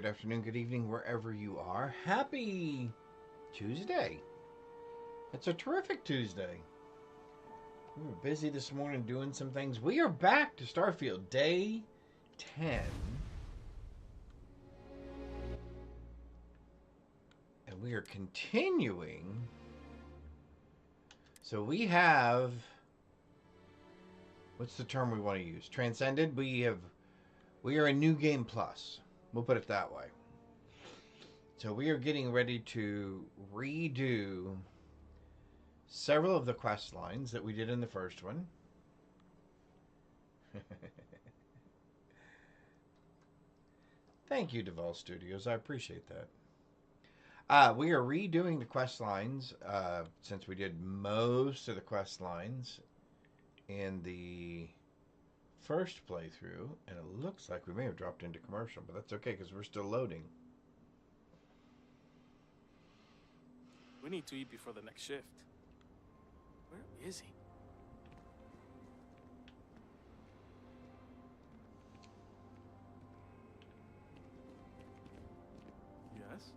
good afternoon, good evening, wherever you are. Happy Tuesday. It's a terrific Tuesday. We were busy this morning doing some things. We are back to Starfield, day 10. And we are continuing. So we have... What's the term we want to use? Transcended? We are a new game plus. We'll put it that way. So we are getting ready to redo several of the quest lines that we did in the first one. Thank you, Deval Studios. I appreciate that. We are redoing the quest lines since we did most of the quest lines in the first playthrough, and it looks like we may have dropped into commercial, but that's okay because we're still loading. We need to eat before the next shift. Where is he? Yes?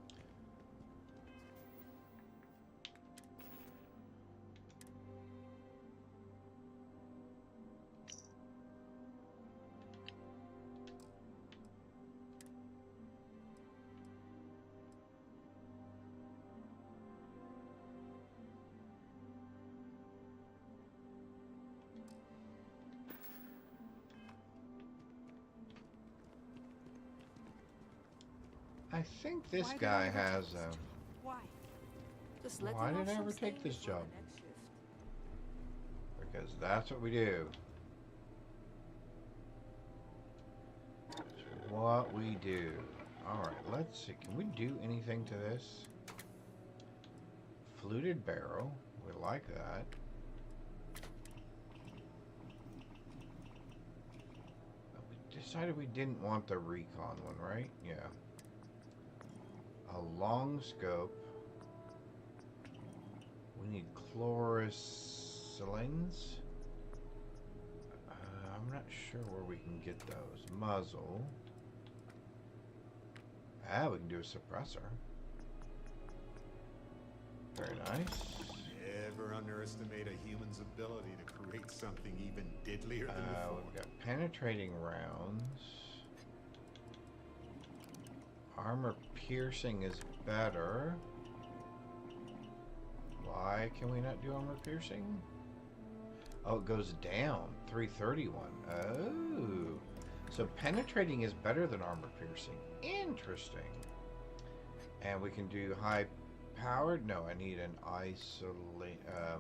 I think this guy has a... Why? Why did I ever take this job? Because that's what we do. That's what we do. Alright, let's see. Can we do anything to this? Fluted barrel. We like that. But we decided we didn't want the recon one, right? Yeah. A long scope. We need chlorosylines. I'm not sure where we can get those. Muzzle. We can do a suppressor. Very nice. Never underestimate a human's ability to create something even deadlier than before. We've got penetrating rounds. Armor piercing is better. Why can we not do armor piercing? Oh, it goes down. 331. Oh. So penetrating is better than armor piercing. Interesting. And we can do high powered? No, I need an isolate. I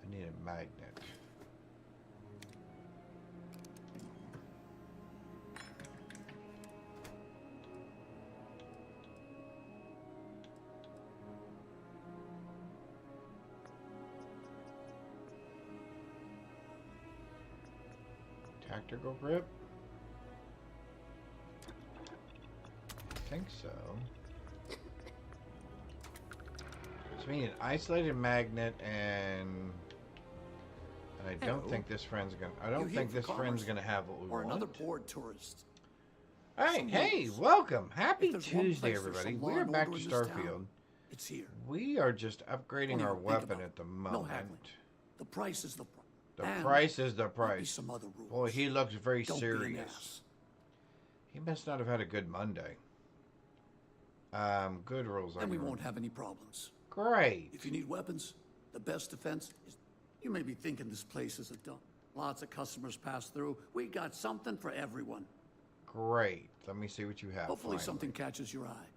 need a magnet. Tactical grip? I think so. So we need an isolated magnet and I don't think this friend's gonna. I don't think this friend's gonna have what we want. Or another bored tourist. Hey, hey, welcome! Happy Tuesday, everybody. We're back to Starfield. It's here. We are just upgrading our weapon at the moment. The price is the price. The price is the price. Some other rules. Boy, he looks very Don't be an serious. ass. He must not have had a good Monday. Good rules. And we won't have any problems. Great. If you need weapons, the best defense is... You may be thinking this place is a dump. Lots of customers pass through. We got something for everyone. Great. Let me see what you have. Hopefully finally. something catches your eye.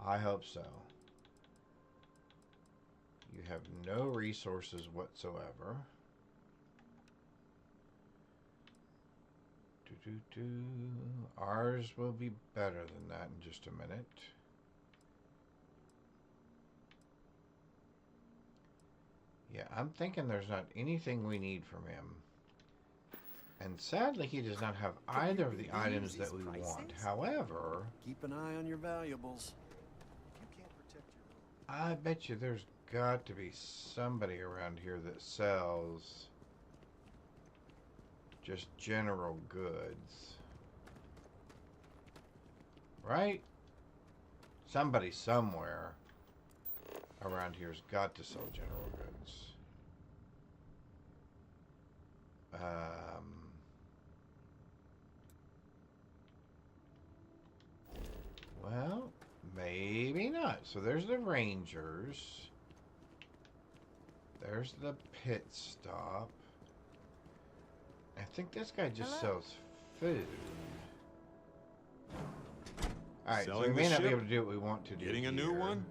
I hope so. You have no resources whatsoever. Ours will be better than that in just a minute. Yeah, I'm thinking there's not anything we need from him. And sadly, he does not have either of the items that we want. However... Keep an eye on your valuables. You can't protect your own. I bet you there's got to be somebody around here that sells just general goods. Right? Somebody somewhere around here's got to sell general goods. Well, maybe not. So there's the Rangers. There's the pit stop. I think this guy just sells food. Alright, so we may not be able to do what we want to do. Getting a new one?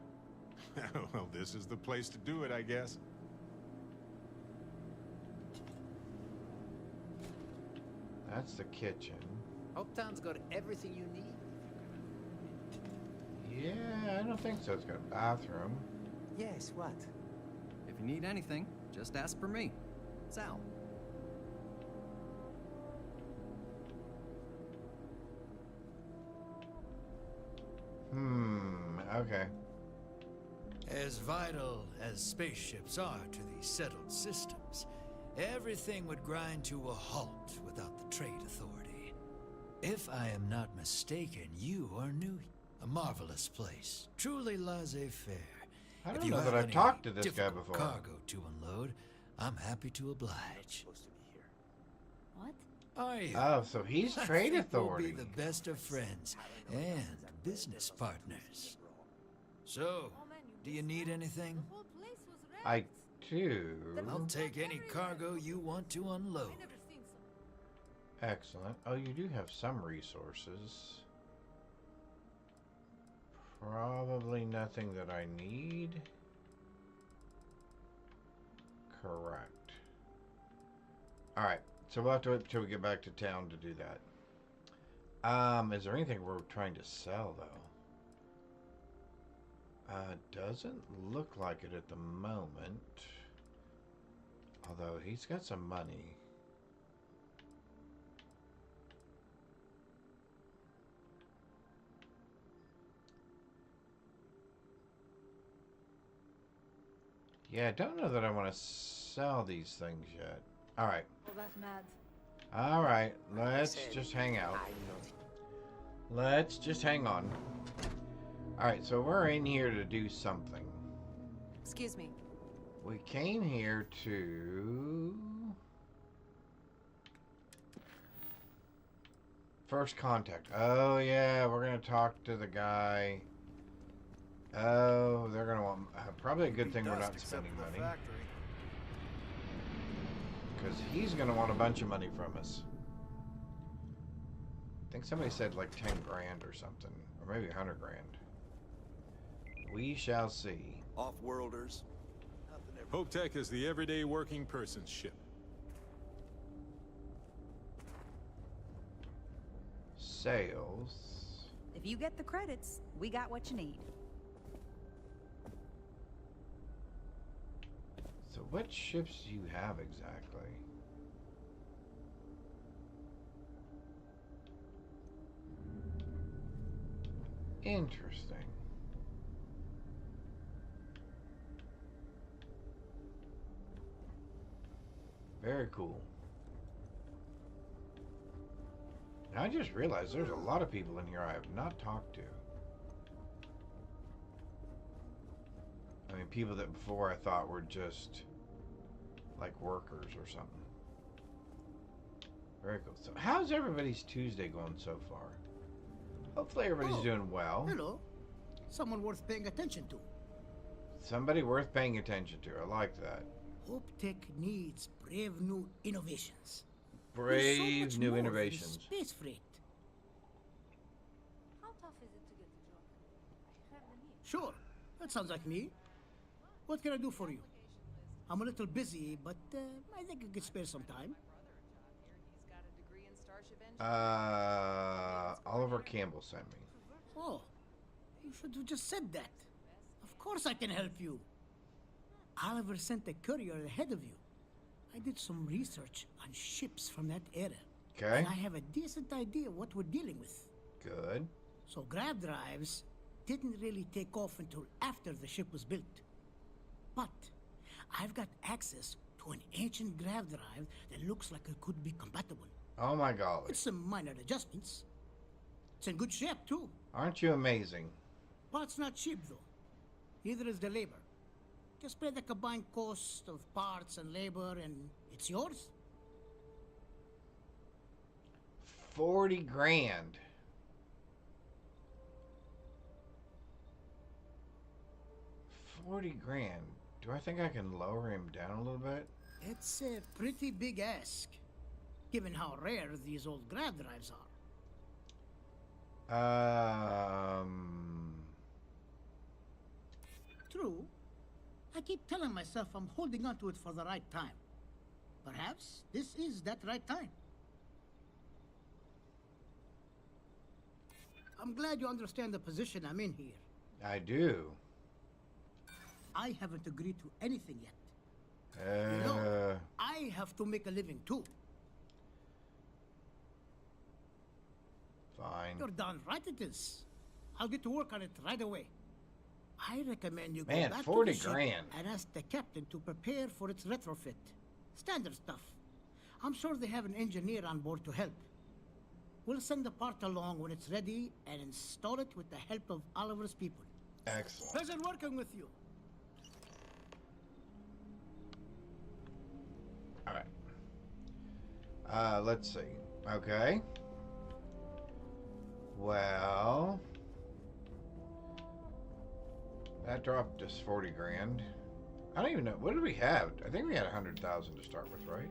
Well, this is the place to do it, I guess. That's the kitchen. Hope Town's got everything you need. Yeah, I don't think so. It's got a bathroom. Yes, what? If you need anything, just ask for me. Sal. Okay. As vital as spaceships are to these settled systems, everything would grind to a halt without the Trade Authority. If I am not mistaken, you are new. A marvelous place, truly laissez-faire. I don't know that I've talked to this guy before. Cargo to unload, I'm happy to oblige. What? Are you? Oh, so he's Trade Authority. We'll be the best of friends and business partners. So, do you need anything? I do. I'll take any cargo you want to unload. Excellent. Oh, you do have some resources. Probably nothing that I need. Correct. Alright, so we'll have to wait until we get back to town to do that. Is there anything we're trying to sell, though? Doesn't look like it at the moment. Although, he's got some money. Yeah, I don't know that I want to sell these things yet. Alright. Oh, that's mad. Alright, let's just hang out. Let's just hang on. Alright, so we're in here to do something. Excuse me. We came here to... First contact. Oh, yeah, we're going to talk to the guy. Oh, they're going to want... probably a good thing we're not spending money. Because he's going to want a bunch of money from us. I think somebody said like 10 grand or something. Or maybe 100 grand. We shall see. Off-worlders. Hope Tech is the everyday working person's ship. Sales. If you get the credits, we got what you need. So what ships do you have exactly? Interesting. Very cool. And I just realized there's a lot of people in here I have not talked to. I mean, people that before I thought were just like workers or something. Very cool. So how's everybody's Tuesday going so far? Hopefully everybody's doing well. Hello. Someone worth paying attention to. Somebody worth paying attention to. I like that. Hope Tech needs brave new innovations. Brave So new more than innovations. Space freight. How tough is it to get the job? I have the need. Sure. That sounds like me. What can I do for you? I'm a little busy, but I think I could spare some time. Oliver Campbell sent me. Oh, you should have just said that. Of course I can help you. Oliver sent a courier ahead of you. I did some research on ships from that era. Okay. And I have a decent idea what we're dealing with. Good. So grab drives didn't really take off until after the ship was built. But I've got access to an ancient grav drive that looks like it could be compatible. Oh my golly. With some minor adjustments. It's in good shape, too. Aren't you amazing? Parts not cheap, though. Neither is the labor. Just pay the combined cost of parts and labor, and it's yours. 40 grand. $40 grand. Do I think I can lower him down a little bit? It's a pretty big ask, given how rare these old grav drives are. True. I keep telling myself I'm holding on to it for the right time. Perhaps this is that right time. I'm glad you understand the position I'm in here. I do. I haven't agreed to anything yet. You know, I have to make a living too. Fine. You're darn right it is. I'll get to work on it right away. I recommend you go Man, back 40 to the ship grand. and ask the captain to prepare for its retrofit. Standard stuff. I'm sure they have an engineer on board to help. We'll send the part along when it's ready and install it with the help of Oliver's people. Excellent. Pleasure working with you. All right. Let's see. Okay. Well, that dropped us 40 grand. I don't even know. What did we have? I think we had 100,000 to start with, right?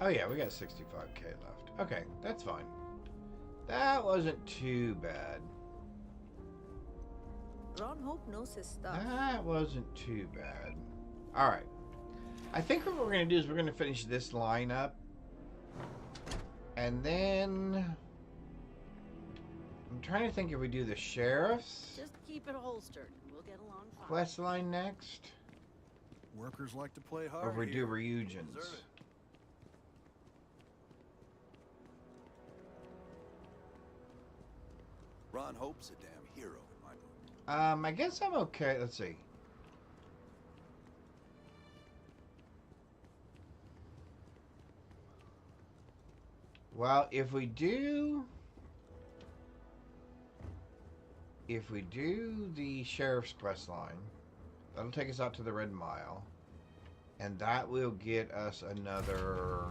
Oh yeah, we got 65k left. Okay, that's fine. That wasn't too bad. Ron Hope knows his stuff. That wasn't too bad. All right. I think what we're going to do is we're going to finish this line up. And then I'm trying to think if we do the sheriff's Just keep it holstered. We'll get along fine. quest line next. Workers like to play hard. Or if we do here. reunions. Deserve it. Ron Hope's a damn hero in my book. I guess I'm okay. Let's see. Well, if we do the sheriff's quest line, that'll take us out to the Red Mile, and that will get us another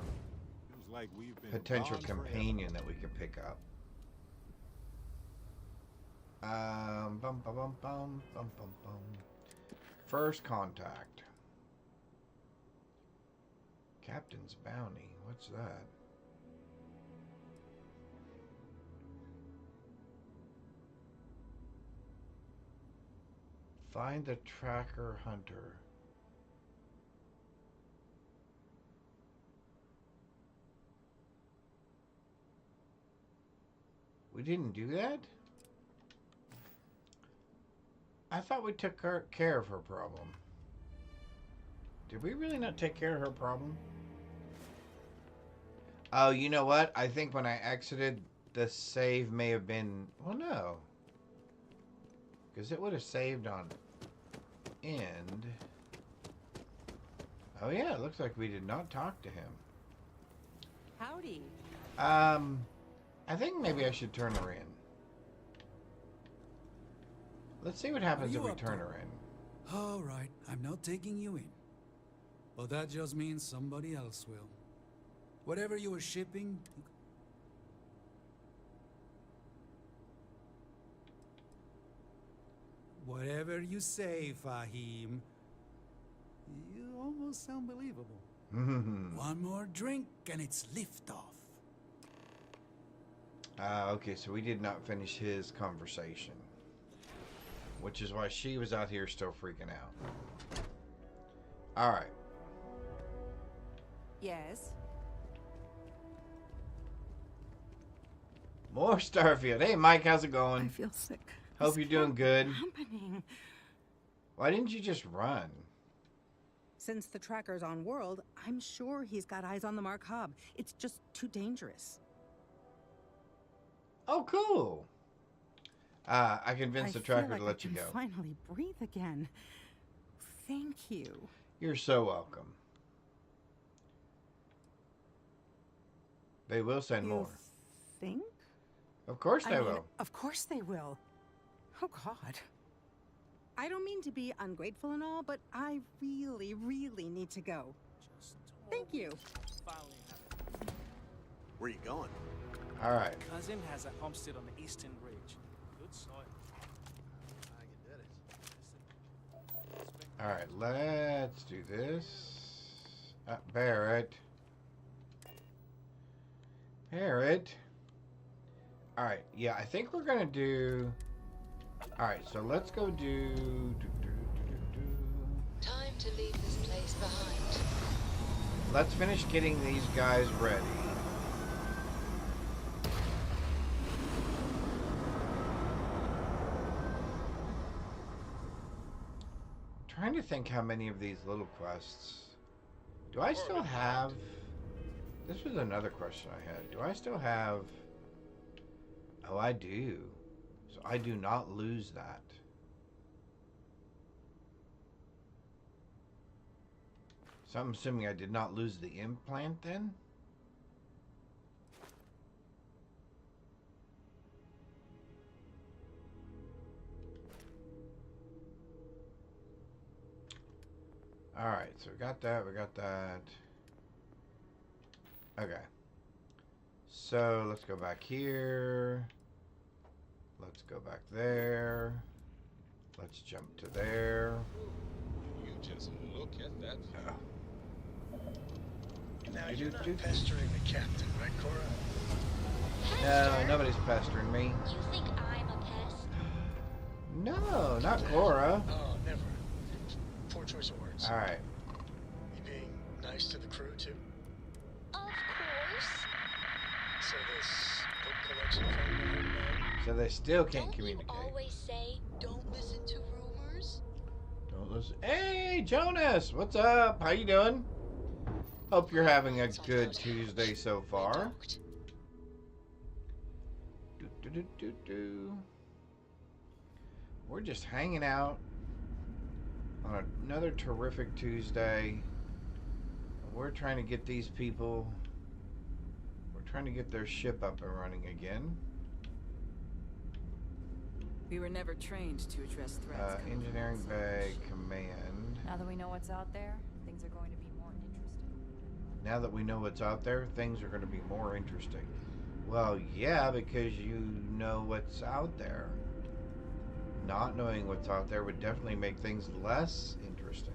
Feels like we've been potential gone forever. companion that we can pick up. Bum, bum, bum, bum, bum, bum, bum. First contact. Captain's bounty. What's that? Find the tracker hunter. We didn't do that? I thought we took care of her problem. Did we really not take care of her problem? Oh, you know what? I think when I exited, the save may have been... Well, no. Because it would have saved on end. Oh, yeah. It looks like we did not talk to him. Howdy. I think maybe I should turn her in. Let's see what happens if we turn her in. All right, I'm not taking you in. But that just means somebody else will. Whatever you were shipping... Whatever you say, Fahim. You almost sound believable. One more drink and it's liftoff. Okay, so we did not finish his conversation. Which is why she was out here still freaking out. Alright. Yes. More Starfield. Hey, Mike, how's it going? I feel sick. Hope you're doing good. Happening. Why didn't you just run? Since the tracker's on world, I'm sure he's got eyes on the Mark Hobb. It's just too dangerous. Oh, cool. I convinced the tracker feel like to let you I go. can finally breathe again. Thank you. You're so welcome. They will send more. Think? Of course they will. Of course they will. Oh, God. I don't mean to be ungrateful and all, but I really, really need to go. Thank you. Where you going? All right. Cousin has a homestead on the eastern ridge. Good soil. All right, let's do this. Barrett. Barrett. All right, yeah, I think we're gonna do. All right, so let's go do. Time to leave this place behind. Let's finish getting these guys ready. Trying to think how many of these little quests. Do I still have... This was another question I had. Do I still have... Oh, I do. So I do not lose that. So I'm assuming I did not lose the implant then? Alright, so we got that, Okay. So, let's go back here. Let's go back there. Let's jump to there. You just look at that. Now, you're not pestering the captain, right, Cora? No, nobody's pestering me. You think I'm a pest? No, not Cora. Oh, never. Poor choice of words. Alright. You being nice to the crew, too? Of course. So this book collection thing behind that? So they still can't communicate. Don't you always say, don't listen to rumors? Don't listen. Hey, Jonas! What's up? How you doing? Hope you're having a good Tuesday so far. We're just hanging out on another terrific Tuesday. We're trying to get these people... We're trying to get their ship up and running again. We were never trained to address threats. Engineering bay, command. Now that we know what's out there, things are going to be more interesting. Now that we know what's out there, things are going to be more interesting. Well, yeah, because you know what's out there. Not knowing what's out there would definitely make things less interesting.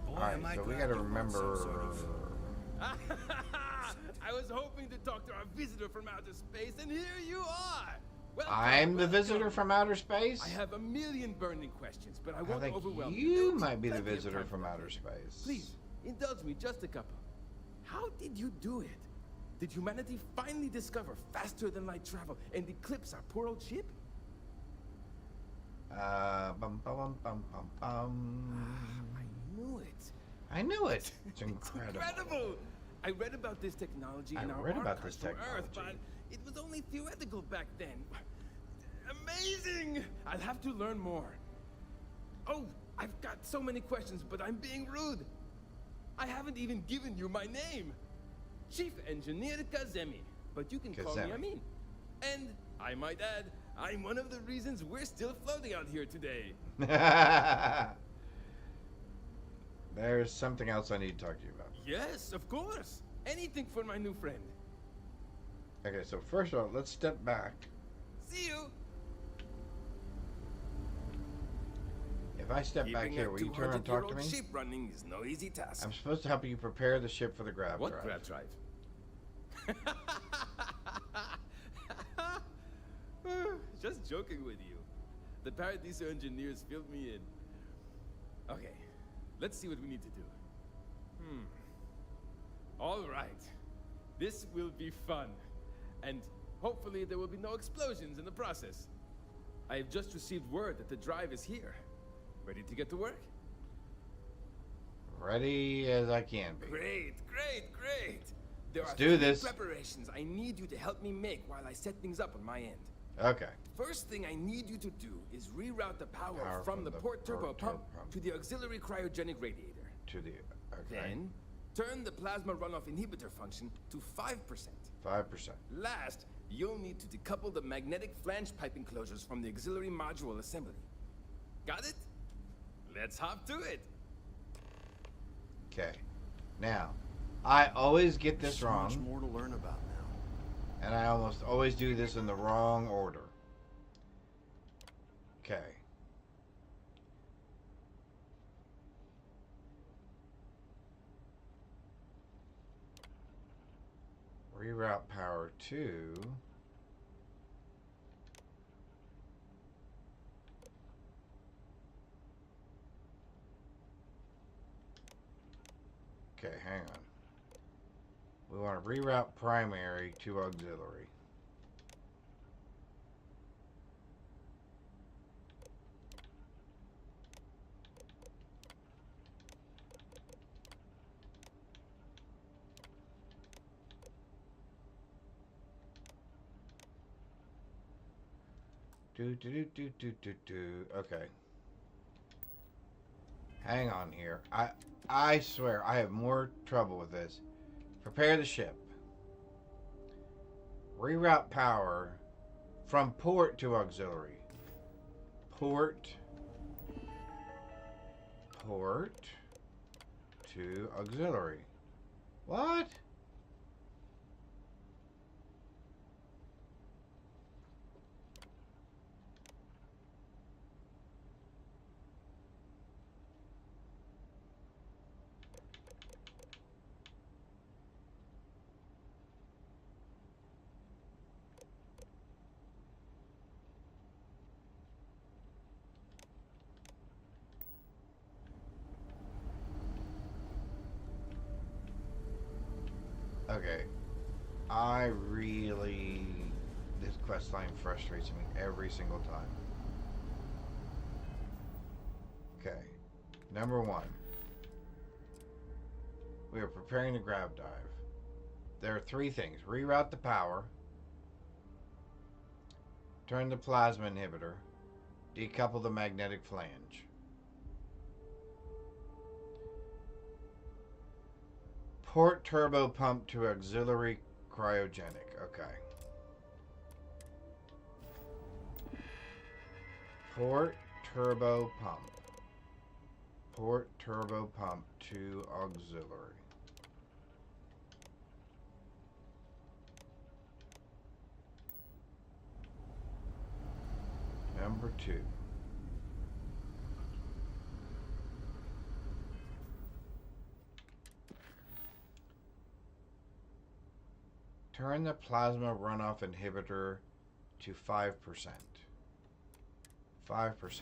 Alright, so we gotta remember... I was hoping to talk to our visitor from outer space, and here you are! Welcome, I'm the visitor from outer space? I have a million burning questions, but I I won't think overwhelm you No, might be the plenty of visitor time from for outer that. space. Please, indulge me just a couple. How did you do it? Did humanity finally discover faster than light travel and eclipse our poor old ship? Bum, bum, bum, bum, bum. I knew it. I knew it. It's incredible. Incredible! I read about this technology in our read about archives this from Earth, but it was only theoretical back then. Amazing! I'll have to learn more. Oh, I've got so many questions, but I'm being rude. I haven't even given you my name. Chief Engineer Kazemi, but you can call me Kazemi. Amin. And I might add, I'm one of the reasons we're still floating out here today. There's something else I need to talk to you about. Yes, of course. Anything for my new friend. Okay, so first of all, let's step back. See you. If I step back here, will you turn and talk to me? Ship running is no easy task. I'm supposed to help you prepare the ship for the grav What drive. grab drive? Just joking with you. The Paradiso engineers filled me in. Okay, let's see what we need to do. All right. This will be fun. And hopefully there will be no explosions in the process. I have just received word that the drive is here. Ready to get to work? Ready as I can be. Great, great, great. There Let's are do 3 this. preparations I need you to help me make while I set things up on my end. Okay. First thing I need you to do is reroute the power from the port turbo pump to the auxiliary cryogenic radiator. to the... Okay. Then, turn the plasma runoff inhibitor function to 5%. 5%. Last, you'll need to decouple the magnetic flange pipe enclosures from the auxiliary module assembly. Got it? Let's hop to it. Okay. Now, I always get this So wrong. much more to learn about now. And I almost always do this in the wrong order. Okay. Reroute power to... Okay, hang on. We want to reroute primary to auxiliary. Okay. Hang on here. I swear I have more trouble with this. Prepare the ship. Reroute power from port to auxiliary. Port to auxiliary. What? Okay, this quest line frustrates me every single time. Okay, number 1. We are preparing to grav dive. There are 3 things. Reroute the power, turn the plasma inhibitor, decouple the magnetic flange. Port turbo pump to auxiliary cryogenic. Okay. Port turbo pump. Port turbo pump to auxiliary. Number 2. Turn the plasma runoff inhibitor to 5%. 5%.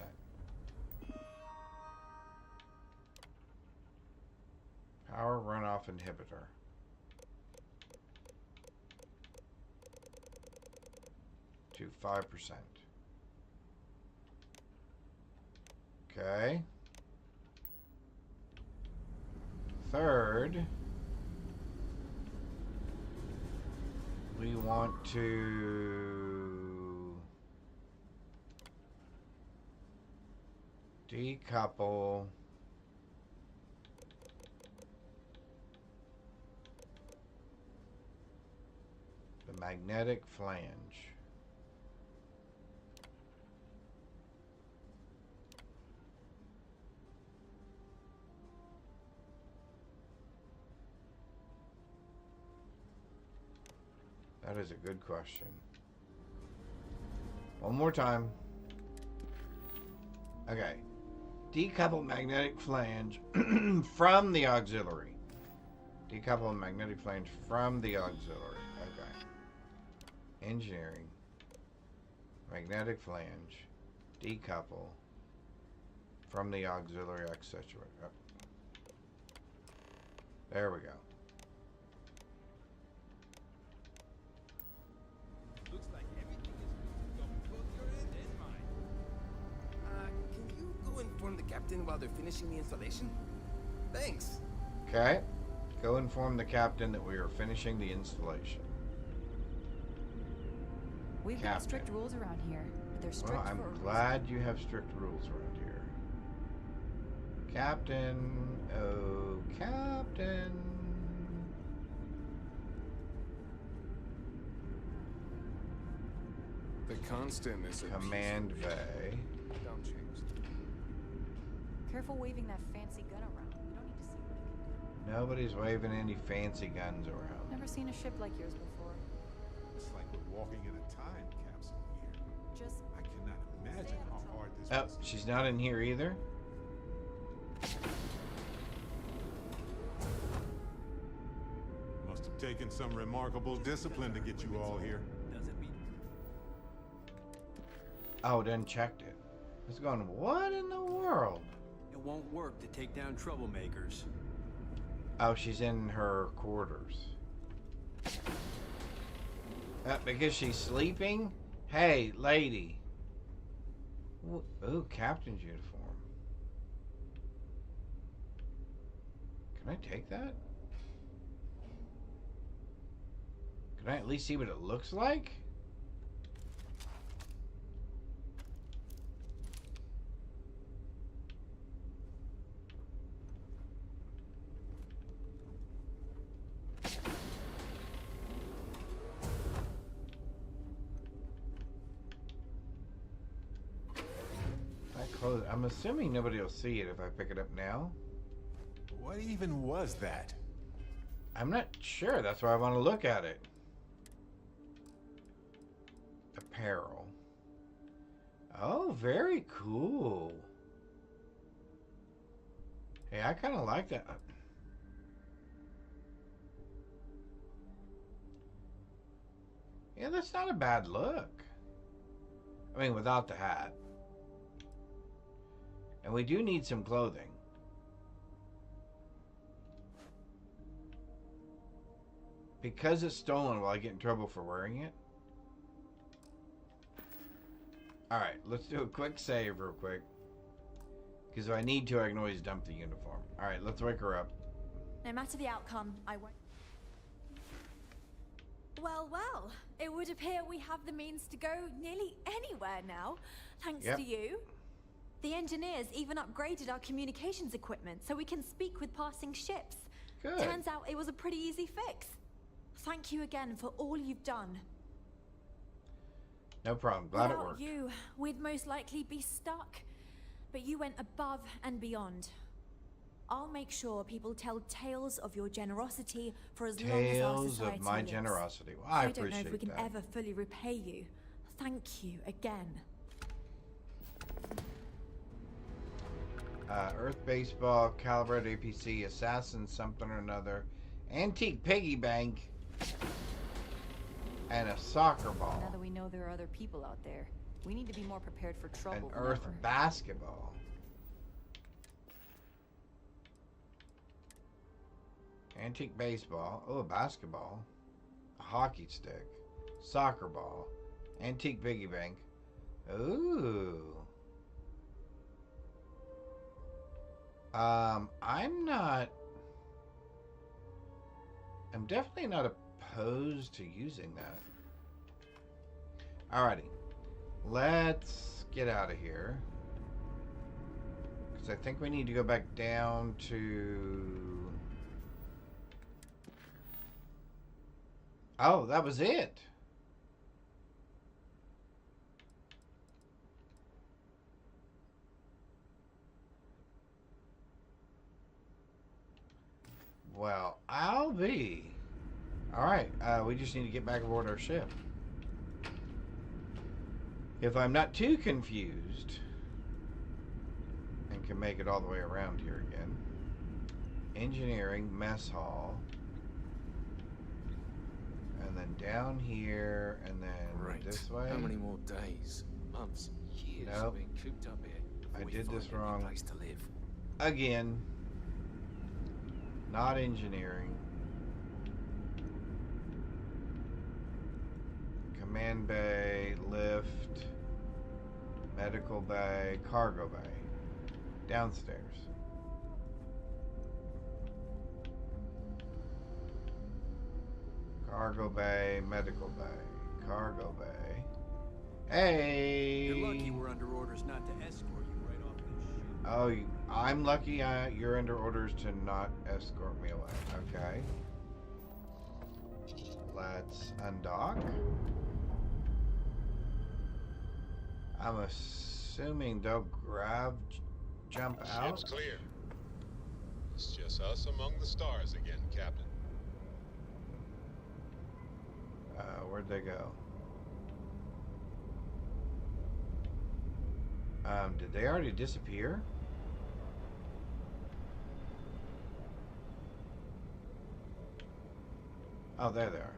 Power runoff inhibitor. To 5%. Okay. Third, we want to decouple the magnetic flange. That is a good question. One more time. Okay. Decouple magnetic flange from the auxiliary. Decouple magnetic flange from the auxiliary. Okay. Engineering. Magnetic flange. Decouple from the auxiliary actuator. Oh. There we go. Inform the captain while they're finishing the installation? Thanks. Okay. Go inform the captain that we are finishing the installation. We've got strict rules around here, but they're strict Well, I'm glad you have strict rules around here. Captain. Oh, Captain. The constant is a Command bay. Don't change. Careful waving that fancy gun around. We don't need to see what it can do. Nobody's waving any fancy guns around. Never seen a ship like yours before. It's like we're walking in a time capsule here. Just I cannot imagine how hard this Oh, must be. she's not in here either. Must have taken some remarkable discipline to get you all here. Oh, then checked it. It's going, what in the world? It won't work to take down troublemakers. Oh, she's in her quarters. Because she's sleeping? Hey, lady. Ooh, captain's uniform. Can I take that? Can I at least see what it looks like? I'm assuming nobody will see it if I pick it up now. What even was that? I'm not sure. That's why I want to look at it. Apparel. Oh, very cool. Hey, I kind of like that. Yeah, that's not a bad look. I mean, without the hat. And we do need some clothing. Because it's stolen, will I get in trouble for wearing it? Alright, let's do a quick save real quick. Because if I need to, I can always dump the uniform. Alright, let's wake her up. No matter the outcome, I won't. Well, well, it would appear we have the means to go nearly anywhere now, thanks to you. The engineers even upgraded our communications equipment so we can speak with passing ships. Good. Turns out it was a pretty easy fix. Thank you again for all you've done. No problem. Glad it Without worked. you, we'd most likely be stuck. But you went above and beyond. I'll make sure people tell tales of your generosity for as long as our Tales society of my lives. generosity. Well, I don't know appreciate if we can that. ever fully repay you. Thank you again. Earth Baseball, Calibrated APC, Assassin something or another, Antique Piggy Bank, and a soccer Now ball. that we know there are other people out there, we need to be more prepared for trouble. An than Earth ever. Basketball. Antique Baseball. Oh, a basketball. A hockey stick. Soccer ball. Antique Piggy Bank. Ooh. I'm definitely not opposed to using that. Alrighty. Let's get out of here. Because I think we need to go back down to... Oh, that was it. Well, I'll be. Alright, we just need to get back aboard our ship. If I'm not too confused, and can make it all the way around here again. Engineering, mess hall. And then down here, and then this way. How many more days, months, years Nope. being cooped up here? I before we did find this a new wrong. place to live? Again. Not engineering. Command bay, lift, medical bay, cargo bay. Downstairs. Cargo bay, medical bay, cargo bay. Hey! You're lucky we're under orders not to escort you right off this ship. Oh, I'm lucky you're under orders to not escort me away. Okay. Let's undock. I'm assuming they'll jump out. Ship's clear. It's just us among the stars again, Captain. Where'd they go? Did they already disappear? Oh, there they are.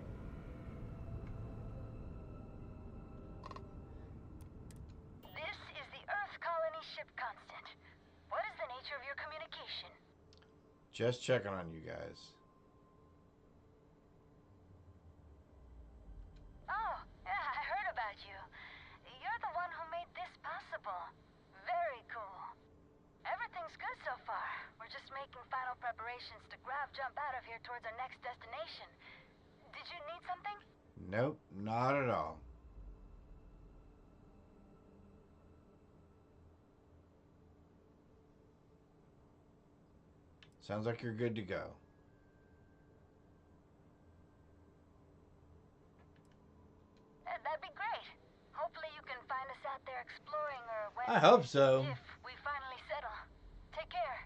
This is the Earth Colony Ship Constant. What is the nature of your communication? Just checking on you guys. Oh, yeah, I heard about you. You're the one who made this possible. Very cool. Everything's good so far. We're just making final preparations to jump out of here towards our next destination. Did you need something? Nope, not at all. Sounds like you're good to go. That'd be great. Hopefully you can find us out there exploring or when... I hope so. If we finally settle. Take care.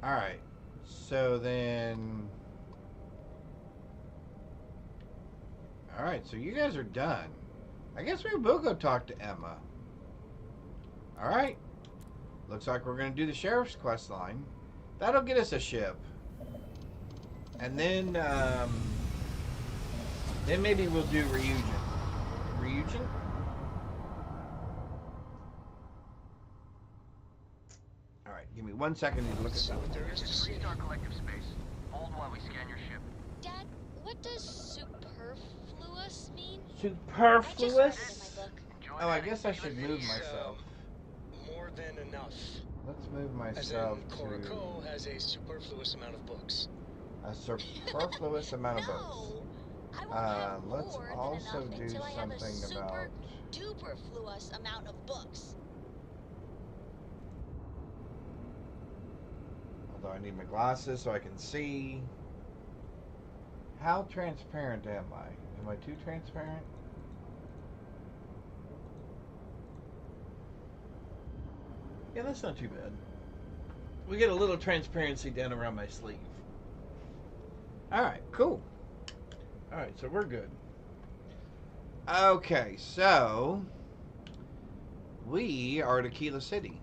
Alright. So then... Alright, so you guys are done. I guess we will go talk to Emma. Alright. Looks like we're going to do the sheriff's quest line. That'll get us a ship. And then maybe we'll do Reunion. Reunion? Alright, give me 1 second to look at something. Restart collective space. Hold while we scan your ship. Dad, what does superfluous mean? Superfluous? Oh, I guess I should move myself. More than enough. Let's move myself As in, Koroko has a superfluous amount of books. A superfluous amount of books. Let's also do something about... Duperfluous amount of books. Although I need my glasses so I can see. How transparent am I? Am I too transparent? Yeah, that's not too bad. We get a little transparency down around my sleeve. Alright, cool. Alright, so we're good. Okay, so we are at Aquila City.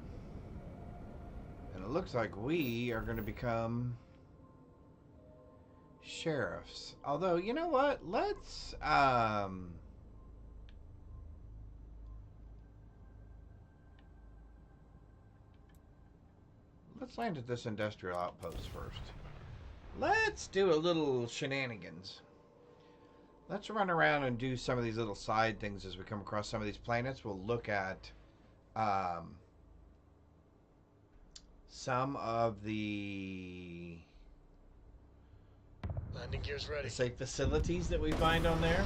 And it looks like we are going to become sheriffs. Although, you know what? Let's land at this industrial outpost first. Let's do a little shenanigans. Let's run around and do some of these little side things as we come across some of these planets. We'll look at some of the... Landing gear's ready. Say facilities that we find on there.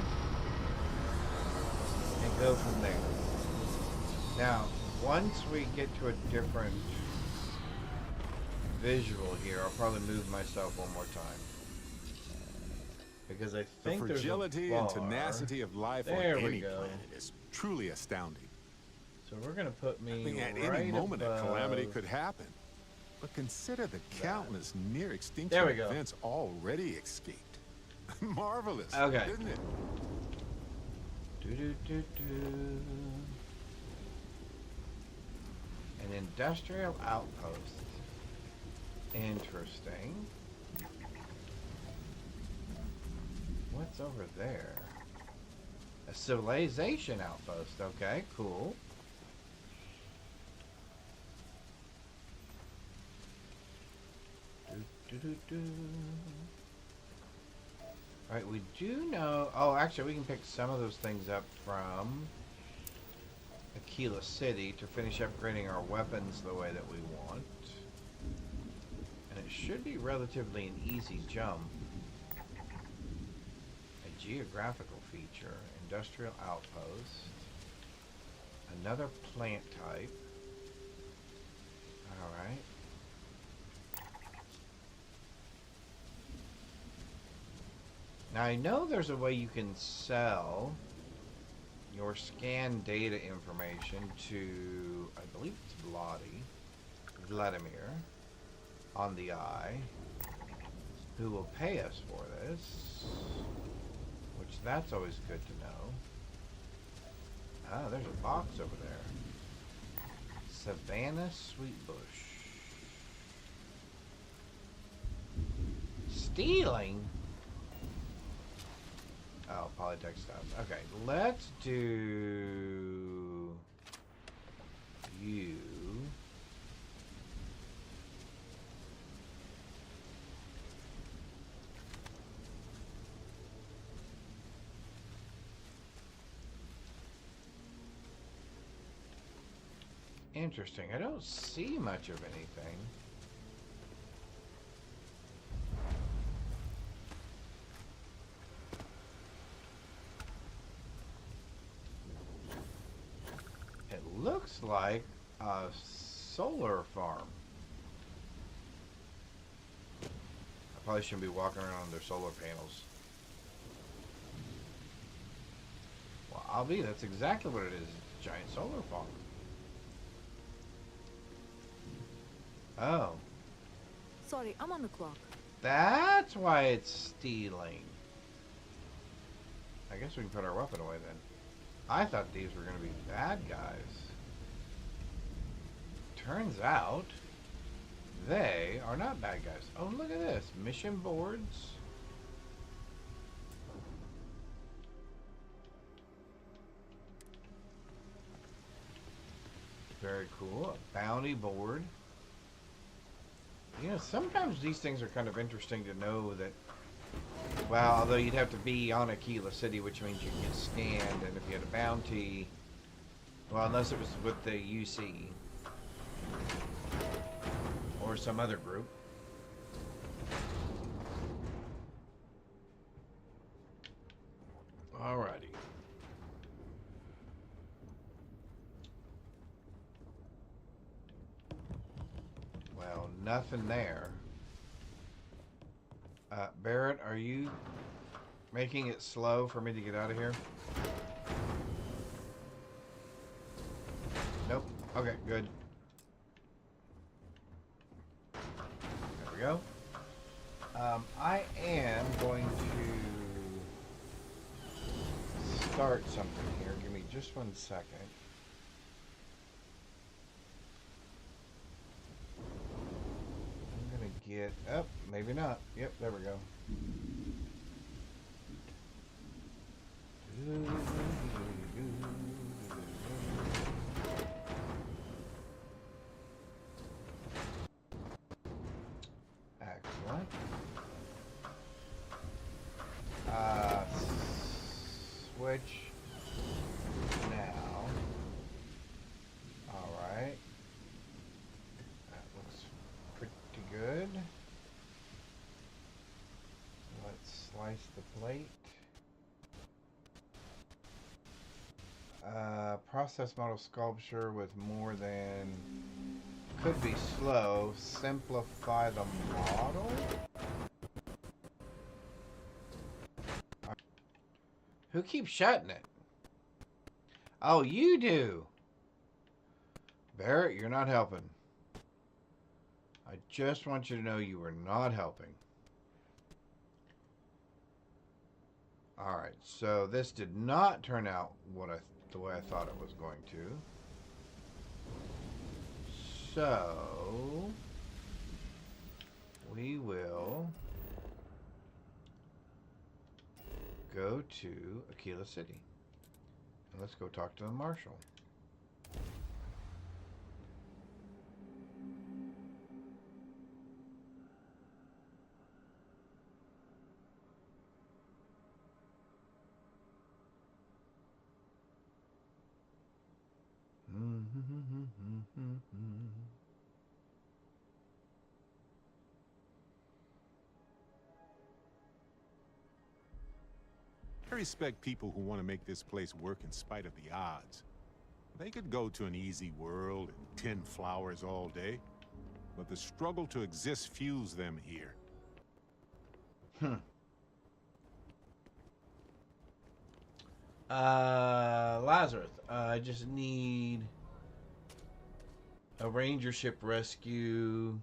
And go from there. Now, once we get to a different visual here, I'll probably move myself one more time. Because I think the there's fragility a and bar. tenacity of life There on we any go. planet is truly astounding. So we're going to put me I think at right any moment a above... calamity could happen. But consider the countless near extinction There we go. events already escaped. Marvelous, Okay. isn't it? An industrial outpost. Interesting. What's over there? A civilization outpost. Okay, cool. Alright, we do know... Oh, actually, we can pick some of those things up from Aquila City to finish upgrading our weapons the way that we want. And it should be relatively an easy jump. I geographical feature. Industrial outpost. Another plant type. Alright. Now I know there's a way you can sell your scan data information to, I believe it's Vladimir, on the eye, who will pay us for this, which that's always good to know. Ah, there's a box over there. Savannah Sweetbush. Stealing? Oh, polytextiles. Okay, let's do you. Interesting. I don't see much of anything. It looks like a solar farm. I probably shouldn't be walking around on their solar panels. Well, I'll be. That's exactly what it is. It's a giant solar farm. Oh. Sorry, I'm on the clock. That's why it's stealing. I guess we can put our weapon away then. I thought these were going to be bad guys. Turns out, they are not bad guys. Oh, look at this. Mission boards. Very cool. A bounty board. You know, sometimes these things are kind of interesting to know that, well, although you'd have to be on Aquila City, which means you get scanned, and if you had a bounty, well, unless it was with the UC or some other group. Alrighty. Well, nothing there. Barrett, are you making it slow for me to get out of here? Nope. Okay, good. There we go. I am going to start something here. Give me just 1 second. Get up, maybe not. Yep, there we go. Excellent. Switch now. All right. Good. Let's slice the plate. Process model sculpture with more than could be slow. Simplify the model. Who keeps shutting it? Oh, you do. Barrett, you're not helping. I just want you to know you are not helping. Alright, so this did not turn out the way I thought it was going to. So, we will go to Aquila City. And let's go talk to the marshal. respect people who want to make this place work in spite of the odds. They could go to an easy world and tend flowers all day, but the struggle to exist fuels them here. Lazarus, I just need a ranger ship rescue,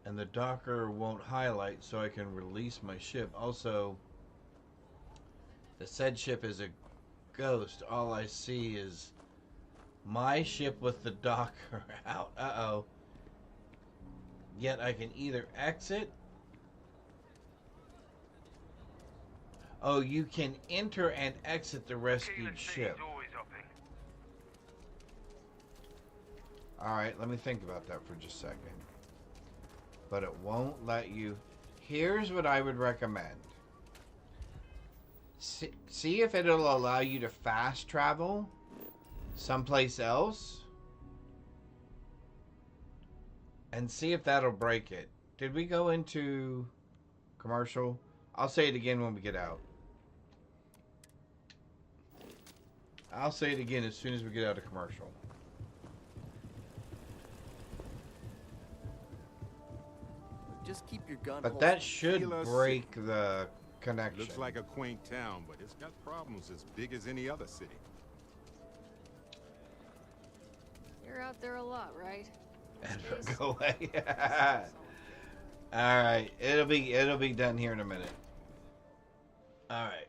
and the docker won't highlight, so I can release my ship. Also, the said ship is a ghost. All I see is my ship with the docker out. Uh-oh. Yet I can either exit. Oh, you can enter and exit the rescued ship. Alright, let me think about that for just a second. But it won't let you. Here's what I would recommend. See if it'll allow you to fast travel someplace else. And see if that'll break it. Did we go into commercial? I'll say it again when we get out. I'll say it again as soon as we get out of commercial. Just keep your gun. But that should break the connection. Looks like a quaint town, but it's got problems as big as any other city. You're out there a lot, right? Go away. All right, it'll be done here in a minute. All right.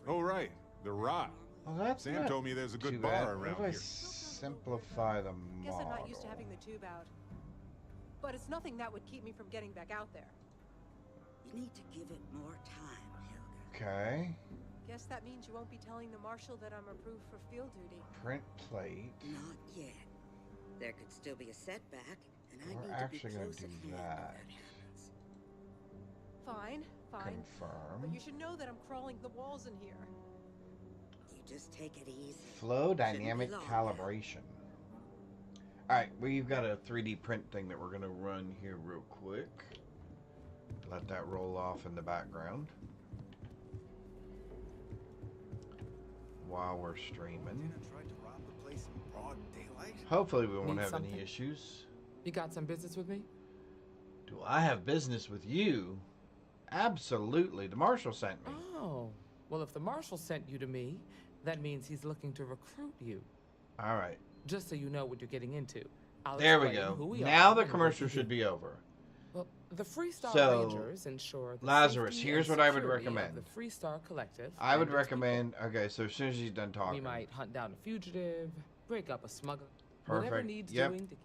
Oh right, the Rock. Well, that's Sam told me there's a good bar around here. Simplify the model. Guess I'm not used to having the tube out. But it's nothing that would keep me from getting back out there. You need to give it more time, Helga. Okay. Guess that means you won't be telling the marshal that I'm approved for field duty. Print plate. Not yet. There could still be a setback, and I We're need actually to be going close to at do hand when that. happens. Fine. Confirm. But you should know that I'm crawling the walls in here. You just take it easy. Flow dynamic calibration. Alright, we've got a 3D print thing that we're going to run here real quick. Let that roll off in the background while we're streaming. Hopefully we won't have any issues. You got some business with me? Do I have business with you? Absolutely. The marshal sent me. Oh, well, if the marshal sent you to me, that means he's looking to recruit you. All right. Just so you know what you're getting into. There we go. Now the commercial should be over. Well, the Freestar Rangers ensure the Lazarus, safety here's and what I would security recommend. of the Freestar Collective. I would recommend. Okay, so as soon as he's done talking, We might hunt down a fugitive, break up a smuggler, Perfect. whatever needs Yep. doing to.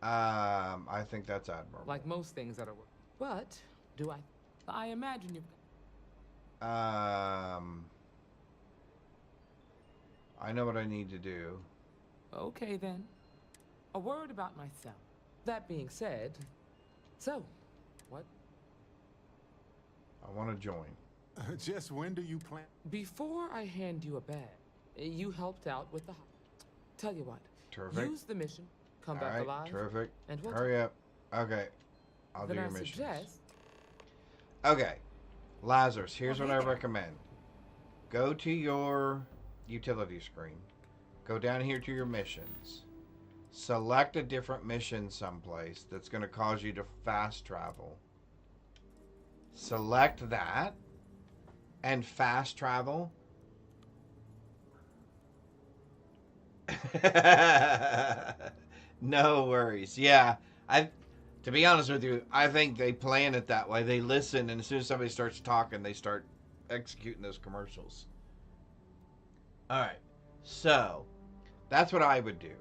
I think that's admirable. Like most things that are. But do I imagine you've. I know what I need to do. Okay then. A word about myself. That being said, so, what? I want to join. Just when do you plan? Before I hand you a bag, you helped out with the. Tell you what. Terrific. Use the mission. Come All back right, alive. Terrific. And we'll hurry up. Okay. I'll do then your I missions. suggest. Okay. Lazarus, here's what I recommend. Go to your utility screen. Go down here to your missions. Select a different mission someplace that's going to cause you to fast travel. Select that and fast travel. No worries. Yeah, to be honest with you, I think they plan it that way. They listen, and as soon as somebody starts talking, they start executing those commercials. All right, so that's what I would do.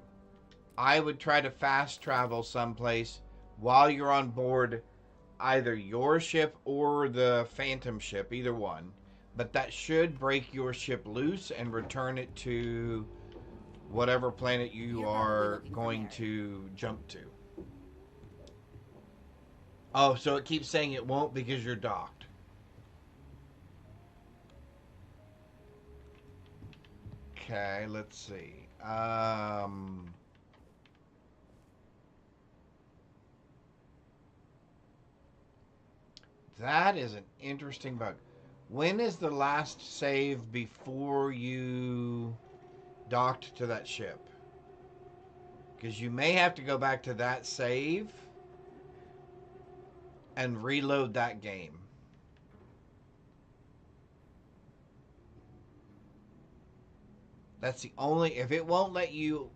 I would try to fast travel someplace while you're on board either your ship or the Phantom ship, either one. But that should break your ship loose and return it to whatever planet you are going to jump to. Oh, so it keeps saying it won't because you're docked. Okay, let's see. That is an interesting bug. When is the last save before you docked to that ship? Because you may have to go back to that save and reload that game. That's the only, if it won't let you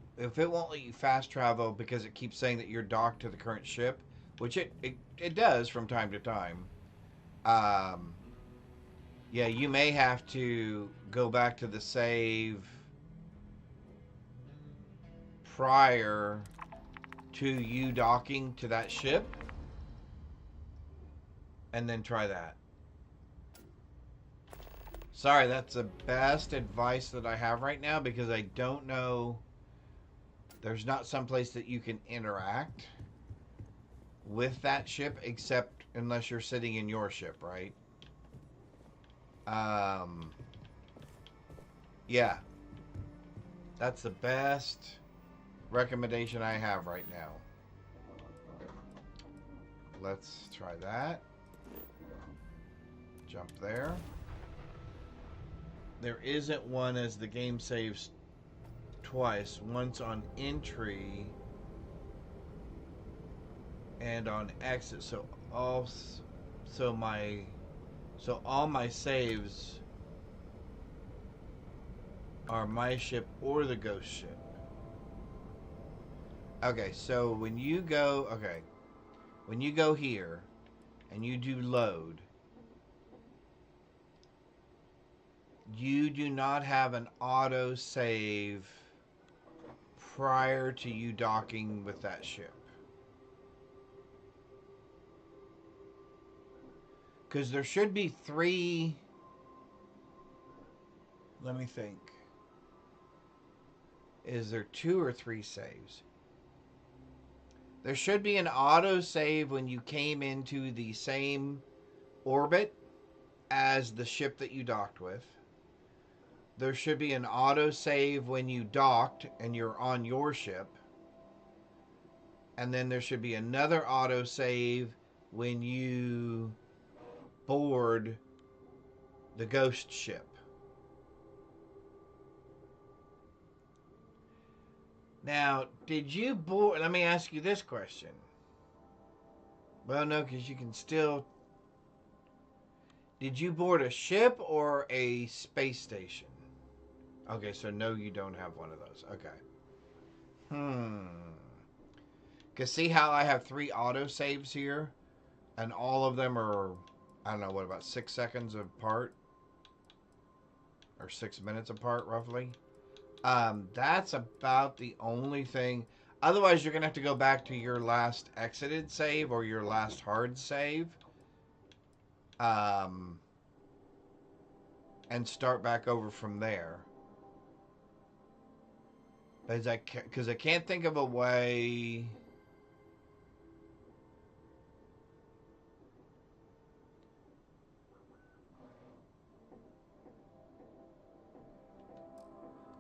fast travel because it keeps saying that you're docked to the current ship, which it does from time to time. Yeah, you may have to go back to the save prior to you docking to that ship and then try that. Sorry, that's the best advice that I have right now because I don't know. There's not some place that you can interact with that ship except unless you're sitting in your ship, right? Yeah. That's the best recommendation I have right now. Let's try that. Jump there. There isn't one as the game saves twice. Once on entry and on exit. So all my saves are my ship or the ghost ship. Okay, so when you go here and you do load, you do not have an auto save prior to you docking with that ship. Because there should be 3. Let me think. Is there 2 or 3 saves? There should be an auto save when you came into the same orbit as the ship that you docked with. There should be an auto save when you docked and you're on your ship. And then there should be another auto save when you board the ghost ship. Now, did you board... Let me ask you this question. Well, no, because you can still... Did you board a ship or a space station? Okay, so no, you don't have one of those. Okay. Because see how I have 3 autosaves here? And all of them are, I don't know, what, about 6 seconds apart? Or 6 minutes apart, roughly? That's about the only thing. Otherwise, you're going to have to go back to your last exited save or your last hard save. And start back over from there. Because I can't think of a way...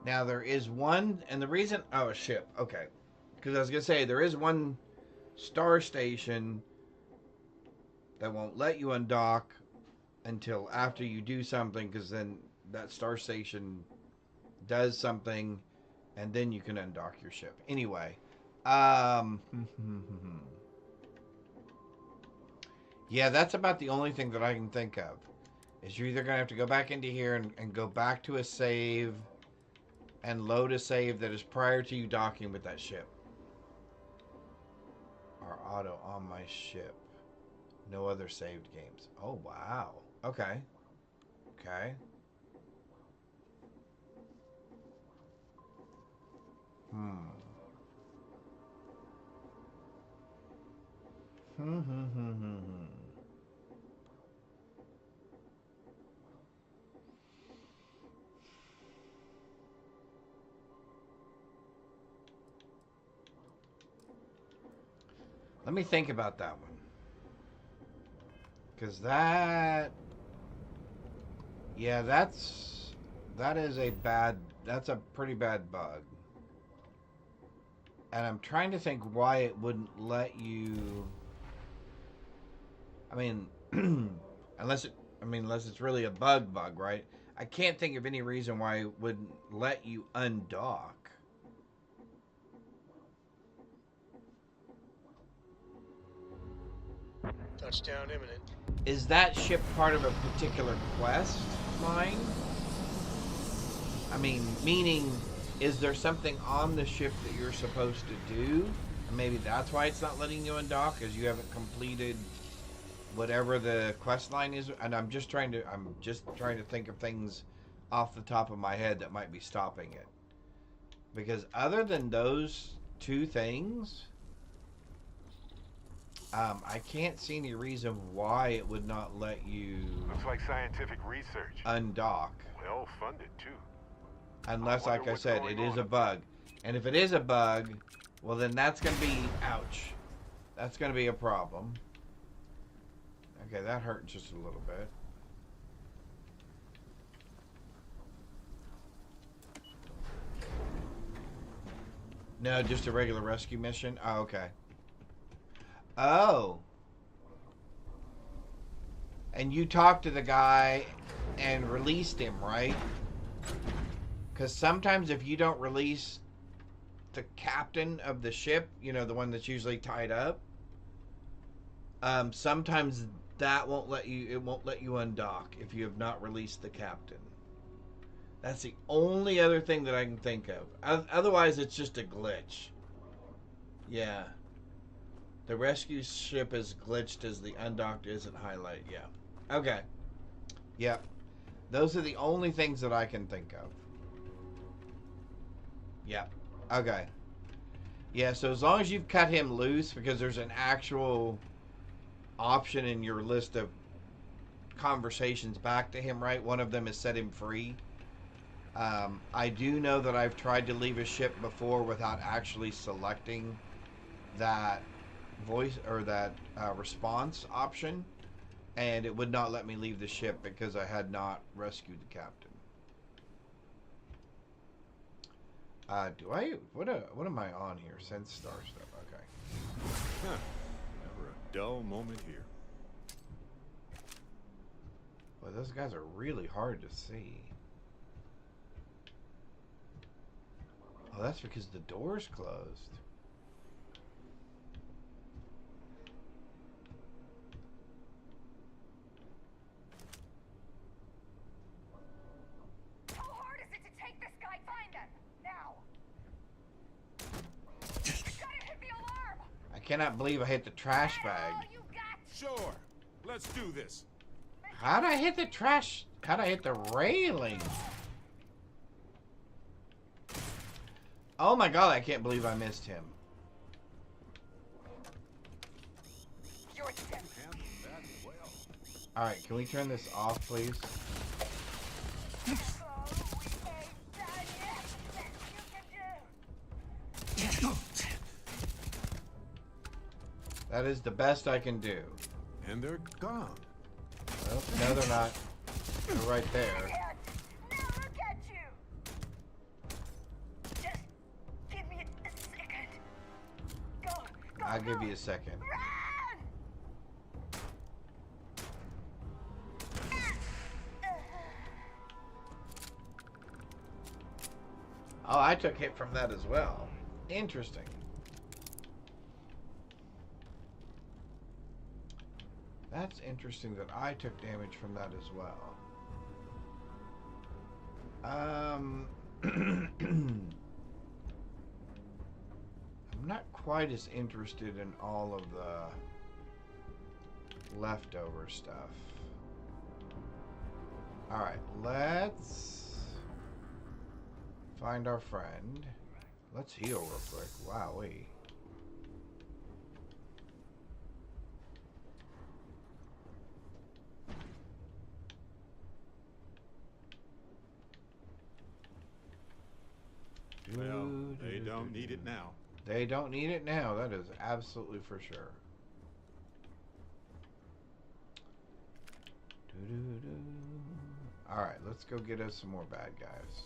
Now, there is one... And the reason... Oh, a ship. Okay. Because I was going to say, there is one star station that won't let you undock until after you do something, because then that star station does something... And then you can undock your ship. Anyway. Yeah, that's about the only thing that I can think of. Is you're either going to have to go back into here and go back to a save and load a save that is prior to you docking with that ship. Or auto on my ship. No other saved games. Oh, wow. Okay. Okay. Let me think about that one. Because that... Yeah, that is a bad... That's a pretty bad bug. And I'm trying to think why it wouldn't let you... I mean, unless it's really a bug, right? I can't think of any reason why it wouldn't let you undock. Touchdown imminent. Is that ship part of a particular quest line? I mean, meaning, is there something on the ship that you're supposed to do? And maybe that's why it's not letting you undock, because you haven't completed whatever the quest line is. And I'm just trying to think of things off the top of my head that might be stopping it. Because other than those two things, I can't see any reason why it would not let you. Looks like scientific research. Undock. Well funded too. Unless, like I said, it is a bug. And if it is a bug, well then that's going to be, ouch. That's going to be a problem. Okay, that hurt just a little bit. No, just a regular rescue mission? Oh, okay. Oh. And you talked to the guy and released him, right? Because sometimes if you don't release the captain of the ship, you know, the one that's usually tied up, sometimes that won't let you, it won't let you undock if you have not released the captain. That's the only other thing that I can think of. Otherwise, it's just a glitch. Yeah. The rescue ship is glitched as the undocked isn't highlighted. Yeah. Okay. Yep. Those are the only things that I can think of. Yep. Okay. Yeah, so as long as you've cut him loose, because there's an actual option in your list of conversations back to him, right? One of them is set him free. I do know that I've tried to leave a ship before without actually selecting that voice or that response option, and it would not let me leave the ship because I had not rescued the captain. What am I on here? Send star stuff. Okay. Huh. Never a dull moment here. Well, those guys are really hard to see. Oh, that's because the door's closed. How hard is it to take this guy? Find them now. You gotta hit the alarm. I cannot believe I hit the trash bag. Sure. Let's do this. How'd I hit the trash? How'd I hit the railing? Oh my god, I can't believe I missed him. Alright, can we turn this off, please? That is the best I can do. And they're gone. Well, no, they're not. They're right there. I'll give you a second. Oh, I took hit from that as well. Interesting. That's interesting that I took damage from that as well. I'm not quite as interested in all of the leftover stuff. Alright, let's find our friend. Let's heal real quick. Wowee. Well, they don't need it now. They don't need it now. That is absolutely for sure. Alright, let's go get us some more bad guys.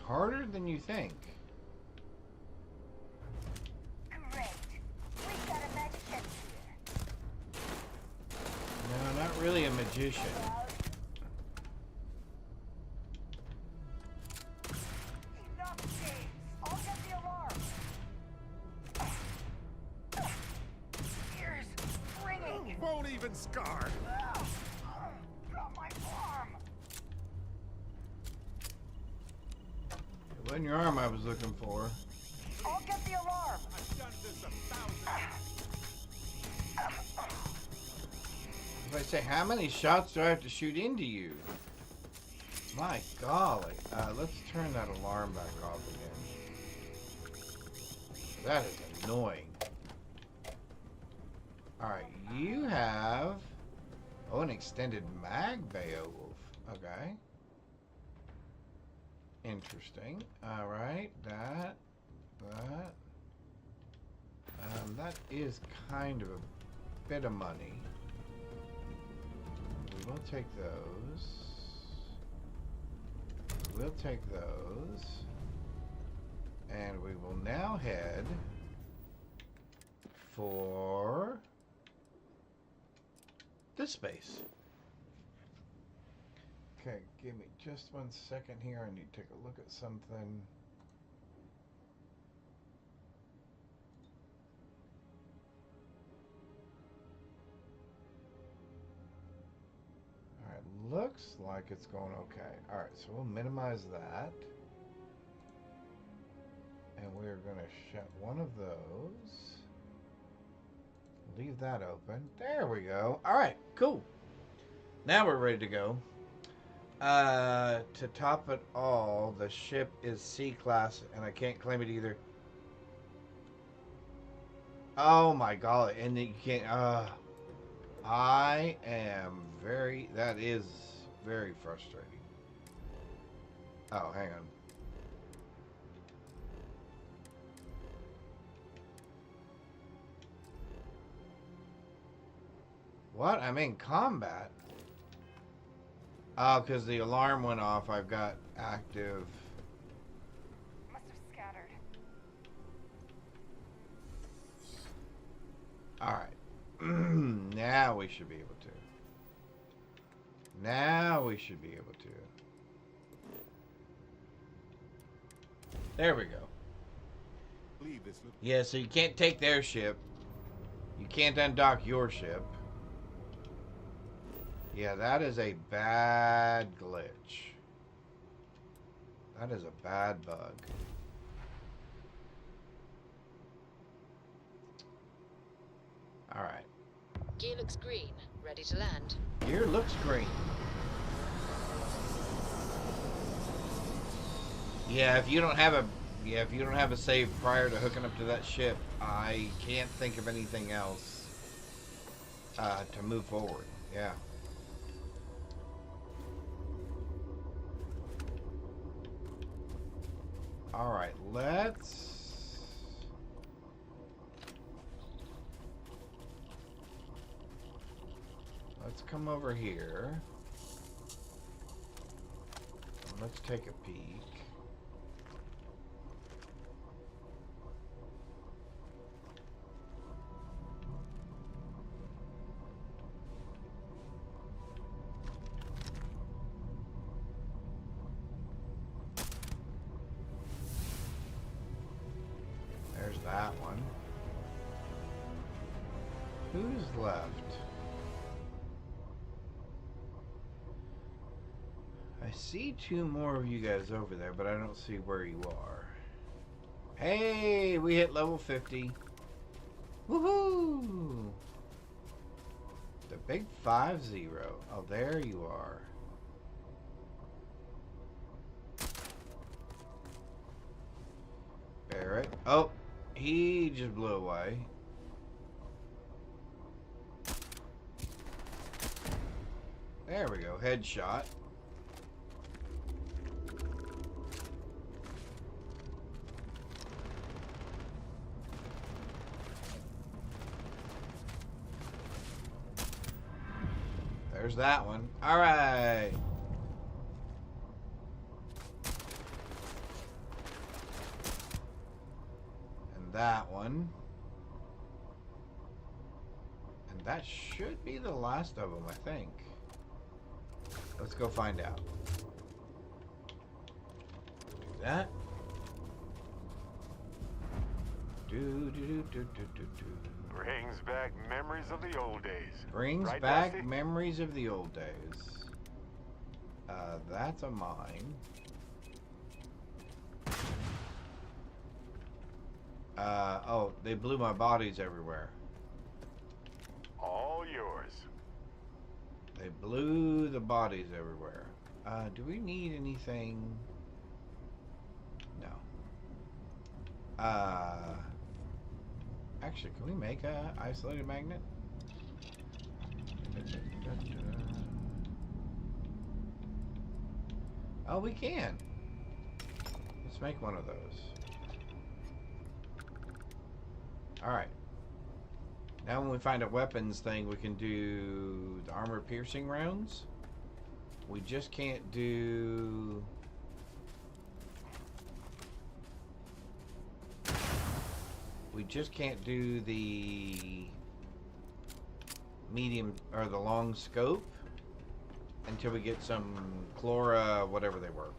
harder than you think. Great. We've got a magician here. No, not really a magician. Enough games. I'll get the alarm. Ears ringing. Won't even scar. Got my arm. It wasn't your arm I was looking for. I'll get the alarm. I've done this 1,000 times. If I say, how many shots do I have to shoot into you? My golly. Let's turn that alarm back off again. That is annoying. Alright, you have... Oh, an extended mag Beowulf. Okay. Interesting. Alright, that. That is kind of a bit of money. We will take those. We'll take those. And we will now head for this space. Okay, give me just 1 second here. I need to take a look at something. Alright, looks like it's going okay. Alright, so we'll minimize that. And we're going to shut one of those. Leave that open. There we go. Alright, cool. Now we're ready to go. To top it all, the ship is C-class, and I can't claim it either. Oh my golly, and you can't, I am that is very frustrating. Oh, hang on. What? I'm in combat? Oh, because the alarm went off. I've got active. Must have scattered. Alright. Now we should be able to. Now we should be able to. There we go. Yeah, so you can't take their ship. You can't undock your ship. Yeah, that is a bad glitch. That is a bad bug. Alright. Gear looks green. Ready to land. Gear looks green. Yeah, if you don't have a save prior to hooking up to that ship, I can't think of anything else to move forward. Yeah. Alright, let's come over here. Let's take a peek. There's that one. Who's left? I see two more of you guys over there, but I don't see where you are. Hey, we hit level 50. Woohoo! The big 5-0. Oh, there you are. Barrett. Oh, he just blew away. There we go. Headshot. There's that one. All right. that one. And that should be the last of them, I think. Let's go find out. Do that. Do. Brings back memories of the old days. Brings right, back Dusty? memories of the old days. That's a mine. Oh, they blew my bodies everywhere. All yours. They blew the bodies everywhere. Do we need anything? No. Actually, can we make a isolated magnet? Oh, we can. Let's make one of those. Alright. Now when we find a weapons thing, we can do the armor piercing rounds. We just can't do... We just can't do the medium or the long scope until we get some Chlora, whatever they were.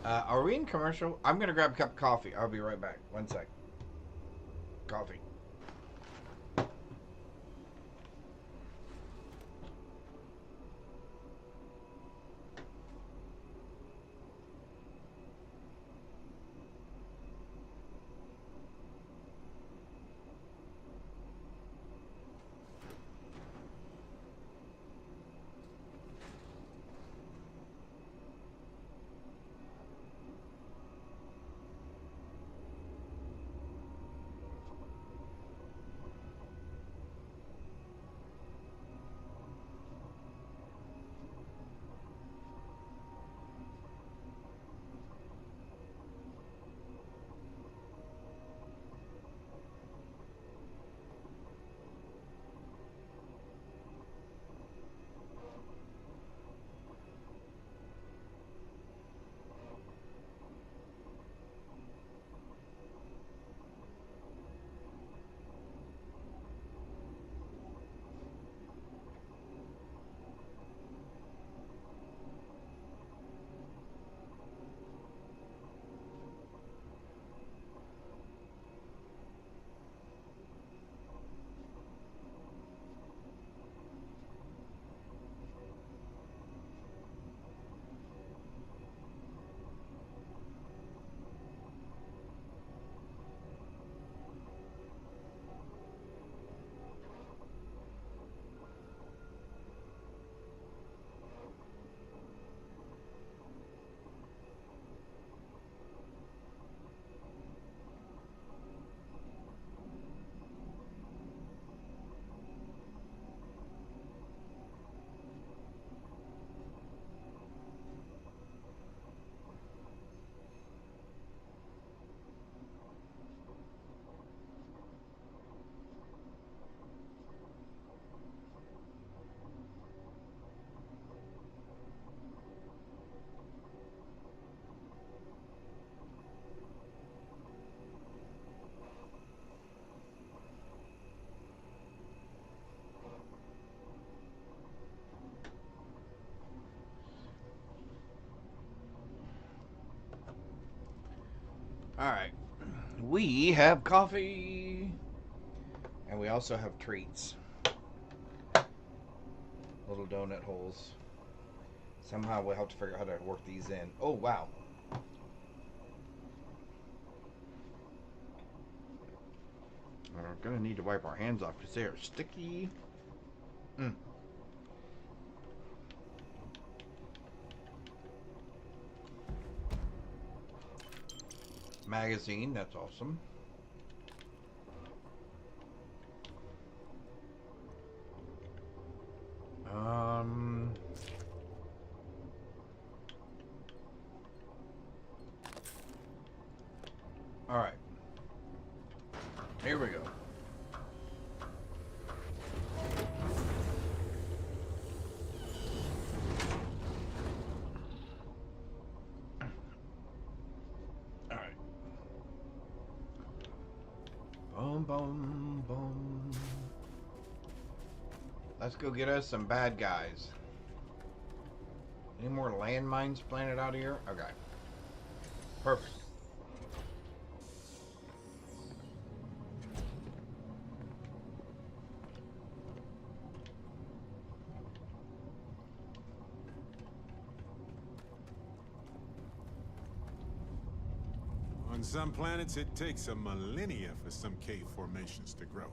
Are we in commercial? I'm gonna grab a cup of coffee. I'll be right back. One sec. Coffee. Alright. We have coffee. And we also have treats. Little donut holes. Somehow we'll have to figure out how to work these in. Oh, wow. We're going to need to wipe our hands off because they are sticky. Magazine, that's awesome. All right. Here we go. All right. Boom, boom, boom. Let's go get us some bad guys. Any more landmines planted out here? Okay. Perfect. On some planets, it takes a millennia for some cave formations to grow.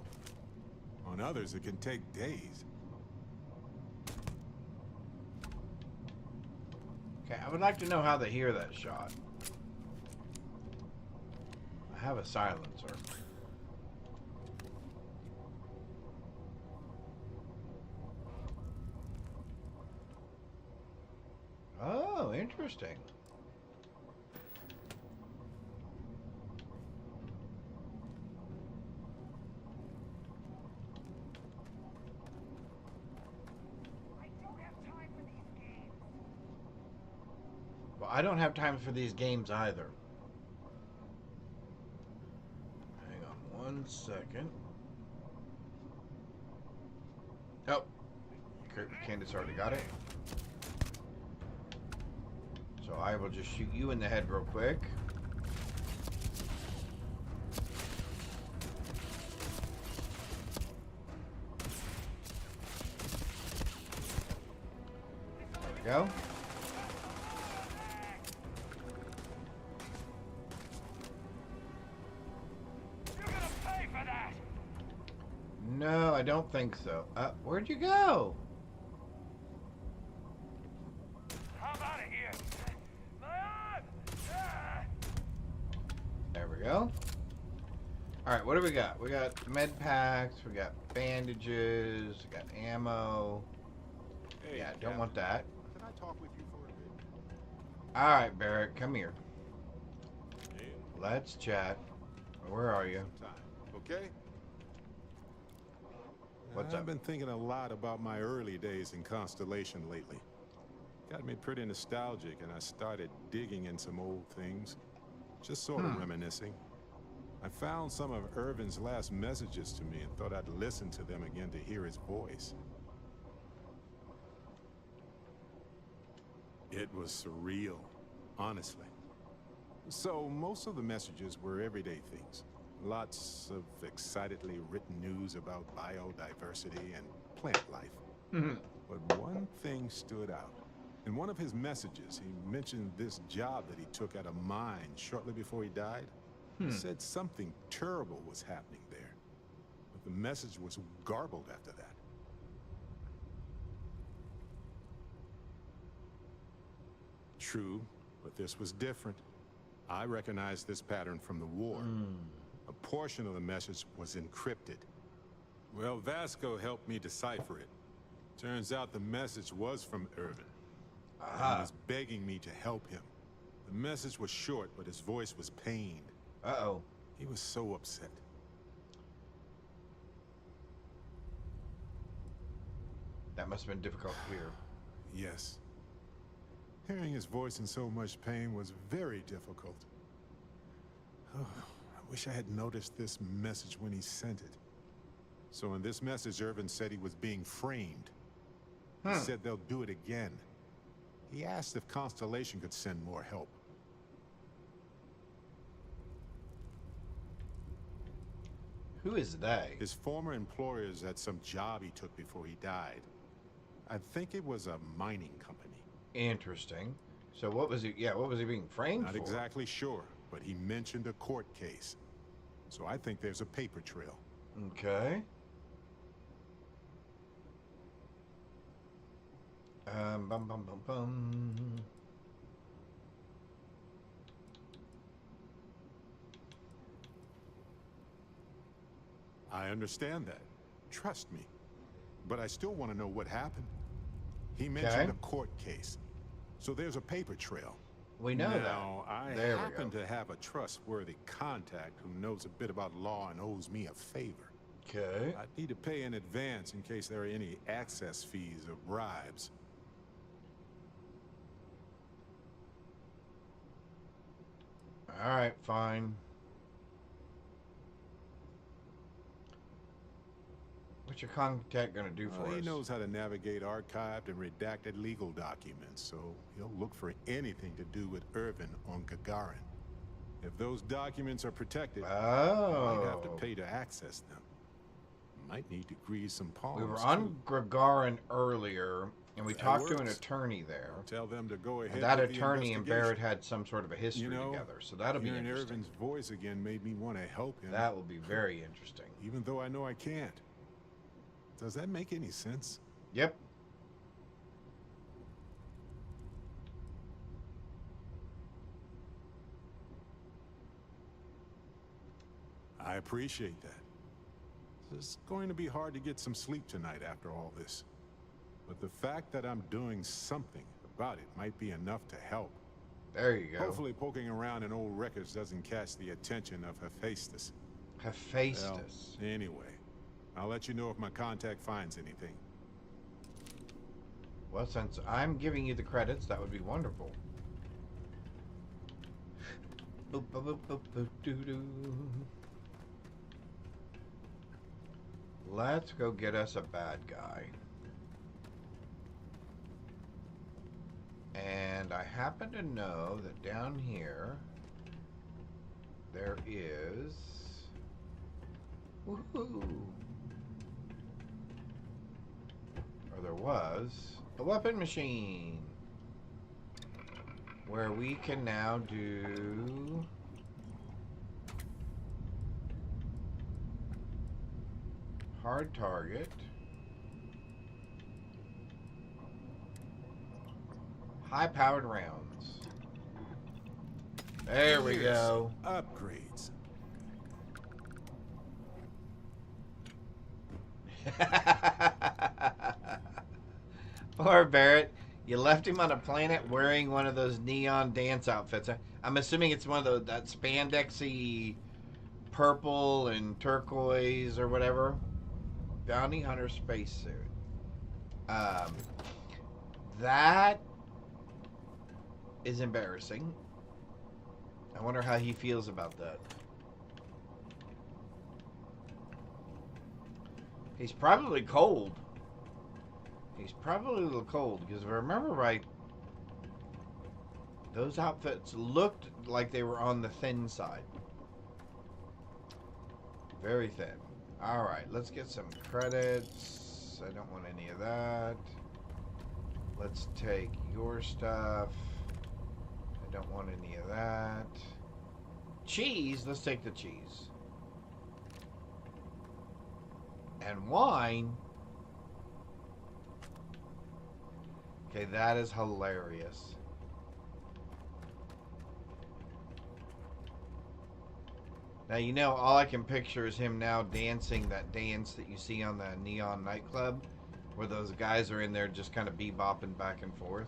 On others, it can take days. Okay, I would like to know how they hear that shot. I have a silencer. Oh, interesting. Well, I don't have time for these games either. Hang on 1 second. Oh, Candace already got it. So I will just shoot you in the head real quick. There we go. No, I don't think so. Where'd you go? I'm out of here. My arm! There we go. Alright, what do we got? We got med packs, we got bandages, we got ammo. Hey, yeah, don't want that. Can I talk with you for a bit? Alright, Barrett, come here. Let's chat. Where are you? Okay? What's I've up? been thinking a lot about my early days in Constellation lately. Got me pretty nostalgic, and I started digging in some old things. Just sort of reminiscing. I found some of Irvin's last messages to me and thought I'd listen to them again to hear his voice. It was surreal, honestly. So most of the messages were everyday things. Lots of excitedly written news about biodiversity and plant life. But one thing stood out. In one of his messages, he mentioned this job that he took at a mine shortly before he died. He said something terrible was happening there. But the message was garbled after that. True, but this was different. I recognized this pattern from the war. A portion of the message was encrypted. Well, Vasco helped me decipher it. Turns out the message was from Irvin. He was begging me to help him. The message was short, but his voice was pained. Uh-oh. He was so upset. That must have been difficult to hear. Yes. Hearing his voice in so much pain was very difficult. Oh, I wish I had noticed this message when he sent it. So in this message, Irvin said he was being framed. He said they'll do it again. He asked if Constellation could send more help. Who is they? His former employers at some job he took before he died. I think it was a mining company. Interesting. So what was he, what was he being framed for? Not exactly sure, but he mentioned a court case. So I think there's a paper trail. Okay. Bum bum bum bum. I understand that. Trust me. But I still want to know what happened. He mentioned a court case. So there's a paper trail. We know that. Now, I There we happen go. to have a trustworthy contact who knows a bit about law and owes me a favor. Okay. I need to pay in advance in case there are any access fees or bribes. All right, fine. What's your contact gonna do for He us? knows how to navigate archived and redacted legal documents, so he'll look for anything to do with Irvin on Gagarin. If those documents are protected, you might have to pay to access them. Might need to grease some palms. We were on Gagarin earlier, and we talked to an attorney there. Tell them to go ahead. And that with the attorney and Barrett investigation. had some sort of a history You know, together, so that'll be hearing interesting. Irvin's voice again made me want to help him. That will be very interesting. Even though I know I can't. Does that make any sense? Yep. I appreciate that. It's going to be hard to get some sleep tonight after all this. But the fact that I'm doing something about it might be enough to help. There you go. Hopefully poking around in old records doesn't catch the attention of Hephaestus. Hephaestus. Well, anyway, I'll let you know if my contact finds anything. Well, since I'm giving you the credits, that would be wonderful. Boop, boop, boop, boop, boop, doo, doo. Let's go get us a bad guy. And I happen to know that down here there is woohoo, or there was a weapon machine where we can now do hard target, high-powered rounds. There we go. Upgrades. Poor Barrett. You left him on a planet wearing one of those neon dance outfits. I'm assuming it's one of those, that spandexy purple and turquoise or whatever. Bounty Hunter spacesuit. That is embarrassing. I wonder how he feels about that. He's probably cold. He's probably a little cold, because if I remember right, those outfits looked like they were on the thin side. Very thin. Alright, let's get some credits. I don't want any of that. Let's take your stuff. I don't want any of that. Cheese, let's take the cheese. And wine. Okay, that is hilarious. Now, you know, all I can picture is him now dancing that dance that you see on the neon nightclub, where those guys are in there just kind of bebopping back and forth.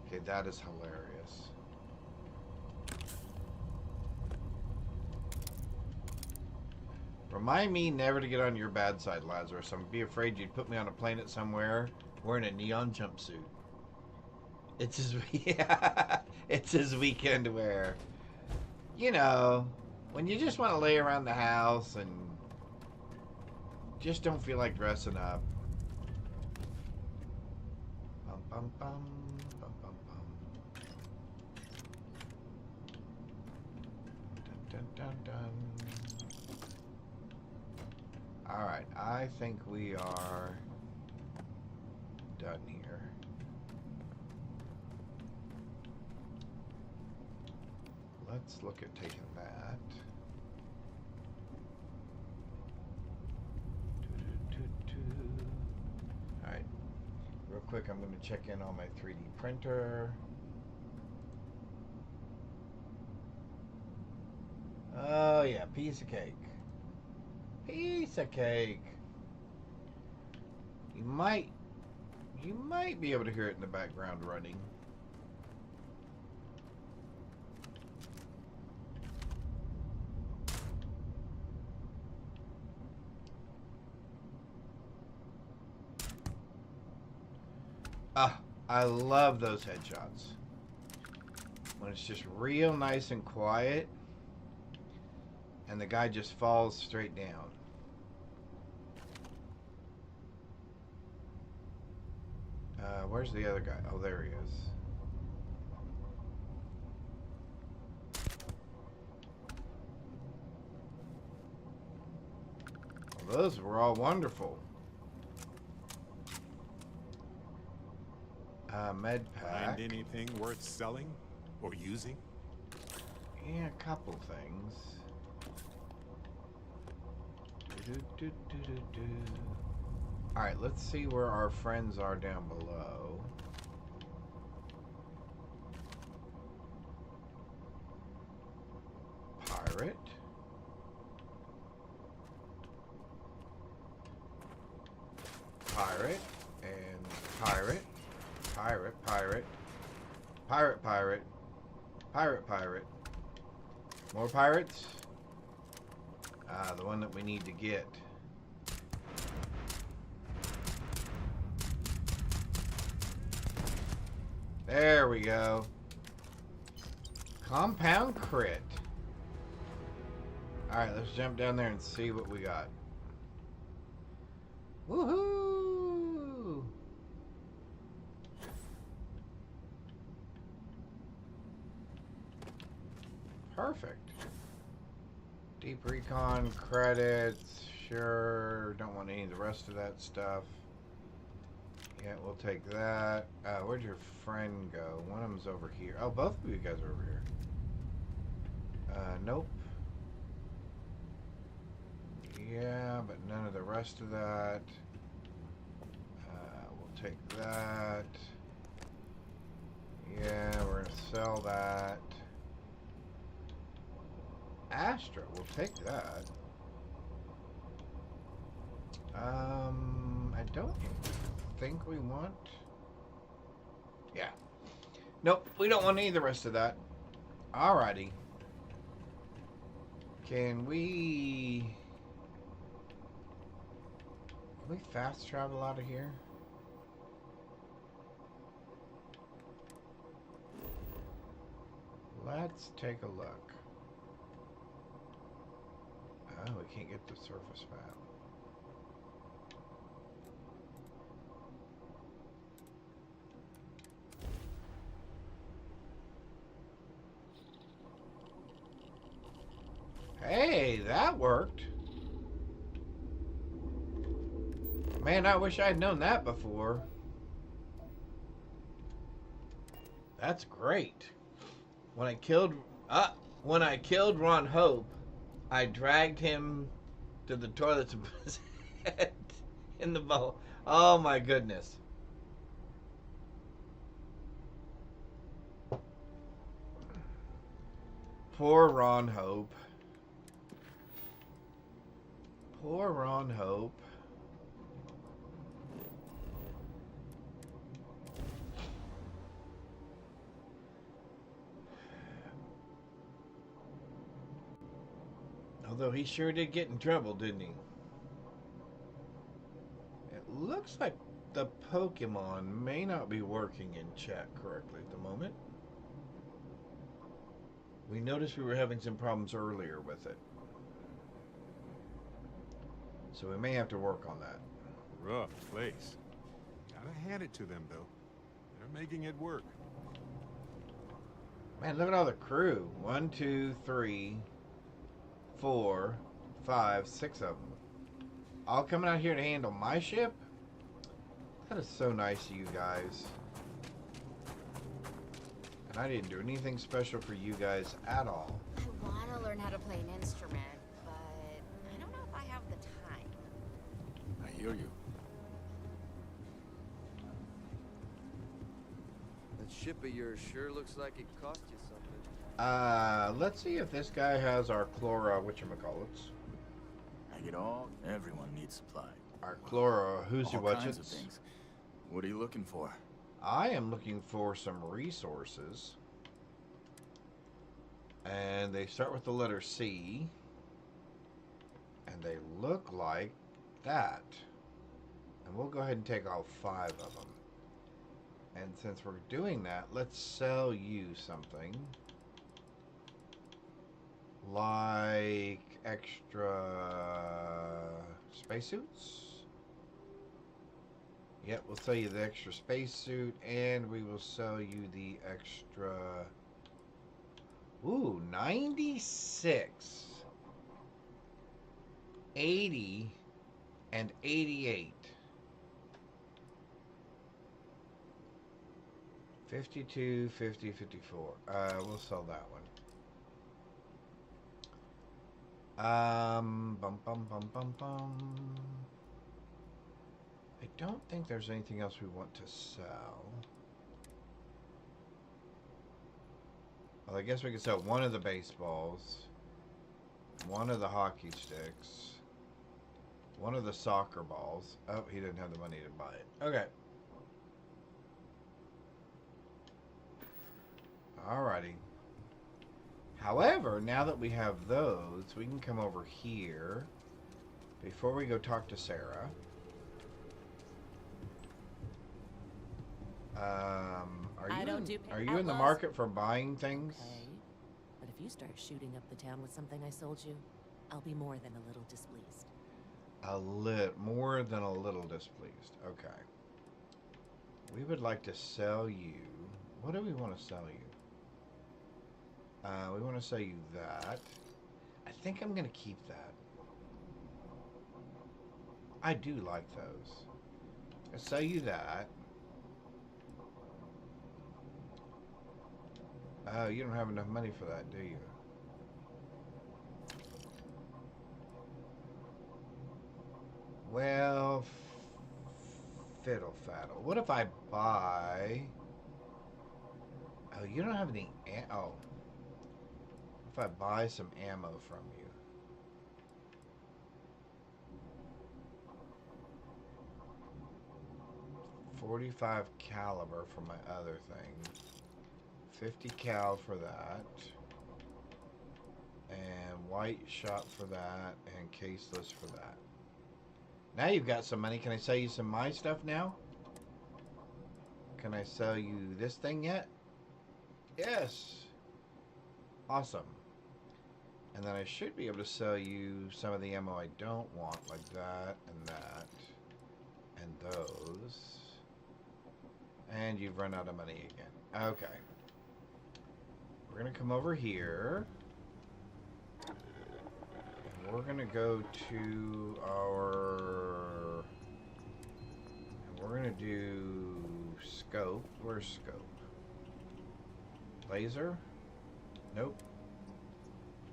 Okay, that is hilarious. Remind me never to get on your bad side, Lazarus. I'm be afraid you'd put me on a planet somewhere wearing a neon jumpsuit. It's his, yeah, it's his weekend wear. You know, when you just want to lay around the house and just don't feel like dressing up. Bum, bum, bum, bum, bum, bum. Dun, dun, dun, dun. Alright, I think we are done here. Let's look at taking that. Alright, real quick, I'm going to check in on my 3D printer. Oh yeah, piece of cake. Piece of cake. You might be able to hear it in the background running. Ah, I love those headshots. When it's just real nice and quiet, and the guy just falls straight down. Where's the other guy? Oh, there he is. Well, those were all wonderful. Med pack. Find anything worth selling or using? Yeah, a couple things. Alright, let's see where our friends are down below. Pirate. Pirate. And pirate. Pirate, pirate. Pirate, pirate. Pirate, pirate. More pirates? Ah, the one that we need to get. There we go. Compound crit. Alright, let's jump down there and see what we got. Woohoo! Perfect. Deep recon credits. Sure. Don't want any of the rest of that stuff. Yeah, we'll take that. Where'd your friend go? One of them's over here. Oh, both of you guys are over here. Nope. Yeah, but none of the rest of that. We'll take that. Yeah, we're gonna sell that. Astra, we'll take that. I don't think we want... Yeah. Nope, we don't want any of the rest of that. Alrighty. Can we fast travel out of here? Let's take a look. Oh, we can't get the surface map. Hey, that worked. Man, I wish I'd known that before. That's great. When I killed Ron Hope, I dragged him to the toilets and put his head in the bowl. Oh my goodness. Poor Ron Hope. Poor Ron Hope. Although he sure did get in trouble, didn't he? It looks like the Pokemon may not be working in chat correctly at the moment. We noticed we were having some problems earlier with it. So we may have to work on that. Rough place. Gotta hand it to them, though. They're making it work. Man, look at all the crew. 1, 2, 3, 4, 5, 6 of them. All coming out here to handle my ship? That is so nice of you guys. And I didn't do anything special for you guys at all. I want to learn how to play an instrument, but I don't know if I have the time. I hear you. That ship of yours sure looks like it cost you something. Let's see if this guy has our Chlora whatchamacallits. I get all. Everyone needs supply. Our Chlora who's All you kinds of things. What are you looking for? I am looking for some resources. And they start with the letter C. And they look like that. And we'll go ahead and take all 5 of them. And since we're doing that, let's sell you something. Like extra spacesuits? Yep, we'll sell you the extra spacesuit, and we will sell you the extra... Ooh, 96. 80 and 88. 52, 50, 54. We'll sell that one. Bum, bum, bum, bum, bum. I don't think there's anything else we want to sell. Well, I guess we could sell one of the baseballs, one of the hockey sticks, one of the soccer balls. Oh, he didn't have the money to buy it. Okay. Alrighty. However, now that we have those, we can come over here before we go talk to Sarah. Are you in the market for buying things? Okay. But if you start shooting up the town with something I sold you, I'll be more than a little displeased. More than a little displeased. Okay. We would like to sell you. What do we want to sell you? We want to sell you that. I think I'm going to keep that. I do like those. I'll sell you that. Oh, you don't have enough money for that, do you? Well, fiddle faddle. What if I buy... Oh, you don't have any... Oh. If I buy some ammo from you. .45 caliber for my other thing. 50 cal for that. And white shot for that. And caseless for that. Now you've got some money. Can I sell you some of my stuff now? Can I sell you this thing yet? Yes. Awesome. And then I should be able to sell you some of the ammo I don't want, like that and that. And those. And you've run out of money again. Okay. We're going to come over here. And we're going to go to our... And we're going to do scope. Where's scope? Laser? Nope.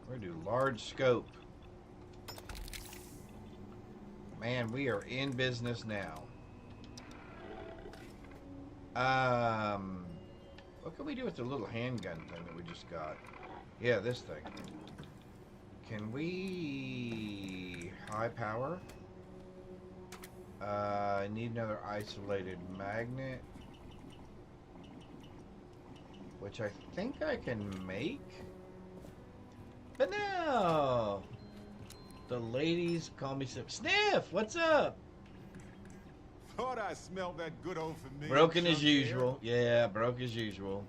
We're going to do large scope. Man, we are in business now. What can we do with the little handgun thing that we just got? Yeah, this thing. Can we... high power? I need another isolated magnet. Which I think I can make. But no! The ladies call me Sniff! What's up? Thought I smelled that good old familiar. Broken as usual. Yeah, broke as usual.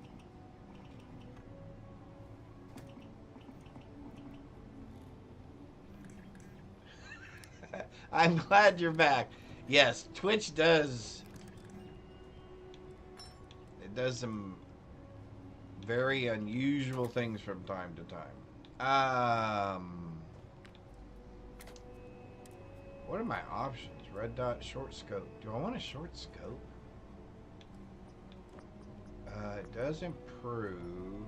I'm glad you're back. Yes, Twitch does... It does some very unusual things from time to time. What are my options? Red dot, short scope. Do I want a short scope? It does improve.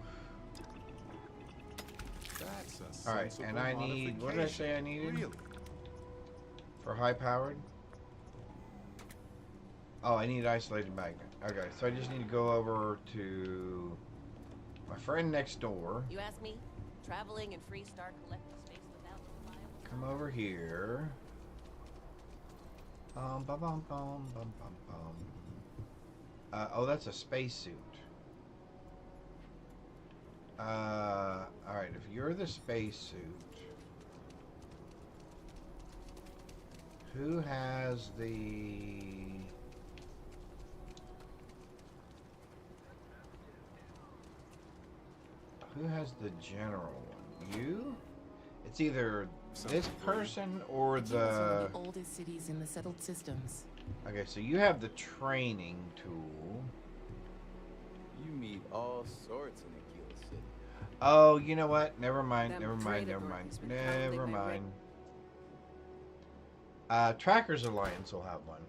That's a Alright, and I need... What did I say I needed? Really? For high powered? Oh, I need isolated magnet. Okay, so I just need to go over to my friend next door. You ask me? Traveling in Freestar collective space without reliable... Come over here. Bum, bum, bum, bum, bum, bum. Oh, that's a spacesuit. Alright, if you're the spacesuit, who has the... Who has the general one? You? It's either this person or It's one of the... the oldest cities in the settled systems. Okay, so you have the training tool. You meet all sorts in Aquila City. Oh, you know what? Never mind, Them never mind, traitor never mind. brokers been hounding Never my mind. Trackers Alliance will have one.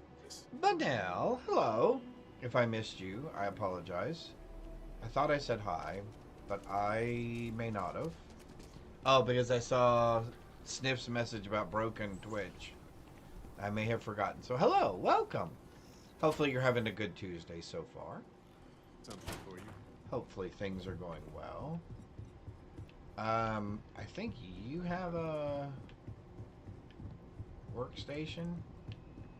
Bunnell, hello. If I missed you, I apologize. I thought I said hi, but I may not have. Oh, because I saw Sniff's message about broken Twitch. I may have forgotten. So hello, welcome. Hopefully you're having a good Tuesday so far. Something for you. Hopefully things are going well. I think you have a workstation.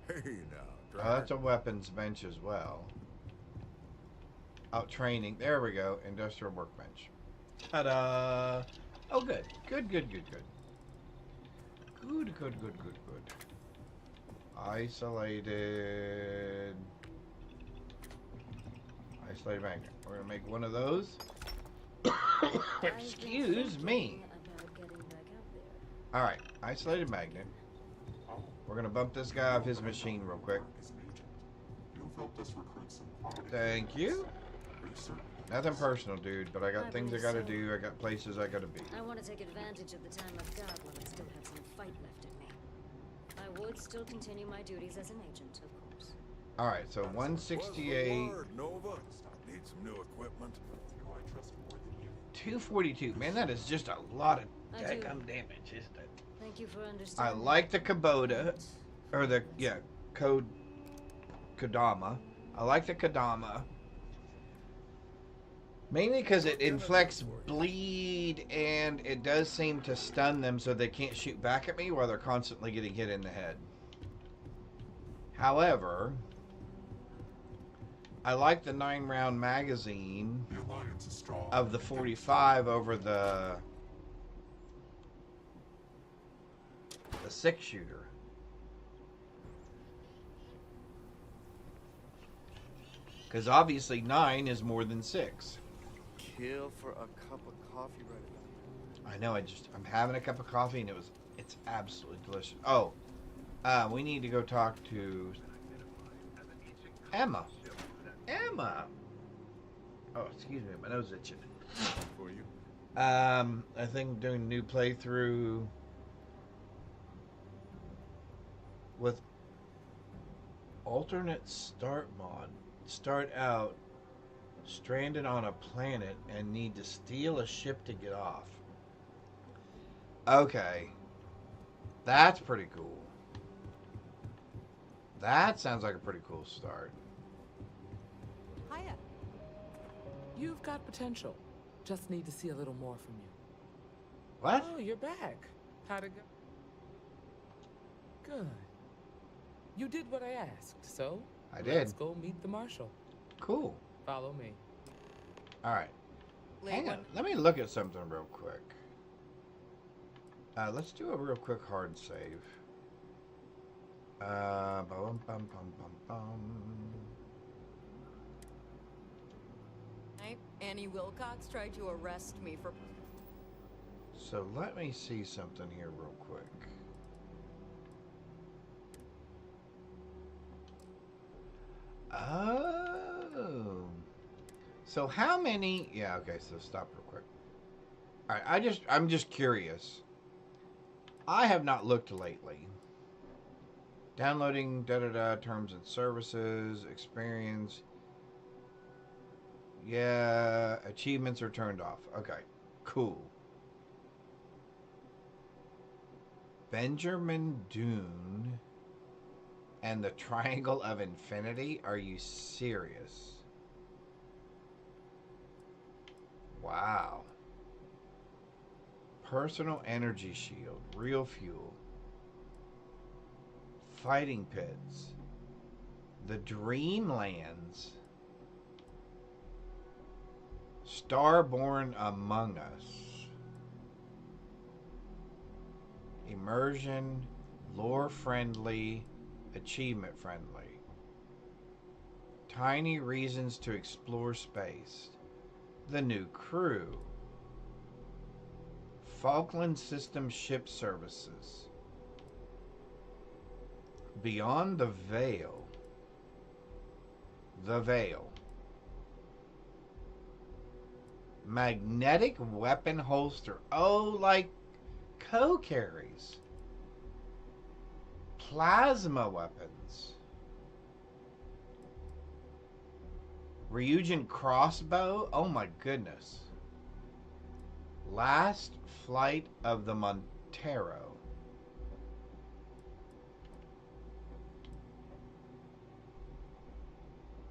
Hey now. Oh, that's a weapons bench as well. Oh, training. There we go. Industrial workbench. Ta-da! Oh, good. Good, good, good, good. Good, good, good, good, good. Isolated magnet. We're going to make one of those. Excuse me. Alright, isolated magnet. We're going to bump this guy off his machine real quick. Thank you. Nothing personal, dude, but I got things I gotta do. I got places I gotta be. I want to take advantage of the time I've got while I still have some fight left in me. I would still continue my duties as an agent, of course. Alright, so 168. Nova. Need some new equipment. 242. Man, that is just a lot of daggum damage, isn't it? Thank you for I understanding. like the Kubota. Or the, yeah, Kodama. I like the Kodama. Mainly because it inflicts bleed and it does seem to stun them so they can't shoot back at me while they're constantly getting hit in the head. However, I like the 9-round magazine of the 45 over the 6-shooter. Because obviously 9 is more than 6. Kill for a cup of coffee right now. I know, I'm having a cup of coffee and it's absolutely delicious. Oh, we need to go talk to Emma. Emma! Oh, excuse me, my nose itching. For you. I think doing a new playthrough with alternate start mod. Start out stranded on a planet and need to steal a ship to get off. Okay. That's pretty cool. That sounds like a pretty cool start. Hiya. You've got potential. Just need to see a little more from you. What? Oh, you're back. How'd it go? Good. You did what I asked, so I did. Let's go meet the marshal. Cool. Follow me. All right. Hang on. Let me look at something real quick. Let's do a real quick hard save. Bum, bum, bum, bum, bum. Annie Wilcox tried to arrest me for... So let me see something here real quick. Oh. So how many... Yeah, okay, so stop real quick. Alright, I'm just curious. I have not looked lately. Downloading terms and services, experience. Yeah, achievements are turned off. Okay, cool. Benjamin Dune and the Triangle of Infinity? Are you serious? Wow. Personal energy shield, real fuel. Fighting pits. The Dreamlands. Starborn Among Us. Immersion, lore friendly, achievement friendly. Tiny reasons to explore space. The new crew. Falkland System Ship Services. Beyond the Veil. The Veil. Magnetic weapon holster. Oh, like co-carries. Plasma weapons. Ryujin crossbow. Oh my goodness. Last flight of the Montero.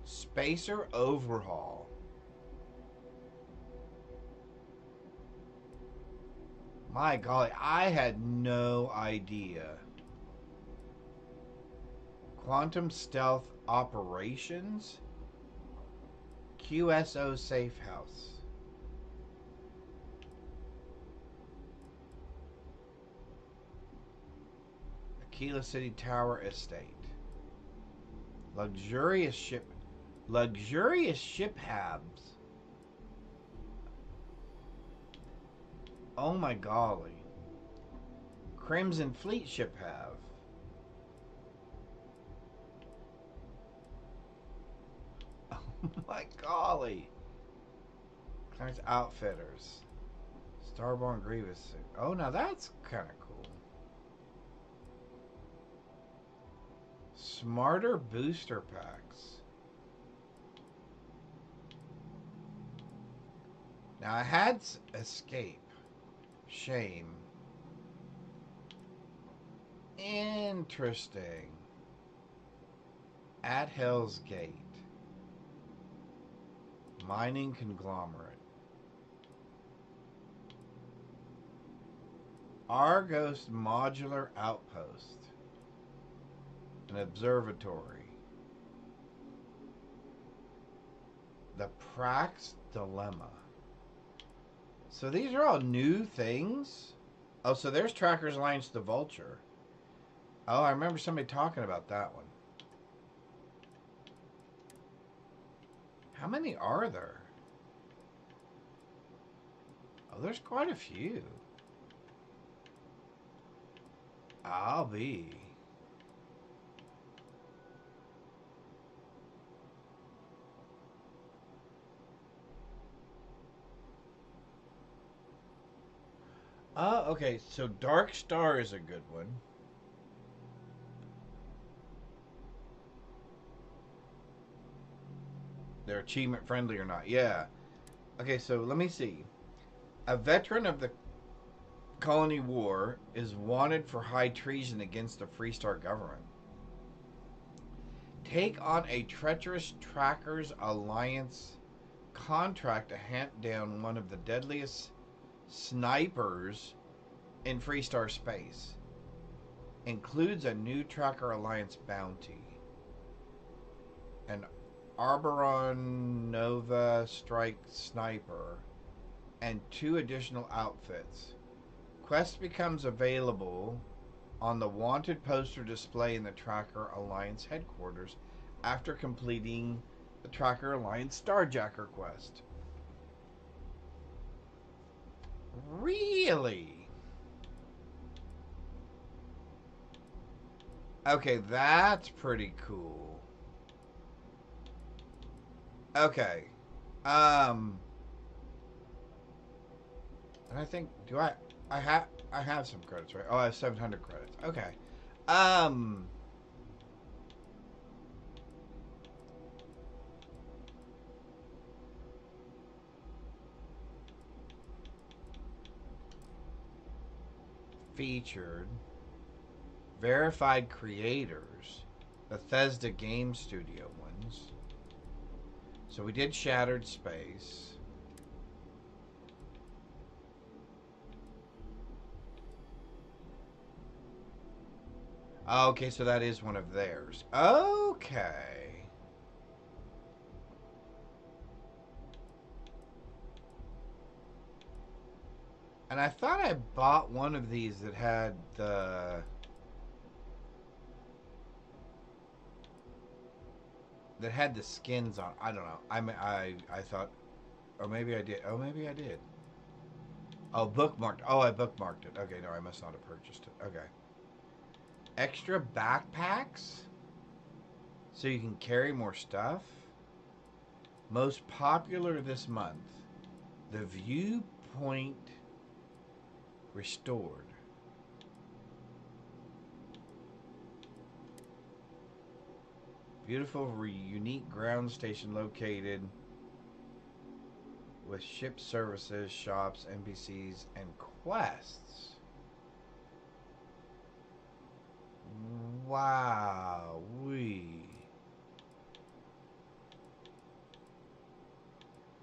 Spacer overhaul. My golly, I had no idea. Quantum stealth operations. QSO safe house. Aquila City Tower Estate. Luxurious ship habs. Oh my golly. Crimson Fleet ship have. Oh my golly. Clarence Outfitters. Starborn Grievous. Oh, now that's kind of cool. Smarter booster packs. Now I had Escape. Shame. Interesting. At Hell's Gate. Mining conglomerate. Argos modular outpost. An observatory. The Prax Dilemma. So these are all new things? Oh, so there's Trackers Alliance the Vulture. Oh, I remember somebody talking about that one. How many are there? Oh, there's quite a few. I'll be. Oh, okay. So Dark Star is a good one. They're achievement friendly or not. Yeah. Okay, so let me see. A veteran of the Colony War is wanted for high treason against the Freestar government. Take on a treacherous Trackers Alliance contract to hunt down one of the deadliest snipers in Freestar space. Includes a new Tracker Alliance bounty. An Arboron Nova Strike Sniper. And 2 additional outfits. Quest becomes available on the wanted poster display in the Tracker Alliance headquarters after completing the Tracker Alliance Starjacker quest. Really? Okay, that's pretty cool. Okay. And I think, I have some credits, right? Oh, I have 700 credits. Okay. Featured. Verified creators. Bethesda Game Studio ones. So we did Shattered Space. Okay, so that is one of theirs. Okay. And I thought I bought one of these that had the... that had the skins on. I don't know. I thought... Or maybe I did. Oh, maybe I did. Oh, bookmarked. Oh, I bookmarked it. Okay, no, I must not have purchased it. Okay. Extra backpacks? So you can carry more stuff? Most popular this month. The viewpoint restored. Beautiful, unique ground station located with ship services, shops, NPCs, and quests. Wow,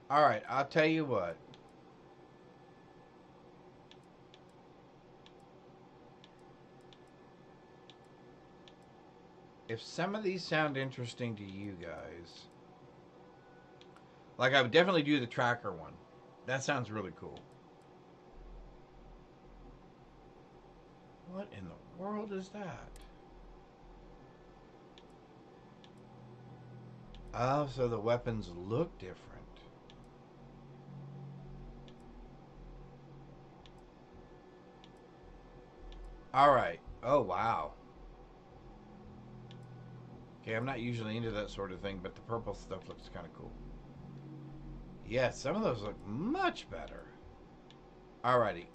Alright, I'll tell you what. If some of these sound interesting to you guys, like I would definitely do the tracker one. That sounds really cool. What in the world is that? Oh, so the weapons look different. Alright. Oh, wow. Okay, I'm not usually into that sort of thing, but the purple stuff looks kind of cool. Yeah, some of those look much better. Alrighty.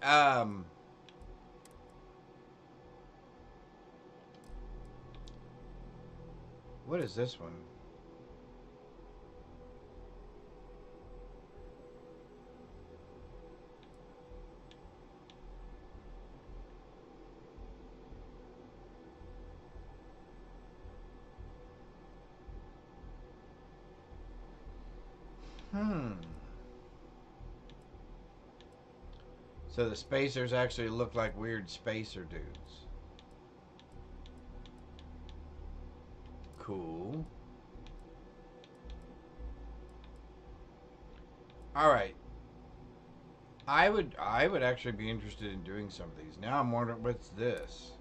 What is this one? So the spacers actually look like weird spacer dudes. Cool. Alright. I would actually be interested in doing some of these. Now I'm wondering, what's this?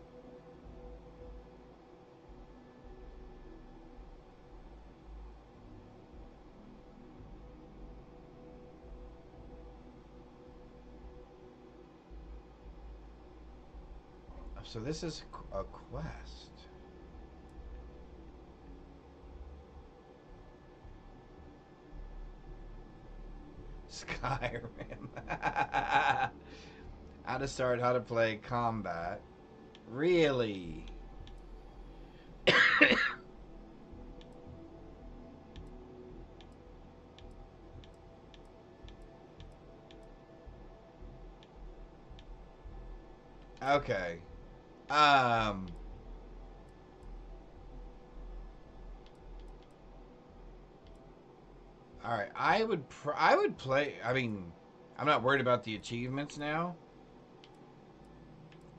So this is a quest. Skyrim. How to start, how to play combat. Really? Okay. Alright, I would play, I mean, I'm not worried about the achievements now.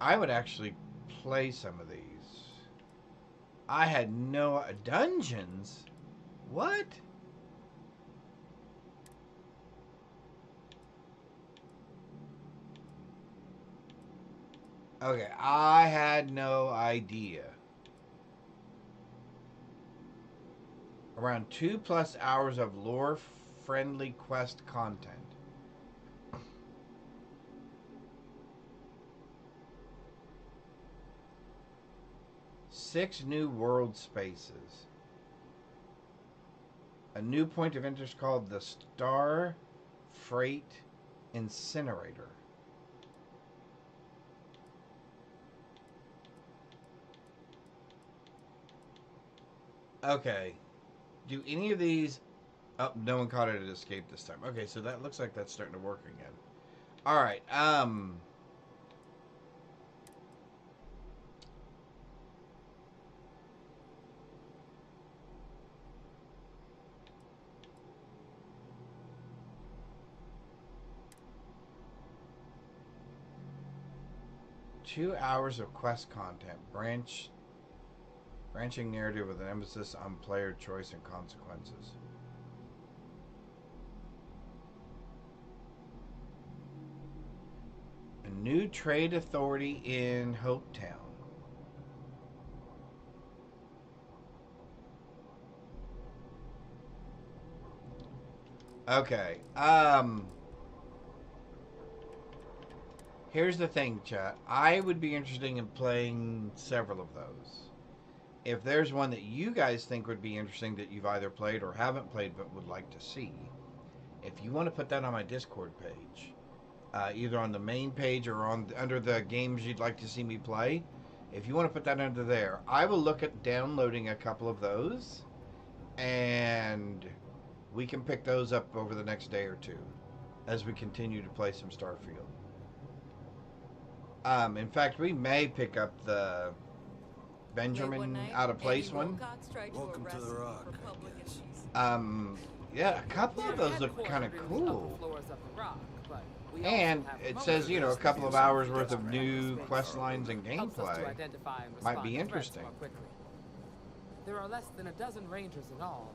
I would actually play some of these. I had no... Dungeons? What? Okay, I had no idea. Around 2+ hours of lore-friendly quest content. Six new world spaces. A new point of interest called the Star Freight Incinerator. Okay. Do any of these... Oh, no one caught it at escape this time. Okay, so that looks like that's starting to work again. Alright, 2 hours of quest content. Branching narrative with an emphasis on player choice and consequences. A new trade authority in Hopetown. Okay. Here's the thing, chat. I would be interested in playing several of those. If there's one that you guys think would be interesting that you've either played or haven't played but would like to see, if you want to put that on my Discord page, either on the main page or under the games you'd like to see me play, if you want to put that under there, I will look at downloading a couple of those, and we can pick those up over the next day or two as we continue to play some Starfield. In fact, we may pick up the Benjamin Out of Place one. Welcome to the Rock. Yeah, a couple of those look kind of cool. And it says, you know, a couple of hours worth of new quest lines and gameplay. Might be interesting. There are less than a dozen rangers in all,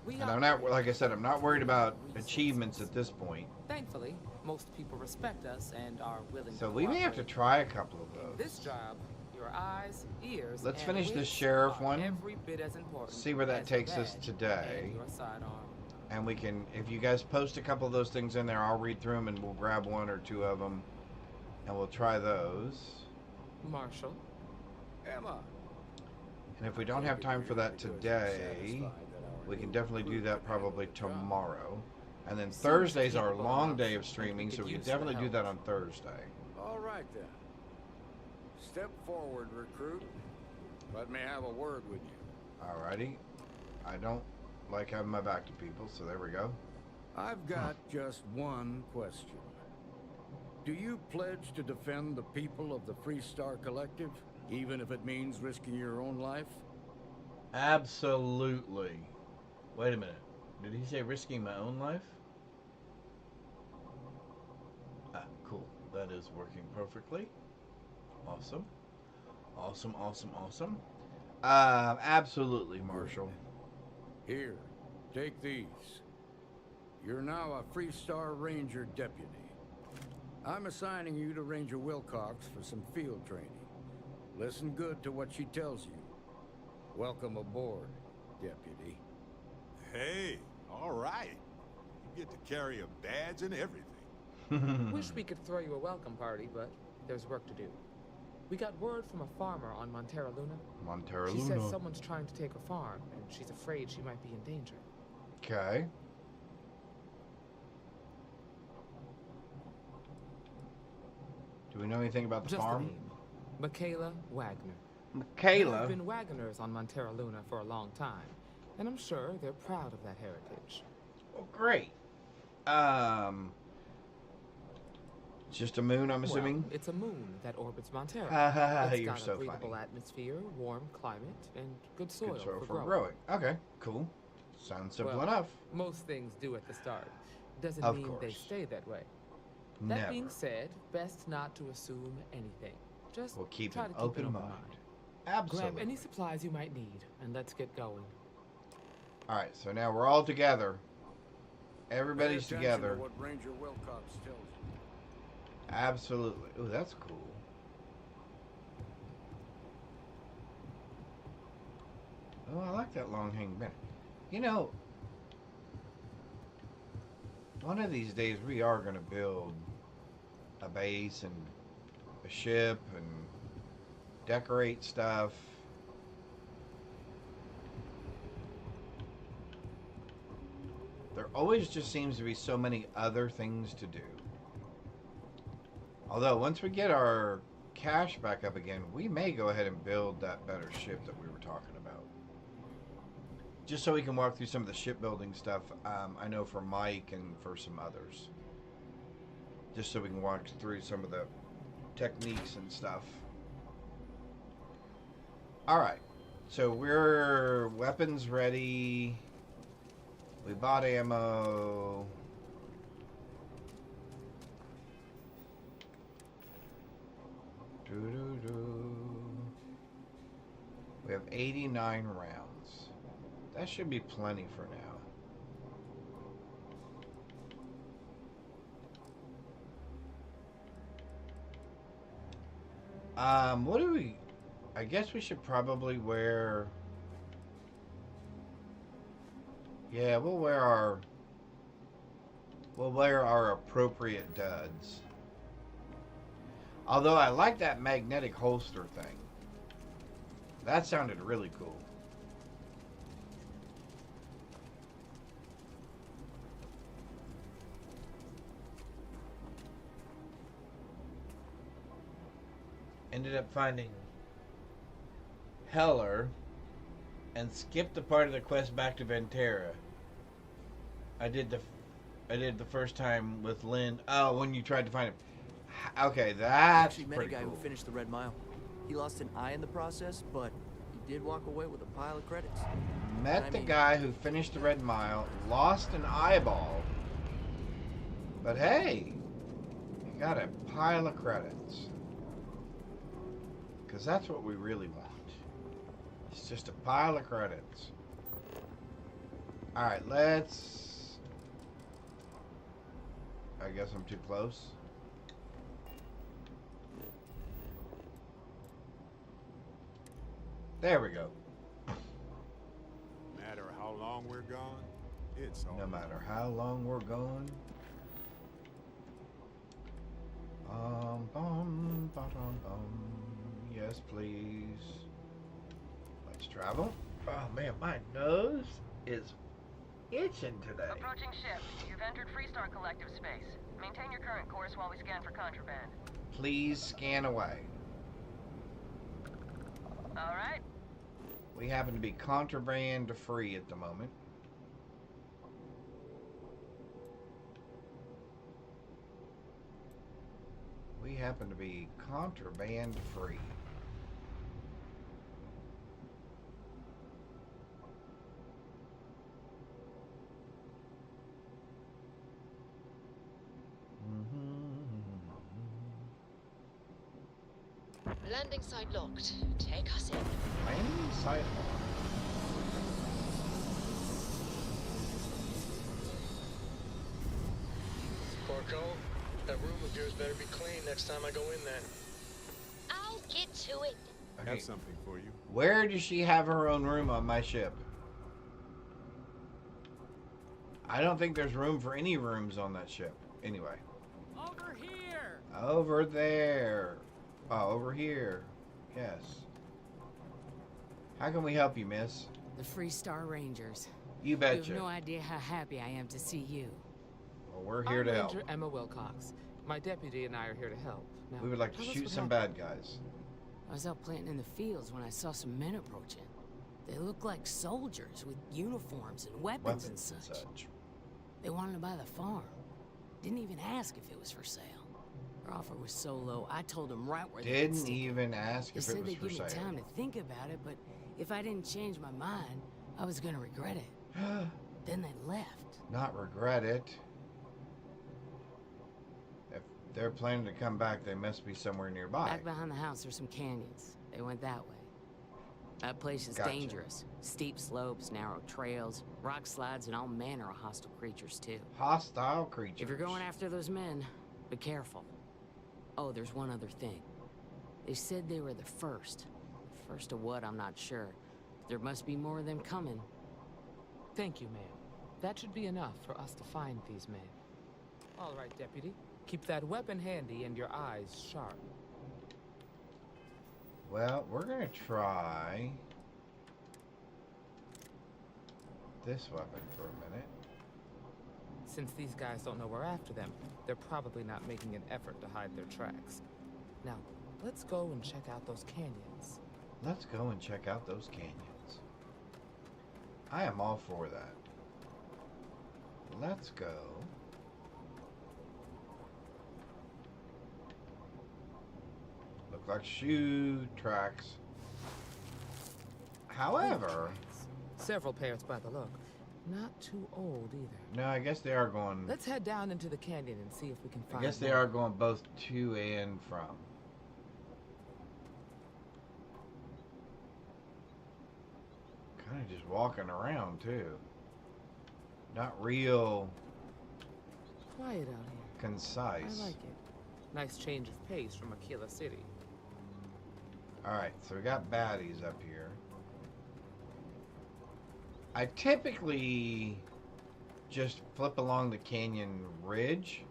and I'm not, like I said, I'm not worried about achievements at this point. Thankfully, most people respect us and are willing to So we may have to try a couple of those. This job, your eyes, ears, let's finish this sheriff one. Every bit as important. See where that takes us today. And we can, if you guys post a couple of those things in there, I'll read through them and we'll grab one or two of them and we'll try those. Marshall. Emma. And if we don't have time for that today, we can definitely do that probably tomorrow. And then Thursday's our long day of streaming, so we can definitely do that on Thursday. All right then. Step forward, recruit. Let me have a word with you. Alrighty. I don't like having my back to people, so there we go. I've got just one question. Do you pledge to defend the people of the Freestar Collective, even if it means risking your own life? Absolutely. Wait a minute. Did he say risking my own life? Ah, cool. That is working perfectly. Awesome. Awesome, awesome, awesome. Absolutely, Marshall. Here, take these. You're now a Freestar Ranger deputy. I'm assigning you to Ranger Wilcox for some field training. Listen good to what she tells you. Welcome aboard, deputy. Hey, all right. You get to carry a badge and everything. Wish we could throw you a welcome party, but there's work to do. We got word from a farmer on Montera Luna. Montera She Luna. says someone's trying to take her farm, and she's afraid she might be in danger. Okay. Do we know anything about the Just farm? the name. Michaela Wagner. Michaela? There have been Wagners on Montera Luna for a long time, and I'm sure they're proud of that heritage. Oh, great. It's just a moon, I'm assuming? Well, it's a moon that orbits Montera. It's You're got so a breathable funny. atmosphere, warm climate, and good soil, Good soil for for growing. growing. Okay, cool. Sounds simple Well, enough. Most things do at the start. Doesn't Of mean they course. stay that way. Never. That being said, best not to assume anything. Just We'll keep try an to keep open an mind. mind. Absolutely. Grab any supplies you might need, and let's get going. All right, so now we're all together. Everybody's Pay attention together. to what Ranger Wilcox tells you. Absolutely. Ooh, that's cool. Oh, I like that long hanging banner. You know, one of these days we are going to build a base and a ship and decorate stuff. There always just seems to be so many other things to do. Although, once we get our cash back up again, we may go ahead and build that better ship that we were talking about. Just so we can walk through some of the shipbuilding stuff, I know for Mike and for some others. Just so we can walk through some of the techniques and stuff. Alright, so we're weapons ready. We bought ammo. We have 89 rounds. That should be plenty for now. What do we... I guess we should probably wear... Yeah, we'll wear our appropriate duds. Although I like that magnetic holster thing. That sounded really cool. Ended up finding Heller and skipped the part of the quest back to Ventura. I did the first time with Lynn. Oh, when you tried to find him. Okay, that's actually met a pretty guy cool. who finished the Red Mile. He lost an eye in the process, but he did walk away with a pile of credits. Met the guy who finished the Red Mile, lost an eyeball, but hey, he got a pile of credits. Because that's what we really want. It's just a pile of credits. Alright, let's... I guess I'm too close. There we go. No matter how long we're gone, it's all No matter how long we're gone. Bum, bum, bum. Yes, please. Let's travel. Oh man, my nose is itching today. Approaching ship. You've entered Freestar Collective space. Maintain your current course while we scan for contraband. Please scan away. All right. We happen to be contraband free at the moment. We happen to be contraband free. Landing site locked. Take us in. Landing site locked. Porco, that room of yours better be clean next time I go in there. I'll get to it. I have something for you. Where does she have her own room on my ship? I don't think there's room for any rooms on that ship. Anyway. Over here! Over there. Oh, over here. Yes. How can we help you, miss? The Freestar Rangers. You betcha. You have no idea how happy I am to see you. Well, we're here I'm to help. Ranger Emma Wilcox. My deputy and I are here to help. Now, We would like to tell us shoot what some happened. bad guys. I was out planting in the fields when I saw some men approaching. They looked like soldiers with uniforms and weapons and such. They wanted to buy the farm. Didn't even ask if it was for sale. Their offer was so low, I told them right where they could Didn't stick it. even ask They if said it was they'd for give me sale. time to think about it, but if I didn't change my mind, I was gonna regret it. Then they left. Not regret it. If they're planning to come back, they must be somewhere nearby. Back behind the house there's some canyons. They went that way. That place is Gotcha. dangerous. Steep slopes, narrow trails, rock slides, and all manner of hostile creatures, too. Hostile creatures. If you're going after those men, be careful. Oh, there's one other thing. They said they were the first. First of what, I'm not sure. But there must be more of them coming. Thank you, ma'am. That should be enough for us to find these men. All right, deputy. Keep that weapon handy and your eyes sharp. Well, we're going to try this weapon for a minute. Since these guys don't know we're after them, they're probably not making an effort to hide their tracks. Now, let's go and check out those canyons. Let's go and check out those canyons. I am all for that. Let's go. Look like shoe tracks. However... Several pairs by the look. Not too old either. No, I guess they are going... Let's head down into the canyon and see if we can I find guess they more. are going both to and from. Kind of just walking around, too. Not real Quiet out here. concise. I like it. Nice change of pace from Aquila City. Alright, so we got baddies up here. I typically just flip along the canyon ridge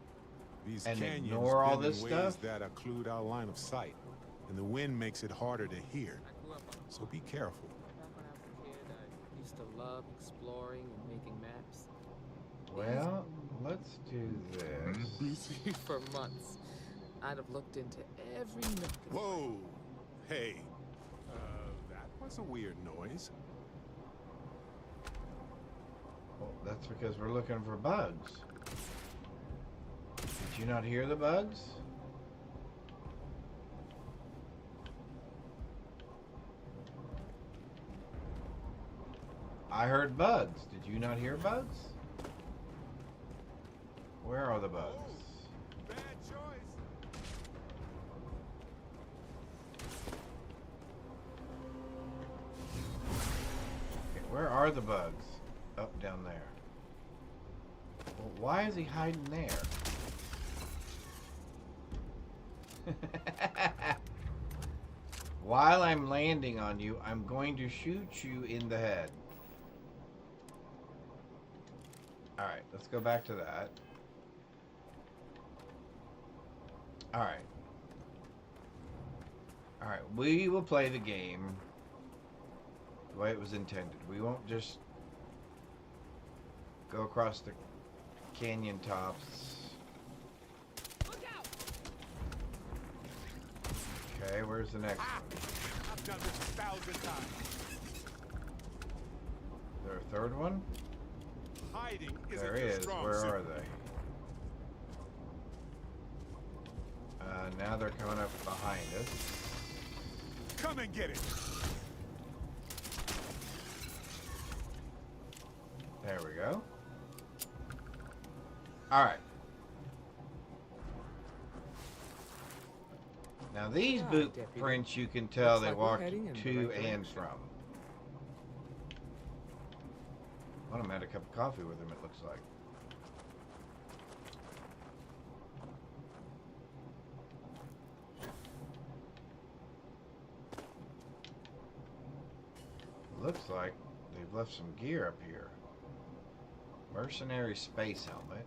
These and canyons ignore all bend this in ways stuff? that occlude our line of sight, and the wind makes it harder to hear. So be careful. Back when I was a kid, I used to love exploring and making maps. Well, let's do this. For months, I'd have looked into every nook. Whoa! Hey, that was a weird noise. Well, that's because we're looking for bugs. Did you not hear the bugs? I heard bugs. Did you not hear bugs? Where are the bugs? Oh, bad choice. Okay, where are the bugs? Up, down there. Well, why is he hiding there? While I'm landing on you, I'm going to shoot you in the head. Alright, let's go back to that. Alright. Alright, we will play the game the way it was intended. We won't just go across the canyon tops. Look out! Okay, where's the next one? I've done this 1,000 times. Is there a third one? Hiding isn't There your is. strong Where suit. are they? Now they're coming up behind us. Come and get it. There we go. Alright. Now these Hi, boot Deputy. prints you can tell Looks they like we're walked heading in the to right and direction. from. One of them had a cup of coffee with him, it looks like. Looks like they've left some gear up here. Mercenary space helmet.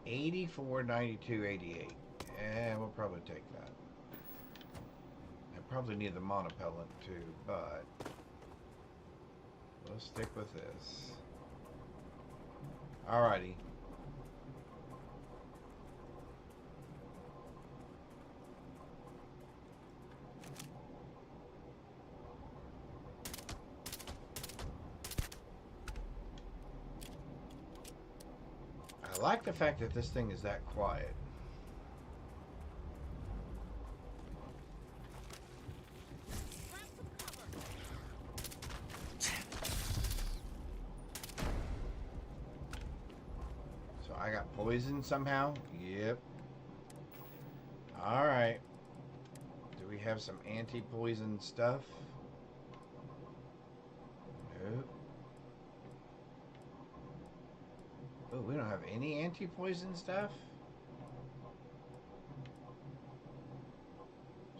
84, 92, 88. Yeah, we'll probably take that. I probably need the monopellant too, but we'll stick with this. Alrighty. I like the fact that this thing is that quiet. So I got poisoned somehow? Yep. Alright. Do we have some anti-poison stuff? Nope. Oh, we don't have any anti-poison stuff?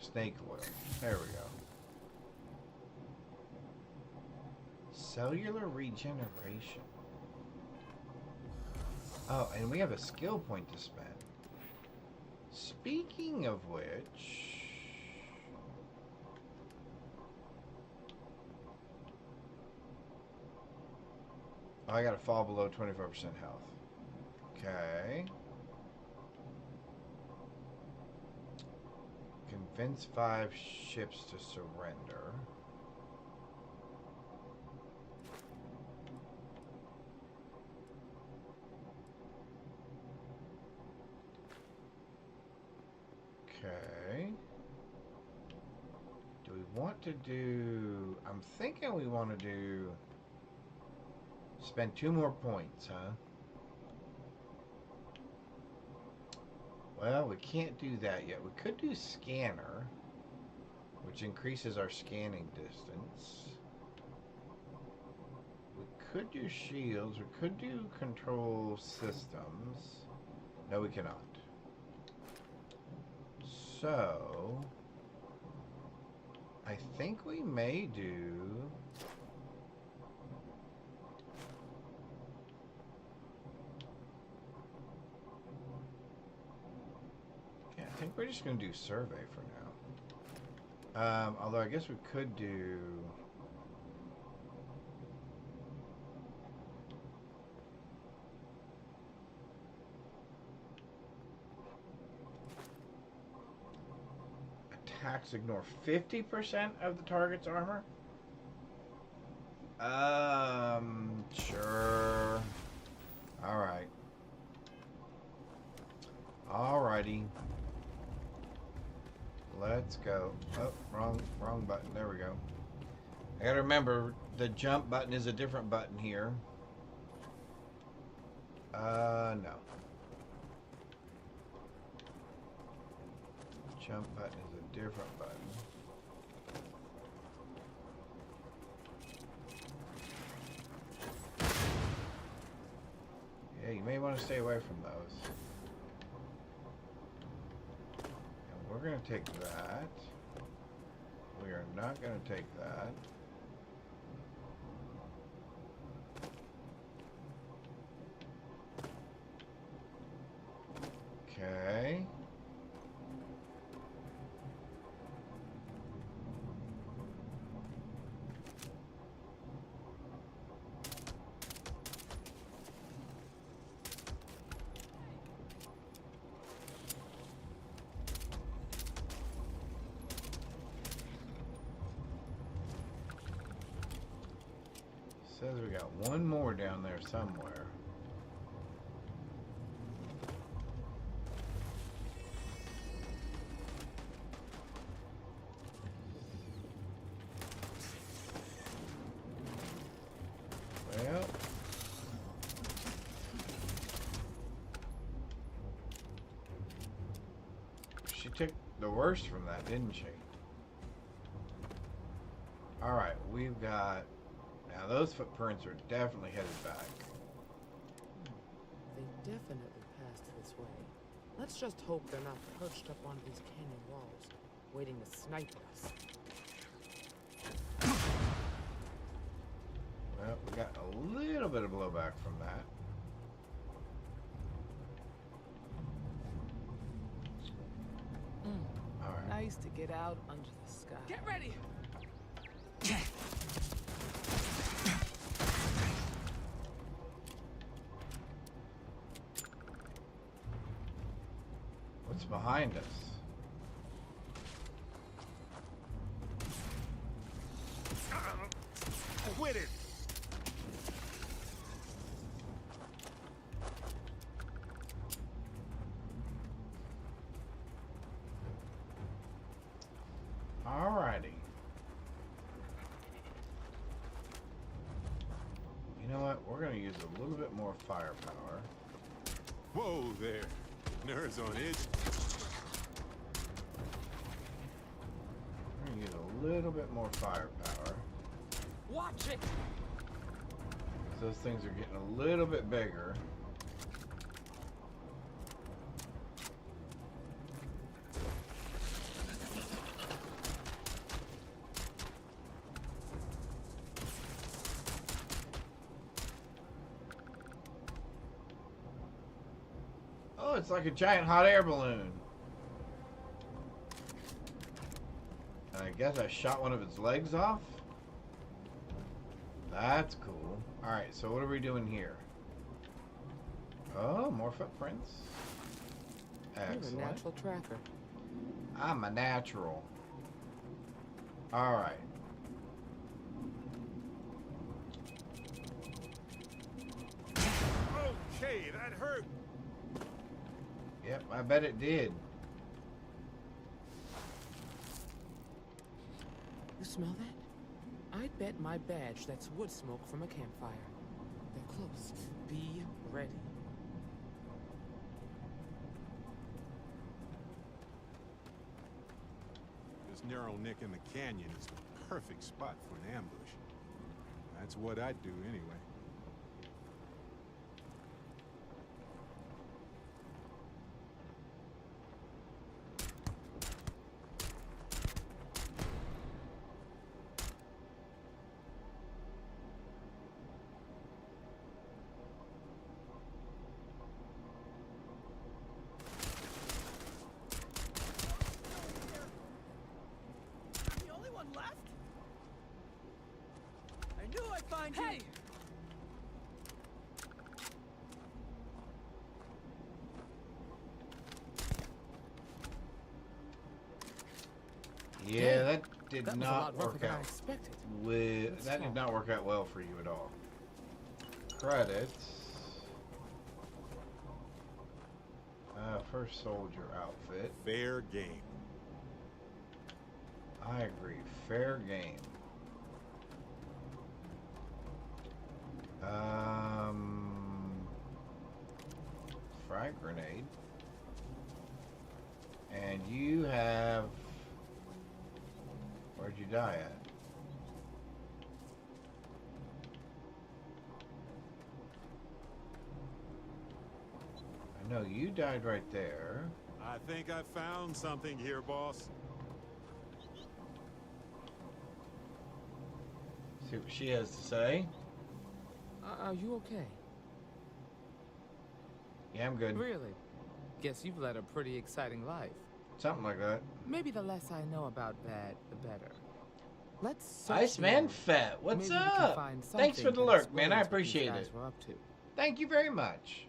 Snake oil. There we go. Cellular regeneration. Oh, and we have a skill point to spend. Speaking of which... Oh, I gotta fall below 25% health. Okay. Convince 5 ships to surrender. Okay. Do we want to do... I'm thinking we want to do... Spend 2 more points, huh? Well, we can't do that yet. We could do scanner, which increases our scanning distance. We could do shields. We could do control systems. No, we cannot. So, I think we may do... we're just going to do survey for now. Although I guess we could do... Attacks ignore 50% of the target's armor? Sure. Alright. Alrighty. Let's go. Oh, wrong button. There we go. I gotta remember, the jump button is a different button here. No. Jump button is a different button. Yeah, you may want to stay away from those. And we're going to take that. We are not going to take that. Okay. Says we got one more down there somewhere. Well, she took the worst from that, didn't she? All right, we've got... Now those footprints are definitely headed back. They definitely passed this way. Let's just hope they're not perched up on these canyon walls, waiting to snipe us. Well, we got a little bit of blowback from that. All right. Nice to get out under the sky. Get ready! What's behind us? Quit it! Alrighty. You know what? We're going to use a little bit more firepower. Whoa there. Nerves on edge. We're going to use a little bit more firepower. Watch it! Those things are getting a little bit bigger. Oh, it's like a giant hot air balloon. And I guess I shot one of its legs off? That's cool. Alright, so what are we doing here? Oh, more footprints. Excellent. You're a natural tracker. I'm a natural. Alright. Okay, that hurt. Yep, I bet it did. You smell that? I bet my badge that's wood smoke from a campfire. They're close. Be ready. This narrow nick in the canyon is the perfect spot for an ambush. That's what I'd do anyway. I find you? Yeah, that did That was a not lot rougher work than I out. expected. That did not work out well for you at all. Credits. First soldier outfit. Fair game. I agree. Fair game. Frag grenade. And you have... Where'd you die at? I know you died right there. I think I found something here, boss. See what she has to say. Are you okay? Yeah, I'm good. Really? Guess you've led a pretty exciting life. Something like that. Maybe the less I know about that, the better. Let's search Iceman the Fett, what's Maybe we can up? find Thanks for something the that lurk, man. I explains what these appreciate guys it. were up to. Thank you very much.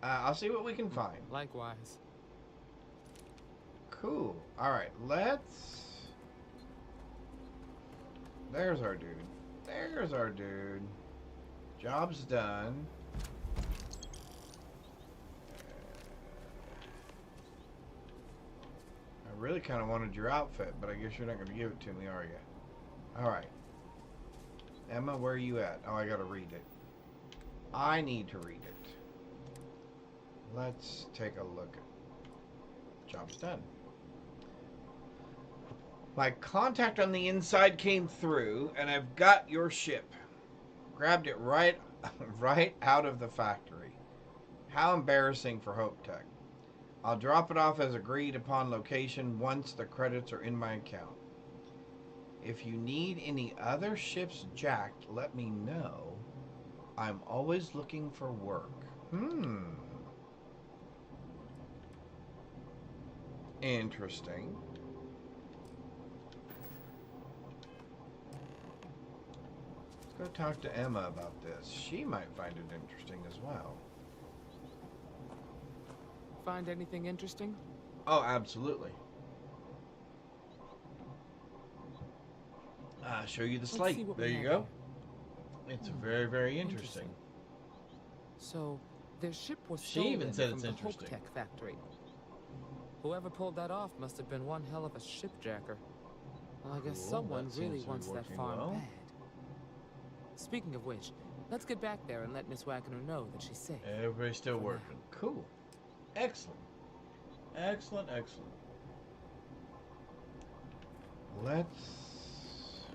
I'll see what we can find. Likewise. Cool. Alright, let's... There's our dude. There's our dude. Job's done. I really kind of wanted your outfit, but I guess you're not going to give it to me, are you? Alright. Emma, where are you at? Oh, I got to read it. I need to read it. Let's take a look at... Job's done. My contact on the inside came through, and I've got your ship. Grabbed it right out of the factory. How embarrassing for Hope Tech. I'll drop it off as agreed upon location once the credits are in my account. If you need any other ships jacked, let me know. I'm always looking for work. Interesting. Let's go talk to Emma about this. She might find it interesting as well. Find anything interesting? Oh, absolutely. Show you the slate. There you go. It's very, very interesting. So, their ship was She even said from it's the interesting. Hope Tech factory. Whoever pulled that off must have been one hell of a shipjacker. Well, I guess Cool, someone that seems really to be wants that working farm well. bad. Speaking of which, let's get back there and let Miss Wagner know that she's safe. Everybody's still working. Cool. Excellent. Excellent, excellent. Let's...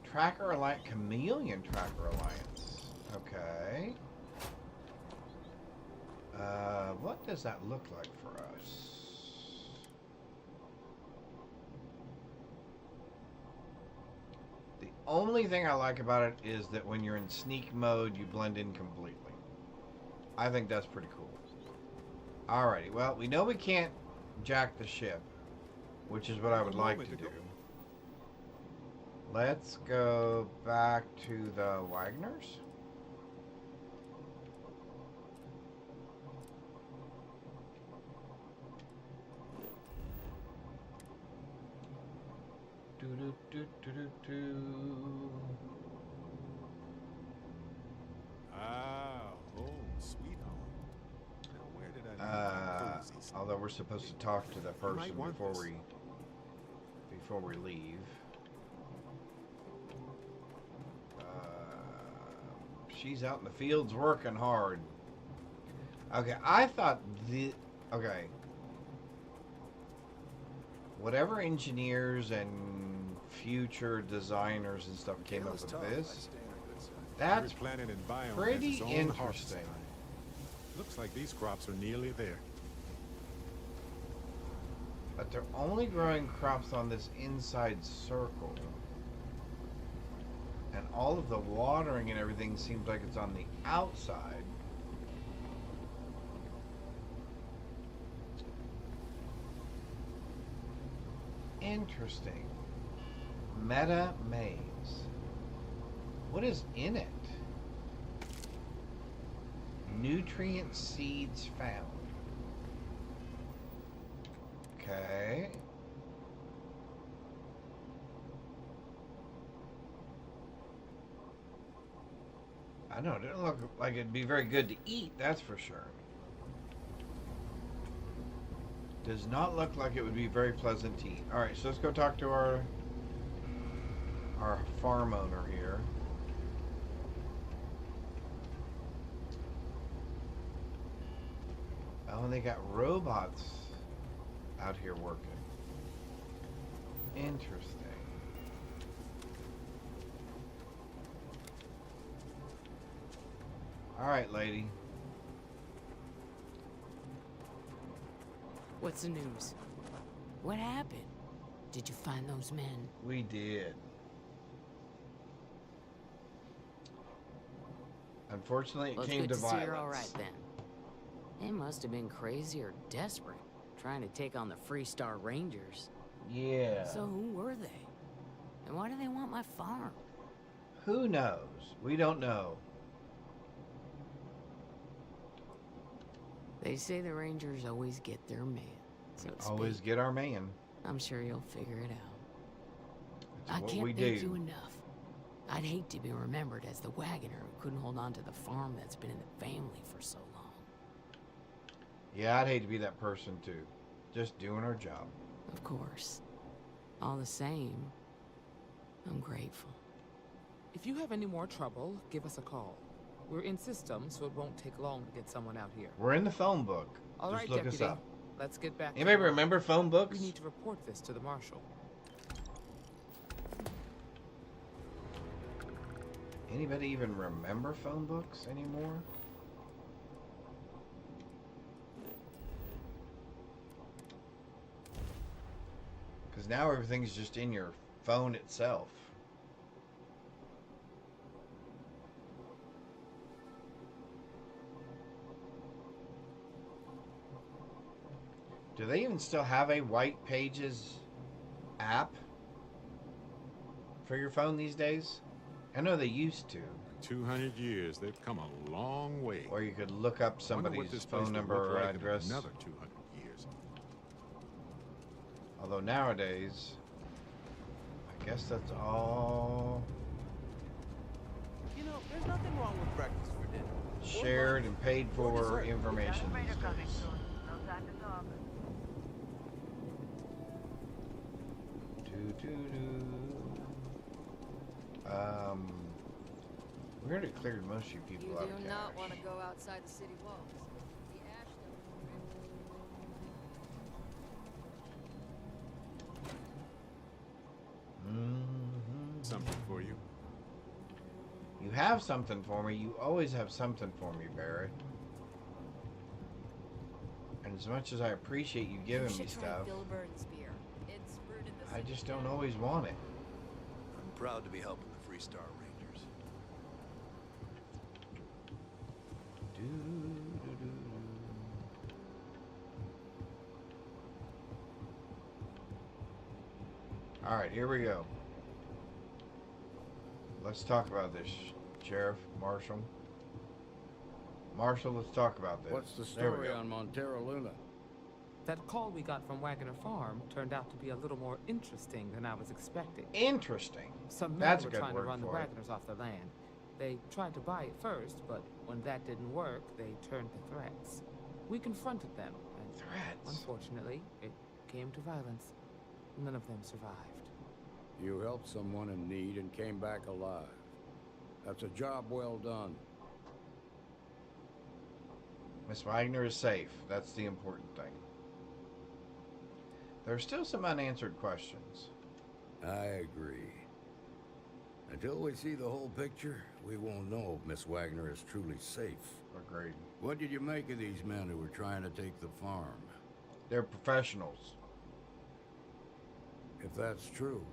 Tracker Alliance, Chameleon Tracker Alliance. Okay. What does that look like for us? The only thing I like about it is that when you're in sneak mode, you blend in completely. I think that's pretty cool. Alrighty, well, we know we can't jack the ship, which is what I would like to do. Let's go back to the Wagners. Sweet home. Now, where did I leave my cozies? Although we're supposed to talk to the person before we leave. She's out in the fields working hard. Okay, I thought okay. Whatever engineers and future designers and stuff came up with this, that's pretty interesting. Looks like these crops are nearly there. But they're only growing crops on this inside circle. And all of the watering and everything seems like it's on the outside. Interesting. Meta maze. What is in it? Nutrient seeds found. Okay. I know, it doesn't look like it'd be very good to eat, that's for sure. Does not look like it would be very pleasant to eat. Alright, so let's go talk to our farm owner here. Oh, and they got robots out here working. Interesting. All right, lady. What's the news? What happened? Did you find those men? We did. Unfortunately, it came to violence. See you're all right then. They must have been crazy or desperate, trying to take on the Freestar Rangers. Yeah. So who were they? And why do they want my farm? Who knows? We don't know. They say the Rangers always get their man. So to always speak. get our man. I'm sure you'll figure it out. That's I what can't we thank do. you enough. I'd hate to be remembered as the wagoner who couldn't hold on to the farm that's been in the family for so long. Yeah, I'd hate to be that person too. Just doing our job. Of course. All the same, I'm grateful. If you have any more trouble, give us a call. We're in system, so it won't take long to get someone out here. We're in the phone book. All Just right, look Deputy. us up. Let's get back Anybody to remember phone books? We need to report this to the marshal. Anybody even remember phone books anymore? Because now everything's just in your phone itself. Do they even still have a White Pages app for your phone these days? I know they used to. In 200 years, they've come a long way. Or you could look up somebody's phone number or address. Another 200 years. Although nowadays, I guess that's all You know, there's nothing wrong with breakfast for dinner. shared and paid for information these days. We already cleared most of you people out of You do cash. not want to go outside the city walls. The ash Something for you. You have something for me. You always have something for me, Barrett. And as much as I appreciate you giving me stuff, I just don't always want it. I'm proud to be helping the Freestar Rangers. All right, here we go. Let's talk about this, Sheriff, Marshal. Marshal, let's talk about this. What's the There we story go. on Montero Luna? That call we got from Wagoner Farm turned out to be a little more interesting than I was expecting. Interesting. Some men That's a were good trying to word run the for it. Wagoners off their land. They tried to buy it first, but when that didn't work, they turned to threats. We confronted them, and threats. Unfortunately, it came to violence. None of them survived. You helped someone in need and came back alive. That's a job well done. Miss Wagner is safe. That's the important thing. There are still some unanswered questions. I agree. Until we see the whole picture, we won't know if Miss Wagner is truly safe. Agreed. What did you make of these men who were trying to take the farm? They're professionals. If that's true,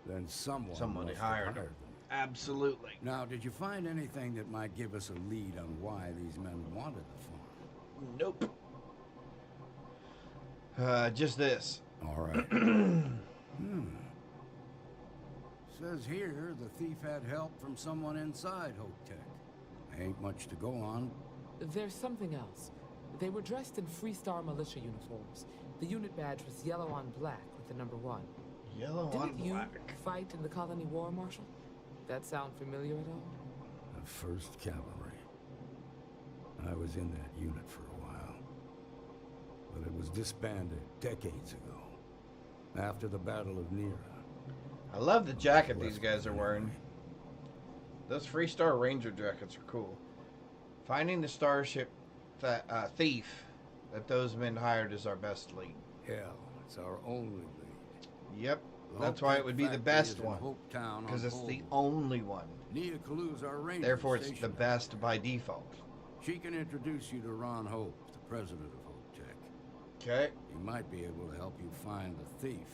then someone Somebody must have hired them. Absolutely. Now, did you find anything that might give us a lead on why these men wanted the farm? Nope. Just this. All right. Says here the thief had help from someone inside Hope-Tech. Ain't much to go on. There's something else. They were dressed in Freestar militia uniforms. The unit badge was yellow on black with the number 1. Yellow on Didn't you black. fight in the Colony War, Marshal? That sound familiar at all? The 1st Cavalry. I was in that unit for a while. But it was disbanded decades ago. After the Battle of Nera. I love the jacket these guys are wearing. Those Freestar Ranger jackets are cool. Finding the starship thief that those men hired is our best lead. Hell, it's our only lead. Yep, that's why it would be the best one. Because it's the only one. Nia Kalu's our ranger. Therefore, it's the best by default. She can introduce you to Ron Hope, the president of Hope-Tech. Okay. He might be able to help you find the thief.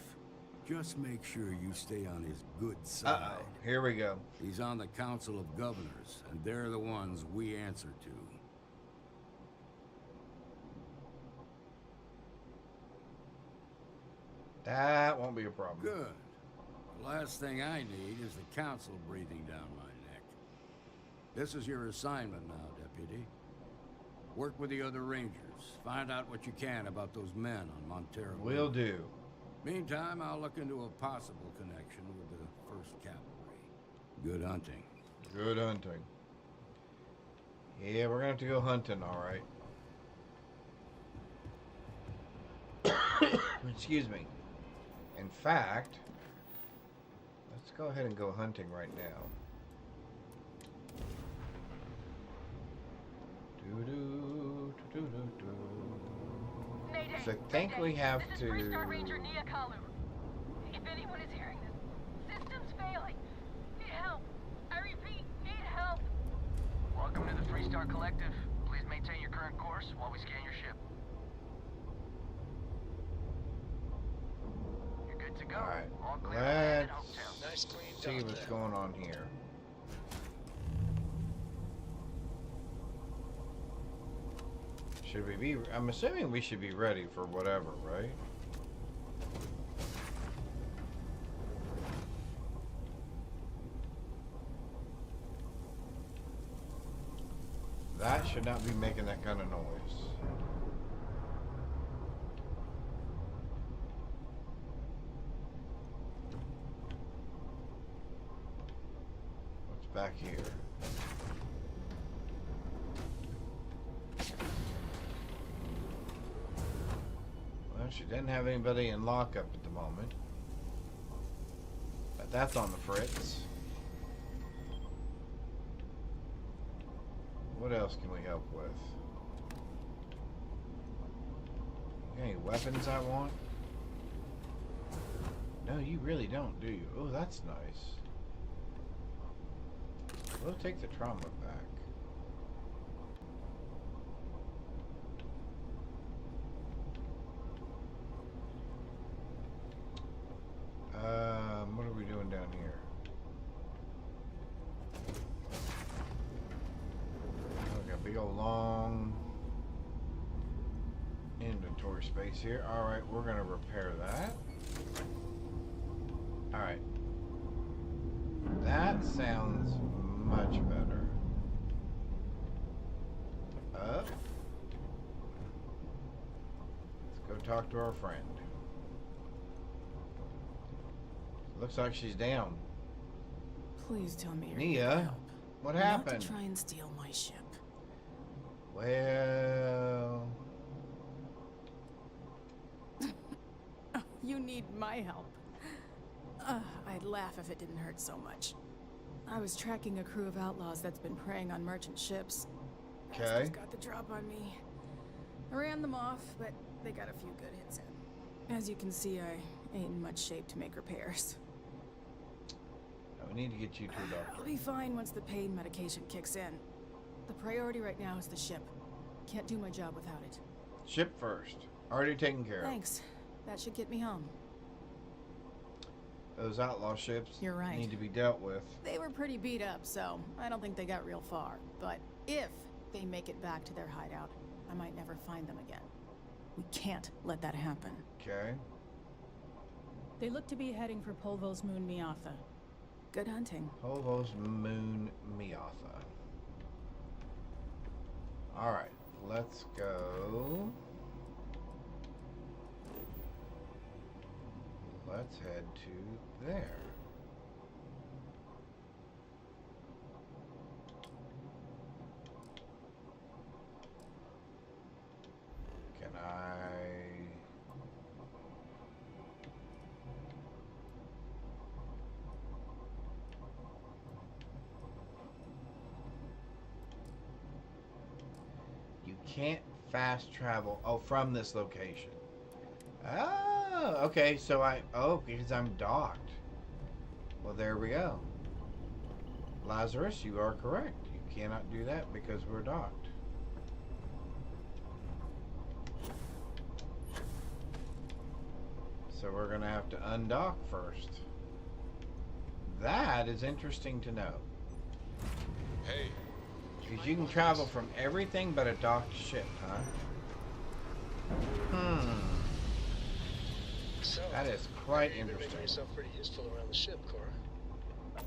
Just make sure you stay on his good side. Uh-oh, here we go. He's on the Council of Governors, and they're the ones we answer to. That won't be a problem. Good. The last thing I need is the Council breathing down my neck. This is your assignment now, Deputy. Work with the other Rangers. Find out what you can about those men on Montero. Will do. Meantime, I'll look into a possible connection with the 1st Cavalry. Good hunting. Good hunting. Yeah, we're gonna have to go hunting, alright. Excuse me. In fact, let's go ahead and go hunting right now. So I think we have to... Freestar Ranger Nia Kalu. If anyone is hearing this, system's failing. Need help. I repeat, need help. Welcome to the Freestar Collective. Please maintain your current course while we scan your ship. You're good to go. Alright, All clear to land at let's Hopetown. Nice, clean see what's going on here. Should we be... I'm assuming we should be ready for whatever, right? That should not be making that kind of noise. What's back here? Well, she didn't have anybody in lockup at the moment. But that's on the fritz. What else can we help with? Any weapons I want? No, you really don't, do you? Oh, that's nice. We'll take the trauma back. What are we doing down here? Okay, big old long inventory space here. Alright, we're gonna repair that. Alright. That sounds much better. Up. Let's go talk to our friend. Looks like she's down. Please tell me you're Nia, what happened? Not to try and steal my ship. Well... You need my help. I'd laugh if it didn't hurt so much. I was tracking a crew of outlaws that's been preying on merchant ships. Okay. Bastards got the drop on me. I ran them off, but they got a few good hits in. As you can see, I ain't in much shape to make repairs. We need to get you to a doctor. I'll be fine once the pain medication kicks in. The priority right now is the ship. Can't do my job without it. Ship first. Already taken care of. Thanks. That should get me home. Those outlaw ships You're right. need to be dealt with. They were pretty beat up, so I don't think they got real far. But if they make it back to their hideout, I might never find them again. We can't let that happen. Okay. They look to be heading for Polvo's moon Miatha. Good hunting. Hovos Moon Miatha. Alright, let's go. Let's head to there. Can I... You can't fast travel. Oh, from this location. Oh, okay. So because I'm docked. Well, there we go. Lazarus, you are correct. You cannot do that because we're docked. So we're going to have to undock first. That is interesting to know. Hey. Because you can travel from everything but a docked ship, huh? So, that is quite you've been interesting. making yourself pretty useful around the ship, Cora.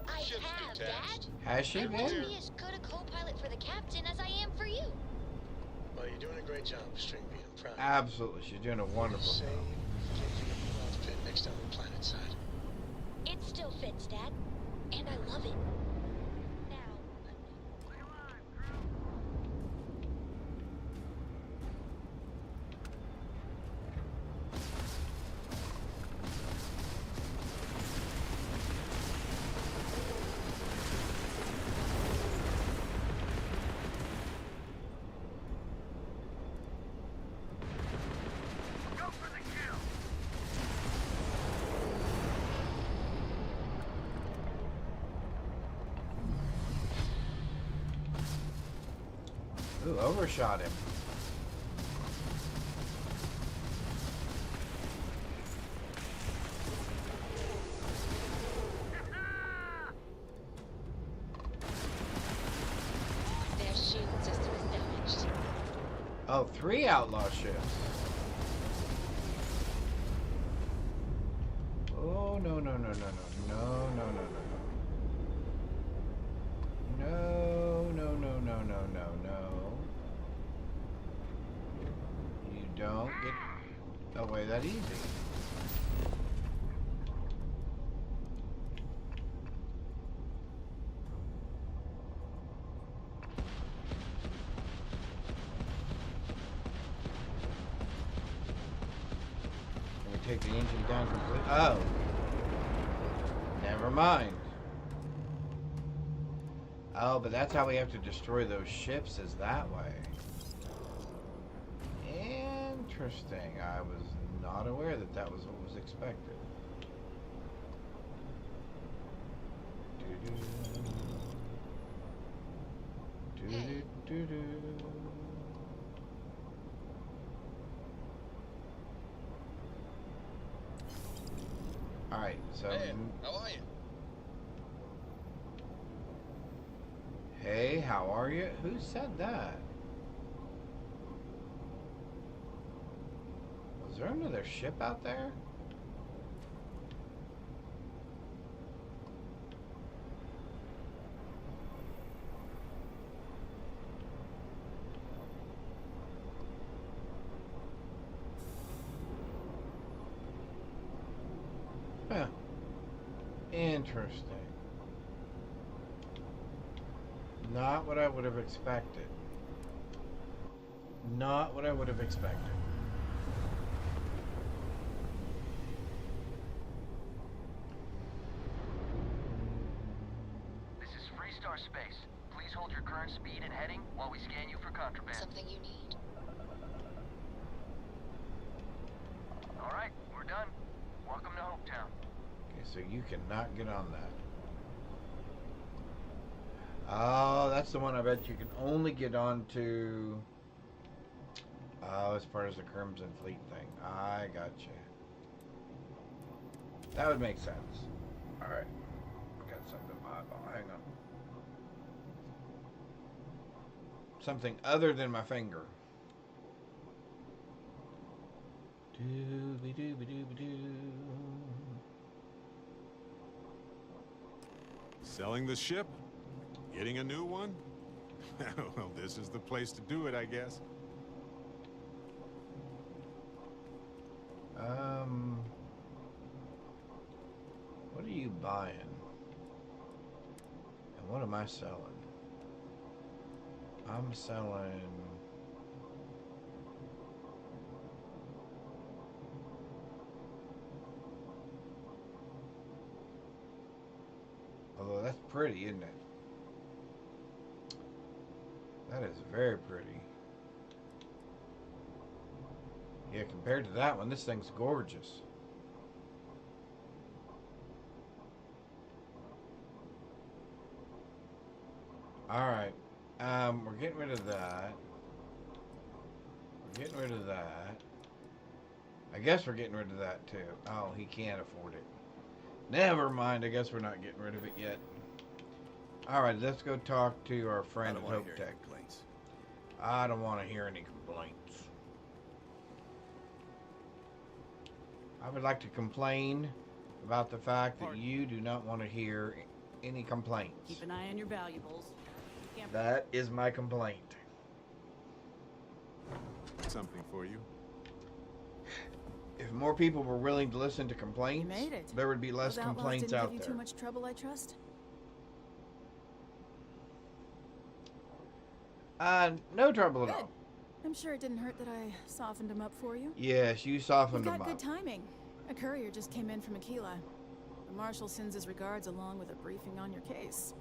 I have, Dad. Has she I been? want to be as good a co-pilot for the captain as I am for you. Well, you're doing a great job, Stringbean. I'm proud. Absolutely. She's doing a wonderful job. Fit next on the planet side. It still fits, Dad. And I love it. Ooh, overshot him. Their shield system is damaged. Oh, 3 outlaw ships. Oh, no, no, no, no, no, no, no, no, no, no. No, no, no, no, no, no, no. You don't get away that easy. Can we take the engine down completely? Oh. Never mind. Oh, but that's how we have to destroy those ships, is that way. Interesting. I was not aware that that was what was expected. Alright, so... Hey, how are you? Hey, how are you? Who said that? Was there another ship out there? Huh. Interesting. Not what I would have expected. Not what I would have expected. This is Freestar Space. Please hold your current speed and heading while we scan you for contraband. Something you need. All right, we're done. Welcome to Hopetown. Okay, so you cannot get on that. Oh, that's the one I bet you can only get onto. Oh, as far as the Crimson Fleet thing. I gotcha. That would make sense. Alright. Got something in my eyeball. Hang on. Something other than my finger. Dooby dooby dooby doo. Selling the ship? Getting a new one? Well, this is the place to do it, I guess. What are you buying? And what am I selling? I'm selling... Although that's pretty, isn't it? That is very pretty. Yeah, compared to that one, this thing's gorgeous. Alright. We're getting rid of that. We're getting rid of that. I guess we're getting rid of that too. Oh, he can't afford it. Never mind, I guess we're not getting rid of it yet. Alright, let's go talk to our friend at Hope Tech. I don't want to hear any complaints. I would like to complain about the fact that you do not want to hear any complaints. Keep an eye on your valuables. That is my complaint. Something for you. If more people were willing to listen to complaints, you made it. there would be less complaints out give you there. Too much trouble, I trust. No trouble at all. I'm sure it didn't hurt that I softened him up for you. Yes, you softened You've him got up. good timing. A courier just came in from Aquila. The marshal sends his regards along with a briefing on your case.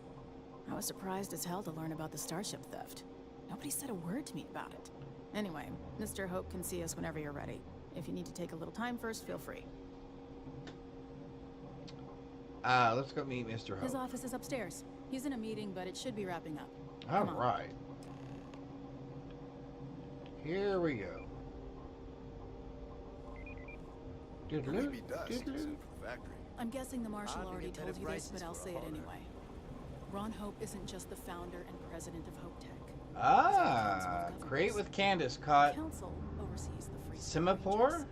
I was surprised as hell to learn about the starship theft. Nobody said a word to me about it. Anyway, Mr. Hope can see us whenever you're ready. If you need to take a little time first, feel free. Let's go meet Mr. Hope. His office is upstairs. He's in a meeting, but it should be wrapping up. All right. Here we go. I'm guessing the marshal already told you this, but I'll say it anyway. Ron Hope isn't just the founder and president of Hope Tech. Create with Candace caught Council oversees the free Semaphore,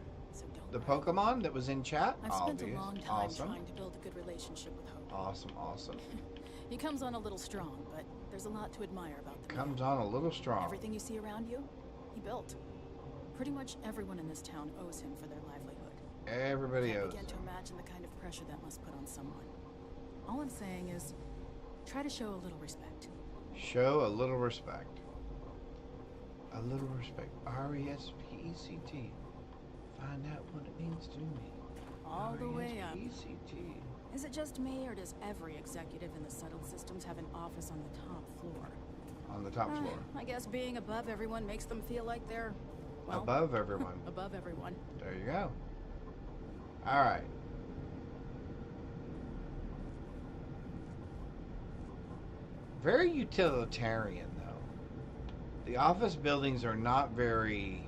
the Pokemon that was in chat. I've spent a long time Awesome. trying to build a good relationship with Hope. Awesome. He comes on a little strong, but there's a lot to admire about the man. Comes on a little strong. Everything you see around you, he built. Pretty much everyone in this town owes him for their livelihood. Everybody Can't owes begin to him. imagine the kind of pressure that must put on someone. All I'm saying is, try to show a little respect. Show a little respect. A little respect. R-E-S-P-E-C-T. Find out what it means to me. All the way up. R-E-S-P-E-C-T. Is it just me, or does every executive in the settled systems have an office on the top floor? On the top floor. I guess being above everyone makes them feel like they're, well, Above everyone. above everyone. There you go. All right. Very utilitarian, though. The office buildings are not very...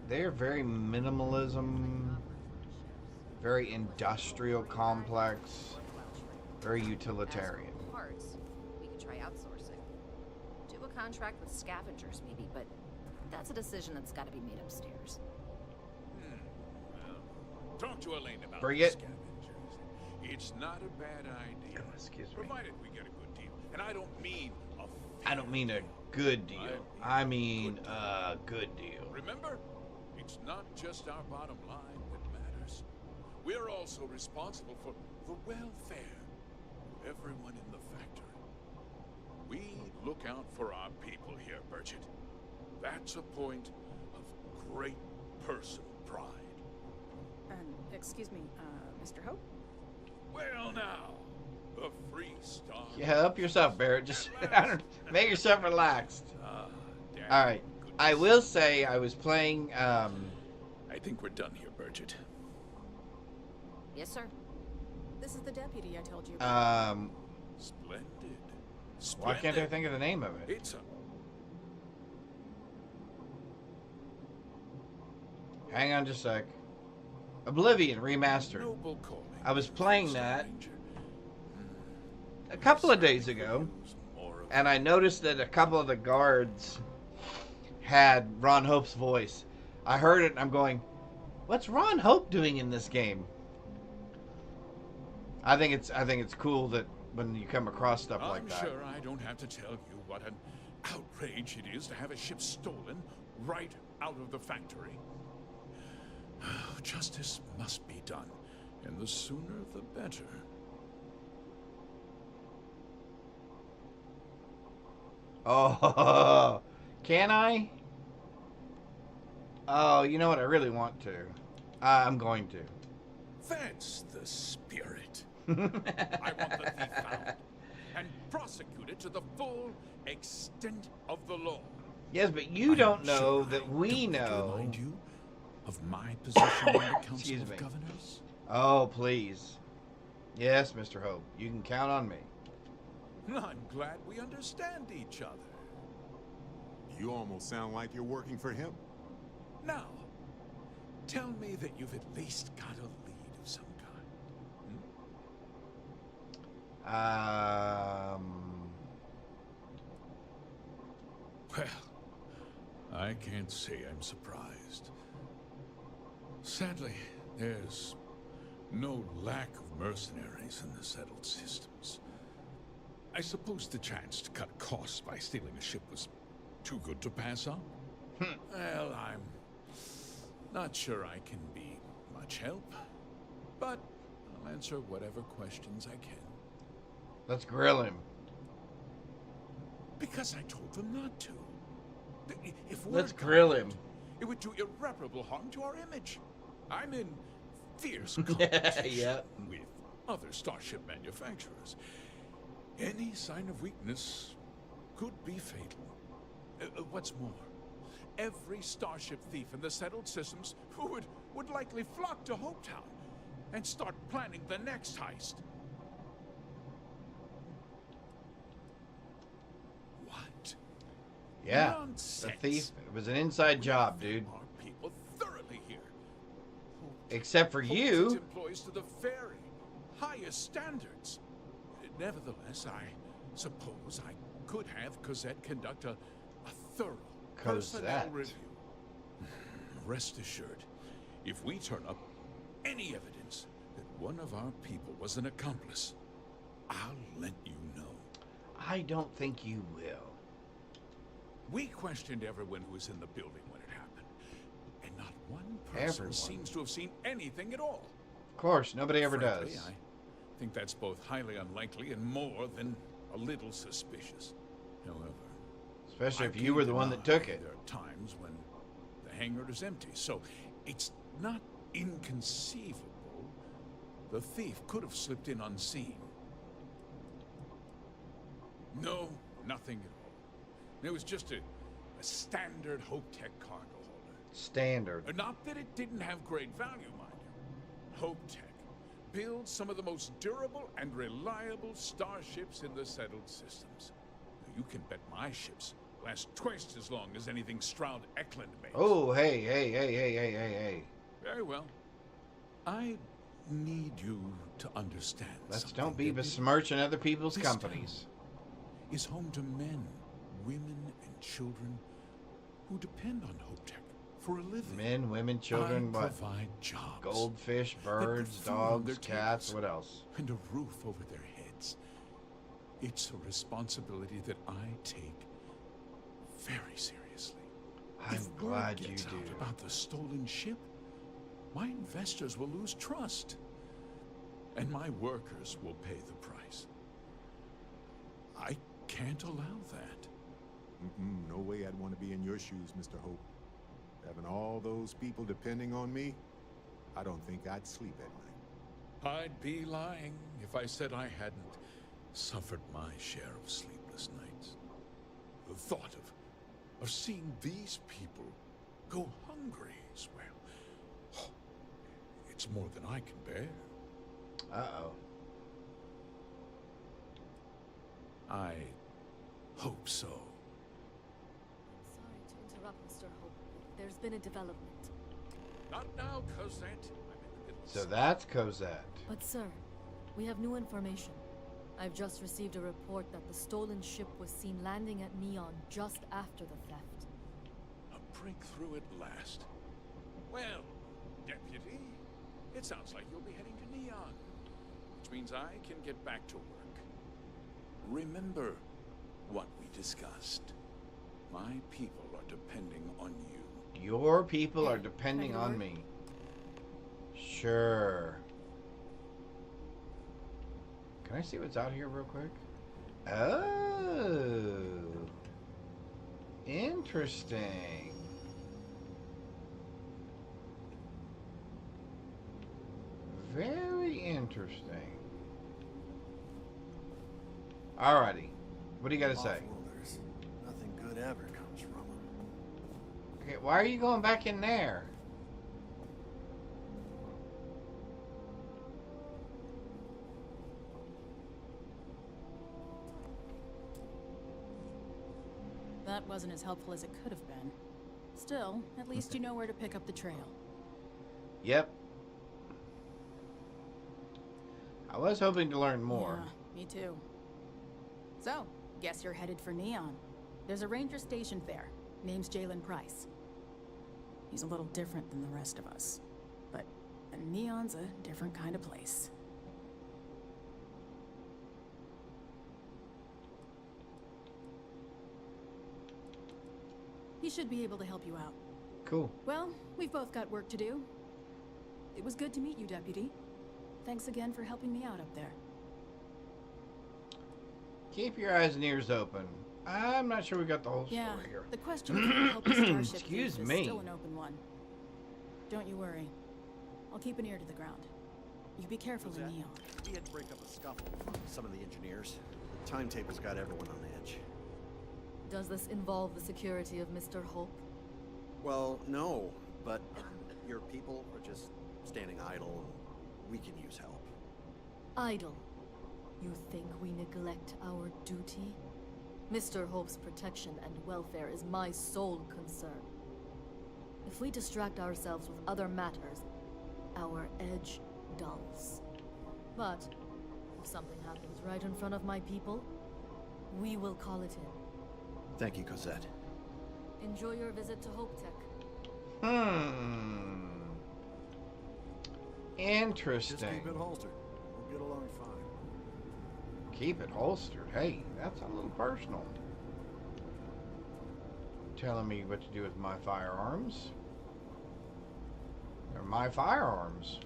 They're very minimalism, very industrial complex, very utilitarian. Parts, we could try outsourcing. Do a contract with scavengers, maybe, but that's a decision that's got to be made upstairs. Talk to Elaine about Bring the it. scavengers. It's not a bad idea. Excuse me. Provided we get a good deal. And I don't mean a I don't mean a good deal. I mean a good deal. Remember, it's not just our bottom line that matters. We're also responsible for the welfare of everyone in the factory. We look out for our people here, Burchett. That's a point of great personal pride. Excuse me, Mr. Hope? Well now, the Free Star... Yeah, help yourself, Barrett. Just make yourself relaxed. All right. I will say I was playing... I think we're done here, Burchett. Yes, sir. This is the deputy I told you about. Splendid. Why can't I think of the name of it? It's a... Hang on just a sec. Oblivion Remastered. I was playing that a couple of days ago, and I noticed that a couple of the guards had Ron Hope's voice. I heard it, and I'm going, what's Ron Hope doing in this game? I think it's cool that when you come across stuff like that. I'm sure I don't have to tell you what an outrage it is to have a ship stolen right out of the factory. Justice must be done, and the sooner the better. Oh, can I? Oh, you know what? I really want to. I'm going to. That's the spirit. I want the thief found and prosecuted to the full extent of the law. Yes, but you don't know that we know. Remind you of my position in the Council of Governors? Oh, please. Yes, Mr. Hope. You can count on me. I'm glad we understand each other. You almost sound like you're working for him. Now, tell me that you've at least got a lead of some kind. Well, I can't say I'm surprised. Sadly, there's no lack of mercenaries in the settled systems. I suppose the chance to cut costs by stealing a ship was too good to pass up. Well, I'm not sure I can be much help, but I'll answer whatever questions I can. Let's grill him. Because I told them not to. If Let's grill him. It would do irreparable harm to our image. I'm in fierce competition with other starship manufacturers. Any sign of weakness could be fatal. What's more, every starship thief in the settled systems would likely flock to Hopetown and start planning the next heist. What? Yeah, Nonsense. the thief. It was an inside job, dude. Our people thoroughly here. Except for you. Employs to the very highest standards. Nevertheless, I suppose I could have Cosette conduct a thorough personnel review. Rest assured, if we turn up any evidence that one of our people was an accomplice, I'll let you know. I don't think you will. We questioned everyone who was in the building when it happened, and not one person seems to have seen anything at all. Of course, nobody ever Frankly, does. I think that's both highly unlikely and more than a little suspicious. However, especially if you were the one that took it. There are times when the hangar is empty, so it's not inconceivable the thief could have slipped in unseen. No, nothing at all. It was just a standard HopeTech cargo holder. Standard. Not that it didn't have great value, mind you. HopeTech builds some of the most durable and reliable starships in the settled systems. You can bet my ships last twice as long as anything Stroud Eklund makes. Oh, hey. Very well. I need you to understand. Don't be besmirching other people's companies. Is home to men, women, and children who depend on HopeTech for a living. Men, women, children, I what? provide jobs. Goldfish, birds, dogs, cats, what else? And a roof over their heads. It's a responsibility that I take very seriously. I'm glad you do. About the stolen ship, my investors will lose trust, and my workers will pay the price. I can't allow that. No way I'd want to be in your shoes, Mr. Hope. Having all those people depending on me, I don't think I'd sleep at night. I'd be lying if I said I hadn't suffered my share of sleepless nights. The thought of seeing these people go hungry as well. It's more than I can bear. Uh-oh. I hope so. Sorry to interrupt, Mr. Hope. There's been a development. Not now, Cosette. So that's Cosette. But sir, we have new information. I've just received a report that the stolen ship was seen landing at Neon just after the theft. A breakthrough at last. Well, Deputy, it sounds like you'll be heading to Neon, which which means I can get back to work. Remember what we discussed. My people are depending on you. Your people are depending on me. Sure. Can I see what's out here real quick? Oh. Interesting. Very interesting. Alrighty. What do you got to say? Nothing good ever comes from them. Okay, why are you going back in there? That wasn't as helpful as it could have been. Still, at least you know where to pick up the trail. Yep. I was hoping to learn more. Yeah, me too. So, guess you're headed for Neon. There's a ranger stationed there. Name's Jalen Price. He's a little different than the rest of us. But Neon's a different kind of place. He should be able to help you out. Cool. Well, we've both got work to do. It was good to meet you, Deputy. Thanks again for helping me out up there. Keep your eyes and ears open. I'm not sure we got the whole story here. The question of who helped the Starship Excuse thief me. is still an open one. Don't you worry. I'll keep an ear to the ground. You be careful in Neon. We had to break up a scuffle with some of the engineers. The timetable's got everyone on edge. Does this involve the security of Mr. Hope? Well, no, but your people are just standing idle, and we can use help. Idle? You think we neglect our duty? Mr. Hope's protection and welfare is my sole concern. If we distract ourselves with other matters, our edge dulls. But if something happens right in front of my people, we will call it in. Thank you, Cosette. Enjoy your visit to Hope Tech. Interesting. Just keep it holstered. We'll get along fine. Keep it holstered. Hey, that's a little personal. Telling me what to do with my firearms. They're my firearms.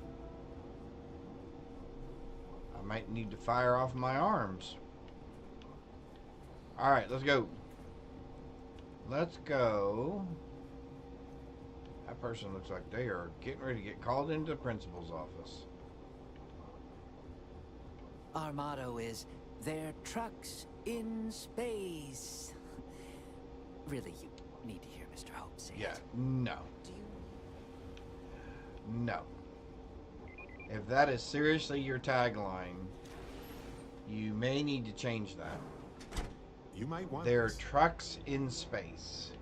I might need to fire off my arms. Alright, let's go. Let's go. That person looks like they are getting ready to get called into the principal's office. Our motto is, "They're trucks in space." Really, you need to hear Mr. Hope say it. No. Do you? No. If that is seriously your tagline, you may need to change that. You might want They're this. trucks in space.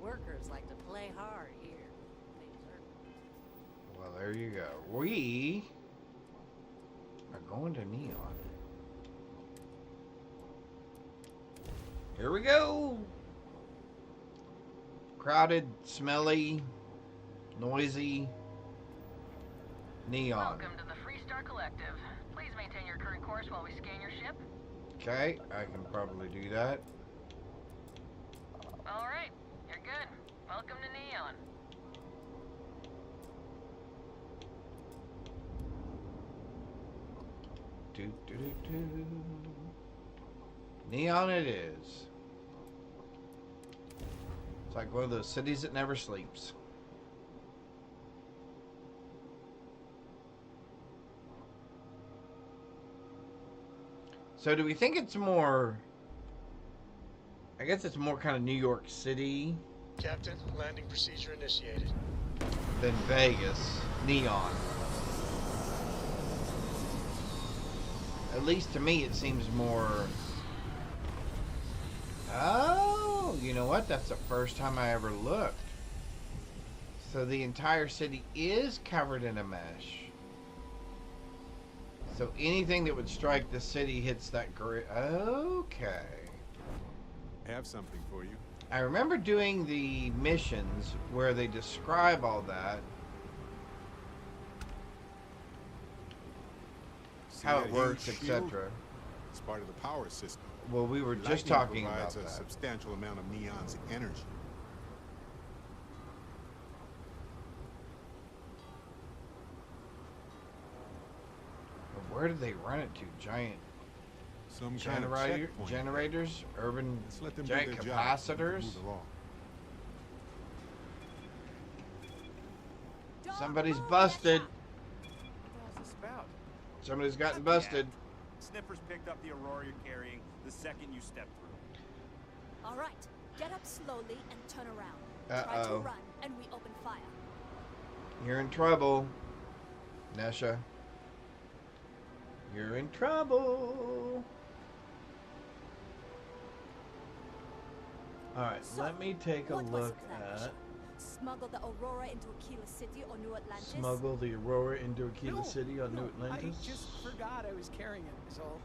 Workers like to play hard here. Well, there you go. We are going to Neon. Here we go. Crowded, smelly, noisy, Neon. Welcome to the Freestar Collective. Please maintain your current course while we scan your ship. Okay, I can probably do that. All right, you're good. Welcome to Neon. Neon it is. It's like one of those cities that never sleeps. So do we think it's more... I guess it's more kind of New York City Captain, landing procedure initiated. than Vegas. Neon. At least to me it seems more... Oh, you know what? That's the first time I ever looked. So the entire city is covered in a mesh. So anything that would strike the city hits that grid. Okay. Have something for you. I remember doing the missions where they describe all that. See how that it works, heat shield? etc. It's part of the power system. Well, we were just Lightning talking about provides a that. substantial amount of Neon's energy. But where did they run it to? Giant Some kind of checkpoint. generators, urban Let's let them do giant their job so we can capacitors. move along. Somebody's busted. What the hell's this about? Somebody's gotten busted. Snippers picked up the Aurora you're carrying the second you stepped through. All right, get up slowly and turn around. Try to run, and we open fire. You're in trouble, Nesha. You're in trouble. All right, So, let me take a what was look the plan, at Misha? Smuggle the Aurora into Aquila City or New Atlantis? smuggle the Aurora into Aquila No, City on no, New Atlantis. I just forgot I was carrying it, is all.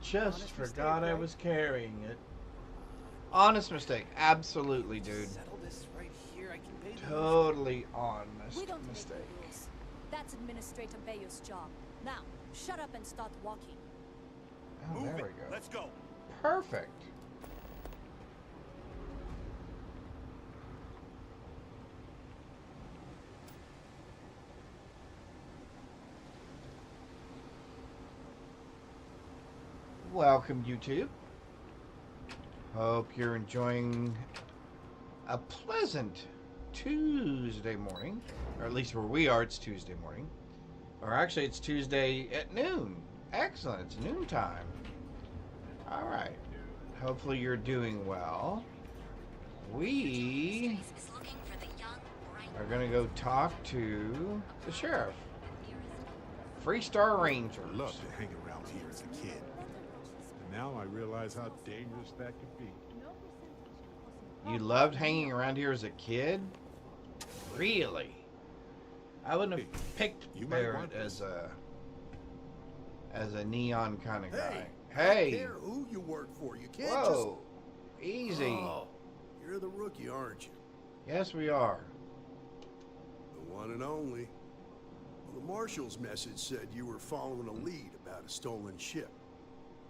Just Honest forgot mistake, I right? was carrying it. Honest mistake, absolutely, dude. Settle this right here. I can pay the Totally honest We don't mistake. make the rules. That's Administrator Bayou's job. Now, shut up and start walking. Oh, there we go. Let's go. Perfect. Welcome, YouTube. Hope you're enjoying a pleasant Tuesday morning. Or at least where we are, it's Tuesday morning. Or actually, it's Tuesday at noon. Excellent. It's noontime. All right. Hopefully you're doing well. We are going to go talk to the sheriff. Freestar Rangers. I loved to hang around here as a kid. And now I realize how dangerous that could be. You loved hanging around here as a kid? Really? I wouldn't have picked Barrett as a neon kind of guy. I don't care who you work for. You can't Whoa. Easy. Oh, you're the rookie, aren't you? Yes, we are. The one and only. Well, the marshal's message said you were following a lead about a stolen ship.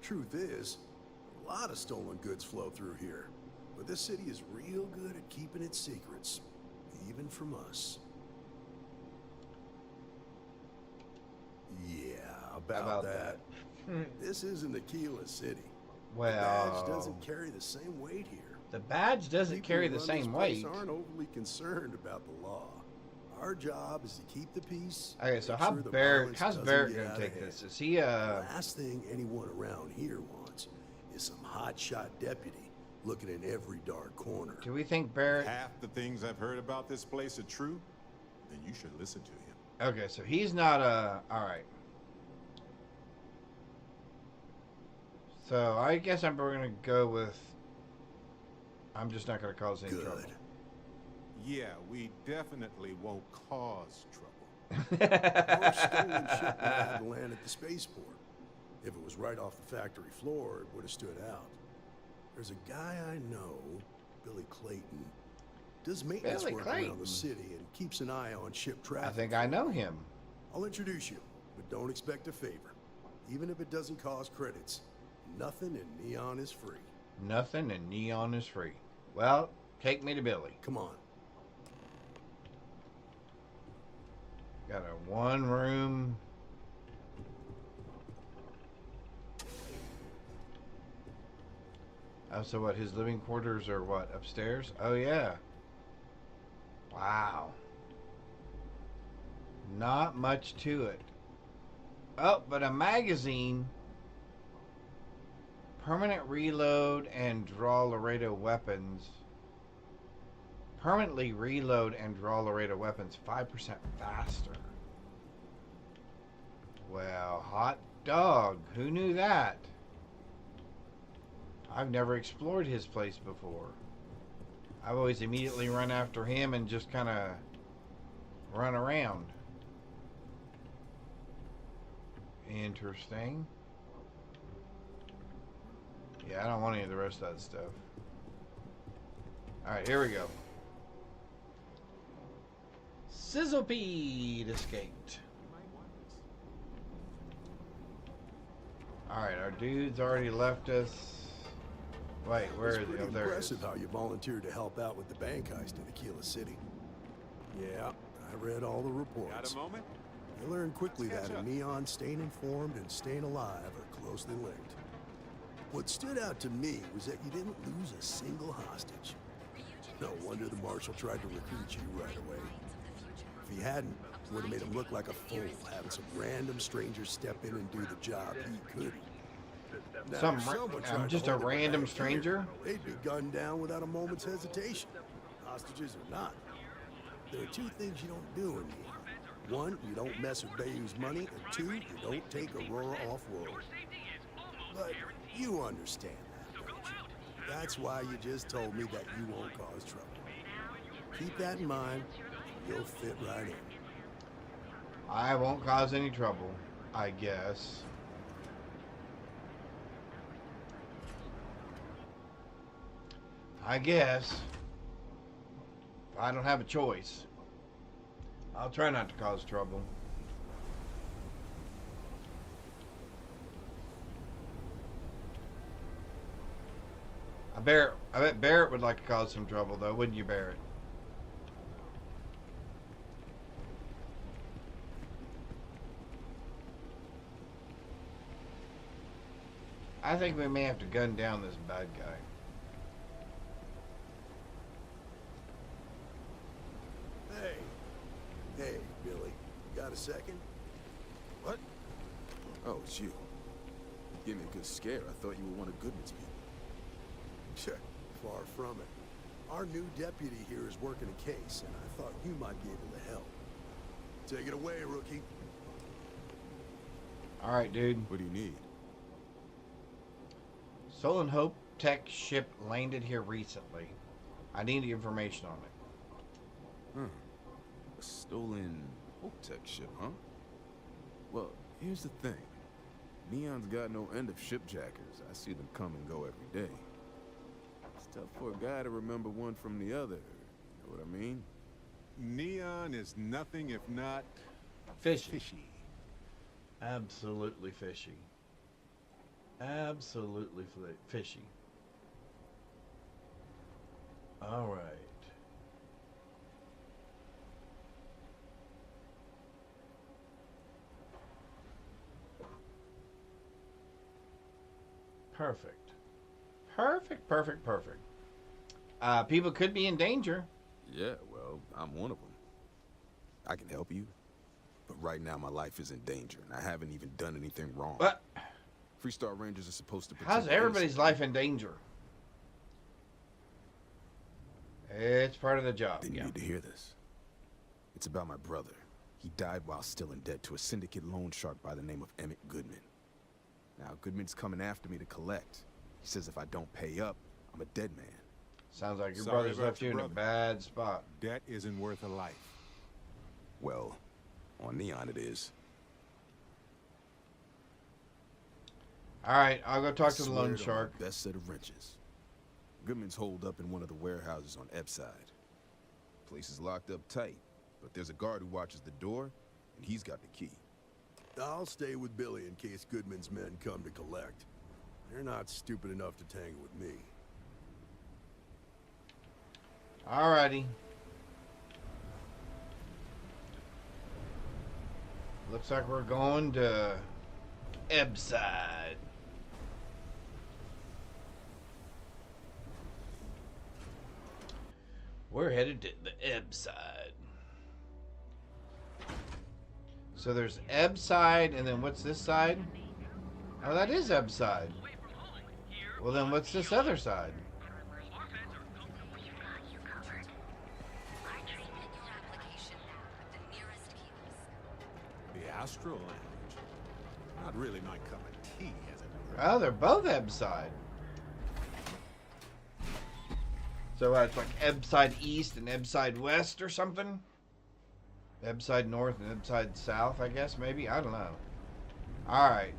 Truth is, a lot of stolen goods flow through here. But this city is real good at keeping its secrets, even from us. Yeah, about that. This isn't Aquila City. Well, the badge doesn't carry the same weight here. The badge doesn't People carry who the run same this place weight. aren't overly concerned about the law. Our job is to keep the peace. Okay, so make how sure the Barrett, violence how's doesn't Barrett get gonna out take of this? hand. Is he The last thing anyone around here wants is some hotshot deputy looking in every dark corner. do we think Barrett? Half the things I've heard about this place are true, then you should listen to him. Okay, so he's not all right. So I guess we're gonna go with. I'm just not gonna cause any trouble. Yeah, we definitely won't cause trouble. Our stolen ship would have to land at the spaceport. If it was right off the factory floor, it would have stood out. There's a guy I know, Billy Clayton, does maintenance Billy work Clayton. around the city and keeps an eye on ship traffic. I think I know him. I'll introduce you, but don't expect a favor. Even if it doesn't cost credits, nothing in Neon is free. Nothing in Neon is free. Well, take me to Billy. Come on. Got a one-room. Oh, so what? His living quarters are what? Upstairs? Oh, yeah. Wow. Not much to it. Oh, but a magazine. Permanent reload and draw Laredo weapons. Permanently reload and draw Laredo weapons 5% faster. Well, hot dog. Who knew that? I've never explored his place before. I've always immediately run after him and just kind of run around. Interesting. Yeah, I don't want any of the rest of that stuff. Alright, here we go. Sizzlepede escaped. Alright, our dude's already left us. Wait, where is he? It's Oh, pretty there it is. impressive how you volunteered to help out with the bank heist in Aquila City. Yeah, I read all the reports. Got a moment? You learned quickly Let's that catch up. Neon, staying informed and staying alive are closely linked. What stood out to me was that you didn't lose a single hostage. No wonder the Marshal tried to recruit you right away. If he hadn't, it would have made him look like a fool, having some random stranger step in and do the job he couldn't. Now, if someone tried I'm to just a hold it random back stranger? here, they'd be gunned down without a moment's hesitation. Hostages or not. There are two things you don't do in Neon. One, you don't mess with Bayou's money, and two, you don't take Aurora off-world. But you understand that, don't you? That's why you just told me that you won't cause trouble. Keep that in mind, and you'll fit right in. I won't cause any trouble, I guess. If I don't have a choice, I'll try not to cause trouble. I bet Barrett would like to cause some trouble, though, wouldn't you, Barrett? I think we may have to gun down this bad guy. Hey, Billy, got a second? What? Oh, it's you. Gave me a good scare. I thought you were one of Goodman's people. Sure, far from it. Our new deputy here is working a case, and I thought you might be able to help. Take it away, rookie. All right, dude. What do you need? Stolen Hope Tech ship landed here recently. I need information on it. A stolen Hope-Tech ship, huh? Well, here's the thing. Neon's got no end of shipjackers. I see them come and go every day. It's tough for a guy to remember one from the other. You know what I mean? Neon is nothing if not... fishy. Absolutely fishy. Absolutely fishy. All right. Perfect. Perfect. People could be in danger. Yeah, well, I'm one of them. I can help you, but right now my life is in danger, and I haven't even done anything wrong. What? Freestar Rangers are supposed to protect How's everybody's life in danger? It's part of the job. Then you need to hear this. It's about my brother. He died while still in debt to a syndicate loan shark by the name of Emmett Goodman. Now, Goodman's coming after me to collect. He says if I don't pay up, I'm a dead man. Sounds like your brother's left you in a bad spot. Debt isn't worth a life. Well, on Neon it is. Alright, I'll go talk to the loan Swear shark. on my best set of wrenches. Goodman's holed up in one of the warehouses on Epside. Place is locked up tight, but there's a guard who watches the door, and he's got the key. I'll stay with Billy in case Goodman's men come to collect. They're not stupid enough to tangle with me. Alrighty. Looks like we're going to Ebside. We're headed to the Ebside. So there's Ebside, and then what's this side? Oh, that is Ebside. Well, then what's this other side? The Astral Lounge. Not really my cup of tea, as it were. Oh, they're both Ebside. So it's like Ebside East and Ebside West or something? Ebside North and Ebside South, I guess, maybe? I don't know. Alright.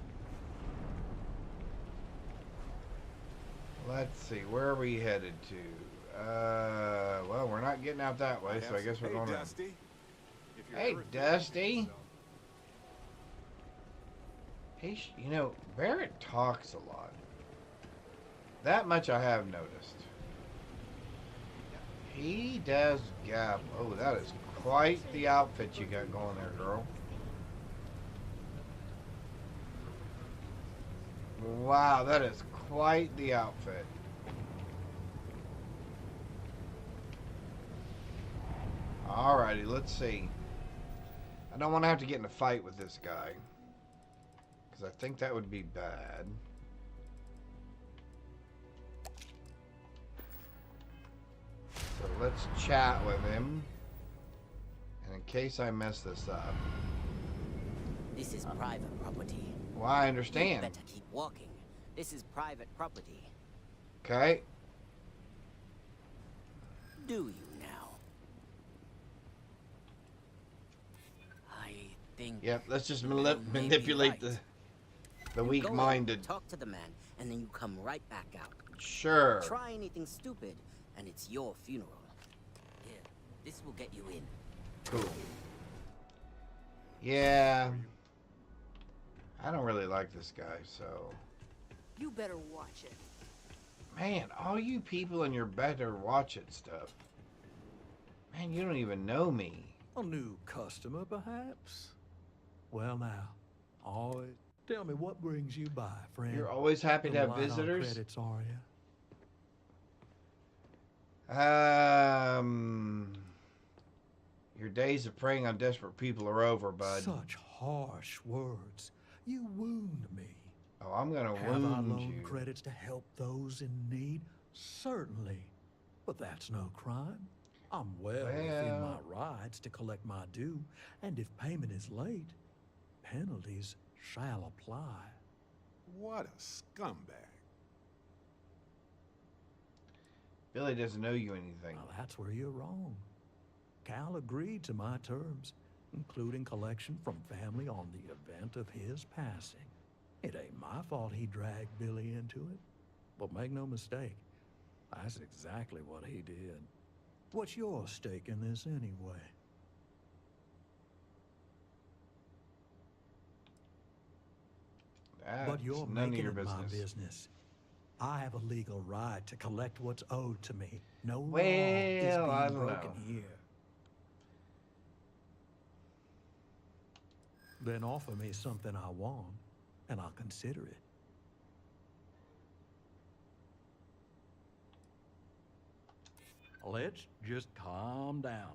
Let's see, where are we headed to? Well, we're not getting out that way, so I guess we're going around. Dusty. Hey, Dusty. You know, Barrett talks a lot. That much I have noticed. He does gab. Oh, that is quite the outfit you got going there, girl. Wow, that is quite the outfit. Alrighty, let's see. I don't want to have to get in a fight with this guy, because I think that would be bad. So let's chat with him. And in case I mess this up. This is private property. Well, I understand. You better keep walking. This is private property. Okay. Do you now? I think. Yep, let's just manipulate right. the You weak-minded. Talk to the man, and then you come right back out. Sure. Try anything stupid, and it's your funeral. Here, this will get you in. Cool. Yeah. I don't really like this guy, so. You better watch it. Man, all you people in your better watch it stuff. Man, you don't even know me. A new customer, perhaps? Well, now, always tell me what brings you by, friend. You're always happy to have Light on visitors? Credits, are you? Your days of preying on desperate people are over, bud. Such harsh words. You wound me. Oh, I'm gonna Have I wound loaned you. credits to help those in need? Certainly. But that's no crime. I'm well within my rights to collect my due, and if payment is late, penalties shall apply. What a scumbag. Billy doesn't know you anything. Well, that's where you're wrong. Cal agreed to my terms, including collection from family on the event of his passing. It ain't my fault he dragged Billy into it. But make no mistake, that's exactly what he did. What's your stake in this anyway? But you're none of making your it my business. business. I have a legal right to collect what's owed to me. No law is Well, I being don't broken know. here. Then offer me something I want, and I'll consider it. Let's just calm down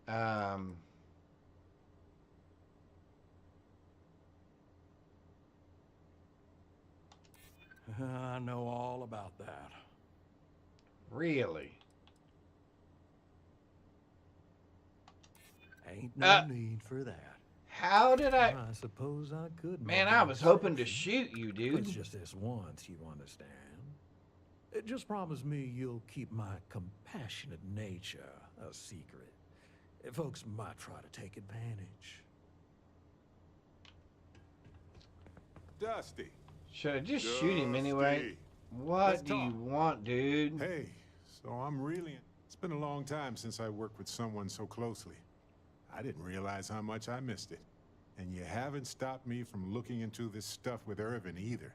now. I know all about that. Really? Ain't no need for that. How did I suppose I could. Man, make I an was hoping to exception. shoot you, dude. It's just this once, you understand. Just promise me you'll keep my compassionate nature a secret. Folks might try to take advantage. Dusty. Should I just shoot him anyway? Dusty. What Let's do you talk. want, dude? Hey, so I'm really... It's been a long time since I worked with someone so closely. I didn't realize how much I missed it. And you haven't stopped me from looking into this stuff with Irvin either.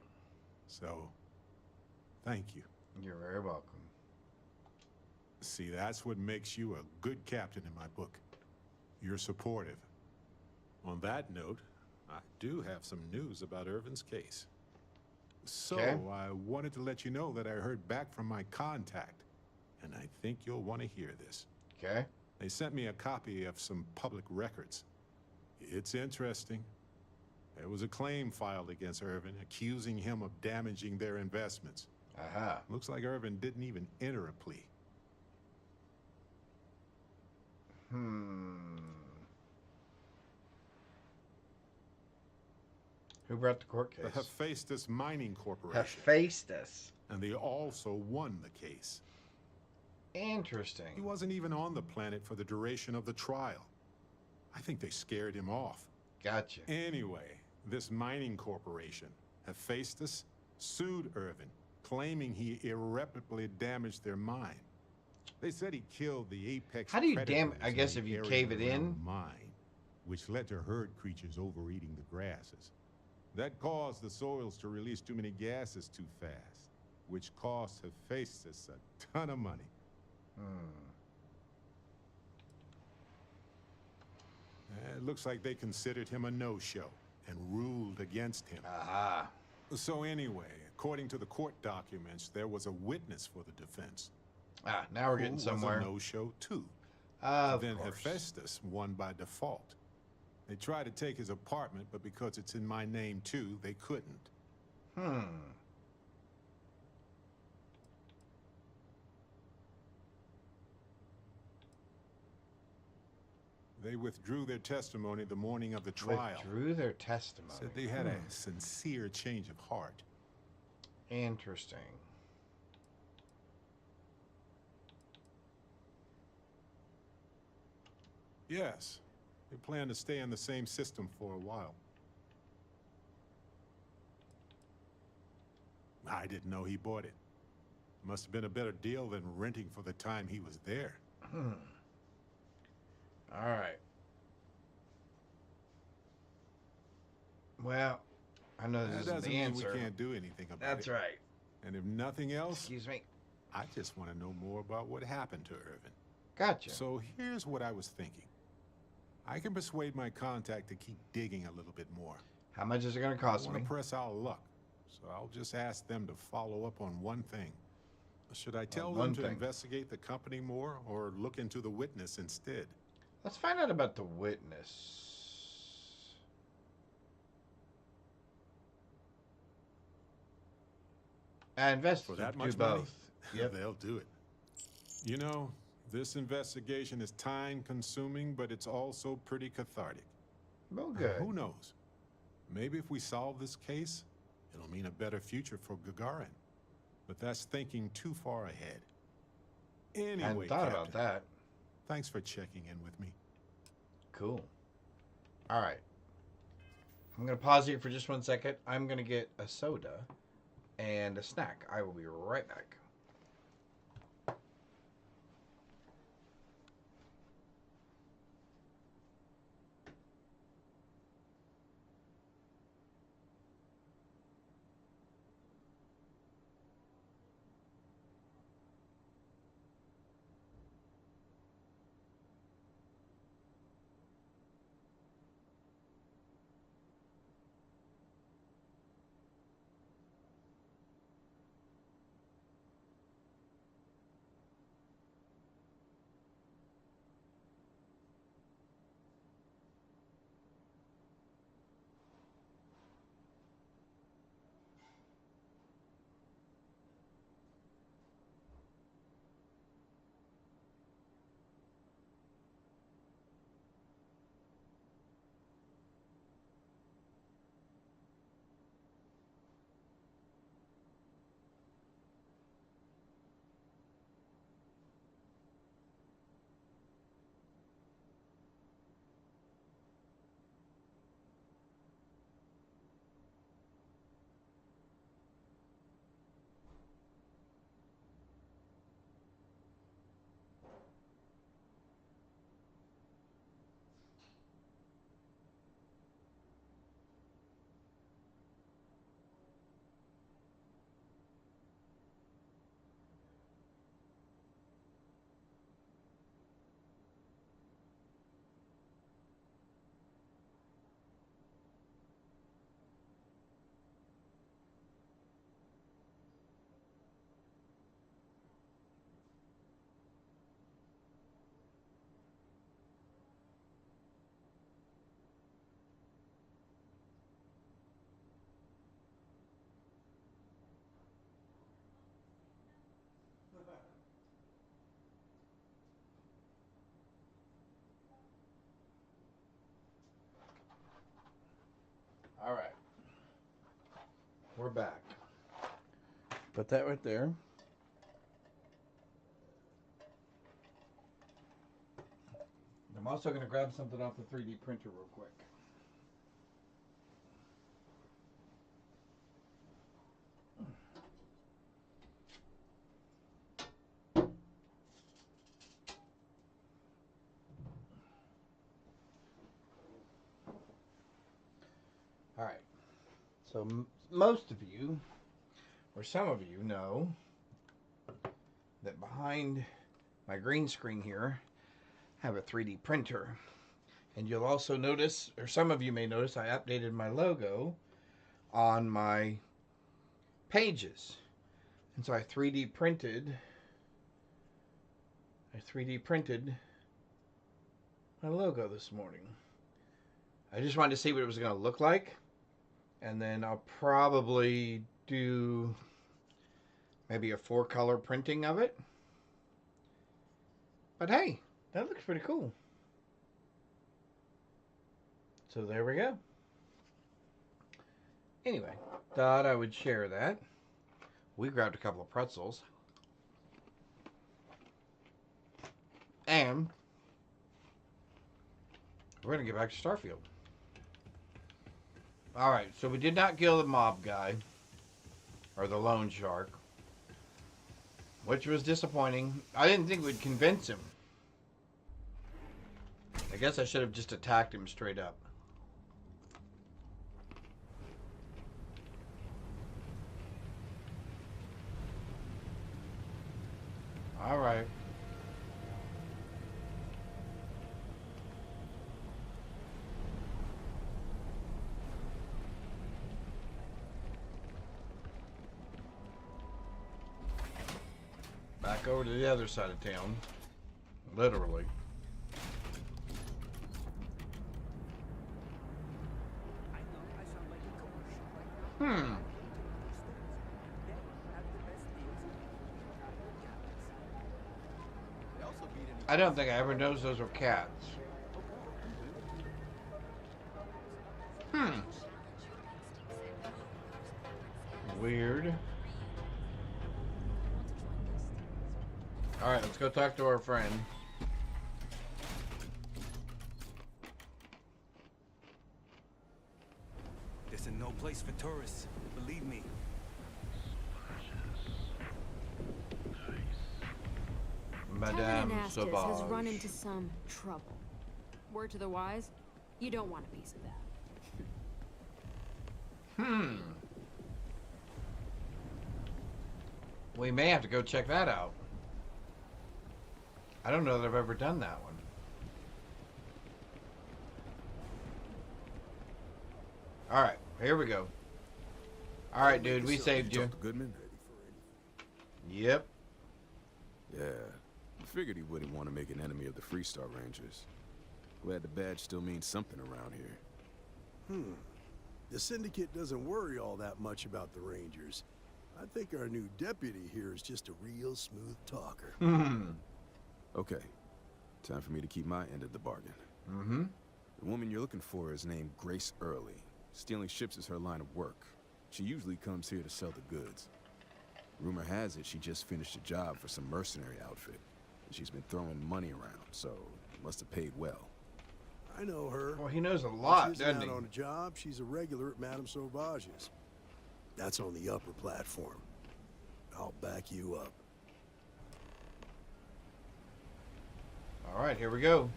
So, thank you. You're very welcome. See, that's what makes you a good captain in my book. You're supportive. On that note, I do have some news about Irvin's case. So, Okay. I wanted to let you know that I heard back from my contact, and I think you'll want to hear this. Okay. They sent me a copy of some public records. It's interesting. There was a claim filed against Irvin, accusing him of damaging their investments. Aha. Looks like Irvin didn't even enter a plea. Who brought the court The case? Hephaestus Mining Corporation. Hephaestus. And they also won the case. He Interesting. wasn't even on the planet for the duration of the trial. I think they scared him off. Gotcha. Anyway, this mining corporation, Hephaestus, sued Irvin, claiming he irreparably damaged their mine. They said he killed the apex How do you predators I guess in if the you area cave it around in? the mine. which led to herd creatures overeating the grasses. That caused the soils to release too many gases too fast, which cost Hephaestus a ton of money. It looks like they considered him a no-show and ruled against him. Aha. So anyway, according to the court documents, there was a witness for the defense. Ah, now we're getting somewhere. Was a no-show too. Then course. Hephaestus won by default. They tried to take his apartment, but because it's in my name too, they couldn't. They withdrew their testimony the morning of the trial. Withdrew their testimony. Said they had a sincere change of heart. Interesting. Yes. They plan to stay in the same system for a while. I didn't know he bought it. Must have been a better deal than renting for the time he was there. All right. Well, I know this That is doesn't the mean answer. we can't do anything about it. That's right. And if nothing else, excuse me, I just want to know more about what happened to Irvin. Gotcha. So here's what I was thinking. I can persuade my contact to keep digging a little bit more. How much is it going to cost I me? want to press our luck, so I'll just ask them to follow up on one thing. Should I tell them to investigate the company more or look into the witness instead? Let's find out about the witness. Invest For that do much money? both. Yep. They'll do it. You know, this investigation is time-consuming, but it's also pretty cathartic. Well, good. Who knows? Maybe if we solve this case, it'll mean a better future for Gagarin. But that's thinking too far ahead. Anyway, I hadn't thought about that. Thanks for checking in with me. Cool. All right. I'm going to pause here for just 1 second. I'm going to get a soda and a snack. I will be right back. All right. We're back. Put that right there. I'm also going to grab something off the 3D printer real quick. All right. So most of you, or some of you, know that behind my green screen here, I have a 3D printer. And you'll also notice, or some of you may notice, I updated my logo on my pages. And so I 3D printed my logo this morning. I just wanted to see what it was going to look like. And then I'll probably do maybe a 4-color printing of it. But hey, that looks pretty cool. So there we go. Anyway, thought I would share that. We grabbed a couple of pretzels. And we're going to get back to Starfield. Alright, so we did not kill the mob guy. Or the loan shark. Which was disappointing. I didn't think we'd convince him. I guess I should have just attacked him straight up. Alright. Back over to the other side of town. Literally. I don't think I ever noticed those were cats. Weird. Alright, let's go talk to our friend. This is no place for tourists, believe me. Madame has Sauvage. run into some trouble. Word to the wise, you don't want a piece of that. We may have to go check that out. I don't know that I've ever done that one. Alright, here we go. Alright, dude, we saved you. Goodman? Yep. Yeah. I figured he wouldn't want to make an enemy of the Freestar Rangers. Glad the badge still means something around here. The Syndicate doesn't worry all that much about the Rangers. I think our new deputy here is just a real smooth talker. Okay. Time for me to keep my end of the bargain. The woman you're looking for is named Grace Early. Stealing ships is her line of work. She usually comes here to sell the goods. Rumor has it she just finished a job for some mercenary outfit. She's been throwing money around, so must have paid well. I know her. Well, he knows a lot, doesn't he? On a job, she's a regular at Madame Sauvage's. That's on the upper platform. I'll back you up. All right, here we go.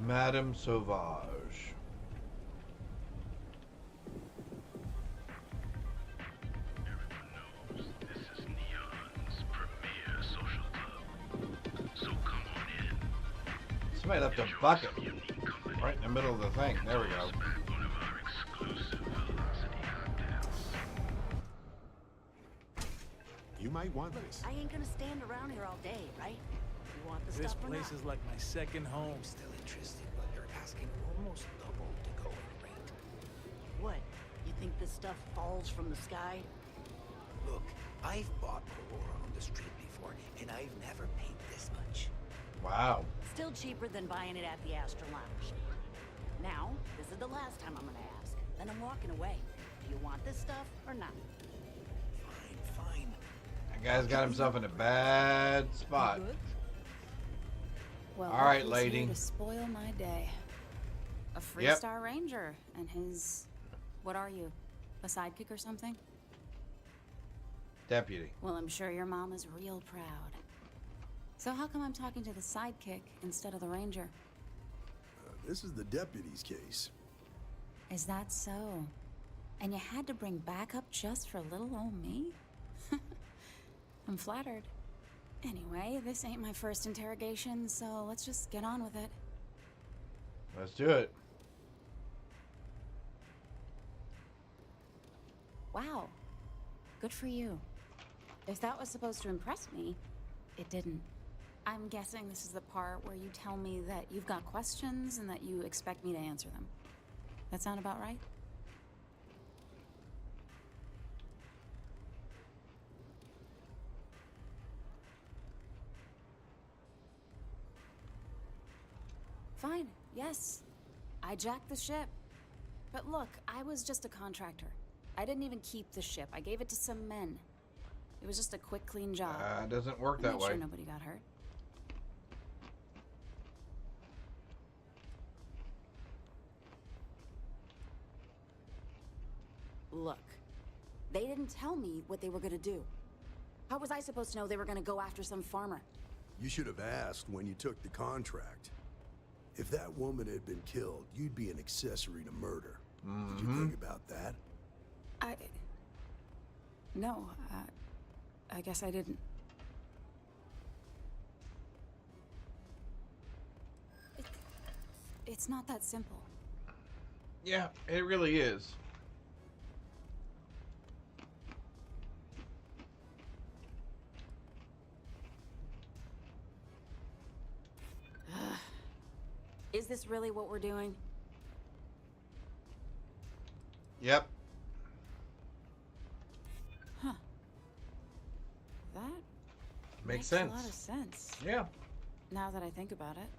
Madame Sauvage. Somebody left a bucket right in the middle of the thing. There we go. You might want this. I ain't gonna stand around here all day, right? You want the This stuff or place not? is like my second home. Still interested, but you're asking almost double to go in rate. What? You think this stuff falls from the sky? Look, I've bought Aurora on the street before, and I've never paid this much. Wow. Still cheaper than buying it at the Astra Lounge. Now, this is the last time I'm gonna ask. Then I'm walking away. Do you want this stuff or not? Fine. That guy's got himself in a bad spot. Well, all right, who's lady. here to spoil my day. A Yep. Freestar Ranger and his... What are you? A sidekick or something? Deputy. Well, I'm sure your mom is real proud. So how come I'm talking to the sidekick instead of the ranger? This is the deputy's case. Is that so? And you had to bring backup just for little old me? I'm flattered. Anyway, this ain't my first interrogation, so let's just get on with it. Let's do it. Wow. Good for you. If that was supposed to impress me, it didn't. I'm guessing this is the part where you tell me that you've got questions and that you expect me to answer them. That sound about right? Fine, yes. I jacked the ship. But look, I was just a contractor. I didn't even keep the ship. I gave it to some men. It was just a quick, clean job. It doesn't work that way. Sure nobody got hurt. Look, they didn't tell me what they were gonna do. How was I supposed to know they were gonna go after some farmer? You should have asked when you took the contract. If that woman had been killed, you'd be an accessory to murder. Did you think about that? No, I guess I didn't. It's not that simple. Yeah, it really is. Is this really what we're doing? Yep. Huh. That makes sense. A lot of sense. Yeah. Now that I think about it.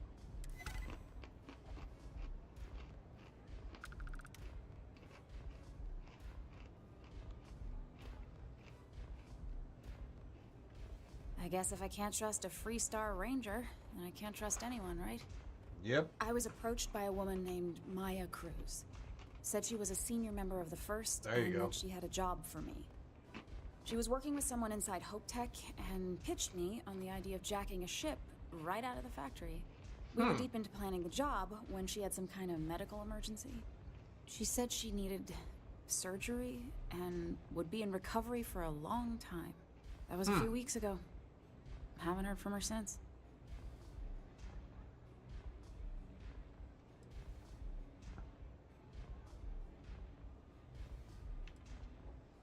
I guess if I can't trust a Freestar Ranger, then I can't trust anyone, right? Yep. I was approached by a woman named Maya Cruz. Said she was a senior member of the First, and that she had a job for me. She was working with someone inside Hope Tech and pitched me on the idea of jacking a ship right out of the factory. We were deep into planning the job when she had some kind of medical emergency. She said she needed surgery and would be in recovery for a long time. That was a few weeks ago. Haven't heard from her since.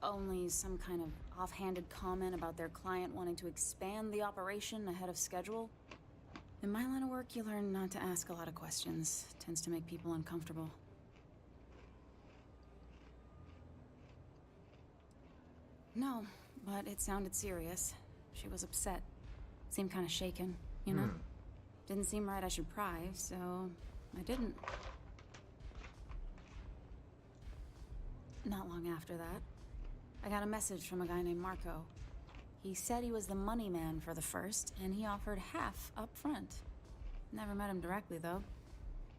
Only some kind of offhanded comment about their client wanting to expand the operation ahead of schedule. In my line of work, you learn not to ask a lot of questions. It tends to make people uncomfortable. No, but it sounded serious. She was upset. Seemed kind of shaken, you know? Didn't seem right I should pry, so I didn't. Not long after that, I got a message from a guy named Marco. He said he was the money man for the First, and he offered half up front. Never met him directly, though.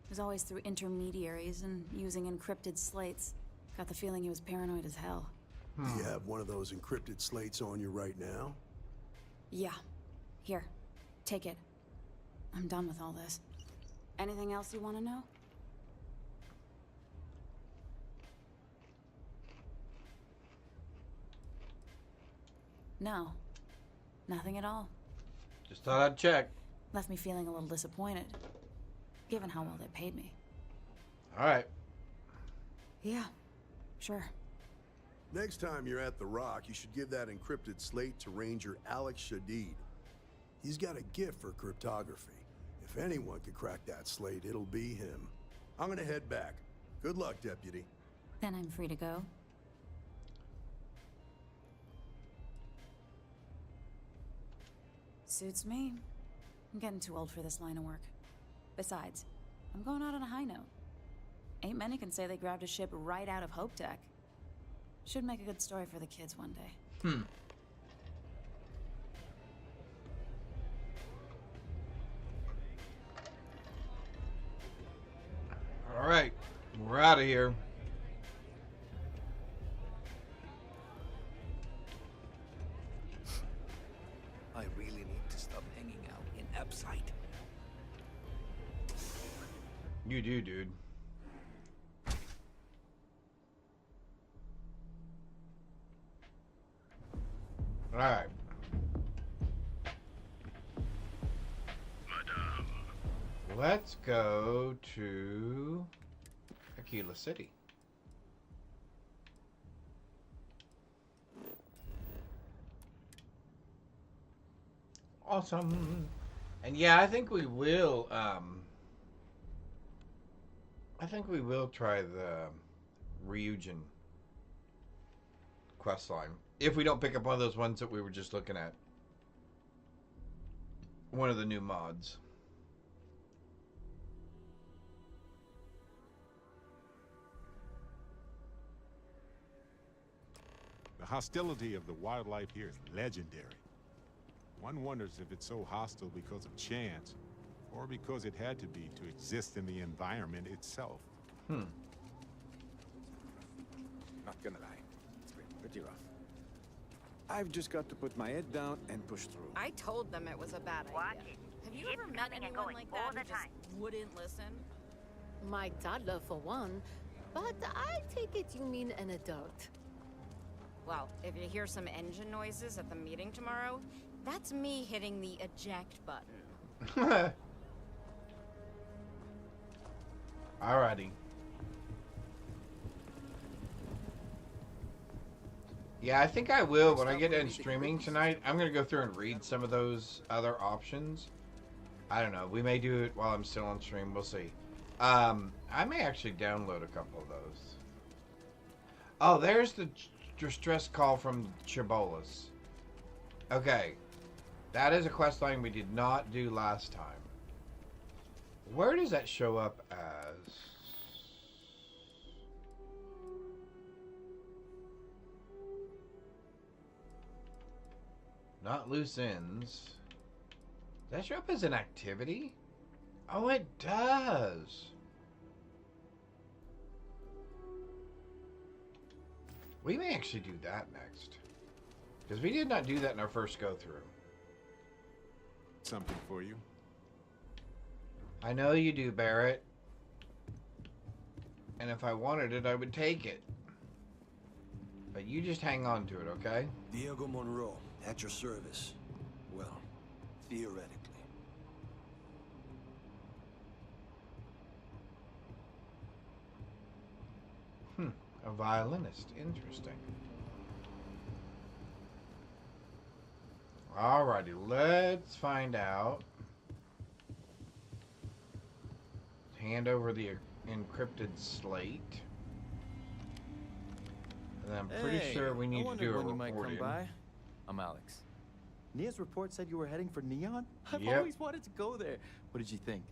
It was always through intermediaries and using encrypted slates. Got the feeling he was paranoid as hell. Do you have one of those encrypted slates on you right now? Yeah. Here. Take it. I'm done with all this. Anything else you want to know? No. Nothing at all. Just thought I'd check. Left me feeling a little disappointed, given how well they paid me. All right. Yeah, sure. Next time you're at the Rock, you should give that encrypted slate to Ranger Alex Shadid. He's got a gift for cryptography. If anyone could crack that slate, it'll be him. I'm gonna head back. Good luck, Deputy. Then I'm free to go. Suits me. I'm getting too old for this line of work. Besides, I'm going out on a high note. Ain't many can say they grabbed a ship right out of Hope Tech. Should make a good story for the kids one day. All right, we're out of here. campsite. You do, dude. All right. Let's go to Aquila City. Awesome. And yeah, I think we will try the Ryujin questline. If we don't pick up one of those ones that we were just looking at. One of the new mods. The hostility of the wildlife here is legendary. One wonders if it's so hostile because of chance, or because it had to be to exist in the environment itself. Not gonna lie, it's been pretty rough. I've just got to put my head down and push through. I told them it was a bad idea. Have you ever met anyone like that who just wouldn't listen? My toddler for one, but I take it you mean an adult. Well, if you hear some engine noises at the meeting tomorrow, that's me hitting the eject button. Alrighty. Yeah, I think I will. When I get done streaming tonight, I'm going to go through and read some of those other options. I don't know. We may do it while I'm still on stream. We'll see. I may actually download a couple of those. Oh, there's the distress call from Chibolas. Okay. That is a quest line we did not do last time. Where does that show up as? Not loose ends. Does that show up as an activity? Oh, it does. We may actually do that next. Because we did not do that in our first go-through. Something for you. I know you do, Barrett. And if I wanted it, I would take it. But you just hang on to it, okay? Diego Monroe, at your service. Well, theoretically. A violinist. Interesting. Alrighty, let's find out. Hand over the encrypted slate. And I'm pretty sure we need to do a when you might come recording. by. I'm Alex. Nia's report said you were heading for Neon? I've Yep. always wanted to go there. What did you think?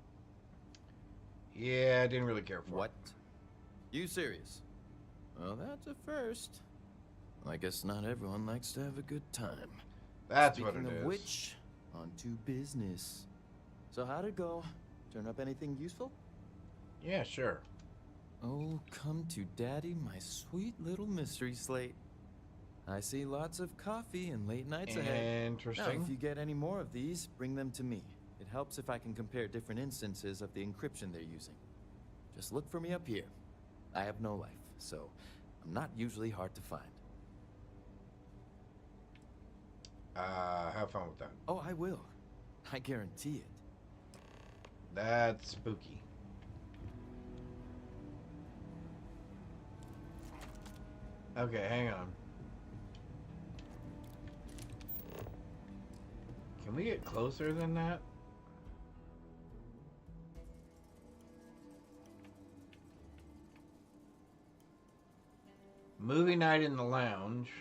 Yeah, I didn't really care for what? You serious? Well, that's a first. I guess not everyone likes to have a good time. That's what Speaking it of is. which, on to business. So how'd it go? Turn up anything useful? Yeah, sure. Oh, come to daddy, my sweet little mystery slate. I see lots of coffee and late nights ahead. Interesting. Now, if you get any more of these, bring them to me. It helps if I can compare different instances of the encryption they're using. Just look for me up here. I have no life, so I'm not usually hard to find. Have fun with that. Oh, I will. I guarantee it. That's spooky. Okay, hang on. Can we get closer than that? Movie night in the lounge.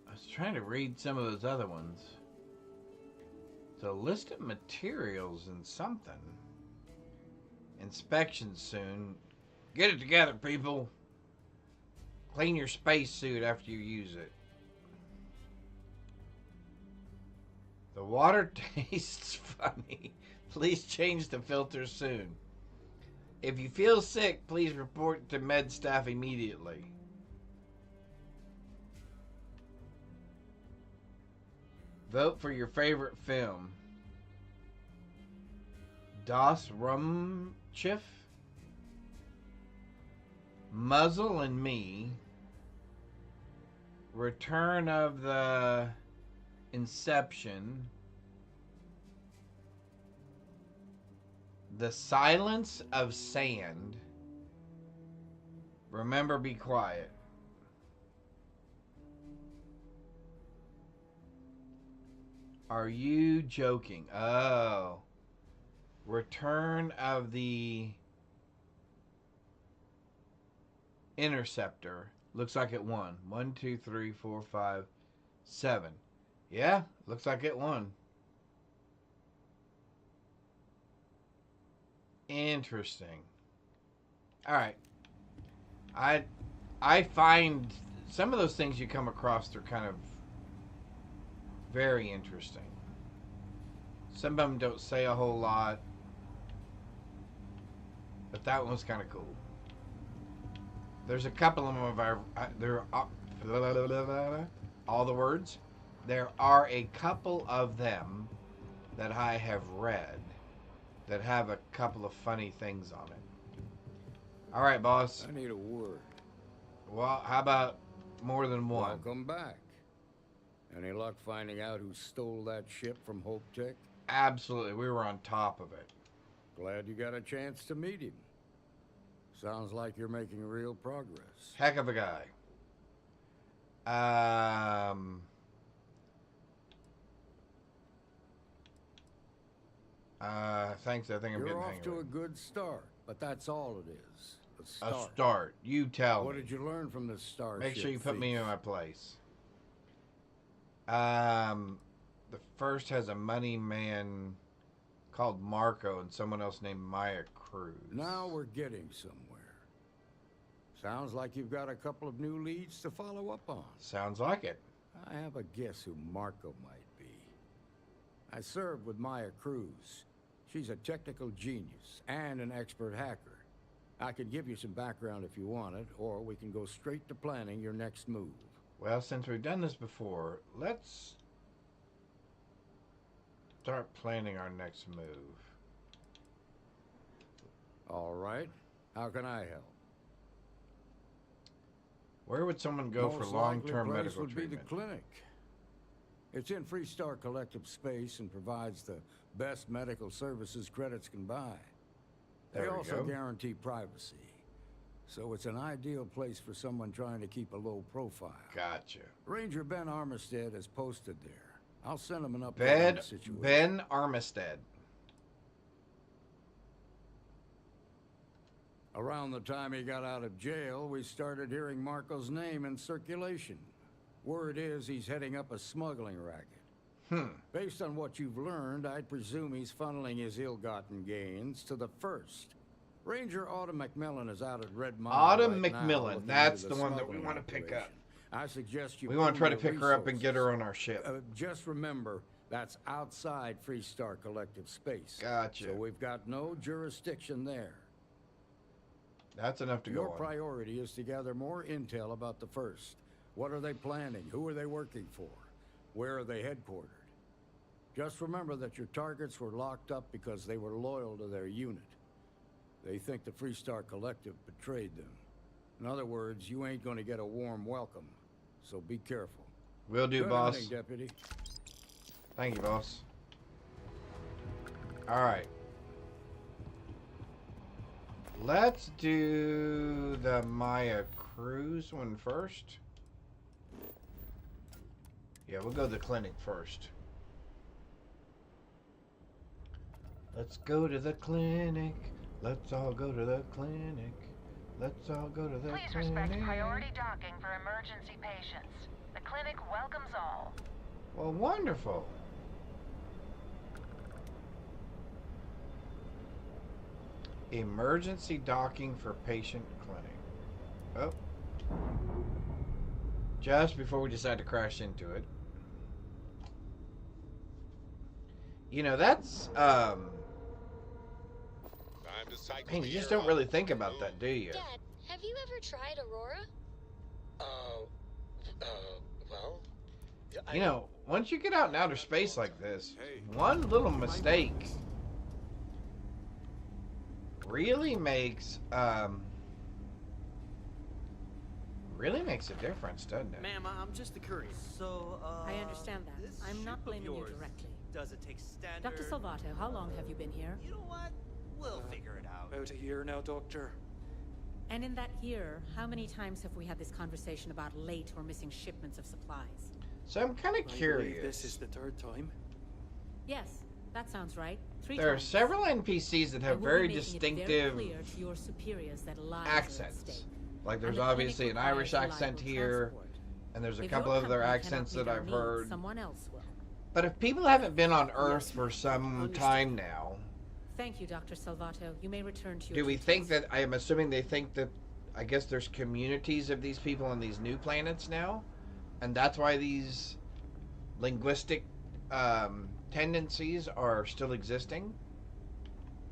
I was trying to read some of those other ones. So list of materials and something. Inspection soon. Get it together, people. Clean your spacesuit after you use it. The water tastes funny. Please change the filter soon. If you feel sick, please report to med staff immediately. Vote for your favorite film. Das Rumschiff, Muzzle and Me, Return of the Inception, The Silence of Sand, Remember Be Quiet. Are you joking? Oh. Return of the Interceptor. Looks like it won. 1, 2, 3, 4, 5, 7. Yeah, looks like it won. Interesting. Alright. I find some of those things you come across are kind of very interesting. Some of them don't say a whole lot. But that one was kind of cool. There's a couple of them of our... there are... all the words. There are a couple of them that I have read that have a couple of funny things on it. Alright, boss. I need a word. Well, how about more than one? Welcome back. Any luck finding out who stole that ship from Hope Tech? Absolutely. We were on top of it. Glad you got a chance to meet him. Sounds like you're making real progress. Heck of a guy. Thanks. I think I'm You're getting off to a good start, but that's all it is. A start. A start. You tell What me. did you learn from this starship? Make sure you put me in my place. The first has a money man called Marco and someone else named Maya Cruz. Now we're getting somewhere. Sounds like you've got a couple of new leads to follow up on. Sounds like it. I have a guess who Marco might be. I served with Maya Cruz. She's a technical genius and an expert hacker. I could give you some background if you want it, or we can go straight to planning your next move. Well, since we've done this before, let's start planning our next move. All right. How can I help? Where would someone go for long-term medical would treatment? Be the clinic. It's in Freestar Collective space and provides the best medical services credits can buy. They also guarantee privacy. So it's an ideal place for someone trying to keep a low profile. Gotcha. Ranger Ben Armistead is posted there. I'll send him an update on the situation. Ben Armistead. Around the time he got out of jail, we started hearing Marco's name in circulation. Word is he's heading up a smuggling racket. Based on what you've learned, I'd presume he's funneling his ill-gotten gains to the First. Ranger Autumn McMillan is out at Red Mine. Autumn right now McMillan, that's the one that we want to pick up. I suggest you. We want to try to pick her up and get her on our ship. Just remember, that's outside Freestar Collective space. Gotcha. So we've got no jurisdiction there. That's enough to go on. Your priority is to gather more intel about the First. What are they planning? Who are they working for? Where are they headquartered? Just remember that your targets were locked up because they were loyal to their unit. They think the Freestar Collective betrayed them. In other words, you ain't gonna get a warm welcome. So be careful. Will do, boss. Good hunting, Deputy. Thank you, boss. Alright. Let's do the Maya Cruz one first. Yeah, we'll go to the clinic first. Let's go to the clinic. Let's all go to the clinic. Let's all go to the clinic. Please respect priority docking for emergency patients. The clinic welcomes all. Well, wonderful. Emergency docking for patient clinic. Oh. Just before we decide to crash into it. You know, that's, man, you just don't really think about that, do you? Dad, have you ever tried Aurora? Well... You know, once you get out in outer space like this, one little mistake really makes a difference, doesn't it? Ma'am, I'm just a courier. So, I understand that. I'm not blaming you directly. Does it take standard? Dr. Salvato, how long have you been here? You know what? We'll figure it out. About a year now, Doctor. And in that year, how many times have we had this conversation about late or missing shipments of supplies? So I'm kind of curious. This is the third time. Yes, that sounds right. 3 There are times. several NPCs that have very distinctive clear to your superiors that lives accents. Like there's obviously an Irish accent here, and there's a couple of other accents that I've heard. Someone else will. But if people haven't been on Earth for some time now, thank you, Dr. Salvato. You may return to your do we think that, I am assuming they think that, I guess there's communities of these people on these new planets now? And that's why these linguistic tendencies are still existing?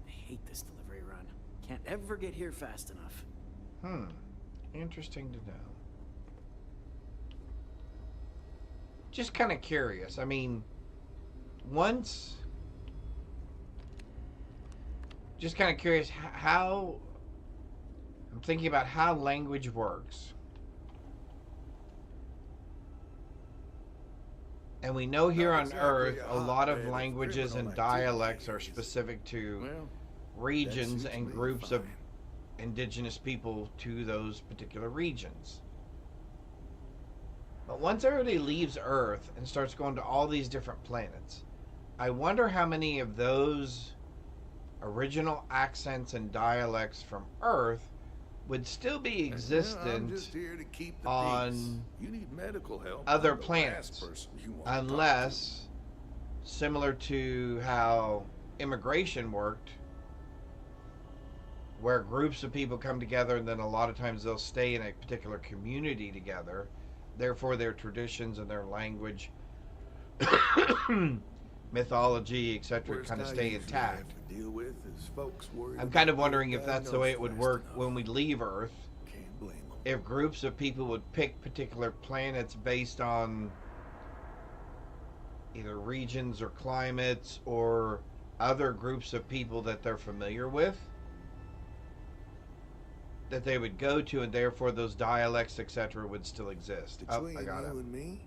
I hate this delivery run. Can't ever get here fast enough. Interesting to know. Just kind of curious. I mean, just kind of curious how, I'm thinking about how language works. And we know here on Earth, a lot of languages and dialects are specific to regions and groups of indigenous people to those particular regions. But once everybody leaves Earth and starts going to all these different planets, I wonder how many of those original accents and dialects from Earth would still be existent on you need medical help. Other planets, unless, similar to how immigration worked, where groups of people come together and then a lot of times they'll stay in a particular community together, therefore their traditions and their language, mythology, etc. kind of stay intact. I'm kind of wondering if that's the way it would work when we leave Earth. If groups of people would pick particular planets based on either regions or climates or other groups of people that they're familiar with, that they would go to, and therefore those dialects, etc., would still exist. I got it. And me,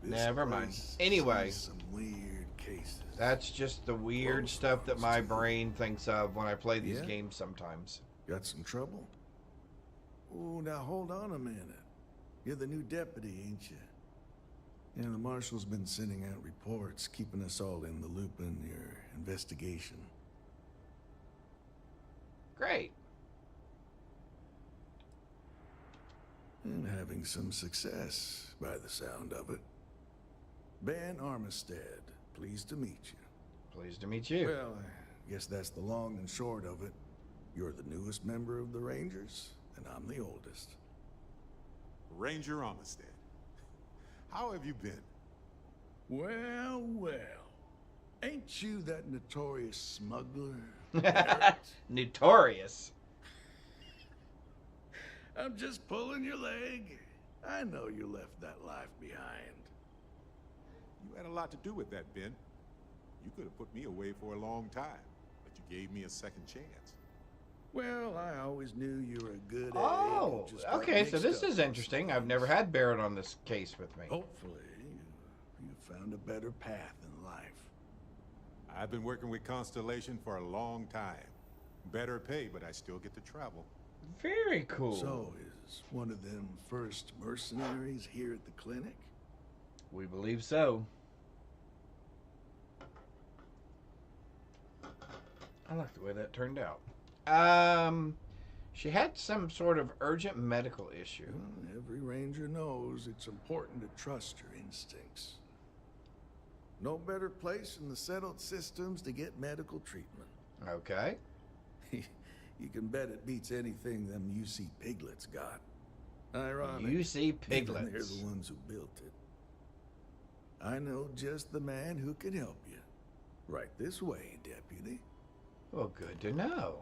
never mind. Anyway, some weird cases. That's just the weird stuff that my brain thinks of when I play these games sometimes. Got some trouble? Oh, now hold on a minute. You're the new deputy, ain't you? Yeah, the marshal's been sending out reports, keeping us all in the loop in your investigation. Great. And having some success, by the sound of it. Ben Armistead, pleased to meet you. Pleased to meet you. Well, I guess that's the long and short of it. You're the newest member of the Rangers, and I'm the oldest. Ranger Armistead. How have you been? Well, well. Ain't you that notorious smuggler? Notorious? I'm just pulling your leg. I know you left that life behind. You had a lot to do with that, Ben. You could have put me away for a long time, but you gave me a second chance. Well, I always knew you were a good egg. Oh, okay, so this is interesting. I've never had Barrett on this case with me. Hopefully, you found a better path in life. I've been working with Constellation for a long time. Better pay, but I still get to travel. Very cool. So, is one of them first mercenaries here at the clinic? We believe so. I like the way that turned out. She had some sort of urgent medical issue. Well, every ranger knows it's important to trust your instincts. No better place in the settled systems to get medical treatment. Okay. You can bet it beats anything them UC piglets got. Ironic. UC piglets. They're the ones who built it. I know just the man who can help you. Right this way, Deputy. Well, good to know.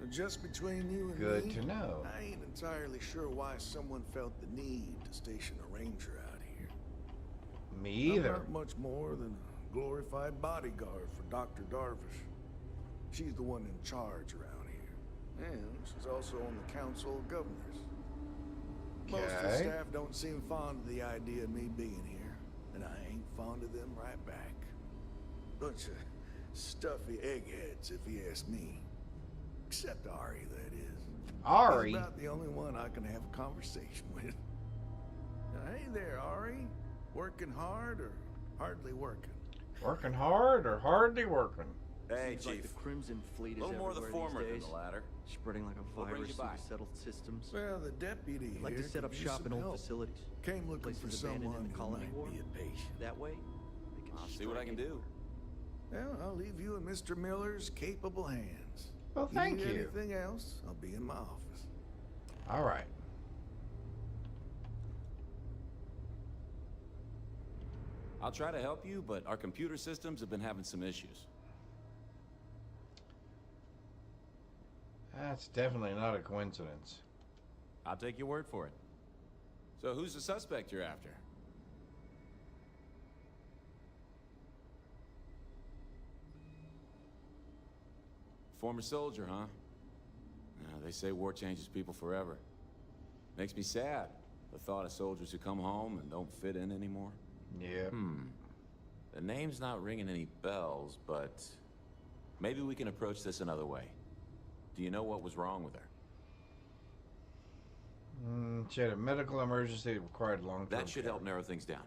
Just between you and good me, to know. I ain't entirely sure why someone felt the need to station a ranger out here. Me either. I'm not much more than a glorified bodyguard for Dr. Darvish. She's the one in charge around here. And she's also on the Council of Governors. Most of the staff don't seem fond of the idea of me being here, and I ain't fond of them right back. Bunch of stuffy eggheads, if you ask me. Except Ari, that is. Ari? He's about the only one I can have a conversation with. Now, hey there, Ari. Working hard or hardly working? Working hard or hardly working? Hey, Seems Chief. like the Crimson Fleet is A little more the everywhere former these than days, the latter. spreading like a We'll bring virus you through back. the settled systems. Well, the deputy I'd like here to set up could use shop some in old help. facilities. Came looking for Places abandoned in someone the who colony might war. be a patient. That way, they can I'll see what I can do. Well, I'll leave you in Mr. Miller's capable hands. Well, thank Need you. anything else, I'll be in my office. All right. I'll try to help you, but our computer systems have been having some issues. That's definitely not a coincidence. I'll take your word for it. So who's the suspect you're after? Former soldier, huh? They say war changes people forever. Makes me sad, the thought of soldiers who come home and don't fit in anymore. Yeah. The name's not ringing any bells, but maybe we can approach this another way. Do you know what was wrong with her? She had a medical emergency that required long-term That should help narrow things down.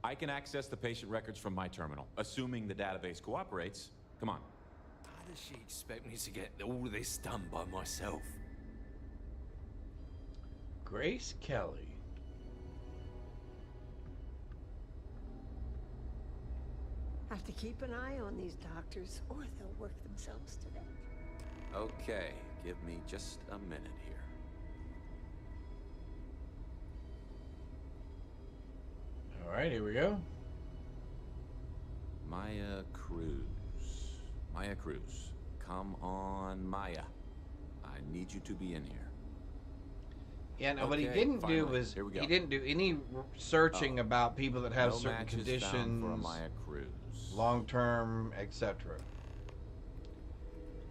I can access the patient records from my terminal, assuming the database cooperates. Come on. How does she expect me to get all this done by myself? Grace Kelly. Have to keep an eye on these doctors, or they'll work themselves to death. Okay, give me just a minute here. All right, here we go. Maya Cruz. Maya Cruz. Come on, Maya. I need you to be in here. Yeah, no, what he Okay, didn't finally. do was Here we go. he didn't do any searching about people that have No certain matches found conditions, for a Maya Cruz. long-term, etc.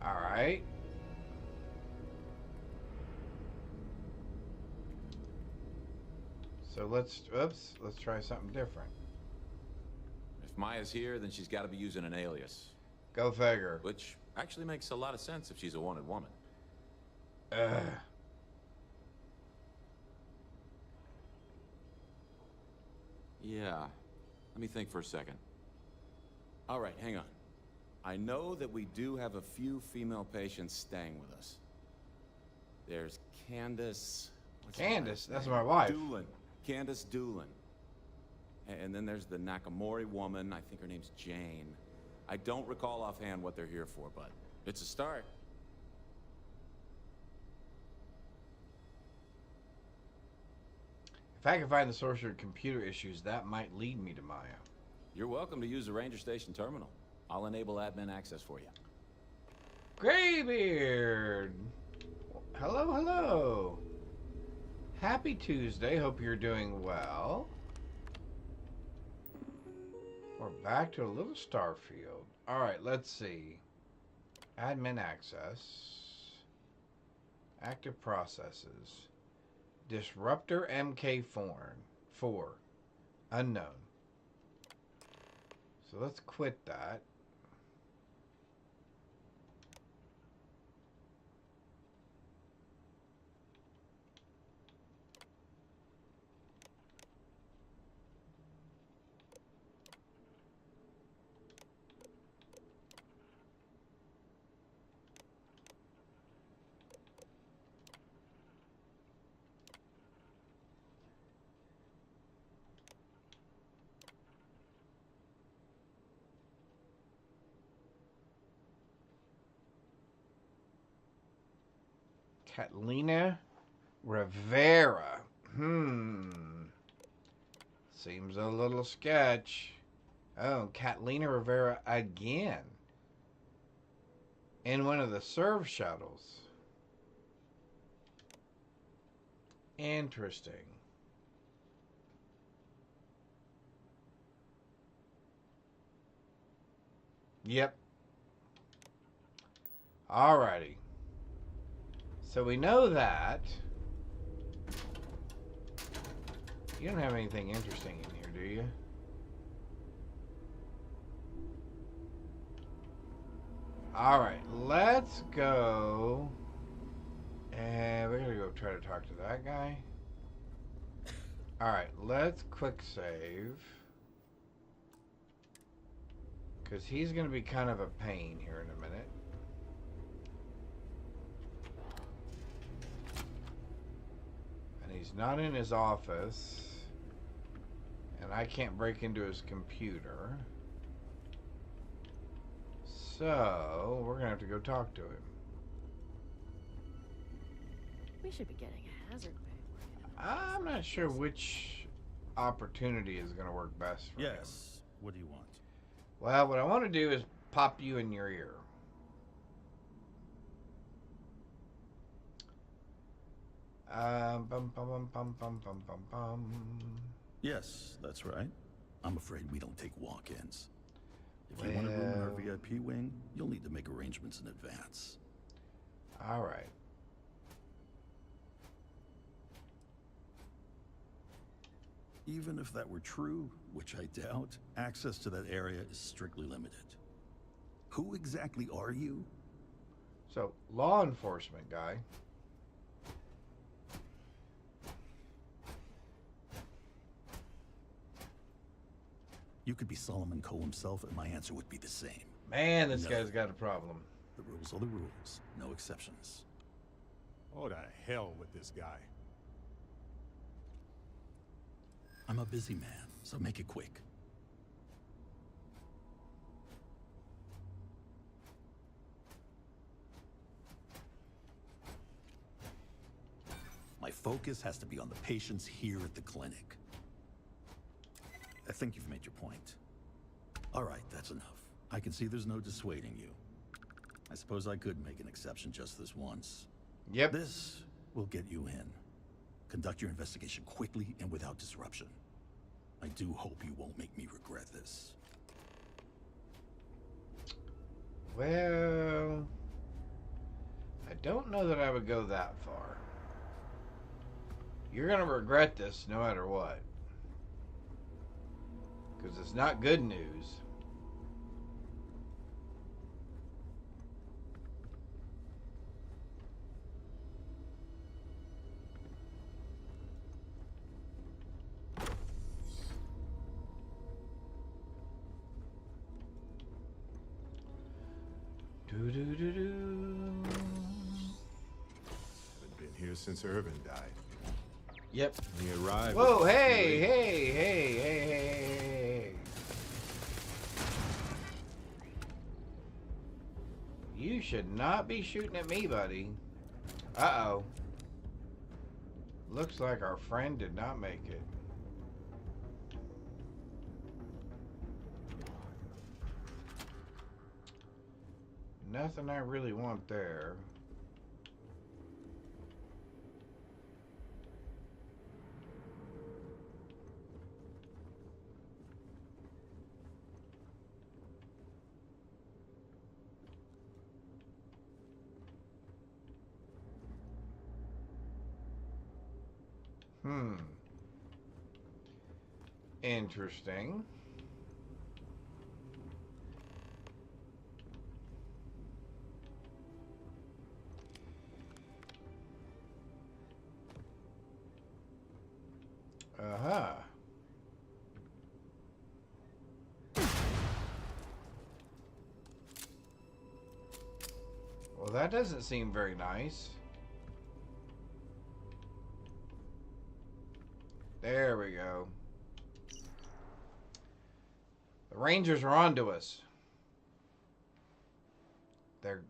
All right. So let's try something different. If Maya's here, then she's got to be using an alias. Go figure. Which actually makes a lot of sense if she's a wanted woman. Yeah. Let me think for a second. All right, hang on. I know that we do have a few female patients staying with us. There's Candace. Candace? That's my wife. Doolin. Candace Doolin. And then there's the Nakamori woman. I think her name's Jane. I don't recall offhand what they're here for, but it's a start. If I can find the source of computer issues, that might lead me to Maya. You're welcome to use the Ranger Station terminal. I'll enable admin access for you. Graybeard! Hello, hello. Happy Tuesday. Hope you're doing well. We're back to a little Starfield. Alright, let's see. Admin access. Active processes. Disruptor MK4. Unknown. So let's quit that. Catalina Rivera. Seems a little sketch. Oh, Catalina Rivera again. In one of the serve shuttles. Interesting. Yep. Alrighty. So we know that. You don't have anything interesting in here, do you? Alright, let's go. And we're gonna go try to talk to that guy. Alright, let's quick save. Because he's gonna be kind of a pain here in a minute. And he's not in his office. And I can't break into his computer. So, we're gonna have to go talk to him. We should be getting a hazard pay. I'm not sure which opportunity is gonna work best for him. Yes. What do you want? Well, what I want to do is pop you in your ear. Yes, that's right. I'm afraid we don't take walk-ins. If you want a room in our VIP wing, you'll need to make arrangements in advance. All right. Even if that were true, which I doubt, access to that area is strictly limited. Who exactly are you? So, law enforcement guy. You could be Solomon Coe himself, and my answer would be the same. Man, this guy's got a problem. The rules are the rules, no exceptions. Oh, to hell with this guy. I'm a busy man, so make it quick. My focus has to be on the patients here at the clinic. I think you've made your point. All right, that's enough. I can see there's no dissuading you. I suppose I could make an exception just this once. Yep. This will get you in. Conduct your investigation quickly and without disruption. I do hope you won't make me regret this. Well, I don't know that I would go that far. You're gonna regret this no matter what. Because it's not good news. Haven't been here since Irvin died. Yep. He arrived. Whoa, hey. You should not be shooting at me, buddy. Uh-oh. Looks like our friend did not make it. Nothing I really want there. Interesting. Uh-huh. Well, that doesn't seem very nice. There we go. The Rangers are onto us. They're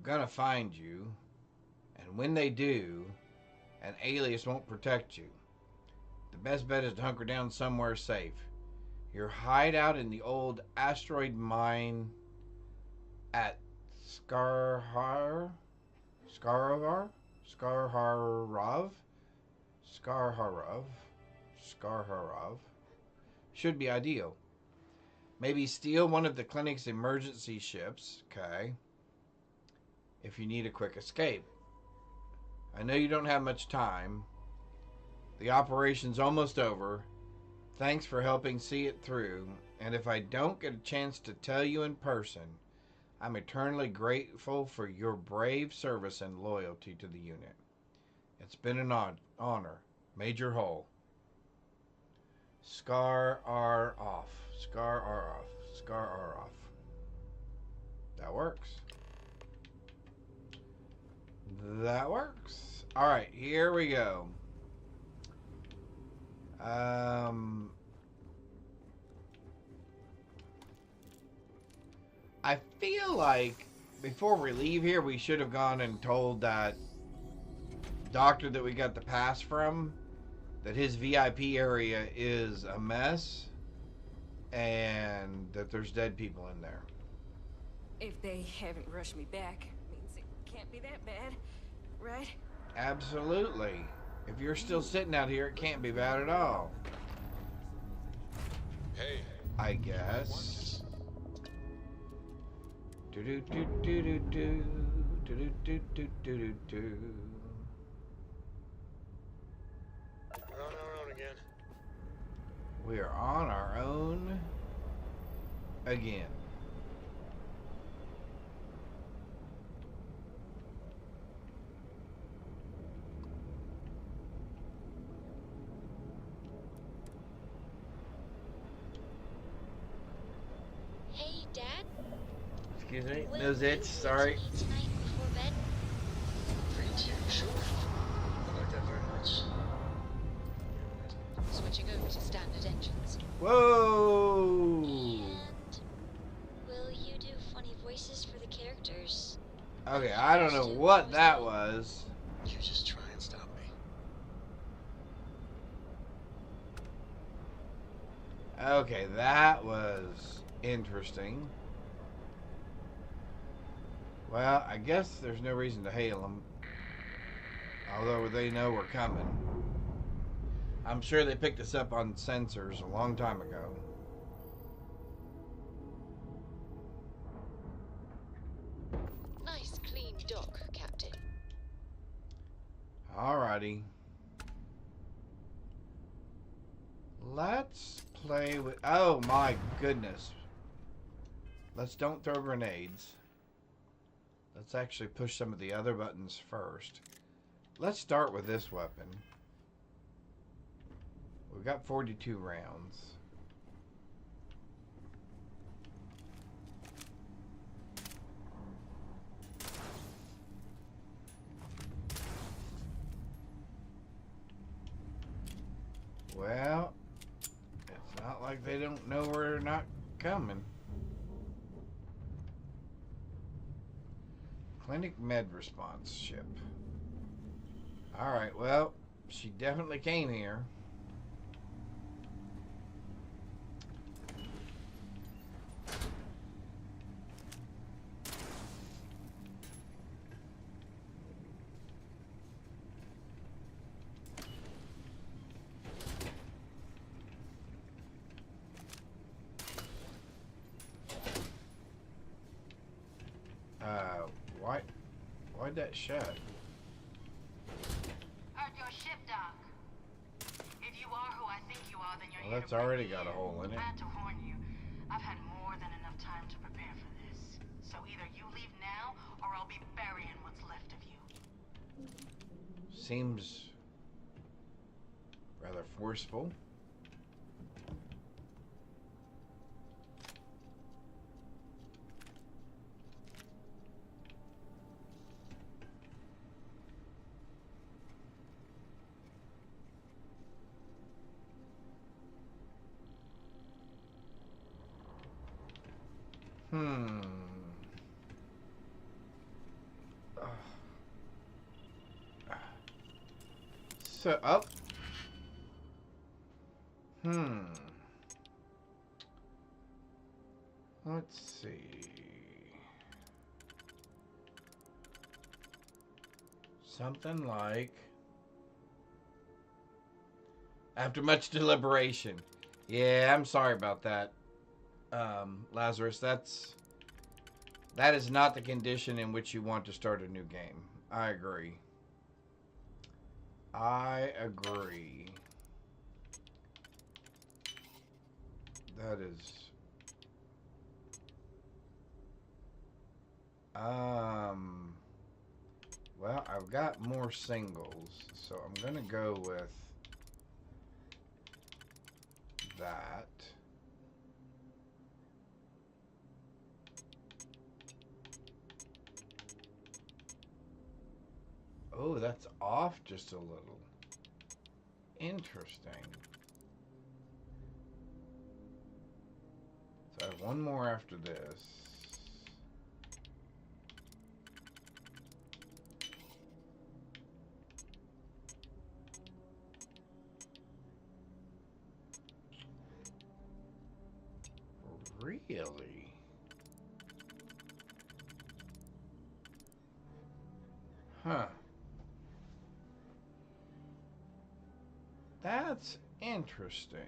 gonna find you. And when they do, an alias won't protect you. The best bet is to hunker down somewhere safe. Your hideout in the old asteroid mine at Skarharov should be ideal. Maybe steal one of the clinic's emergency ships. Okay. If you need a quick escape. I know you don't have much time. The operation's almost over. Thanks for helping see it through. And if I don't get a chance to tell you in person, I'm eternally grateful for your brave service and loyalty to the unit. It's been an honor. Major Hull. Scar R off. Scar R off. Scar R off. That works. That works. Alright, here we go. I feel like before we leave here, we should have gone and told that doctor that we got the pass from that his VIP area is a mess and that there's dead people in there. If they haven't rushed me back, means it can't be that bad, right? Absolutely. If you're still sitting out here, it can't be bad at all. Hey. I guess. Do do do do do do do do do do do. We're on our own again. We are on our own again. Hey, Dad? Excuse me, nose itch, sorry. Tonight before bed? Pretty sure. I like that very much. Switching over to standard engines. Whoa! And will you do funny voices for the characters? Okay, I don't know what that was. You just try and stop me. Okay, that was interesting. Well, I guess there's no reason to hail them. Although they know we're coming. I'm sure they picked us up on sensors a long time ago. Nice clean dock, Captain. Alrighty. Let's play with... Oh my goodness. Let's don't throw grenades. Let's actually push some of the other buttons first. Let's start with this weapon. We've got 42 rounds. Well, it's not like they don't know we're not coming. Clinic med response ship. Alright, well, she definitely came here. Why'd that shut? Heard your ship, Doc. If you are who I think you are, then you're Well, that's already got a hole in it. I had to warn you. I've had more than enough time to prepare for this. So either you leave now, or I'll be burying what's left of you. Seems rather forceful. So, up. Let's see. Something like... After much deliberation. Yeah, I'm sorry about that. Lazarus, that is not the condition in which you want to start a new game. I agree. I agree. That is... Well, I've got more singles, so I'm gonna go with that. Oh, that's off just a little. Interesting. So I have one more after this. Really? Huh. That's interesting.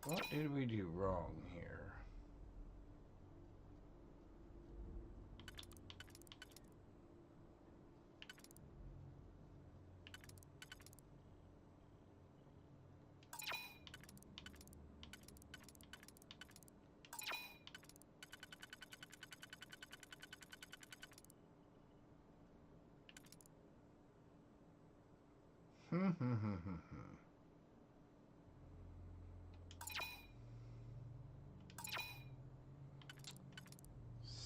What did we do wrong here?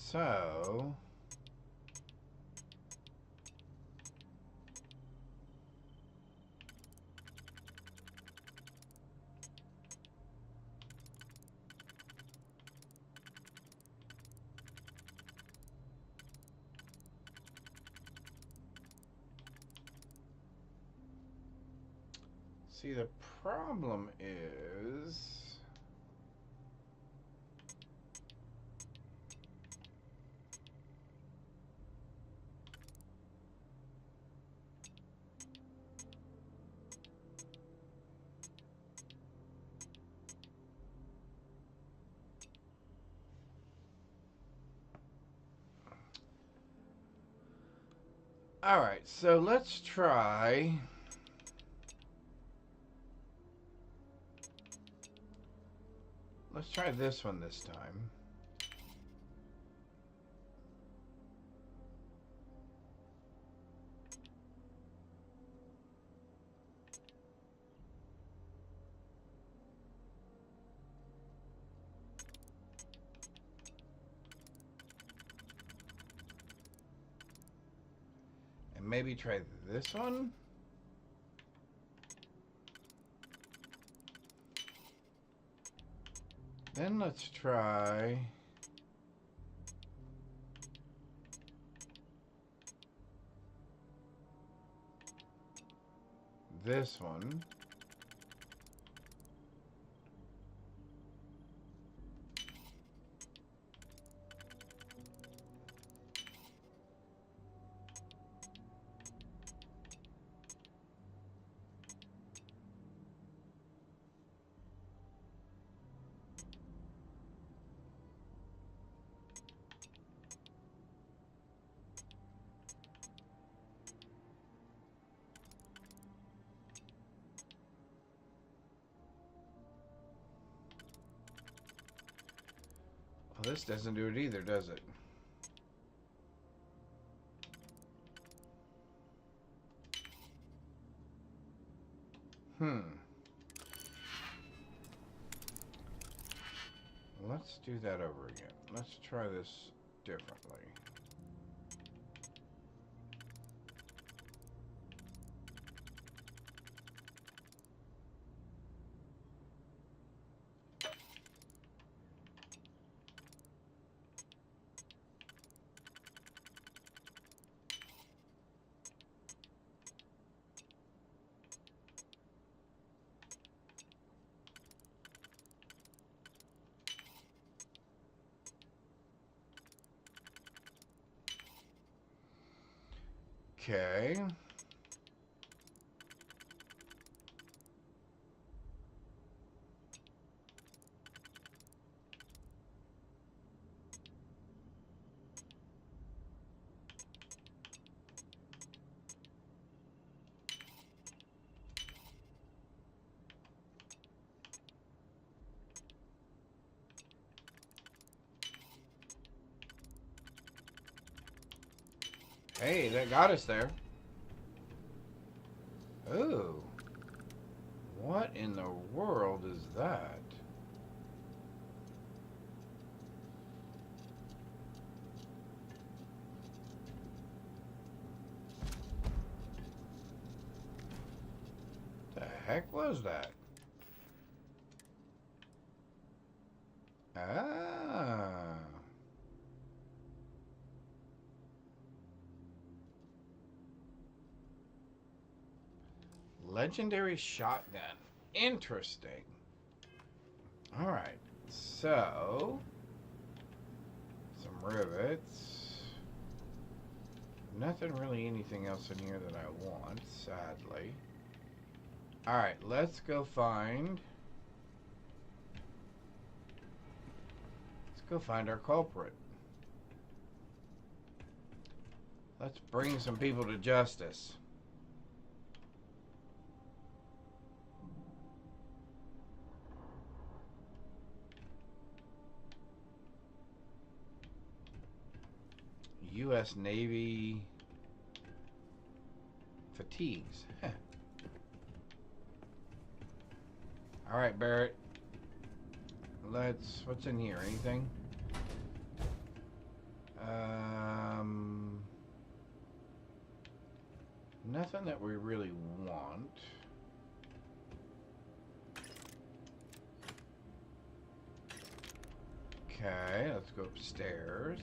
So... See, the problem is... Alright, so let's try... Let's try this one this time. And maybe try this one? Then let's try... this one. Well, this doesn't do it either, does it? Let's do that over again. Let's try this differently. Okay. Hey, that got us there. Ooh. What in the world is that? The heck was that? Ah. Legendary shotgun. Interesting. Alright. So. Some rivets. Nothing really anything else in here that I want, sadly. Alright, let's go find. Let's go find our culprit. Let's bring some people to justice. U.S. Navy fatigues. Huh. All right, Barrett. What's in here? Anything? Nothing that we really want. Okay, let's go upstairs.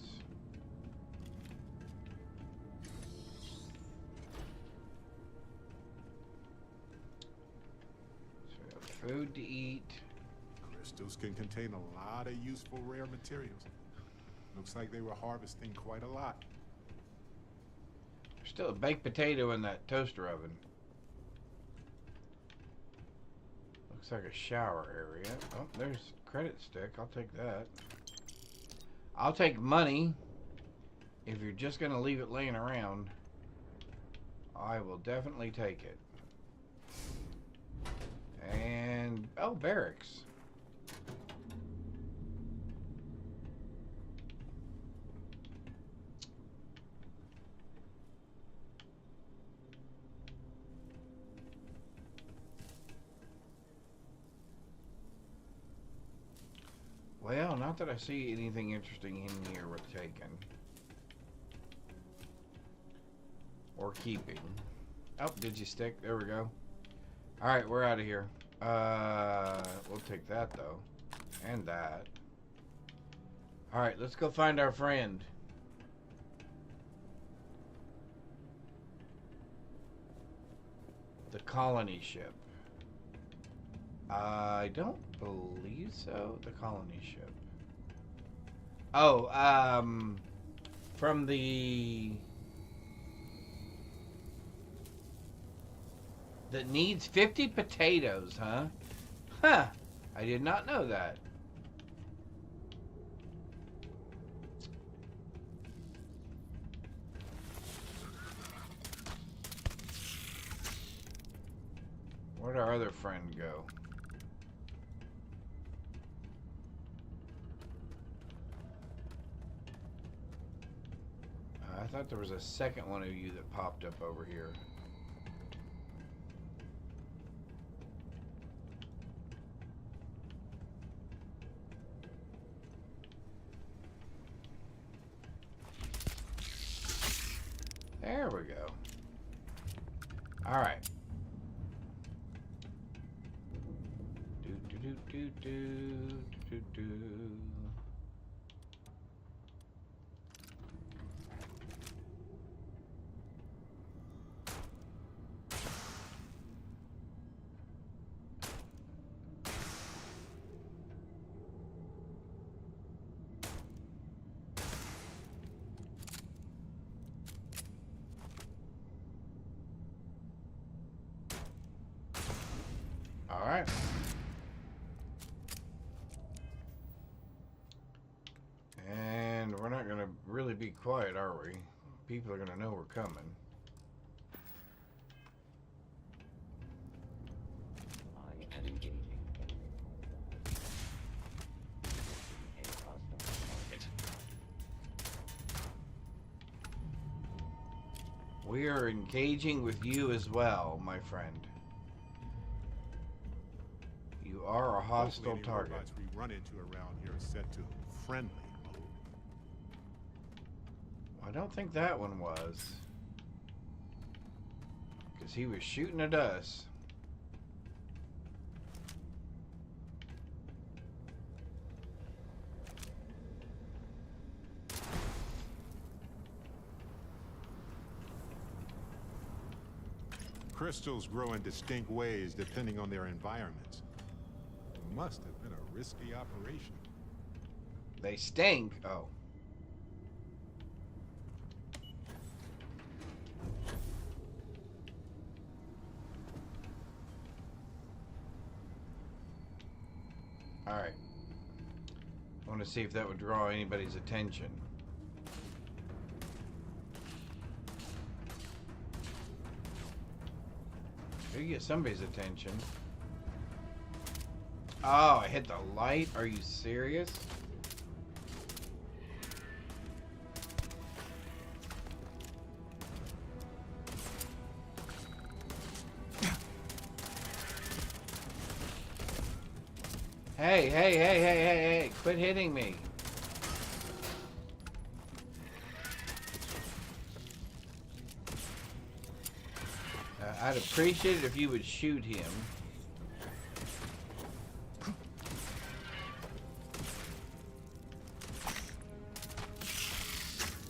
Food to eat. Crystals can contain a lot of useful rare materials. Looks like they were harvesting quite a lot. There's still a baked potato in that toaster oven. Looks like a shower area. Oh, there's a credit stick. I'll take that. I'll take money. If you're just going to leave it laying around, I will definitely take it. And, oh, barracks. Well, not that I see anything interesting in here worth taking. Or keeping. Oh, Digistick. There we go. Alright, we're out of here. We'll take that, though. And that. Alright, let's go find our friend. The colony ship. I don't believe so. The colony ship. Oh, from the... That needs 50 potatoes, huh? Huh. I did not know that. Where'd our other friend go? I thought there was a second one of you that popped up over here. There we go. All right. Do. really be quiet, are we? People are gonna know we're coming. I am engaging. We are engaging with you as well, my friend. You are a hostile Hopefully any target. robots we run into around here are set to friendly mode. I don't think that one was. Because he was shooting at us. Crystals grow in distinct ways depending on their environments. It must have been a risky operation. They stink. Oh. Alright. I want to see if that would draw anybody's attention. You get somebody's attention. Oh, I hit the light? Are you serious? Hey, hey, hey, hey, hey, hey, quit hitting me. I'd appreciate it if you would shoot him.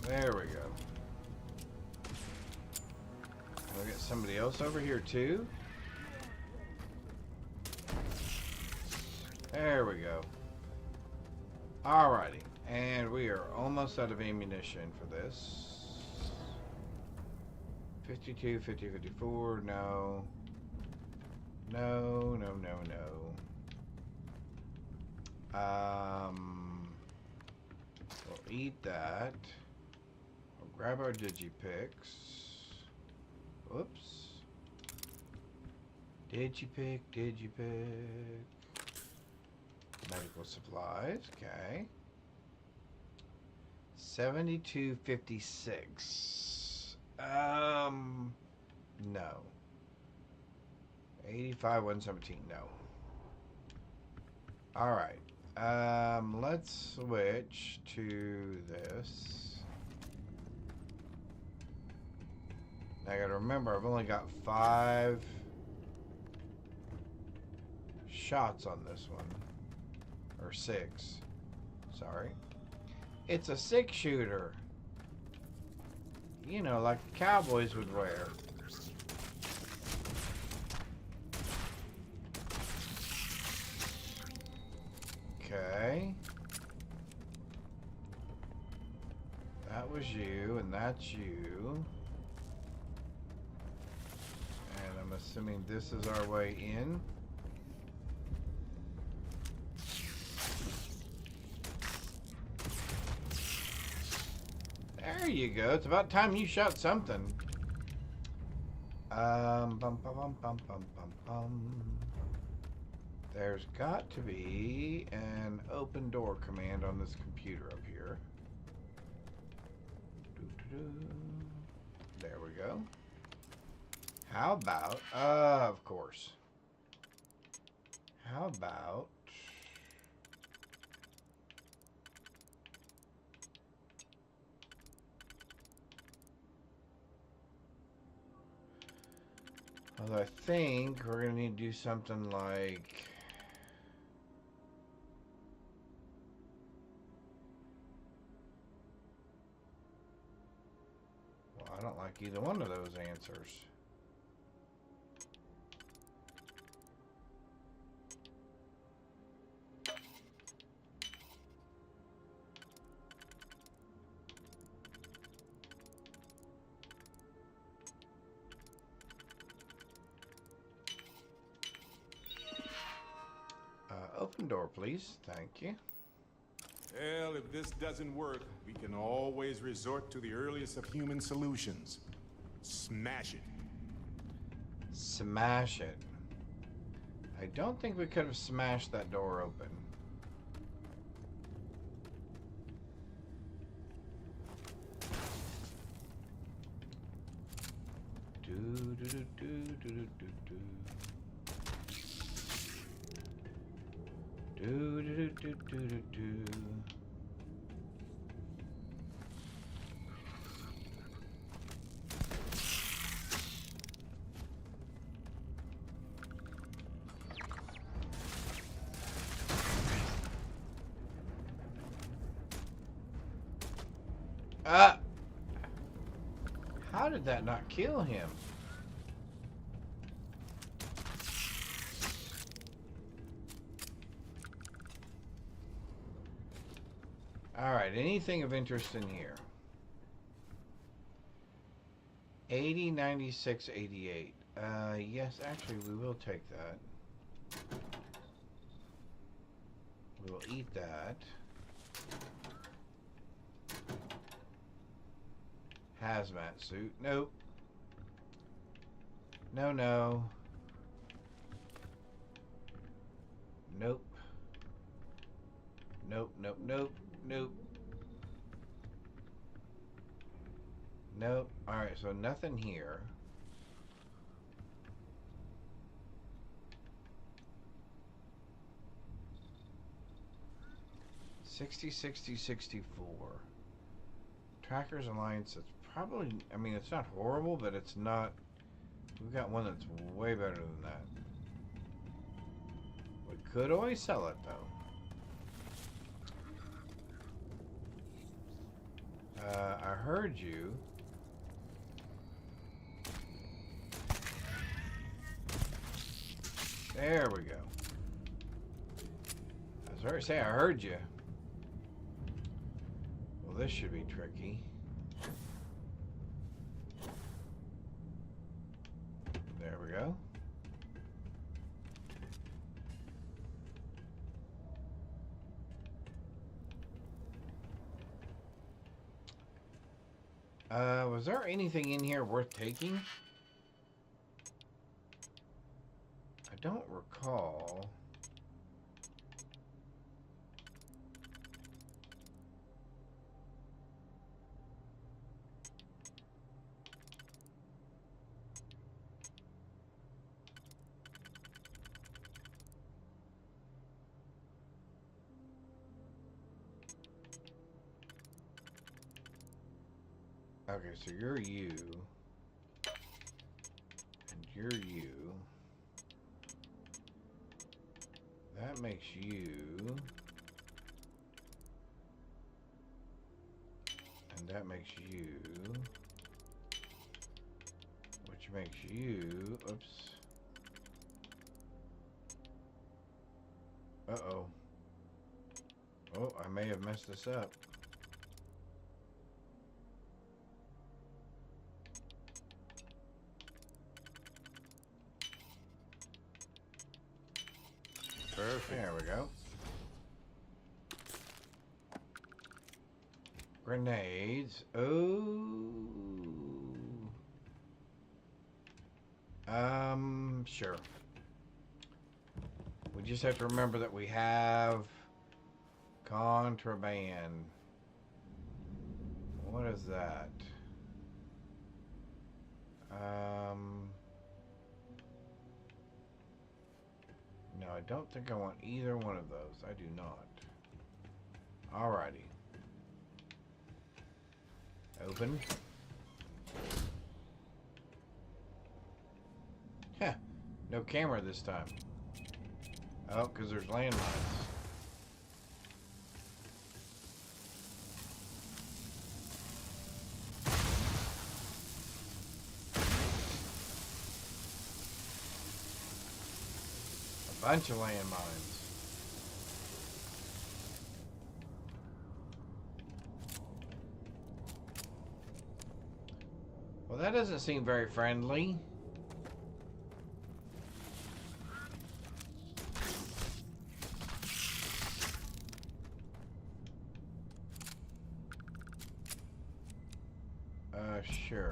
There we go. We got somebody else over here too. There we go. Alrighty. And we are almost out of ammunition for this. 52, 50, 54, no. No, no, no, no. We'll eat that. We'll grab our digipicks. Whoops. Digipick, digipick. Medical supplies, okay. 7256. No. 85 117, no. Alright. Let's switch to this. Now I gotta remember I've only got 5 shots on this one. Or 6. Sorry. It's a 6-shooter. You know, like the cowboys would wear. Okay. That was you, and that's you. And I'm assuming this is our way in. There you go. It's about time you shot something. Bum, bum, bum, bum, bum, bum, bum. There's got to be an open door command on this computer up here. There we go. How about, of course. How about... Although I think we're going to need to do something like... Well, I don't like either one of those answers. Open door, please. Thank you. Well, if this doesn't work, we can always resort to the earliest of human solutions. Smash it. Smash it. I don't think we could have smashed that door open. How did that not kill him? Alright, anything of interest in here? 80, 96, 88. Yes, actually, we will take that. We will eat that. Hazmat suit. Nope. No, no. Nope. Nope, nope, nope, nope. Nope. Alright, so nothing here. $60, $60, $64. Trackers Alliance, it's probably, I mean, it's not horrible, but it's not, we've got one that's way better than that. We could always sell it, though. I heard you. There we go. I was ready to say I heard you. Well, this should be tricky. There we go. Was there anything in here worth taking? I don't recall. Okay, so you're you. And you're you. That makes you. And that makes you. Which makes you. Oops. Uh-oh. Oh, I may have messed this up. Perfect. There we go. Grenades. Oh. Sure. We just have to remember that we have contraband. What is that? No, I don't think I want either one of those. I do not. Alrighty. Open. Heh. No camera this time. Oh, because there's landmines. Bunch of landmines. Well, that doesn't seem very friendly. Sure.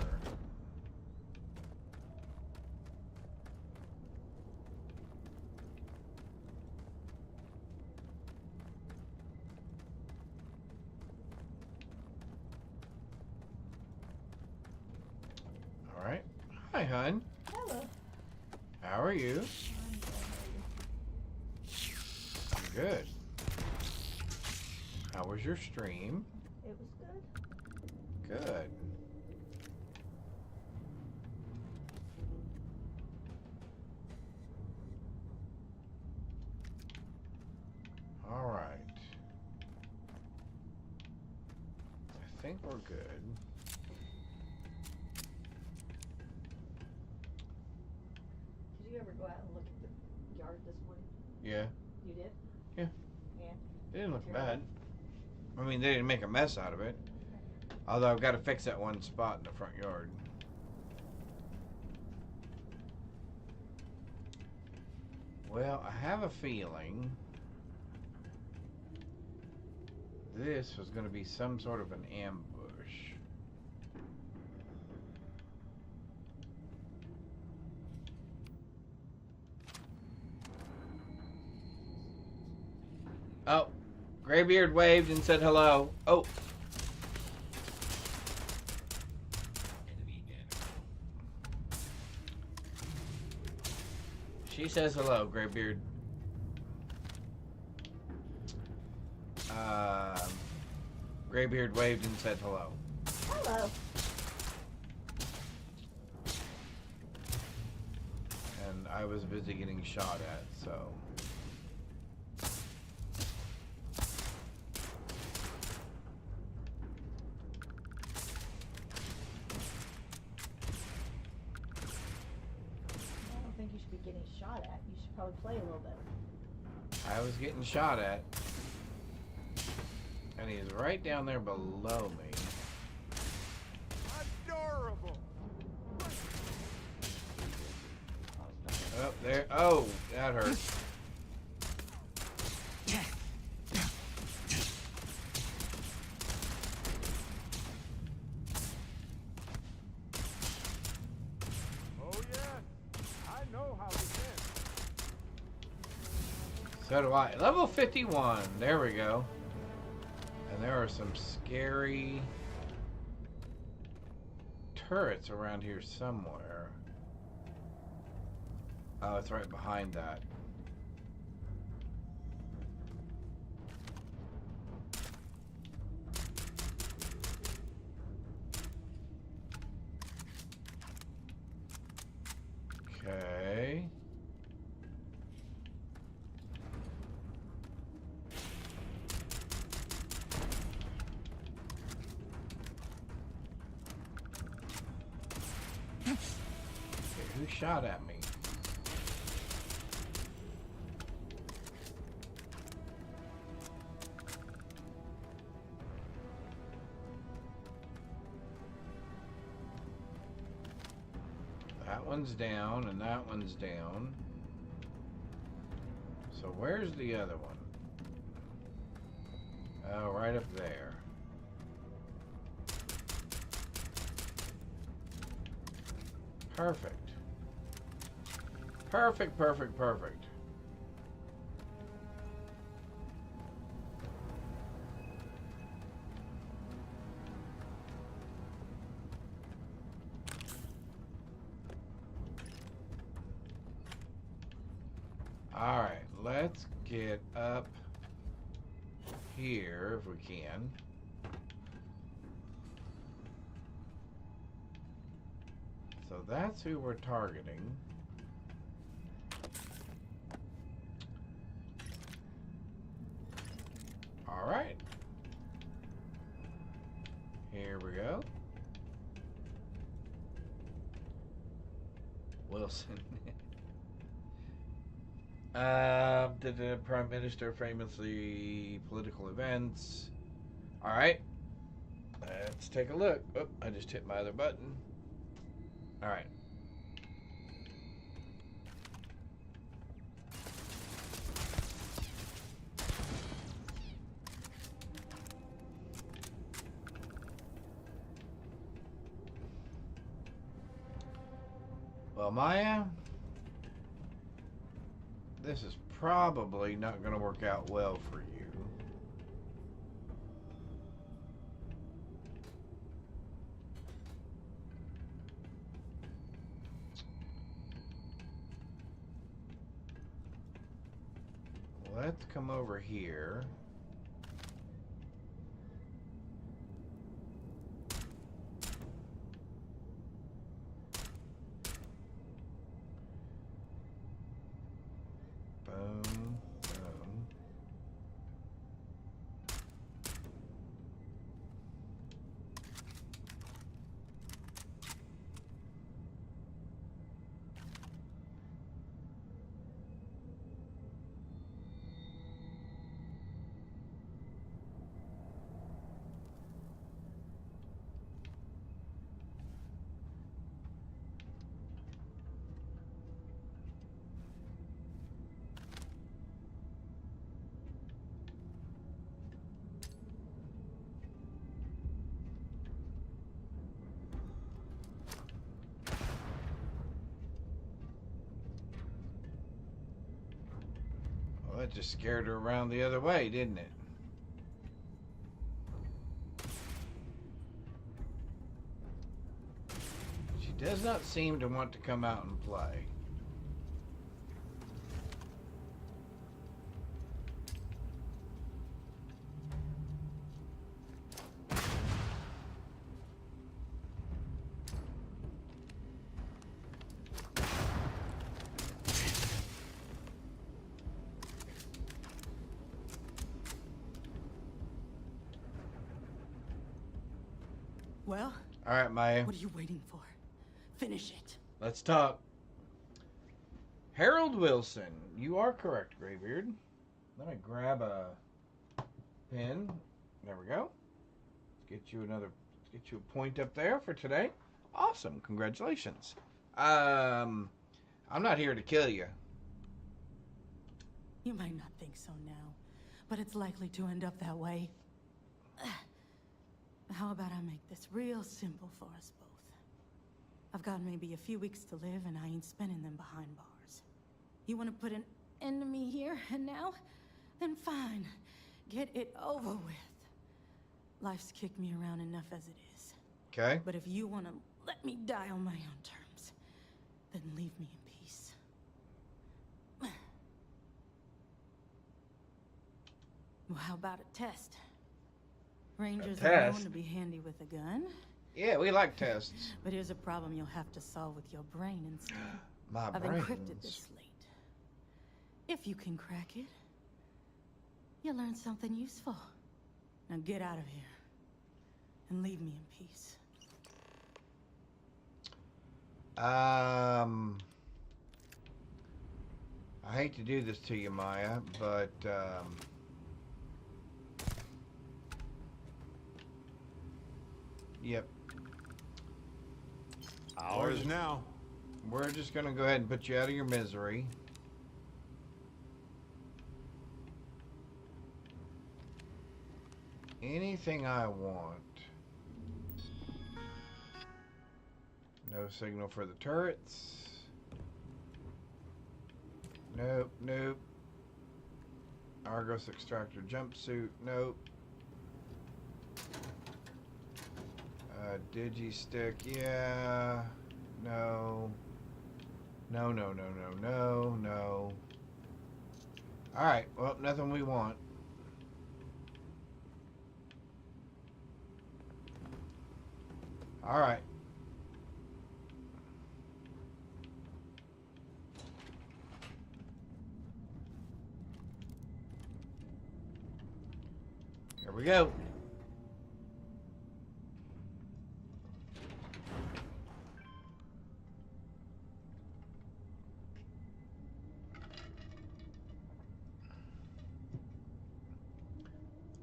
All right. Hi, hon. Hello. How are you? Good. How was your stream? It was good. Good. All right. I think we're good. Did you ever go out and look at the yard this morning? Yeah. You did? Yeah. And? It didn't look Tear bad. it I mean, they didn't make a mess out of it. Although I've got to fix that one spot in the front yard. Well, I have a feeling this was going to be some sort of an ambush. Oh, Graybeard waved and said hello. Oh. She says hello, Graybeard. Graybeard waved and said hello. Hello. And I was busy getting shot at, so. I don't think you should be getting shot at. You should probably play a little better. I was getting shot at. And he's right down there below me. Adorable. Oh, there. Oh, that hurt. Oh yeah, I know how this ends. So do I. Level 51. There we go. And there are some scary turrets around here somewhere. Oh, it's right behind that. Okay. Okay, who shot at me? That one's down and that one's down. So where's the other one? Oh, right up there. Perfect. Perfect, perfect, perfect. All right, let's get up here if we can. So that's who we're targeting. All right. Here we go. Wilson. The Prime Minister, famously political events. All right. Let's take a look. Oh, I just hit my other button. All right. Well, Maya, this is probably not going to work out well for you. Let's come over here. Boom, boom. Well, it just scared her around the other way, didn't it? She does not seem to want to come out and play. Well? All right, Maya. What are you waiting for? Finish it. Let's talk. Harold Wilson. You are correct, Graybeard. Let me grab a pen. There we go. Let's get you a point up there for today. Awesome. Congratulations. I'm not here to kill you. You might not think so now, but it's likely to end up that way. How about I make this real simple for us both? I've got maybe a few weeks to live, and I ain't spending them behind bars. You want to put an end to me here and now? Then fine. Get it over with. Life's kicked me around enough as it is. Okay. But if you want to let me die on my own terms, then leave me in peace. Well, how about a test? Rangers are known to be handy with a gun. Yeah, we like tests. But here's a problem you'll have to solve with your brain instead. I've encrypted this slate. If you can crack it, you'll learn something useful. Now get out of here and leave me in peace. I hate to do this to you, Maya, but yep. Ours now. We're just gonna go ahead and put you out of your misery. Anything I want. No signal for the turrets. Nope, nope. Argos extractor jumpsuit, nope. Digi-stick, yeah. No. No, no, no, no, no, no. Alright, well, nothing we want. Alright. Here we go.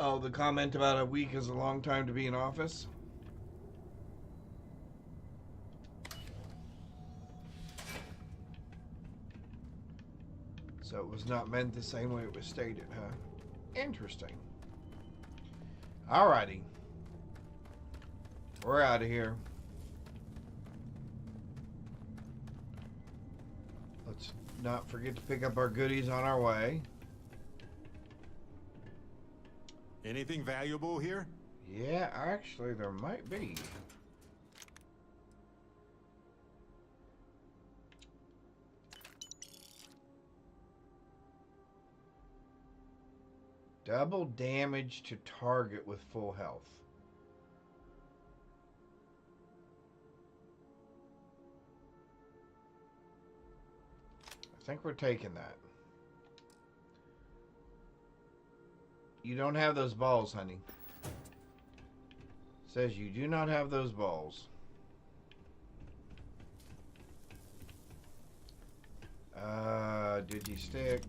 Oh, the comment about a week is a long time to be in office? So it was not meant the same way it was stated, huh? Interesting. Alrighty. We're out of here. Let's not forget to pick up our goodies on our way. Anything valuable here? Yeah, actually, there might be. Double damage to target with full health. I think we're taking that. You don't have those balls, honey. Says you do not have those balls. Digi-stick.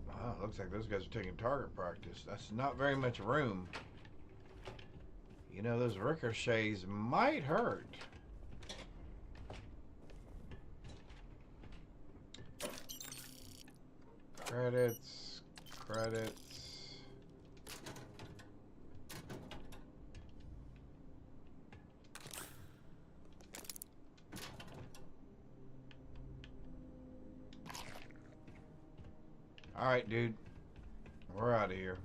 Wow, looks like those guys are taking target practice. That's not very much room. You know, those ricochets might hurt. Credits. Credits. Alright, dude. We're out of here.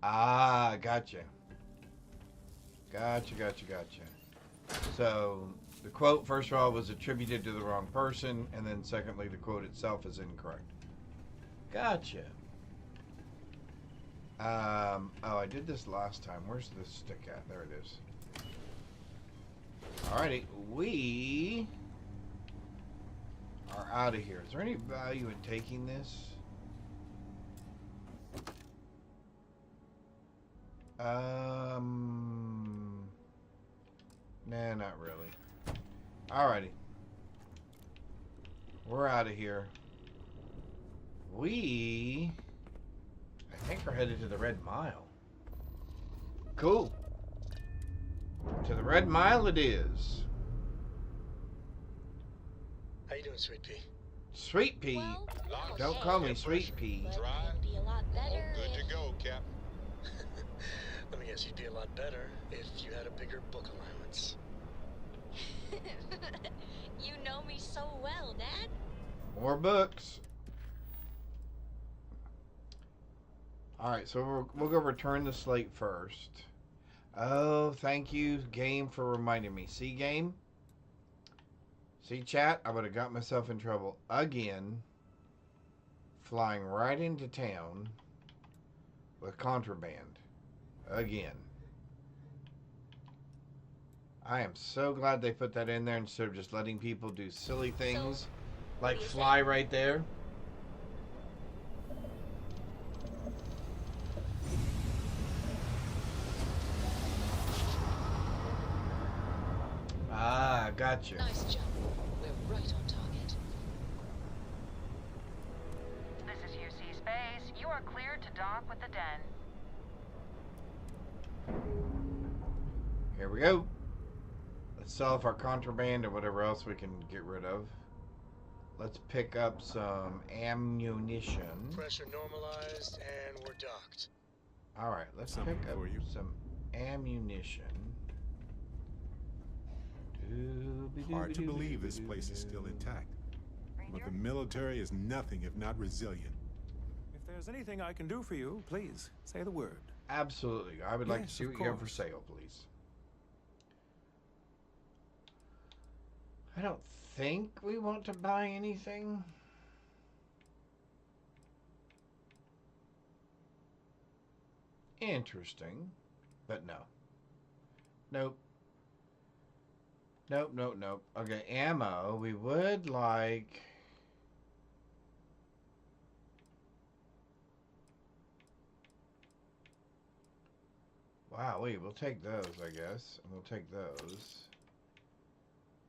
Ah, gotcha. Gotcha. So, the quote, first of all, was attributed to the wrong person, and then secondly, the quote itself is incorrect. Gotcha. Oh, I did this last time. Where's this stick at? There it is. Alrighty, we are out of here. Is there any value in taking this? Nah, not really. Alrighty. We're out of here. We, I think we're headed to the Red Mile. Cool. To the Red Mile it is. How you doing, Sweet Pea? Sweet Pea? Well, don't call me Sweet Pea. But it'd be a lot better Good if... to go, Cap. Let me guess, you'd be a lot better if you had a bigger book allowance. You know me so well, Dad. More books. Alright, so we'll go return the slate first. Oh, thank you, game, for reminding me. See, game? See, chat? I would have got myself in trouble again. Flying right into town with contraband. Again. I am so glad they put that in there instead of just letting people do silly things like fly right there. Ah, gotcha. Nice jump. We're right on target. This is UC Space. You are cleared to dock with the den. Here we go. Let's sell off our contraband or whatever else we can get rid of. Let's pick up some ammunition. Pressure normalized, and we're docked. Alright, let's pick up some ammunition. Hard to believe this place is still intact. But the military is nothing if not resilient. If there's anything I can do for you, please say the word. Absolutely. I would like to Yes, see of what you have for course. sale, please. I don't think we want to buy anything. Interesting. But no. Nope. Nope. Okay, ammo. We would like... Wow, wait, we'll take those, I guess. And we'll take those.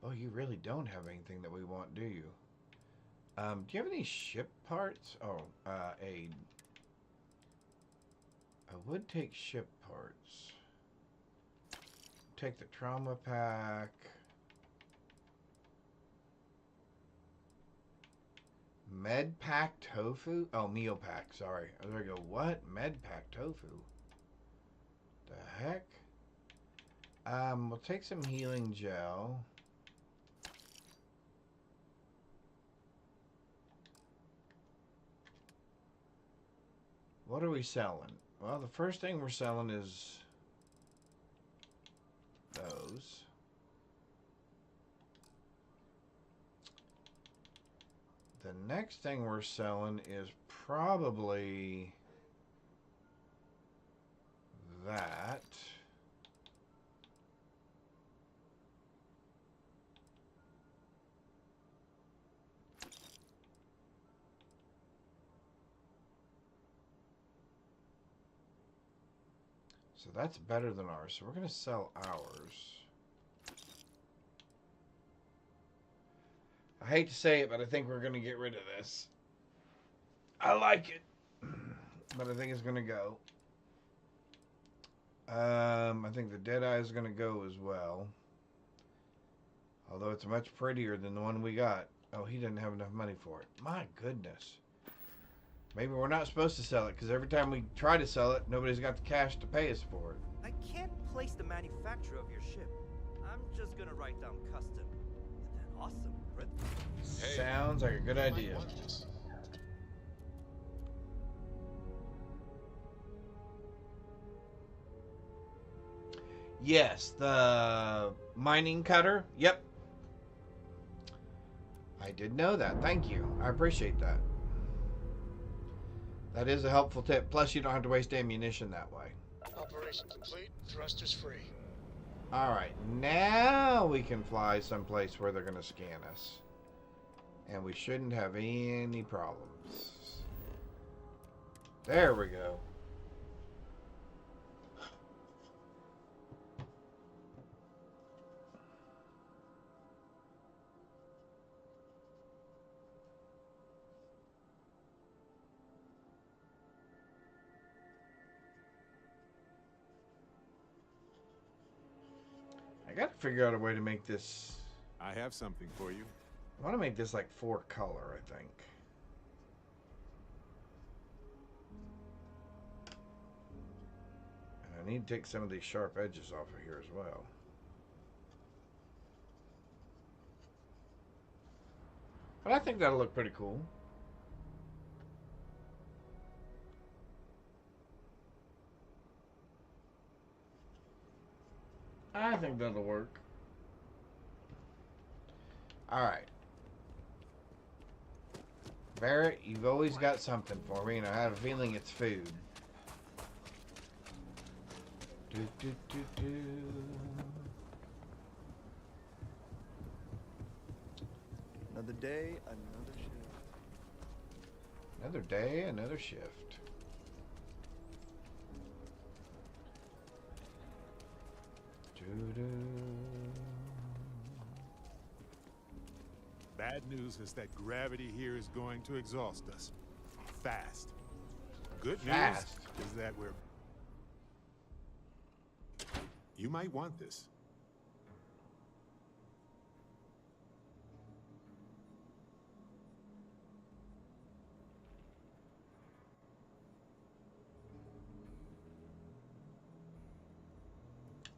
Oh, you really don't have anything that we want, do you? Do you have any ship parts? Oh, I would take ship parts. Take the trauma pack. Med pack tofu? Oh, meal pack. Sorry. I was going to go, what? Med pack tofu? The heck? We'll take some healing gel. What are we selling? Well, the first thing we're selling is those. The next thing we're selling is probably that. So that's better than ours. So we're going to sell ours. I hate to say it, but I think we're going to get rid of this. I like it, but I think it's going to go. I think the Deadeye is going to go as well. Although it's much prettier than the one we got. Oh, he didn't have enough money for it. My goodness. Maybe we're not supposed to sell it, because every time we try to sell it, nobody's got the cash to pay us for it. I can't place the manufacturer of your ship. I'm just gonna write down custom. And then awesome, right? Hey, sounds like a good idea. Yes, the mining cutter. Yep. I did know that. Thank you. I appreciate that. That is a helpful tip. Plus, you don't have to waste ammunition that way. Operation complete. Thrusters free. All right. Now we can fly someplace where they're going to scan us. And we shouldn't have any problems. There we go. I got to figure out a way to make this. I have something for you. I want to make this like 4-color, I think. And I need to take some of these sharp edges off of here as well. But I think that'll look pretty cool. I think that'll work. Alright. Barrett, you've always got something for me, and I have a feeling it's food. Do, do, do, do. Another day, another shift. Another day, another shift. Bad news is that gravity here is going to exhaust us. Fast. Good news is that we're... You might want this.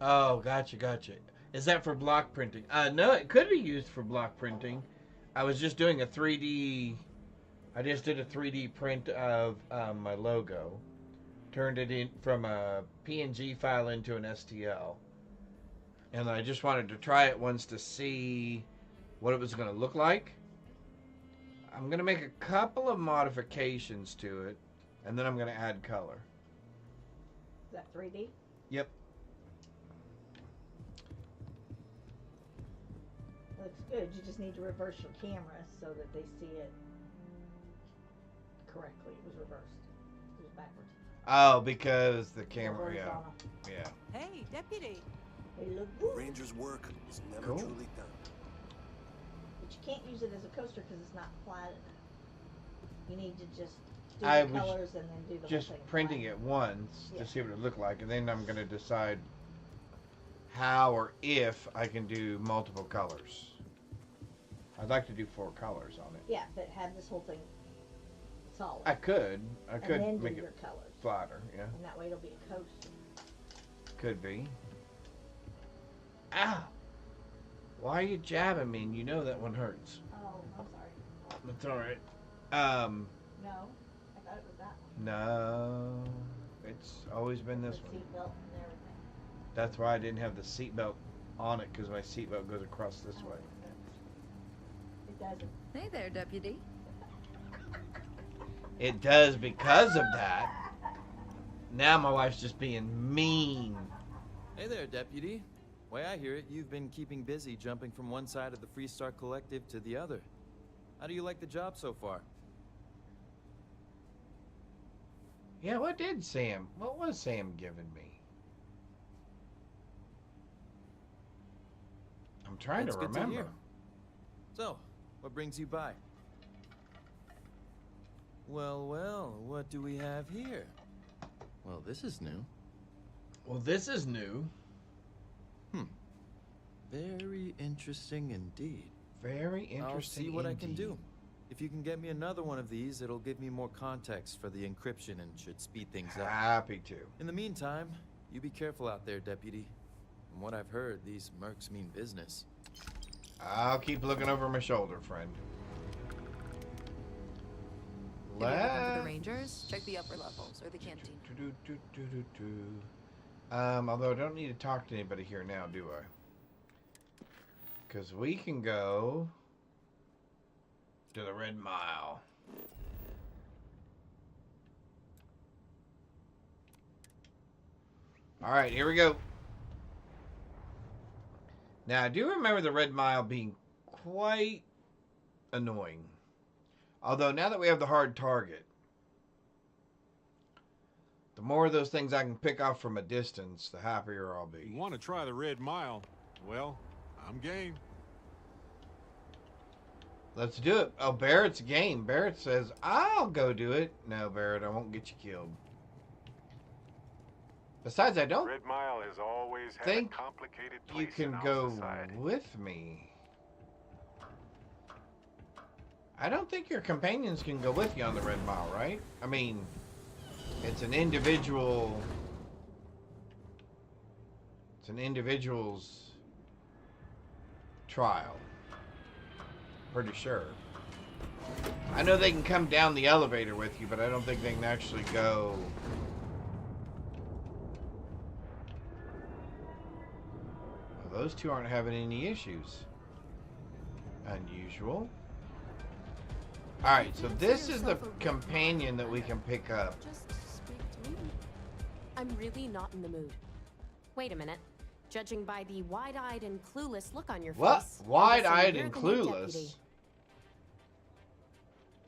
Oh, gotcha. Is that for block printing? No, it could be used for block printing. I was just doing a 3D... I just did a 3D print of my logo. Turned it in from a PNG file into an STL. And I just wanted to try it once to see what it was going to look like. I'm going to make a couple of modifications to it. And then I'm going to add color. Is that 3D? Yep. Looks good. You just need to reverse your camera so that they see it correctly. It was reversed. It was backwards. Oh, because the camera, yeah. Hey, deputy. They look good. Ranger's work is never Cool. truly done. But you can't use it as a coaster because it's not flat enough. You need to just do I the was colors and then do the just whole thing printing flat. it once Yeah. to see what it looked like, and then I'm going to decide how or if I can do multiple colors. I'd like to do 4 colors on it. Yeah, but have this whole thing solid. I could and then make do your it colors. flatter, yeah. And that way it'll be a coaster. Could be. Ow! Why are you jabbing me? And you know that one hurts. Oh, I'm sorry. That's alright. No, I thought it was that one. No. It's always been this The one. seatbelt and everything. That's why I didn't have the seatbelt on it, because my seatbelt goes across this way. It doesn't. Hey there, Deputy. It does because of that. Now my wife's just being mean. Hey there, Deputy. Way I hear it, you've been keeping busy jumping from one side of the Freestar Collective to the other. How do you like the job so far? Yeah, what was Sam giving me? I'm trying That's to good to remember. hear. So, what brings you by? Well, well, what do we have here? Well, this is new. Well, this is new. Very interesting indeed. Very interesting I'll see what I can indeed. do. If you can get me another one of these, it'll give me more context for the encryption and should speed things up. Happy to. In the meantime, you be careful out there, Deputy. From what I've heard, these mercs mean business. I'll keep looking over my shoulder, friend. If you ever come to the Rangers, check the upper levels or the canteen. Although I don't need to talk to anybody here now, do I? Because we can go to the Red Mile. Alright, here we go. Now, I do remember the Red Mile being quite annoying. Although, now that we have the hard target, the more of those things I can pick off from a distance, the happier I'll be. You want to try the Red Mile? Well, I'm game. Let's do it. Oh, Barrett's game. Barrett says, I'll go do it. No, Barrett, I won't get you killed. Besides, I don't Red Mile has always had think a complicated place you can in our go society. with me. I don't think your companions can go with you on the Red Mile, right? I mean, it's an individual... It's an individual's trial. Pretty sure. I know they can come down the elevator with you, but I don't think they can actually go... Well, those two aren't having any issues. Unusual. Alright, so this is the companion that we can pick up. Just speak to me. I'm really not in the mood. Wait a minute. Judging by the wide-eyed and clueless look on your What? face, Wide-eyed you're and the new deputy. clueless?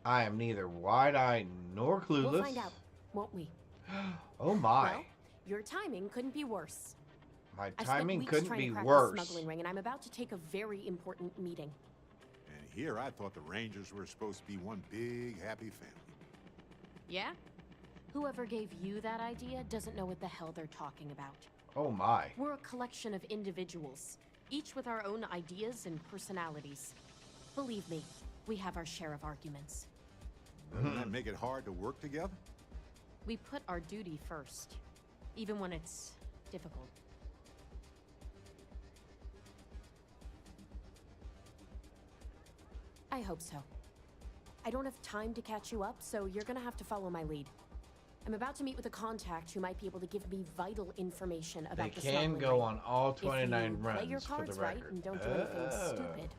I am neither wide-eyed nor clueless. We'll find out, won't we? Oh my. Well, your timing couldn't be worse. My I've spent timing weeks couldn't trying be to crack worse. the smuggling ring, and I'm about to take a very important meeting. And here I thought the Rangers were supposed to be one big happy family. Yeah? Whoever gave you that idea doesn't know what the hell they're talking about. Oh my. We're a collection of individuals, each with our own ideas and personalities. Believe me, we have our share of arguments. Doesn't that make it hard to work together? We put our duty first, even when it's difficult. I hope so. I don't have time to catch you up, so you're gonna have to follow my lead. I'm about to meet with a contact who might be able to give me vital information about the They can smuggling go ring. on all If you 29 play your runs for the cards right record. and don't do anything stupid,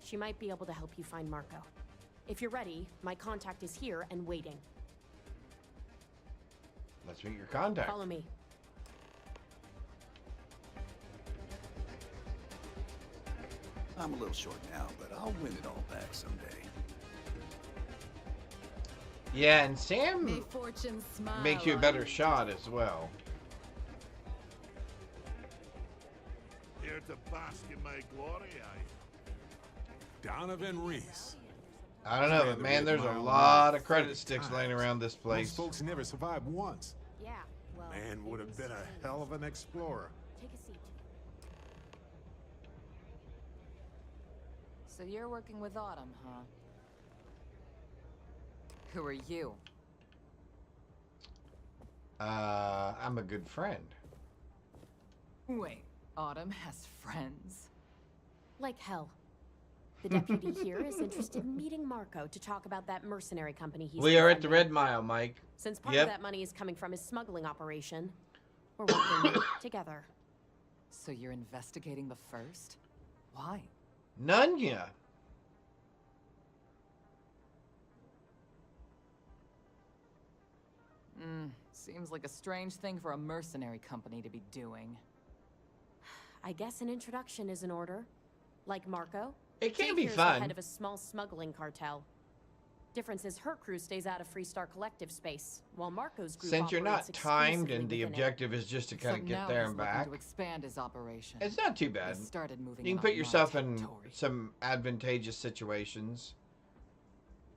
she might be able to help you find Marco. If you're ready, my contact is here and waiting. Let's meet your contact. Follow me. I'm a little short now, but I'll win it all back someday. Yeah, and Sam May fortune smile makes you a on better shot as well. Here to bask in my glory, Donovan Reese. I don't know, but man, there's a lot of credit sticks laying around this Most place. folks never survived once. Yeah, well... Man would have been a hell of an explorer. Take a seat. So you're working with Autumn, huh? Who are you? I'm a good friend. Wait, Autumn has friends? Like hell. The deputy here is interested in meeting Marco to talk about that mercenary company he's We are at the defending. Red Mile, Mike. Since part of that money is coming from his smuggling operation, we're working together. So you're investigating the first? Why? Nunya. Seems like a strange thing for a mercenary company to be doing. I guess an introduction is in order. Like Marco. It can Jade be here's fun. the head of a small smuggling cartel. Difference is her crew stays out of Freestar Collective space, while Marco's group Since you're not operates timed exclusively and the within it. objective is just to kind of So get now there he's and looking back, to expand his operation. it's not too bad. He started moving You in can put on my yourself in territory. some advantageous situations.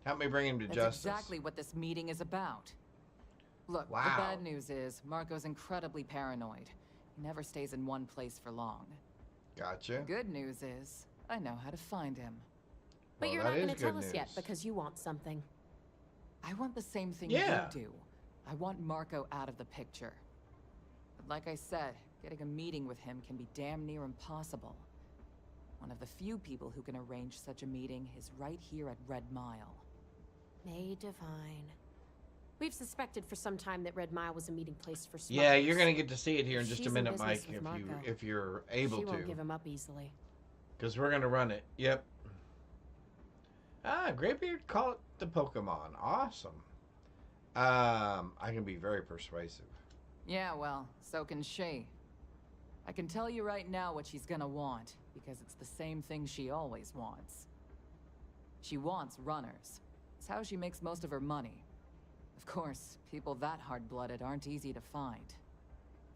Help me bring him to That's justice. exactly what this meeting is about. Look, Wow. the bad news is Marco's incredibly paranoid. He never stays in one place for long. Gotcha. The good news is I know how to find him. But Well, you're that not going is to tell good us yet news. because you want something. I want the same thing Yeah. you do. I want Marco out of the picture. But like I said, getting a meeting with him can be damn near impossible. One of the few people who can arrange such a meeting is right here at Red Mile. May Divine. We've suspected for some time that Red Mile was a meeting place for smugglers. Yeah, you're gonna get to see it here in just She's a in minute, business Mike, with Marco. if you're able She to. won't give him up easily. Because we're gonna run it. Yep. Ah, Greybeard call it the Pokemon. Awesome. I can be very persuasive. Yeah, well, so can she. I can tell you right now what she's gonna want, because it's the same thing she always wants. She wants runners. It's how she makes most of her money. Of course, people that hard-blooded aren't easy to find.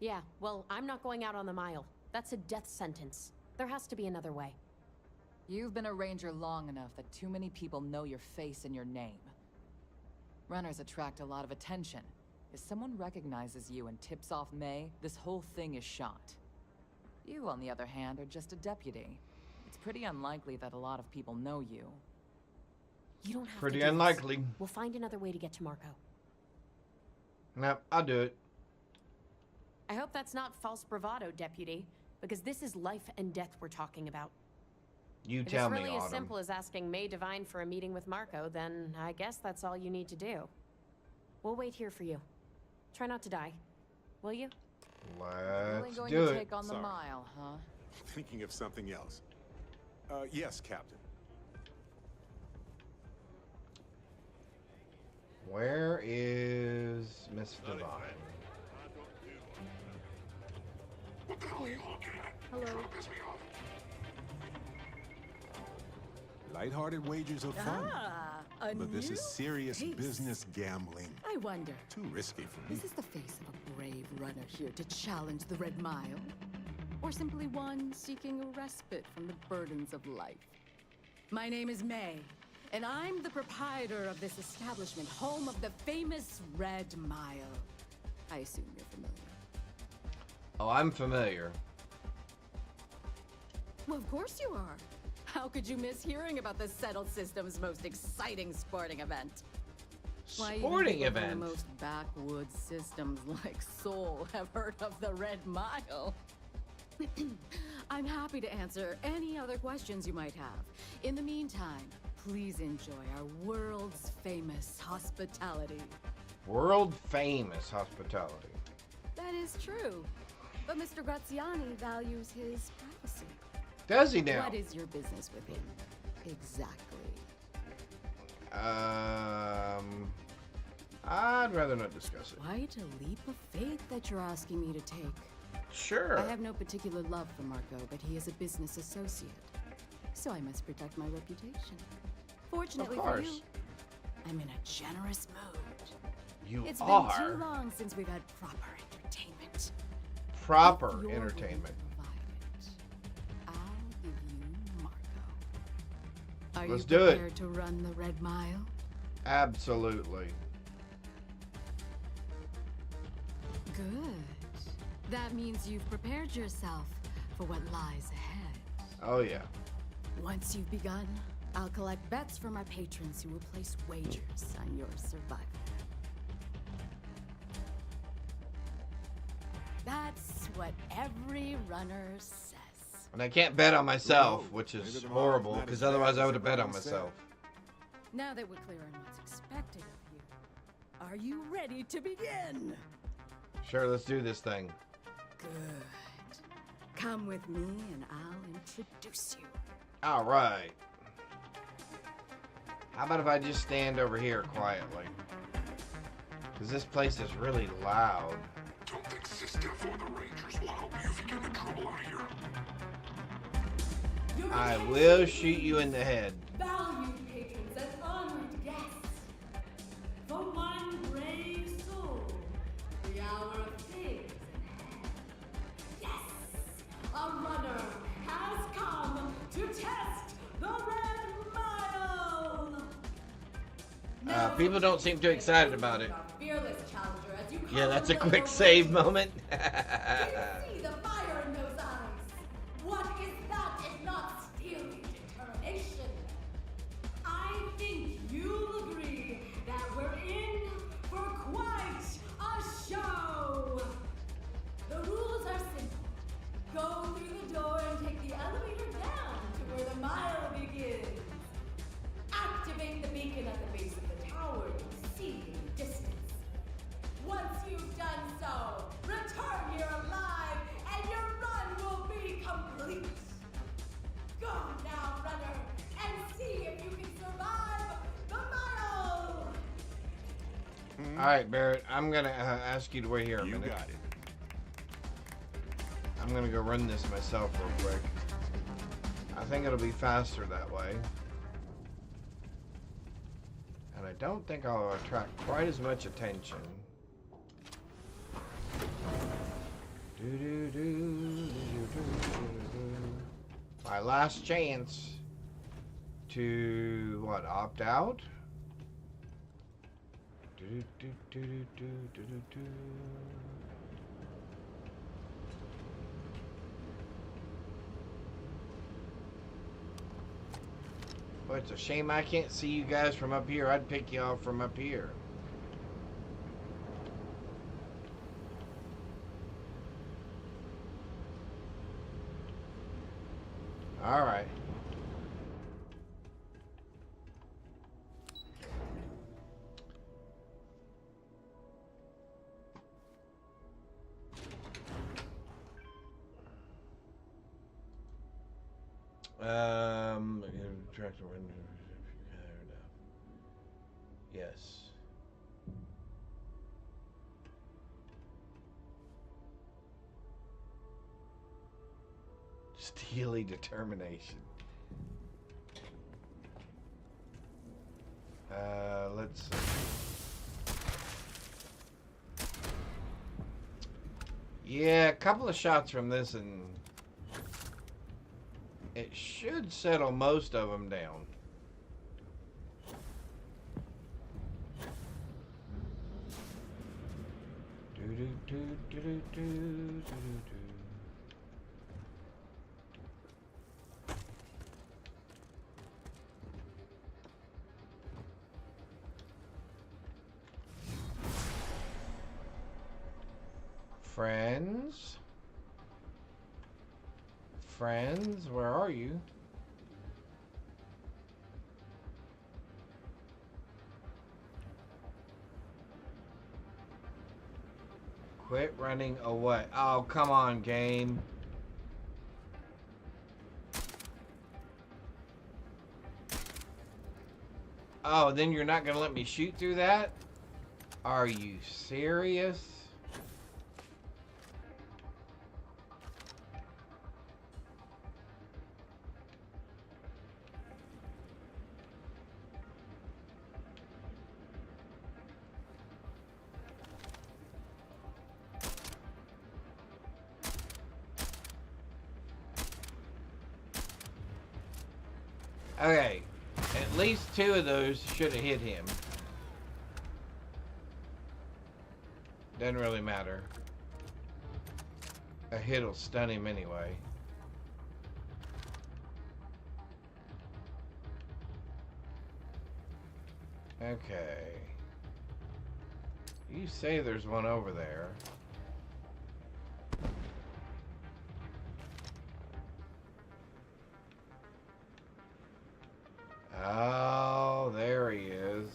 Yeah, well, I'm not going out on the mile. That's a death sentence. There has to be another way. You've been a ranger long enough that too many people know your face and your name. Runners attract a lot of attention. If someone recognizes you and tips off May, this whole thing is shot. You, on the other hand, are just a deputy. It's pretty unlikely that a lot of people know you. You don't have Pretty to do unlikely. This. We'll find another way to get to Marco. Nope, I'll do it. I hope that's not false bravado, deputy, because this is life and death we're talking about. You If tell it's me, really as Autumn. simple as asking May Divine for a meeting with Marco, then I guess that's all you need to do. We'll wait here for you. Try not to die. Will you? Only Let's going do to it. take on the Sorry. mile, huh? Thinking of something else. Yes, Captain. Where is Miss Divine? Hello. Lighthearted wagers are fun. A But this new is serious face. business gambling. I wonder, Too risky for me. is this the face of a brave runner here to challenge the Red Mile? Or simply one seeking a respite from the burdens of life? My name is May, and I'm the proprietor of this establishment, home of the famous Red Mile. I assume you're familiar. Oh, I'm familiar. Well, of course you are. How could you miss hearing about the Settled System's most exciting sporting event? Why, even Sporting people from event. the most backwoods systems like Seoul have heard of the Red Mile. I'm happy to answer any other questions you might have. In the meantime, please enjoy our world's famous hospitality. World famous hospitality. That is true. But Mr. Graziani values his privacy. Does he now? What is your business with him? Exactly. I'd rather not discuss it. Quite a leap of faith that you're asking me to take. Sure. I have no particular love for Marco, but he is a business associate. So I must protect my reputation. Fortunately Of for course. you, I'm in a generous mood. You It's are. been too long since we've had proper entertainment. Proper If you're entertainment. I'll give you Marco. Are Let's you do it. prepared to run the Red Mile? Absolutely. Good. That means you've prepared yourself for what lies ahead. Oh, yeah. Once you've begun, I'll collect bets from my patrons who will place wagers on your survival. That's what every runner says. And I can't bet on myself, which is horrible, because otherwise I would have bet on myself. Now that we're clear on what's expected of you, are you ready to begin? Sure, let's do this thing. Good. Come with me and I'll introduce you. All right. How about if I just stand over here quietly? Because this place is really loud. Don't think Sister or the Rangers will help you if you get in trouble out here. I will shoot you in the head. Valued patrons and honored guests, for one brave soul, the hour of things at hand. Yes, a runner has come to test the Red Mile. People don't seem too excited about it. Fearless challenger, as you Yeah, that's a quick save moment. see the fire in those eyes. What is that if not steely determination? I think you'll agree that we're in for quite a show. The rules are simple. Go through the door and take the elevator down to where the mile begins. Activate the beacon at the base of the tower you see in the distance. Once you've done so, return here alive, and your run will be complete. Go now, runner, and see if you can survive the mile. All right, Barrett, I'm going to ask you to wait here a minute. You got it. I'm going to go run this myself real quick. I think it'll be faster that way. And I don't think I'll attract quite as much attention. My last chance to, what, opt out? Well, it's a shame I can't see you guys from up here. I'd pick you off from up here. All right. Yes. Steely determination. Let's see. Yeah, a couple of shots from this and it should settle most of them down. Friends? Friends, where are you? Quit running away. Oh, come on, game. Oh, then you're not gonna let me shoot through that? Are you serious? Okay, at least two of those should have hit him. Doesn't really matter. A hit'll stun him anyway. Okay. You say there's one over there. Oh, there he is.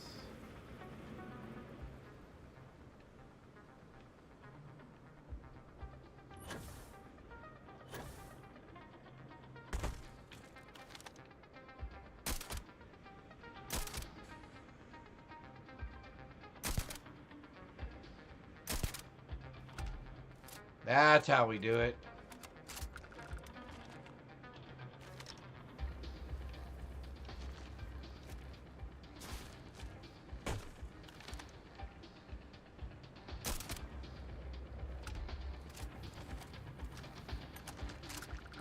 That's how we do it.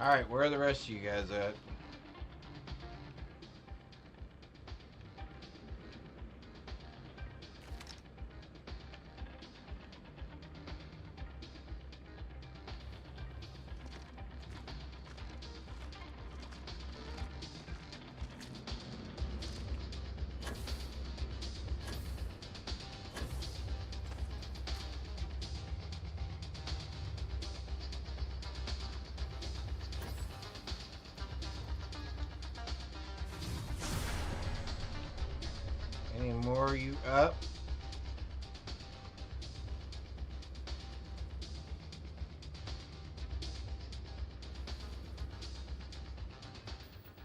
Alright, where are the rest of you guys at? Any more you up?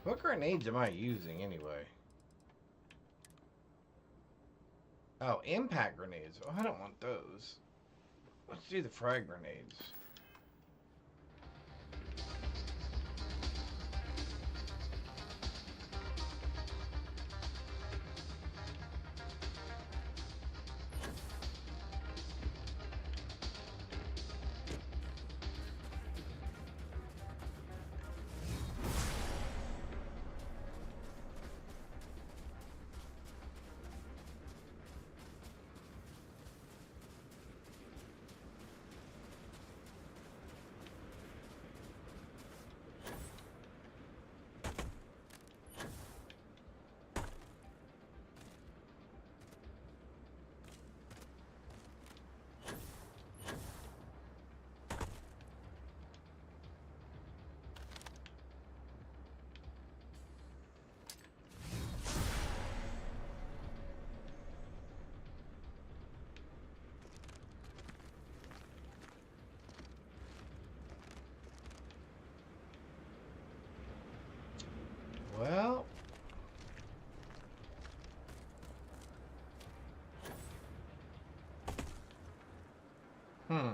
What grenades am I using anyway? Oh, impact grenades. Oh, I don't want those. Let's do the frag grenades. Well, I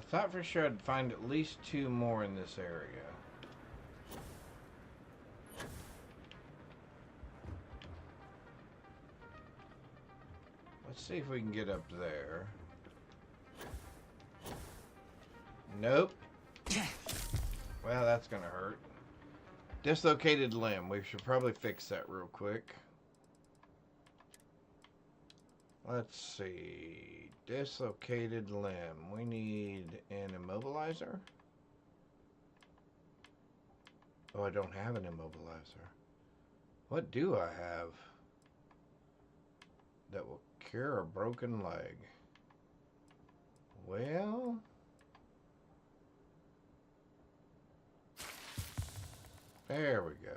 thought for sure I'd find at least 2 more in this area. Let's see if we can get up there. Nope. Well, that's gonna hurt. Dislocated limb. We should probably fix that real quick. Let's see. Dislocated limb. We need an immobilizer. Oh, I don't have an immobilizer. What do I have that will cure a broken leg? Well... there we go.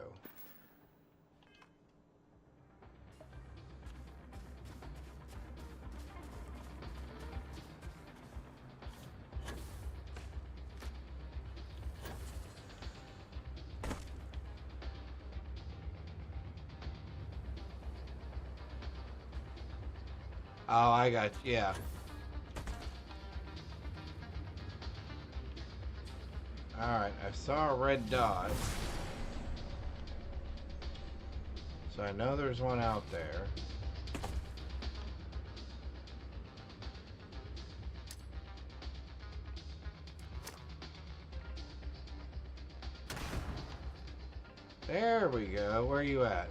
Oh, I got you. Yeah. Alright, I saw a red dot. So I know there's one out there. There we go. Where are you at?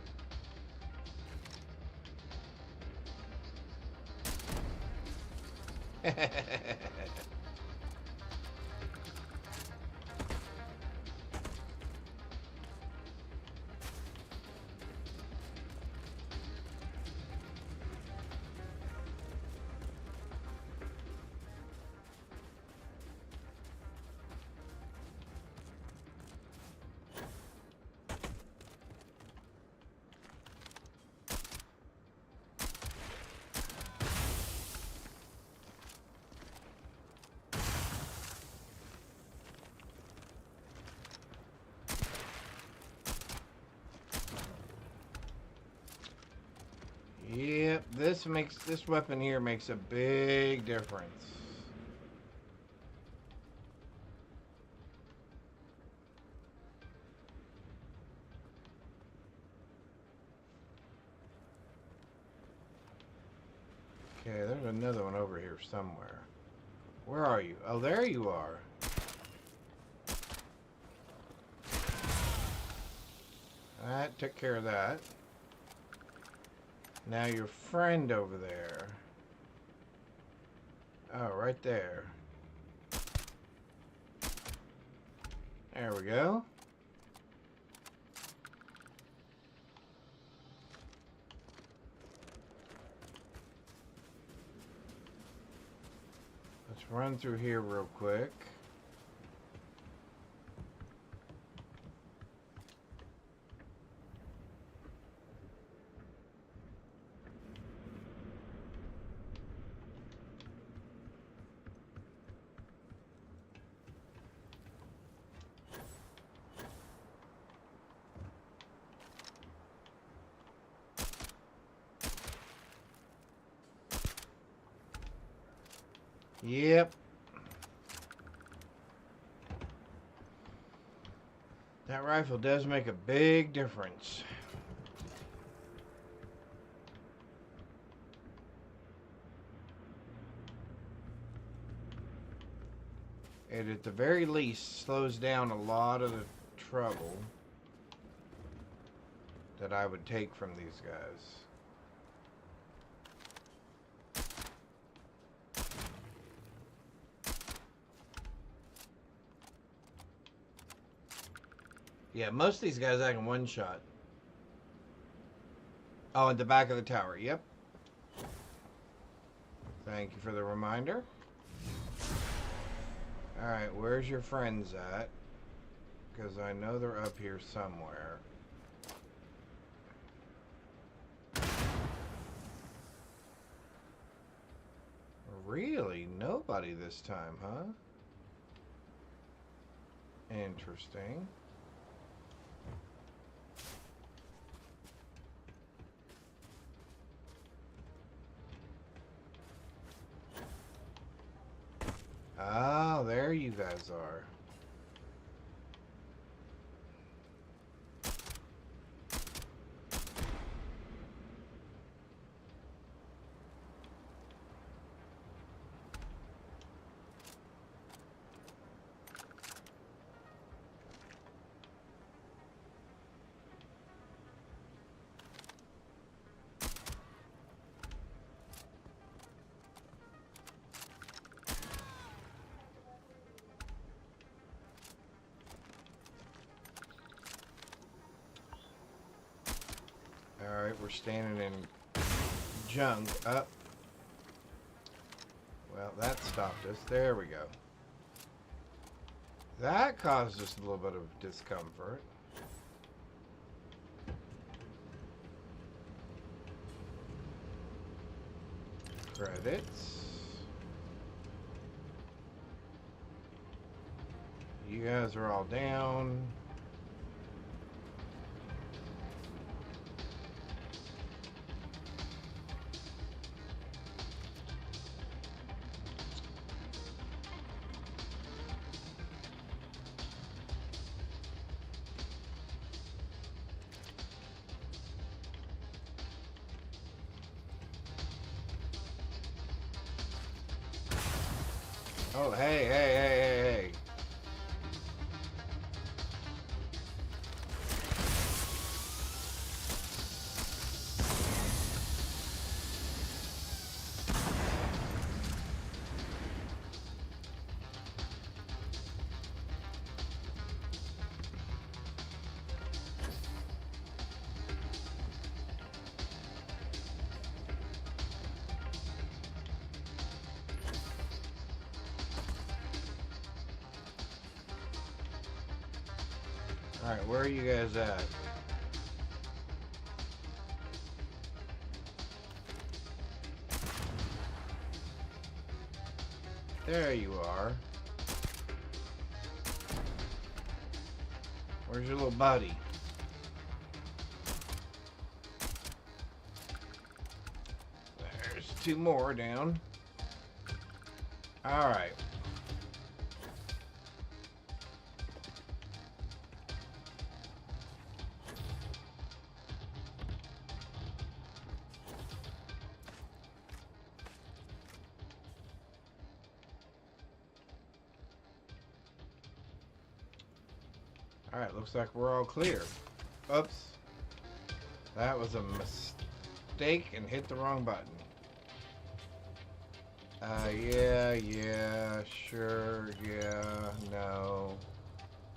Yep, this weapon here makes a big difference. Okay, there's another one over here somewhere. Where are you? Oh, there you are. That took care of that. Now your friend over there. Oh, right there. There we go. Let's run through here real quick. Yep. That rifle does make a big difference. It at the very least slows down a lot of the trouble that I would take from these guys. Yeah, most of these guys I can one-shot. Oh, at the back of the tower. Yep. Thank you for the reminder. Alright, where's your friends at? Because I know they're up here somewhere. Really? Nobody this time, huh? Interesting. Oh, there you guys are. Alright, we're standing in junk. Up. Well, that stopped us. There we go. That caused us a little bit of discomfort. Credits. You guys are all down. Oh, hey. Alright, where are you guys at? There you are. Where's your little buddy? 2 more down. Alright. Alright, looks like we're all clear. Oops. That was a mistake and hit the wrong button. Yeah, sure, yeah, no,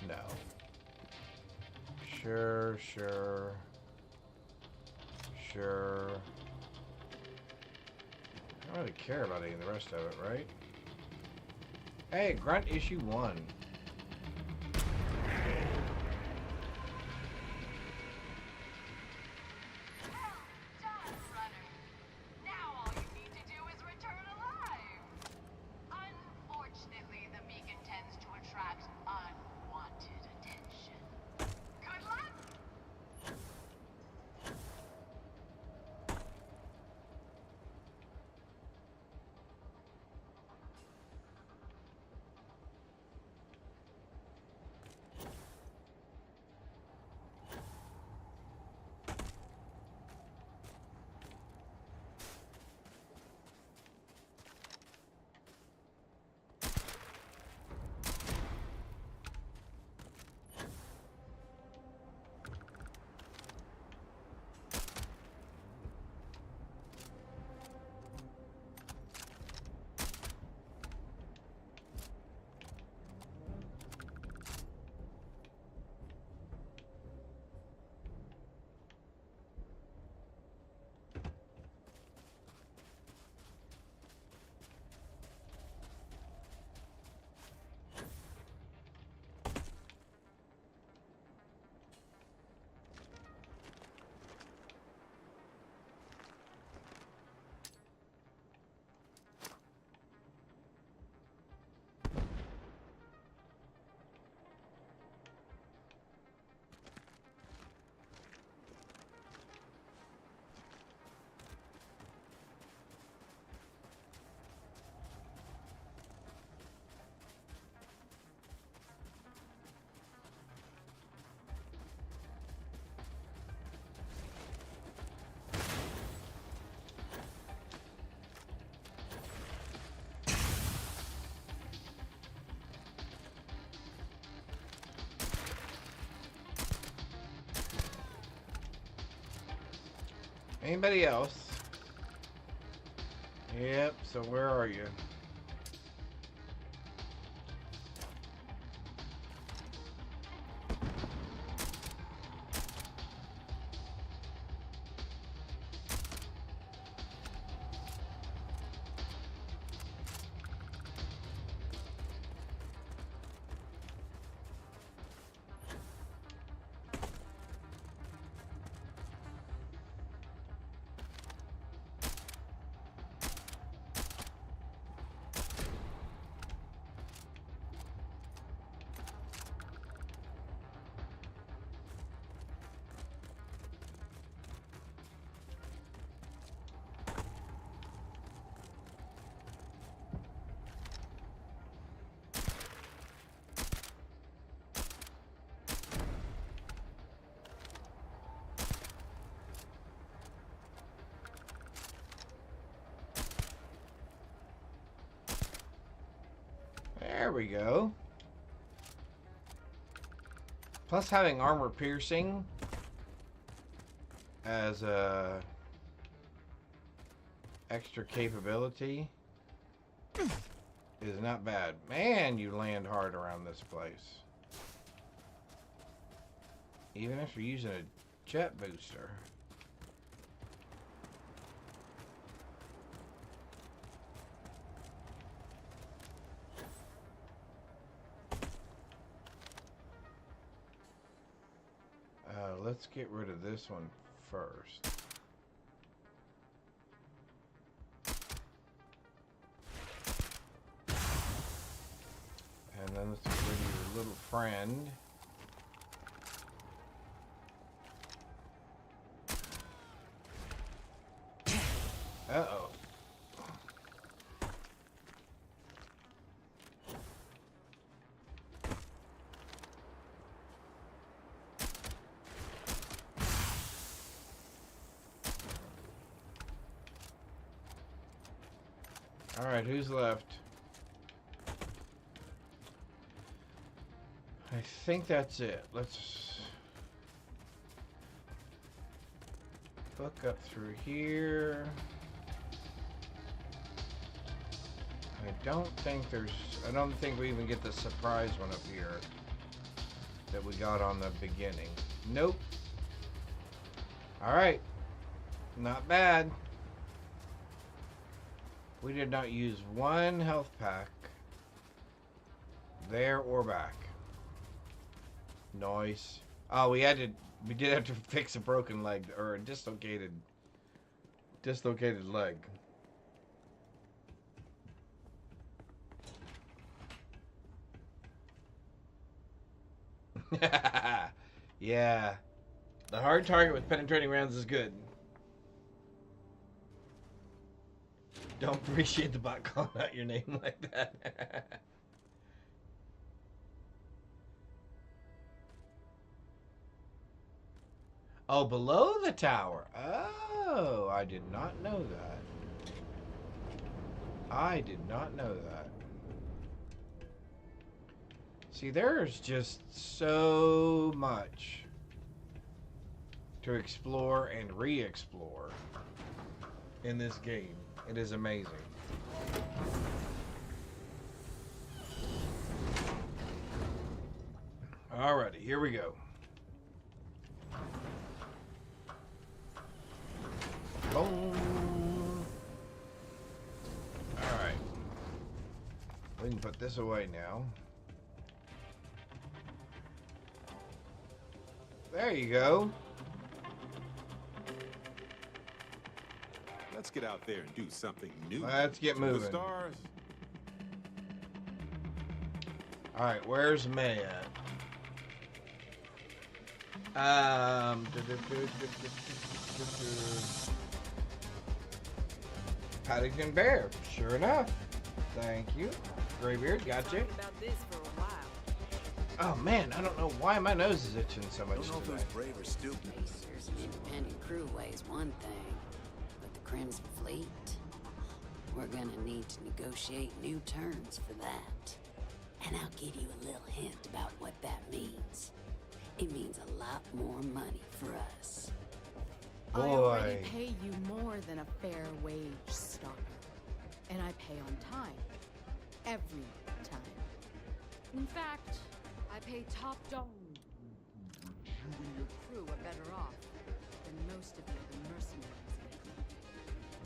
no. Sure. I don't really care about any of the rest of it, right? Hey, Grunt issue 1. Anybody else? Yep, so where are you? There we go. Plus having armor piercing as a extra capability is not bad. Man, you land hard around this place. Even if you're using a jet booster. Let's get rid of this one first. And then let's get rid of your little friend. Uh-oh. Alright, who's left? I think that's it. Let's hook up through here. I don't think we even get the surprise one up here that we got on the beginning. Nope. Alright. Not bad. We did not use one health pack there or back. Nice. Oh, we did have to fix a broken leg or a dislocated leg. Yeah. The hard target with penetrating rounds is good. Don't appreciate the bot calling out your name like that. Oh, below the tower. Oh, I did not know that. I did not know that. See, there's just so much to explore and re-explore in this game. It is amazing. Alrighty, here we go. Boom. Alright. We can put this away now. There you go. Let's get out there and do something new. Let's get To moving. The stars. Alright, where's May at? Paddington Bear. Sure enough. Thank you. Graybeard, gotcha. Oh man, I don't know why my nose is itching so much Don't know if today. it was brave or stupid. Pacers and independent crewways one thing, but the Crimson Fleet, we're gonna need to negotiate new terms for that. And I'll give you a little hint about what that means. It means a lot more money for us. I already pay you more than a fair wage, Stalker. And I pay on time. Every time. In fact, I pay top dog. You and your crew are better off than most of the other mercenaries.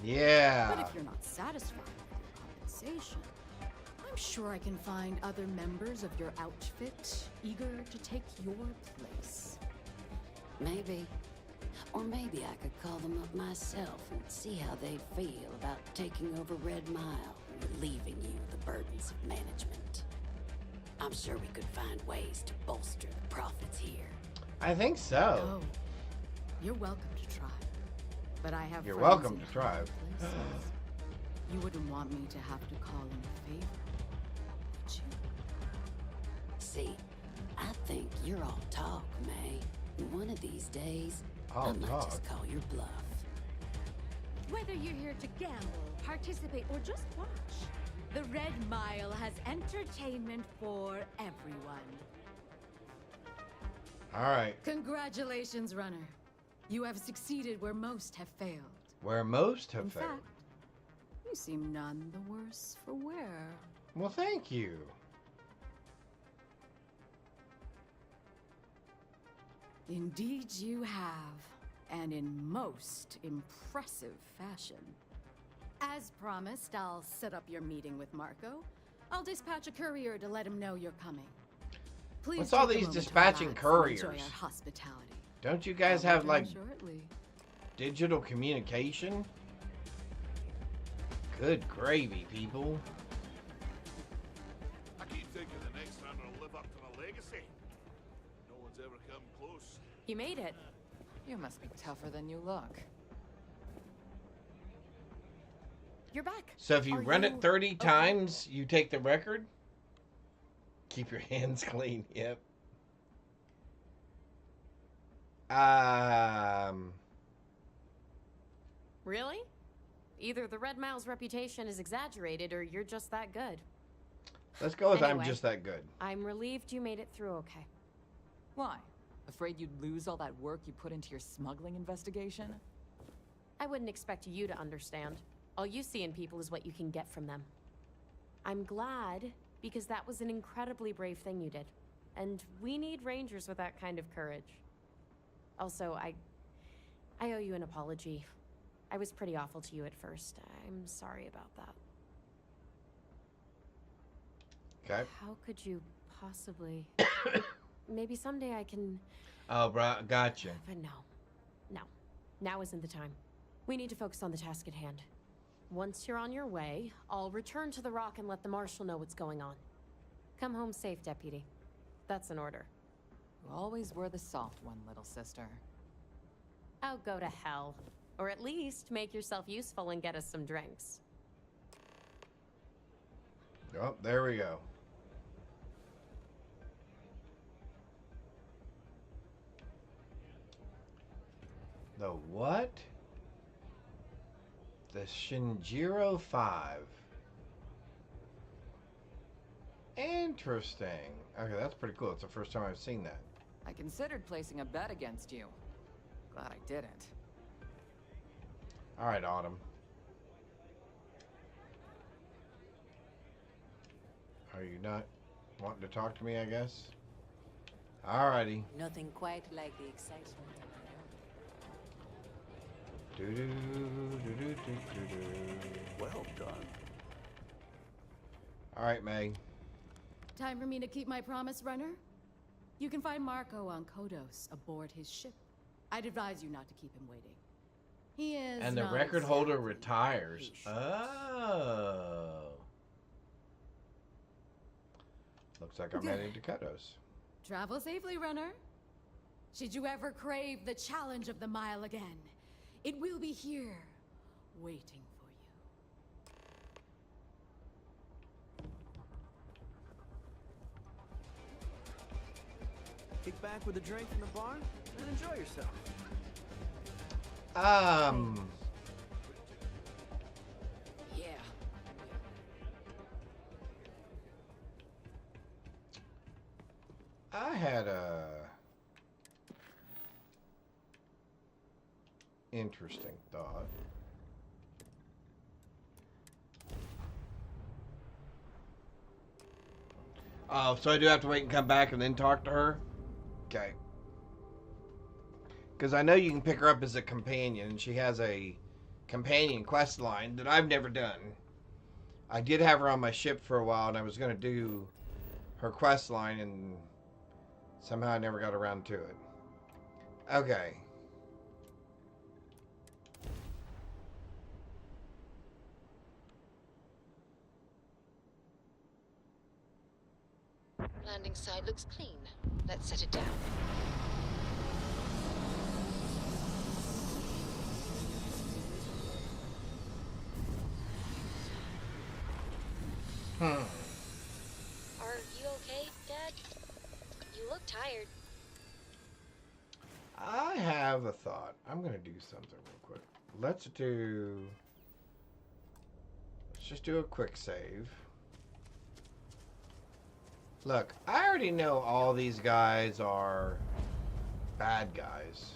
Yeah. But if you're not satisfied with your compensation, I'm sure I can find other members of your outfit eager to take your place. Maybe. Or maybe I could call them up myself and see how they'd feel about taking over Red Mile and relieving you of the burdens of management. I'm sure we could find ways to bolster the profits here. I think so. Oh, you're welcome to try. But I have You're friends welcome in to try. higher places. You wouldn't want me to have to call in a favor, would you? See, I think you're all talk, May. And one of these days, All I might talk? just call your bluff. Whether you're here to gamble, participate, or just watch, the Red Mile has entertainment for everyone. Alright. Congratulations, runner. You have succeeded where most have failed. Where most have In failed. fact, you seem none the worse for wear. Well, thank you. Indeed you have, and in most impressive fashion. As promised, I'll set up your meeting with Marco. I'll dispatch a courier to let him know you're coming. Please What's all take a these moment to dispatching relax and couriers? enjoy our hospitality. Don't you guys I'll have, return like, shortly. digital communication? Good gravy, people. I keep thinking the next time I'll live up to my legacy. No one's ever come close. You made it. You must be tougher than you look. You're back. So if you Are run you it 30 okay? times, you take the record? Keep your hands clean, yep. Really? Either the Red Mile's reputation is exaggerated or you're just that good. Let's go with Anyway, I'm just that good. I'm relieved you made it through okay. Why? Afraid you'd lose all that work you put into your smuggling investigation? I wouldn't expect you to understand. All you see in people is what you can get from them. I'm glad, because that was an incredibly brave thing you did. And we need rangers with that kind of courage. Also, I owe you an apology. I was pretty awful to you at first. I'm sorry about that. Okay. How could you possibly... Maybe someday I can... Oh, bro, gotcha. But no. No. Now isn't the time. We need to focus on the task at hand. Once you're on your way, I'll return to the Rock and let the Marshal know what's going on. Come home safe, Deputy. That's an order. You always were the soft one, little sister. Oh, go to hell. Or at least make yourself useful and get us some drinks. Oh, there we go. The what? The Shinjiro 5. Interesting. Okay, that's pretty cool. It's the first time I've seen that. I considered placing a bet against you. Glad I didn't. All right, Autumn. Are you not wanting to talk to me, I guess? Alrighty. Nothing quite like the excitement. Well done. All right, May. Time for me to keep my promise, runner? You can find Marco on Kodos aboard his ship. I'd advise you not to keep him waiting. He is And the not record holder exactly retires. patient. Oh. Looks like I'm Good. heading to Kodos. Travel safely, runner. Should you ever crave the challenge of the mile again, it will be here, waiting for you. Kick back with a drink in the bar and enjoy yourself. Yeah. I had a interesting thought. Oh, so I do have to wait and come back and then talk to her? Okay. Because I know you can pick her up as a companion, and she has a companion quest line that I've never done. I did have her on my ship for a while, and I was going to do her quest line, and somehow I never got around to it. Okay. Landing side looks clean. Let's set it down. Are you okay, Dad? You look tired. I have a thought. I'm going to do something real quick. Let's just do a quick save. Look, I already know all these guys are bad guys.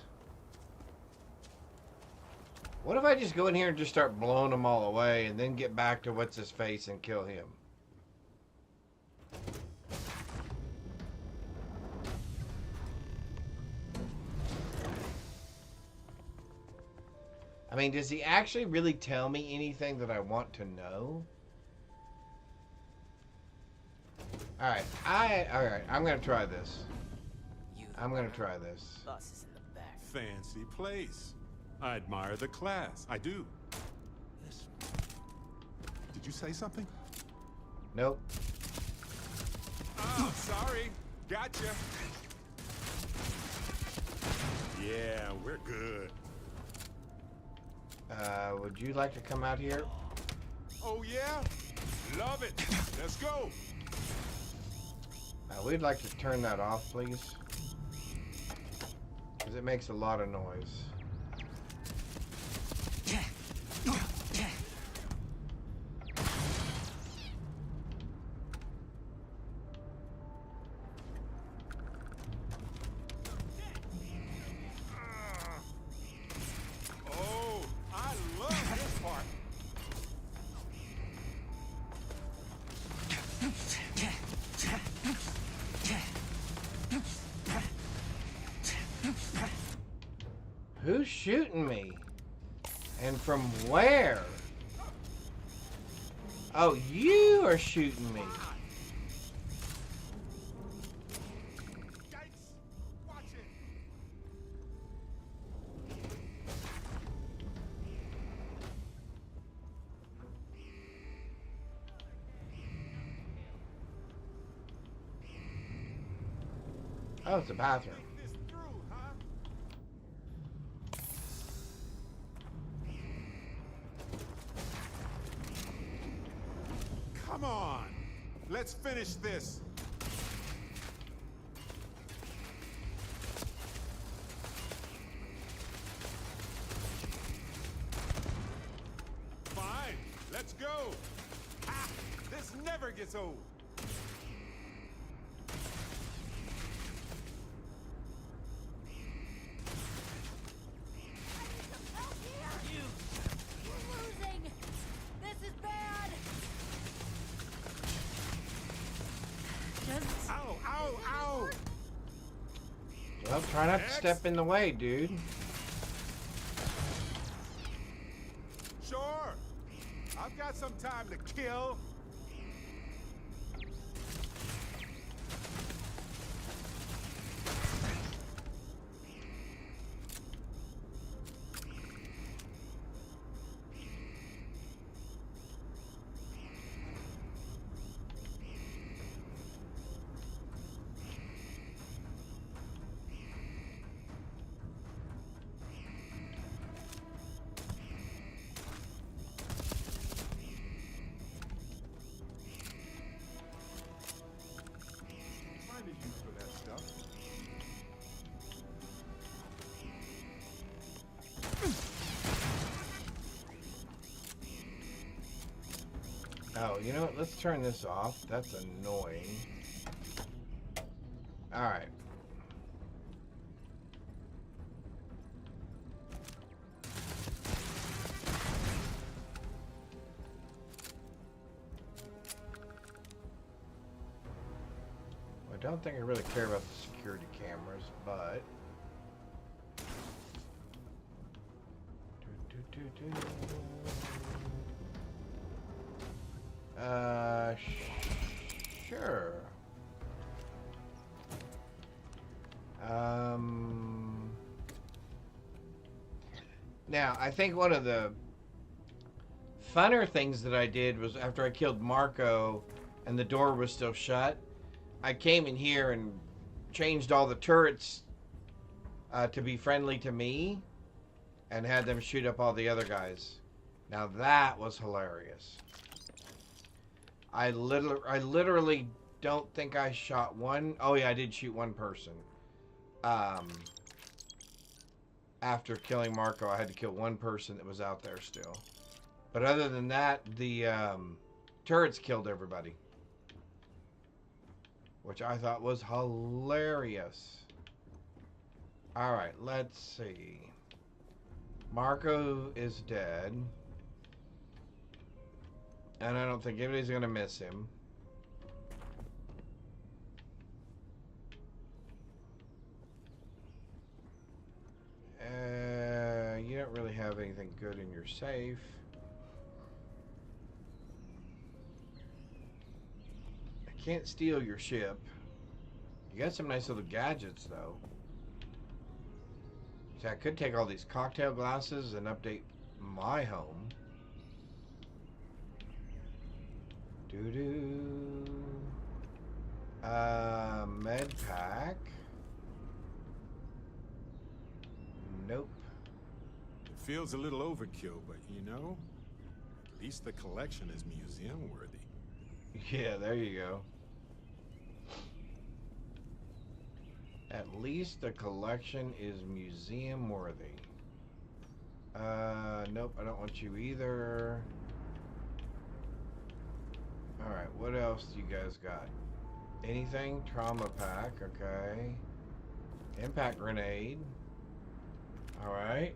What if I just go in here and just start blowing them all away and then get back to what's his face and kill him? I mean, does he actually really tell me anything that I want to know? Alright, I'm gonna try this. I'm gonna try this. Bus is in the back. Fancy place. I admire the class. I do. Did you say something? Nope. Oh, sorry. Gotcha. Yeah, we're good. Would you like to come out here? Oh, yeah? Love it. Let's go. We'd like to turn that off, please. Because it makes a lot of noise. Who's shooting me? And from where? Oh, you are shooting me. Oh, it's a bathroom. Come on, let's finish this. Fine, let's go. Ha! This never gets old. Ow, ow, ow! Well, try not to step in the way, dude. Sure, I've got some time to kill. Oh, you know what? Let's turn this off. That's annoying. Alright. I don't think I really care about the security cameras, but... Sure. Now, I think one of the funner things that I did was after I killed Marco and the door was still shut, I came in here and changed all the turrets to be friendly to me and had them shoot up all the other guys. Now that was hilarious. I literally don't think I shot one. Oh yeah, I did shoot one person. After killing Marco, I had to kill one person that was out there still. But other than that, the turrets killed everybody. Which I thought was hilarious. Alright, let's see. Marco is dead. And I don't think anybody's going to miss him. You don't really have anything good in your safe. I can't steal your ship. You got some nice little gadgets, though. So I could take all these cocktail glasses and update my home. Doo-doo. Med pack. Nope. It feels a little overkill, but you know, at least the collection is museum worthy. Yeah, there you go. At least the collection is museum worthy. Nope, I don't want you either. Alright, what else do you guys got? Anything? Trauma pack, okay. Impact grenade. Alright.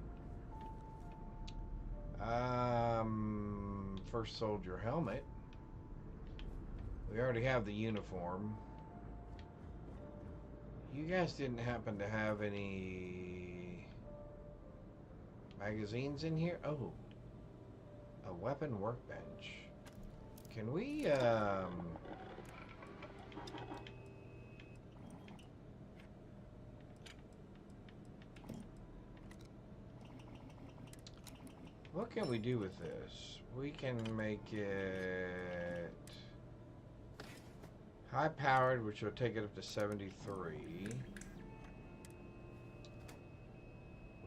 First soldier helmet. We already have the uniform. You guys didn't happen to have any Magazines in here? Oh. A weapon workbench. Can we, what can we do with this? We can make it high powered, which will take it up to 73.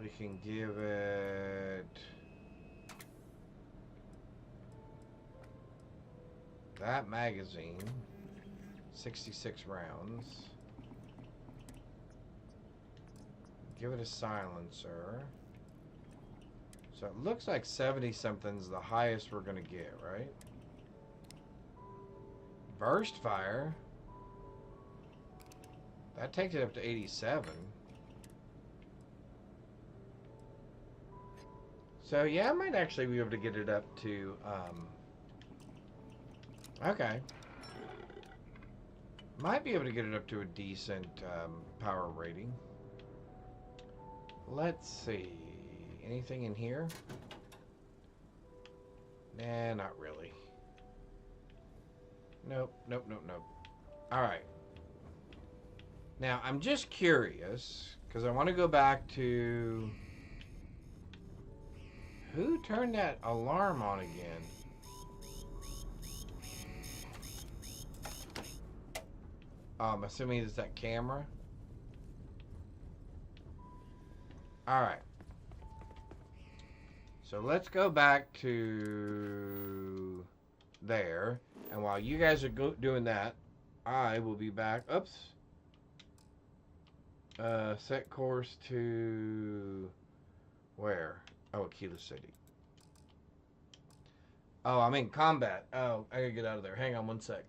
We can give it that magazine, 66 rounds. Give it a silencer. So it looks like 70 something's the highest we're gonna get, right? Burst fire. That takes it up to 87. So yeah, I might actually be able to get it up to, okay. Might be able to get it up to a decent power rating. Let's see. Anything in here? Nah, not really. Nope, nope, nope, nope. Alright. Now, I'm just curious, because I want to go back to... Who turned that alarm on again? I'm assuming it's that camera. Alright. So let's go back to there. And while you guys are doing that, I will be back. Oops. Set course to... Where? Oh, Aquila City. Oh, I'm in combat. Oh, I gotta get out of there. Hang on one sec.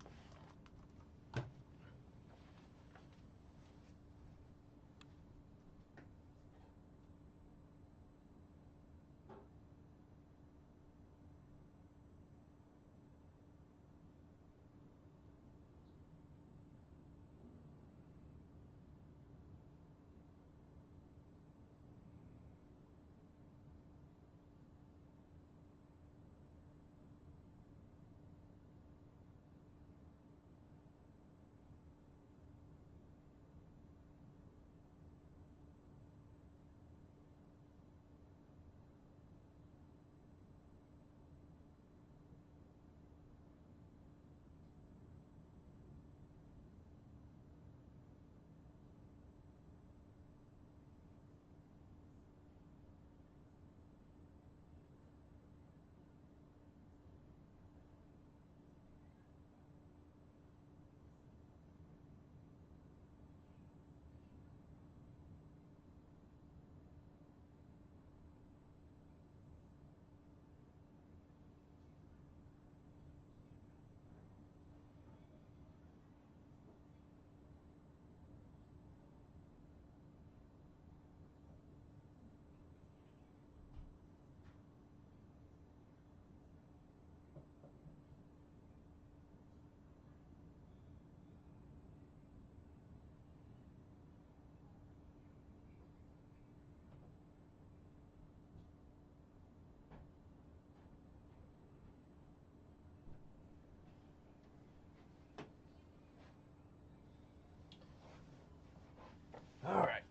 Alright.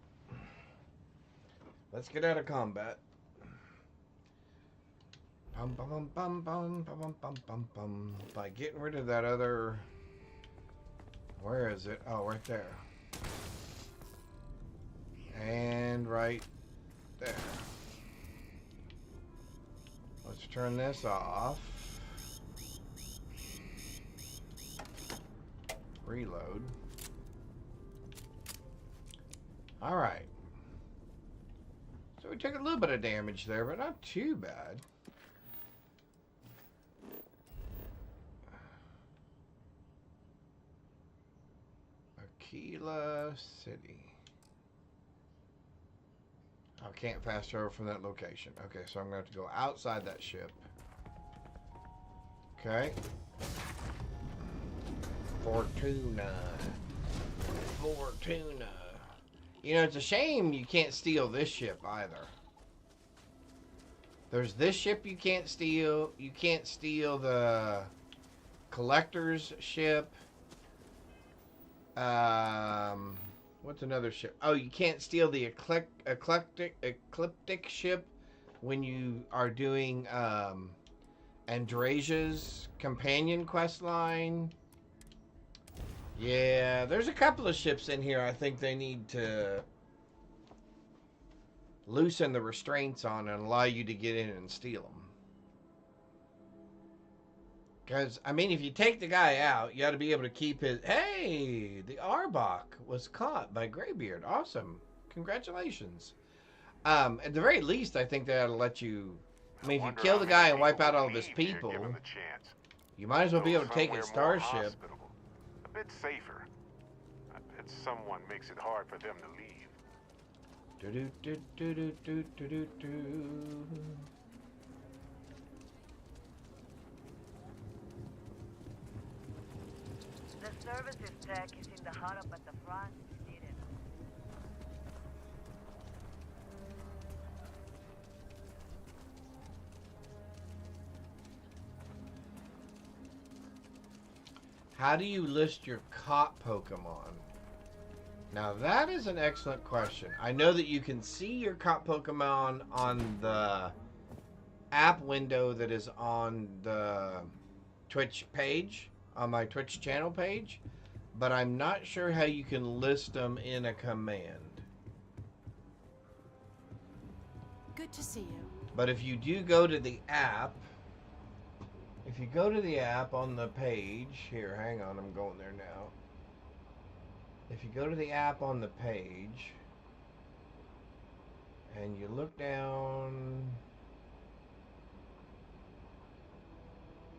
Let's get out of combat. Bum bum bum bum bum bum bum bum. By getting rid of that other... Where is it? Oh, right there. And right there. Let's turn this off. Reload. Alright. So we took a little bit of damage there, but not too bad. Aquila City. I can't fast travel from that location. Okay, so I'm going to have to go outside that ship. Okay. Fortuna. Fortuna. You know, it's a shame you can't steal this ship either. There's this ship you can't steal. You can't steal the collector's ship. What's another ship? Oh, you can't steal the ecliptic ship when you are doing Andrasia's companion quest line. Yeah, there's a couple of ships in here I think they need to loosen the restraints on and allow you to get in and steal them. Because, I mean, if you take the guy out, you got to be able to keep his... Hey! The Arbok was caught by Greybeard. Awesome. Congratulations. At the very least, I think they ought to let you... I mean, if you kill the guy and wipe out all of his people, you might as well be able to take his starship. A bit safer. I bet someone makes it hard for them to leave. The services tech is in the hut up at the front. Need it. How do you list your caught Pokemon? Now that is an excellent question. I know that you can see your caught Pokemon on the app window that is on the Twitch page, on my Twitch channel page, but I'm not sure how you can list them in a command. Good to see you. But if you do go to the app, if you go to the app on the page, here, hang on, I'm going there now. If you go to the app on the page, and you look down,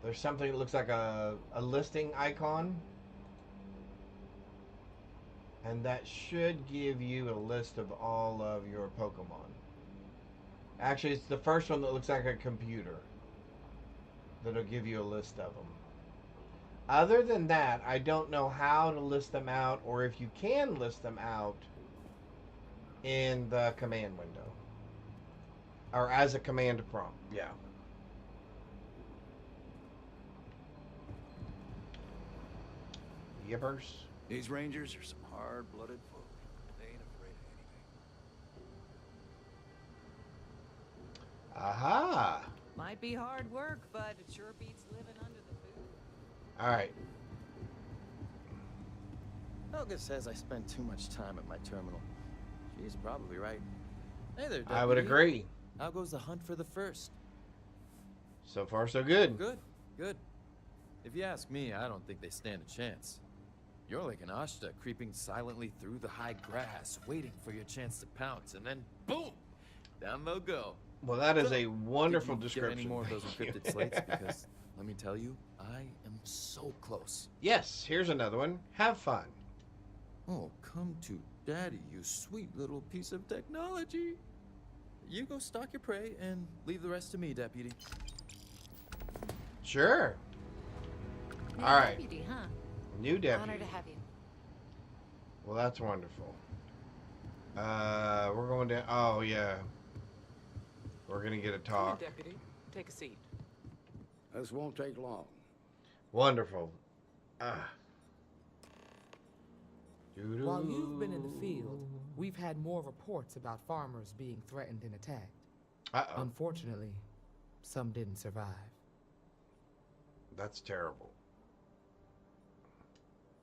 there's something that looks like a listing icon. And that should give you a list of all of your Pokemon. Actually, it's the first one that looks like a computer that'll give you a list of them. Other than that, I don't know how to list them out, or if you can list them out in the command window. Or as a command prompt, yeah. Yippers. These Rangers are some hard-blooded folk. They ain't afraid of anything. Aha! Might be hard work, but it sure beats living under the boot. Alright. Helga says I spend too much time at my terminal. She's probably right. Hey there, Deputy. I would agree. How goes the hunt for the first? So far, so good. Good, good. If you ask me, I don't think they stand a chance. You're like an Ashta creeping silently through the high grass, waiting for your chance to pounce, and then boom! Down they'll go. Well, that is a wonderful Did you description. Get any more of those encrypted slates? Because let me tell you, I am so close. Yes, here's another one. Have fun. Oh, come to Daddy, you sweet little piece of technology. You go stalk your prey and leave the rest to me, Deputy. Sure. New All right. deputy, huh? New deputy. Honor to have you. Well, that's wonderful. We're going down. Oh, yeah. We're going to get a talk. Deputy, take a seat. This won't take long. Wonderful. While you've been in the field, we've had more reports about farmers being threatened and attacked. Uh-oh. Unfortunately, some didn't survive. That's terrible.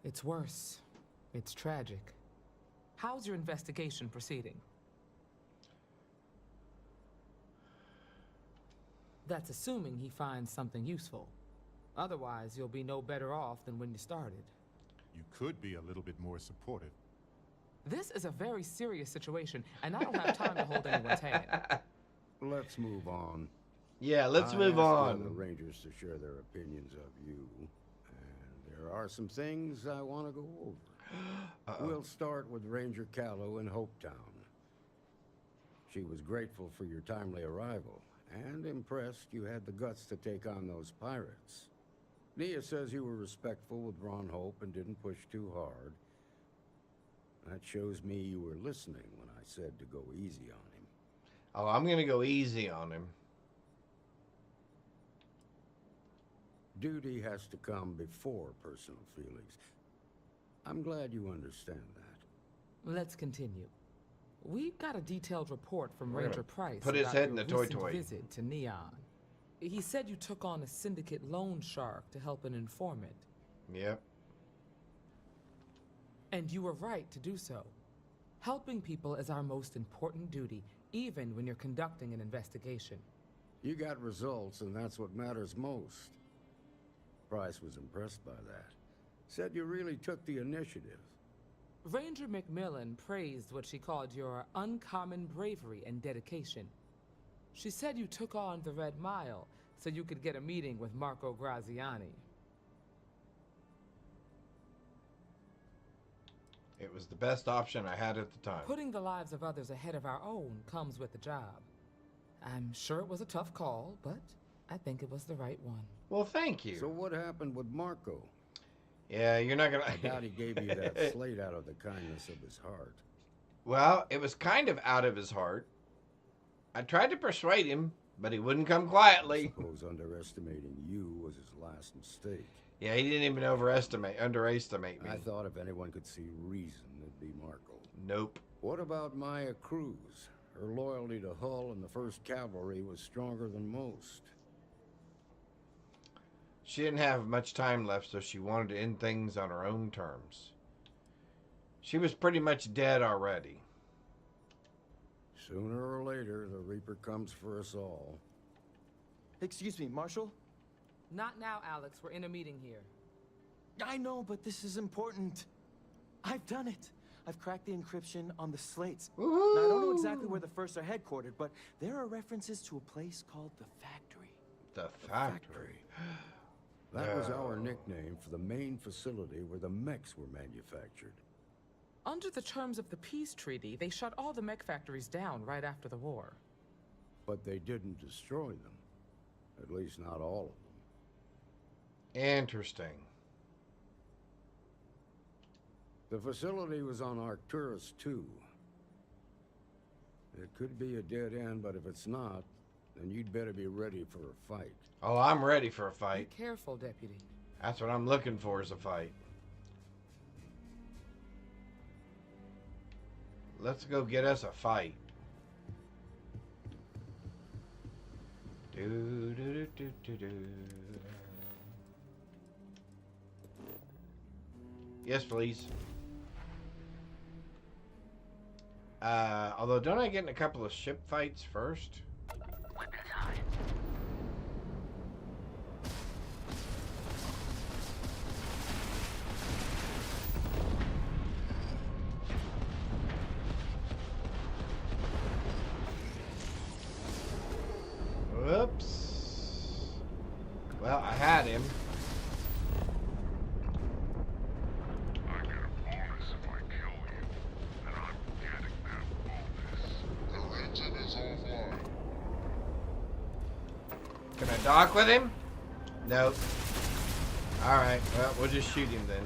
It's worse. It's tragic. How's your investigation proceeding? That's assuming he finds something useful. Otherwise, you'll be no better off than when you started. You could be a little bit more supportive. This is a very serious situation, and I don't have time to hold anyone's hand. Let's move on. Yeah, let's move I on. asked the Rangers to share their opinions of you, and there are some things I want to go over. We'll start with Ranger Callow in Hopetown. She was grateful for your timely arrival, and impressed you had the guts to take on those pirates. Nia says you were respectful with Ron Hope and didn't push too hard. That shows me you were listening when I said to go easy on him. Oh, I'm going to go easy on him. Duty has to come before personal feelings. I'm glad you understand that. Let's continue. We got a detailed report from We're gonna Ranger Price put his about head in your the toy recent toy. visit to Neon. He said you took on a syndicate loan shark to help an informant. Yep. And you were right to do so. Helping people is our most important duty, even when you're conducting an investigation. You got results, and that's what matters most. Price was impressed by that. Said you really took the initiative. Ranger McMillan praised what she called your uncommon bravery and dedication. She said you took on the Red Mile so you could get a meeting with Marco Graziani. It was the best option I had at the time. Putting the lives of others ahead of our own comes with the job. I'm sure it was a tough call, but I think it was the right one. Well, thank you. So what happened with Marco? Yeah, you're not gonna... I doubt he gave you that slate out of the kindness of his heart. Well, it was kind of out of his heart. I tried to persuade him, but he wouldn't come quietly. I suppose underestimating you was his last mistake. Yeah, he didn't even underestimate me. I thought if anyone could see reason, it'd be Marco. Nope. What about Maya Cruz? Her loyalty to Hull and the 1st Cavalry was stronger than most. She didn't have much time left, so she wanted to end things on her own terms. She was pretty much dead already. Sooner or later, the Reaper comes for us all. Excuse me, Marshal? Not now, Alex. We're in a meeting here. I know, but this is important. I've done it. I've cracked the encryption on the slates. Now, I don't know exactly where the First are headquartered, but there are references to a place called the Factory. The Factory? That was our nickname for the main facility where the mechs were manufactured. Under the terms of the peace treaty, they shut all the mech factories down right after the war. But they didn't destroy them. At least not all of them. Interesting. The facility was on Arcturus 2. It could be a dead end, but if it's not, then you'd better be ready for a fight. Oh, I'm ready for a fight. Be careful, Deputy. That's what I'm looking for, is a fight. Let's go get us a fight. Yes, please. Although, don't I get in a couple of ship fights first? Whoops. Well, I had him. I get a bonus if I kill you, and I'm getting that bonus. The engine is offline. Can I dock with him? Nope. Alright, well, we'll just shoot him then.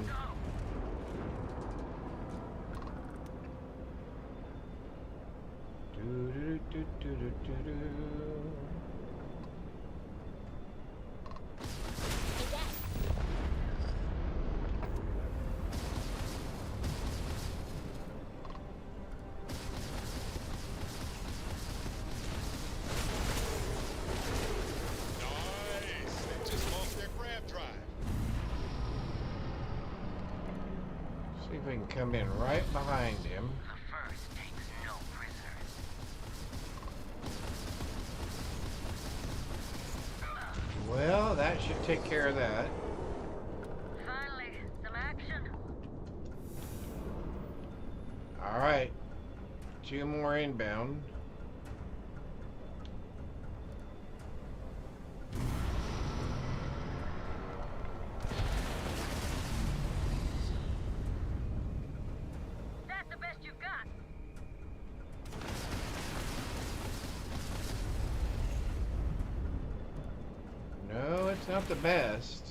See if we can come in right behind him. Well, that should take care of that. Finally, some action. Alright. 2 more inbound. That's the best you've got. No, it's not the best.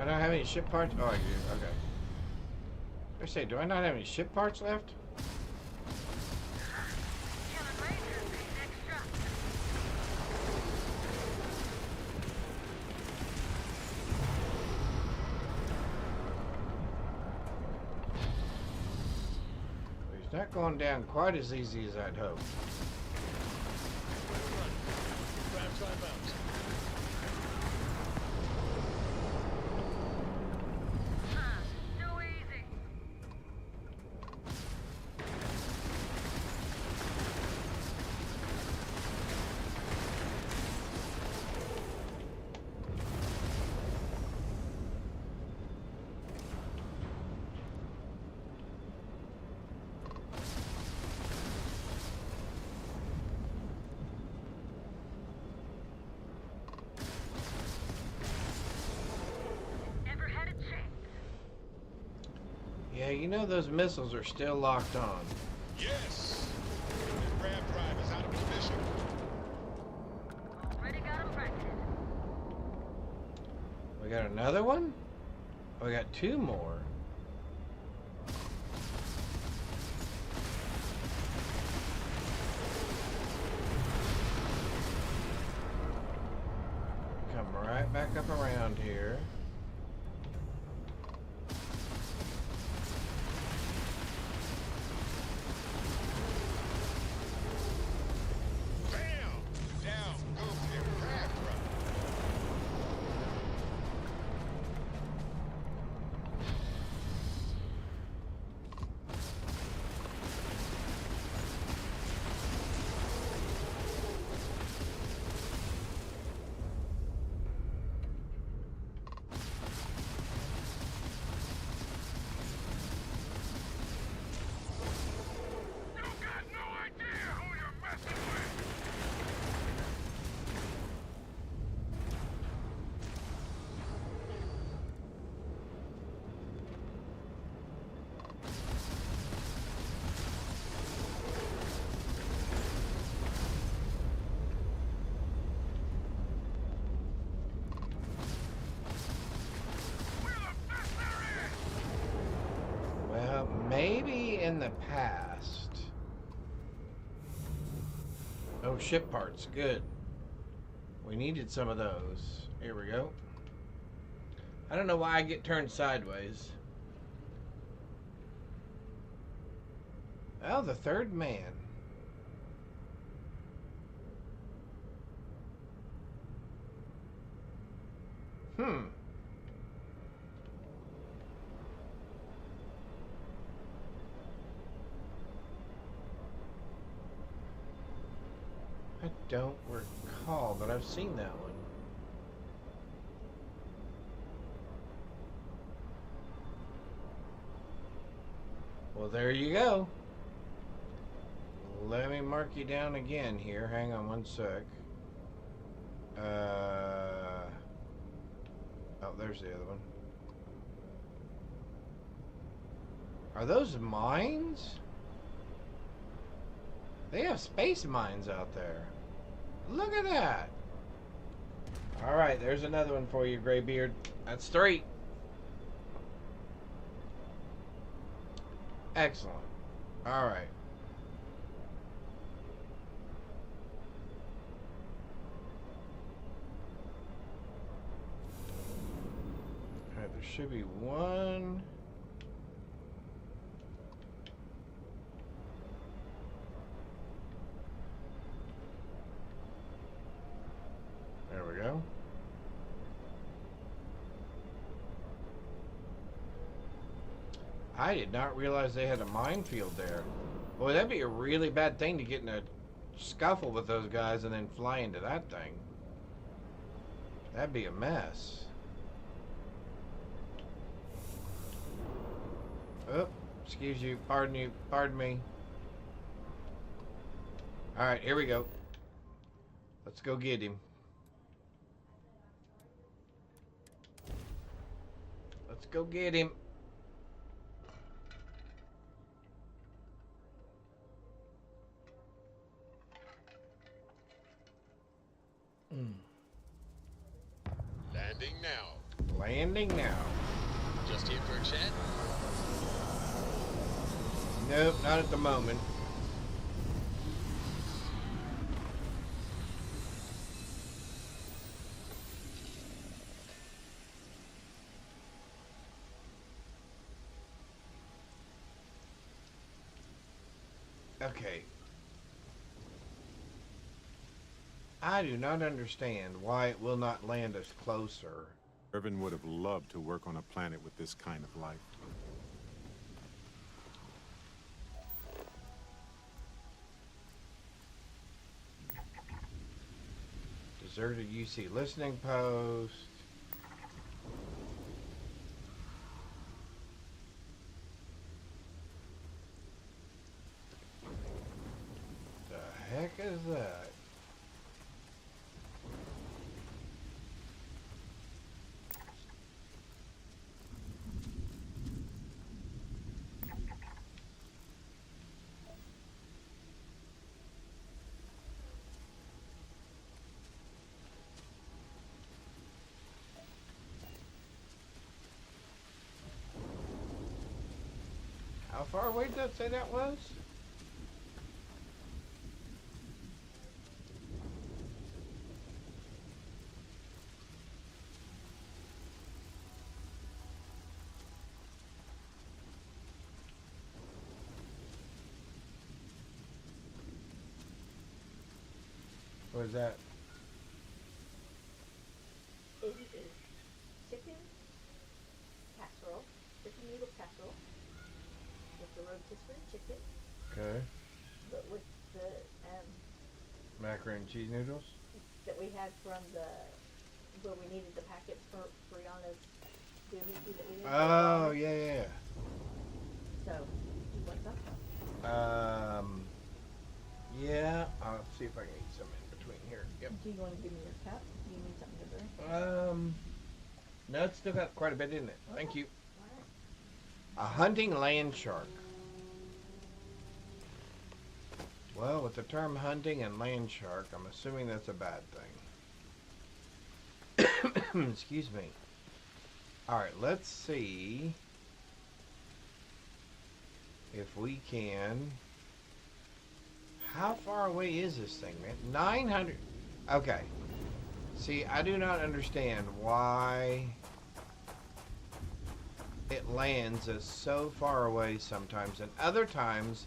I not have any ship parts? Oh, I do. Okay. I say, do I not have any ship parts left? He's not going down quite as easy as I'd hoped. Yeah, you know those missiles are still locked on. Yes! The ramp drive is out of commission. Already got him bracketed. We got another one? Oh, we got two more. Come right back up around here. Maybe in the past. Oh, ship parts. Good. We needed some of those. Here we go. I don't know why I get turned sideways. Oh, the third man. I don't recall, but I've seen that one. Well, there you go. Let me mark you down again here. Hang on one sec. Oh, there's the other one. Are those mines? They have space mines out there. Look at that. All right, there's another one for you, Graybeard. That's 3. Excellent. All right. All right, there should be one. There we go. I did not realize they had a minefield there. Boy, that'd be a really bad thing to get in a scuffle with those guys and then fly into that thing. That'd be a mess. Oh, excuse you, pardon me. All right, here we go. Let's go get him. Let's go get him. Landing now. Landing now. Just here for a chat? Nope, not at the moment. Okay. I do not understand why it will not land us closer. Irvin would have loved to work on a planet with this kind of life. Deserted UC listening post. The heck is that? How far away did that say that was? What is that? It is chicken casserole, chicken noodle casserole, with the rotisserie chicken, Okay. but with the Macaroni and cheese noodles? that we had from the where we needed the packets for Brianna's doohickey that we did. Oh, yeah. So, you want some? Yeah, I'll see if I can eat some in between here. Yep. Do you want to give me your cup? Do you need something to drink? No, it's still got quite a bit in it. Thank Okay. you. A hunting land shark. Well, with the term hunting and land shark, I'm assuming that's a bad thing. Excuse me. Alright, let's see if we can... How far away is this thing, man? 900... Okay. See, I do not understand why it lands us so far away sometimes, and other times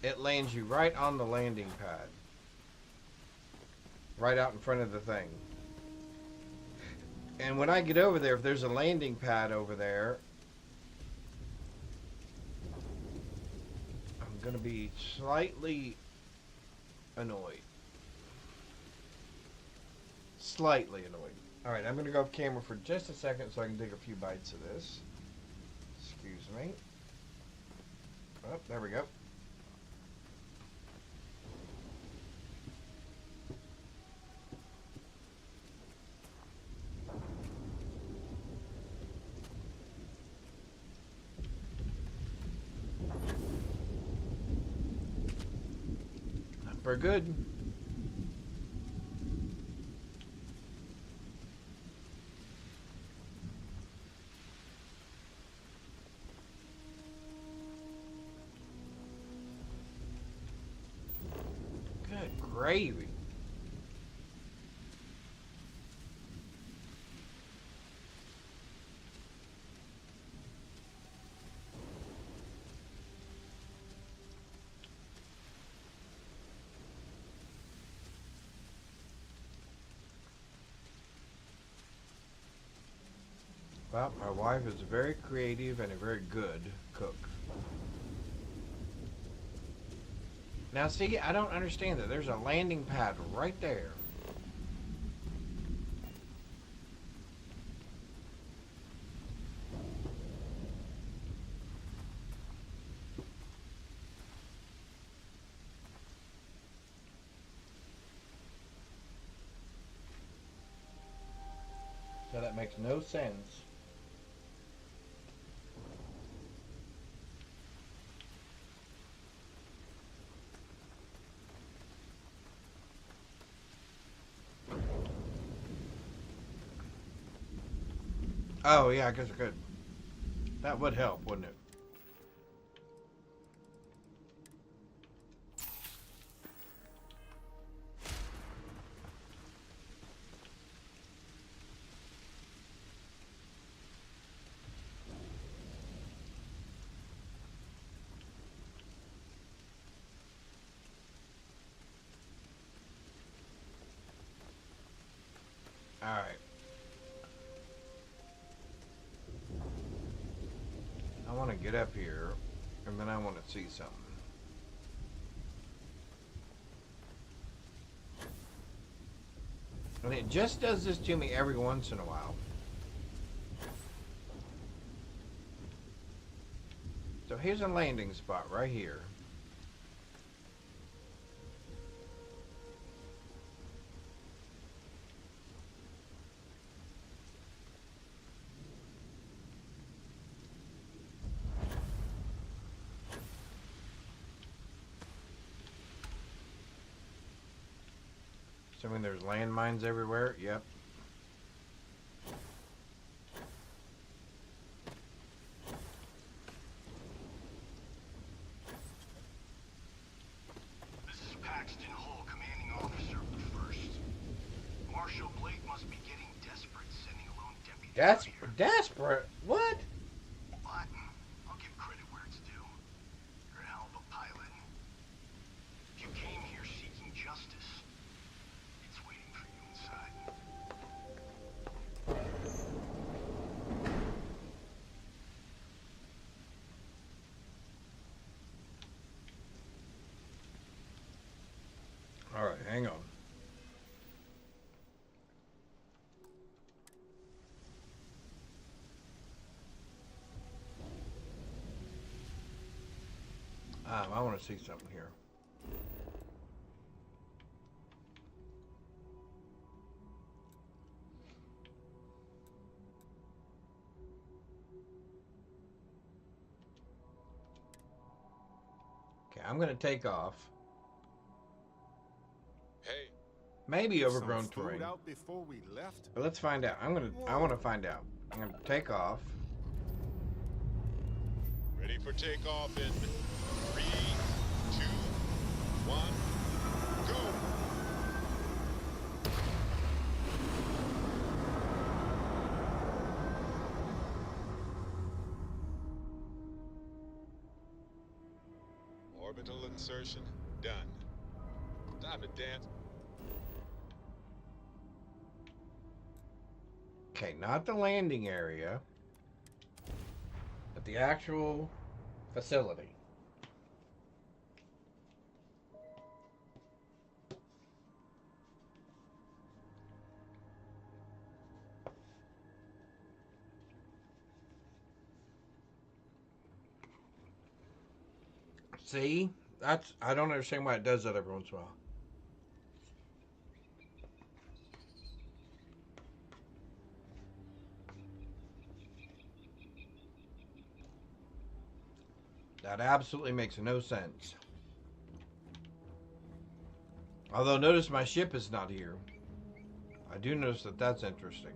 it lands you right on the landing pad. Right out in front of the thing. And when I get over there, if there's a landing pad over there, I'm going to be slightly annoyed. Slightly annoyed. Alright, I'm going to go off camera for just a second so I can take a few bites of this. Excuse me. Oh, there we go. We're good. Good gravy. Well, my wife is very creative and a very good cook. Now see, I don't understand that. There's a landing pad right there. So that makes no sense. Oh, yeah, I guess I could. That would help, wouldn't it? All right. I want to get up here, and then I want to see something. And it just does this to me every once in a while. So here's a landing spot right here. Assuming there's landmines everywhere. Yep. This is Paxton Hull, commanding officer of the First. Marshal Blake must be getting desperate sending a lone deputy. Desperate? What? But I'll give credit where it's due. You're a hell of a pilot. If you came here seeking justice, it's waiting for you inside. All right, hang on. I want to see something here. Okay, I'm going to take off. Hey. Maybe overgrown some food terrain. out before we left? But let's find out. I want to find out. I'm going to take off. Ready for takeoff in 3, 2, 1, go! Orbital insertion done. Time to dance. Okay, not the landing area, but the actual facility. See? I don't understand why it does that every once in a while. That absolutely makes no sense. Although notice my ship is not here. I do notice that that's interesting.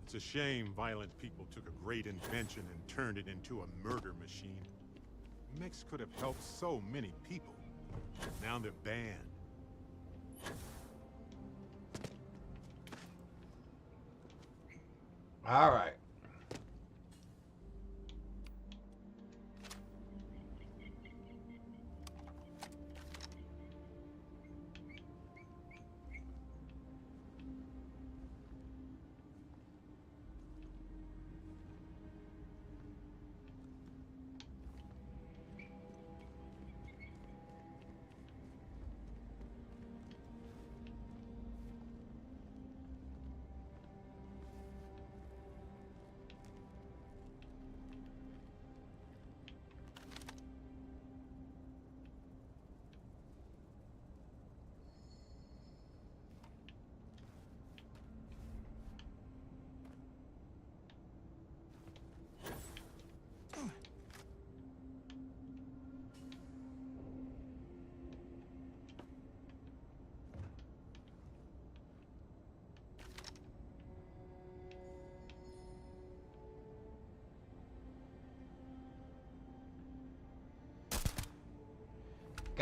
It's a shame violent people took a great invention and turned it into a murder machine. Mechs could have helped so many people. Now they're banned. All right.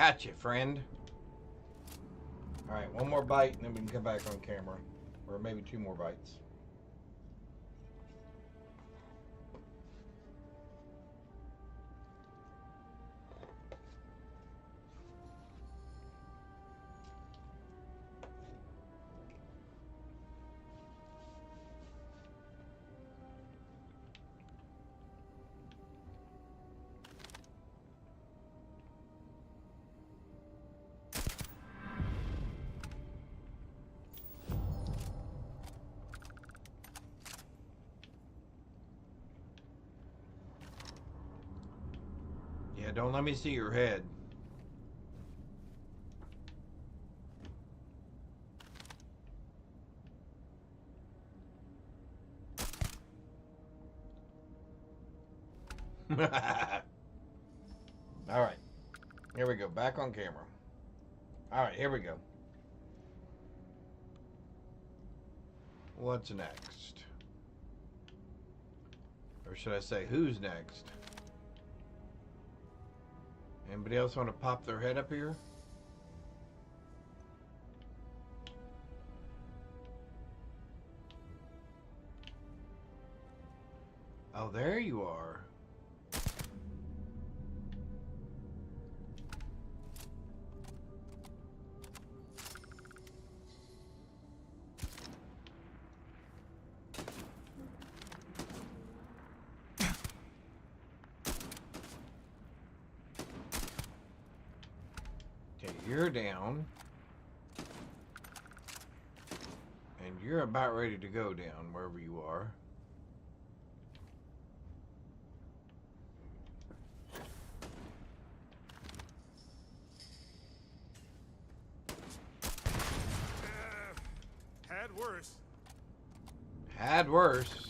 Gotcha, friend. Alright, one more bite and then we can come back on camera. Or maybe 2 more bites. Yeah, don't let me see your head. Alright. Here we go. Back on camera. Alright, here we go. What's next? Or should I say, who's next? Anybody else want to pop their head up here? Oh, there you are. Okay, you're down. And you're about ready to go down wherever you are. Had worse. Had worse.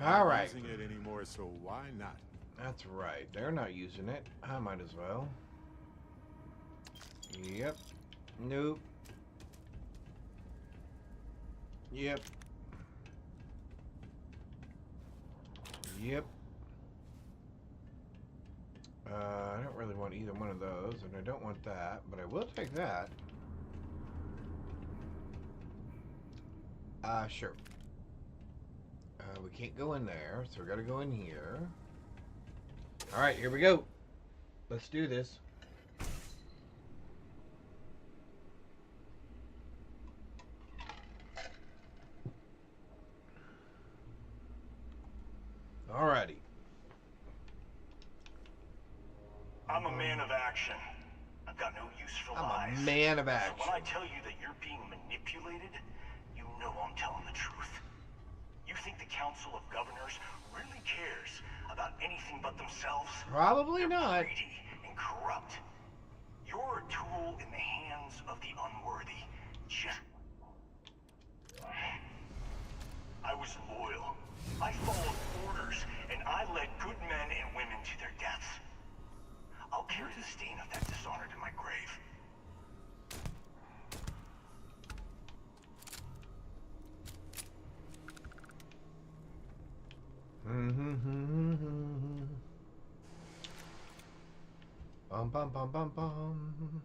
All right. Using it anymore, so why not? That's right. They're not using it. I might as well. Yep. Nope. Yep. Yep. I don't really want either one of those, and I don't want that, but I will take that. Sure. We can't go in there, so we gotta go in here. Alright, here we go. Let's do this. Alrighty. I'm a man of action. I've got no use for lies. I'm a man of action. So when I tell you that you're being manipulated, you know I'm telling the truth. You think the Council of Governors really cares about anything but themselves? Probably not. Greedy and corrupt. You're a tool in the hands of the unworthy. I was loyal. I followed orders, and I led good men and women to their deaths. I'll carry the stain of that dishonor to my grave. Bum bum bum bum bum.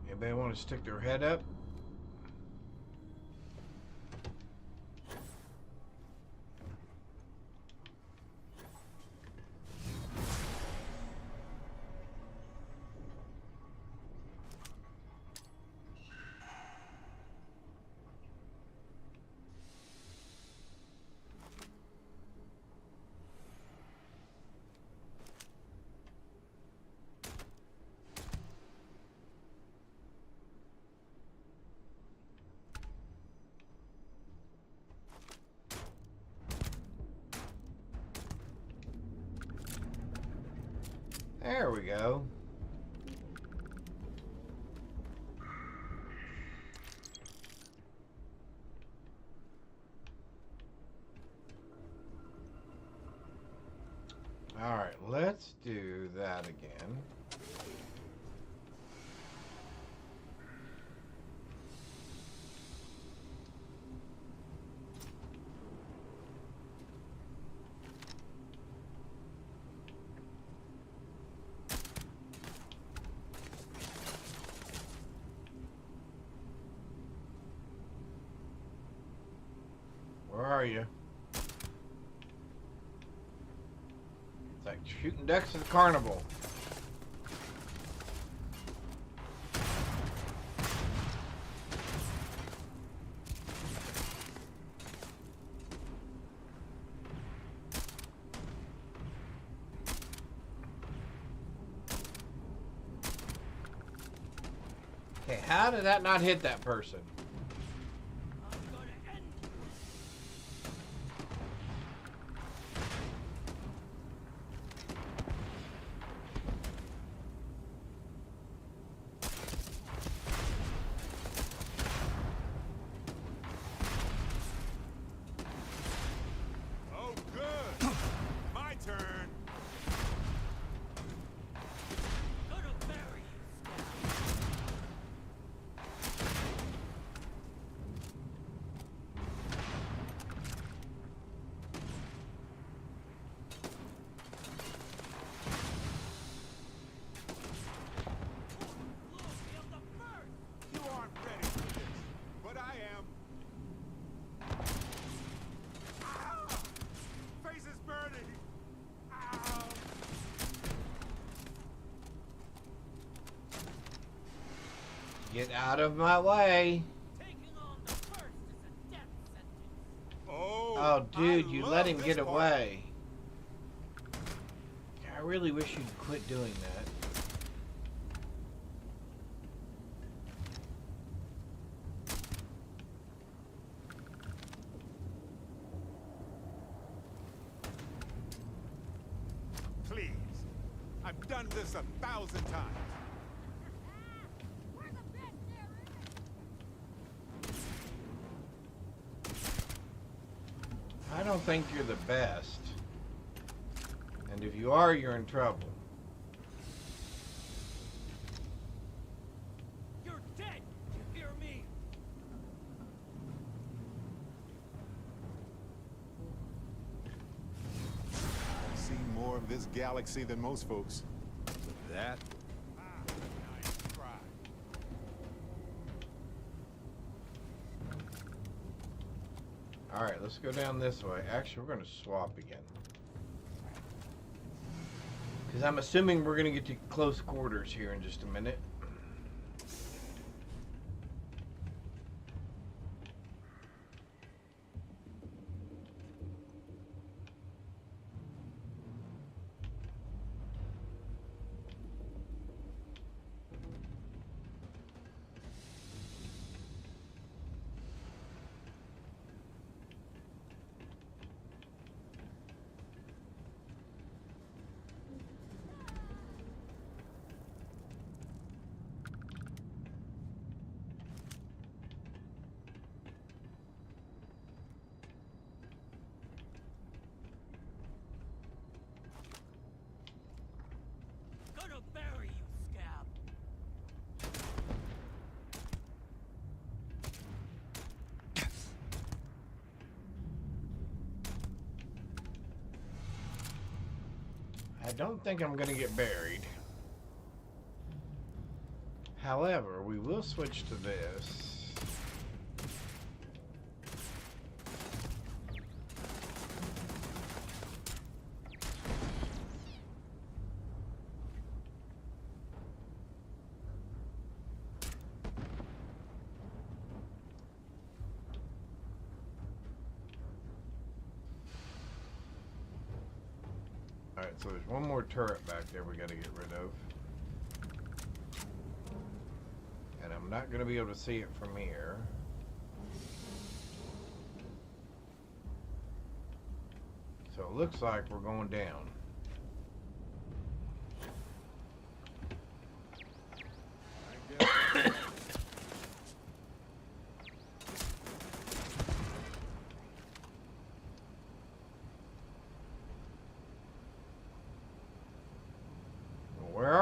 Anybody want to stick their head up? There we go. let's do that again. Where are you? It's like shooting ducks at the carnival. Okay, how did that not hit that person? Get out of my way. Oh, dude, you let him get away. I really wish you'd quit doing that. Please. I've done this 1,000 times. I don't think you're the best. And if you are, you're in trouble. You're dead! You hear me? I've seen more of this galaxy than most folks. But that... Alright, let's go down this way. Actually, we're going to swap again. Because I'm assuming we're going to get to close quarters here in just a minute. Gonna bury you, scab! I don't think I'm going to get buried. However, we will switch to this. Alright, so there's one more turret back there we gotta get rid of. And I'm not gonna be able to see it from here. So it looks like we're going down.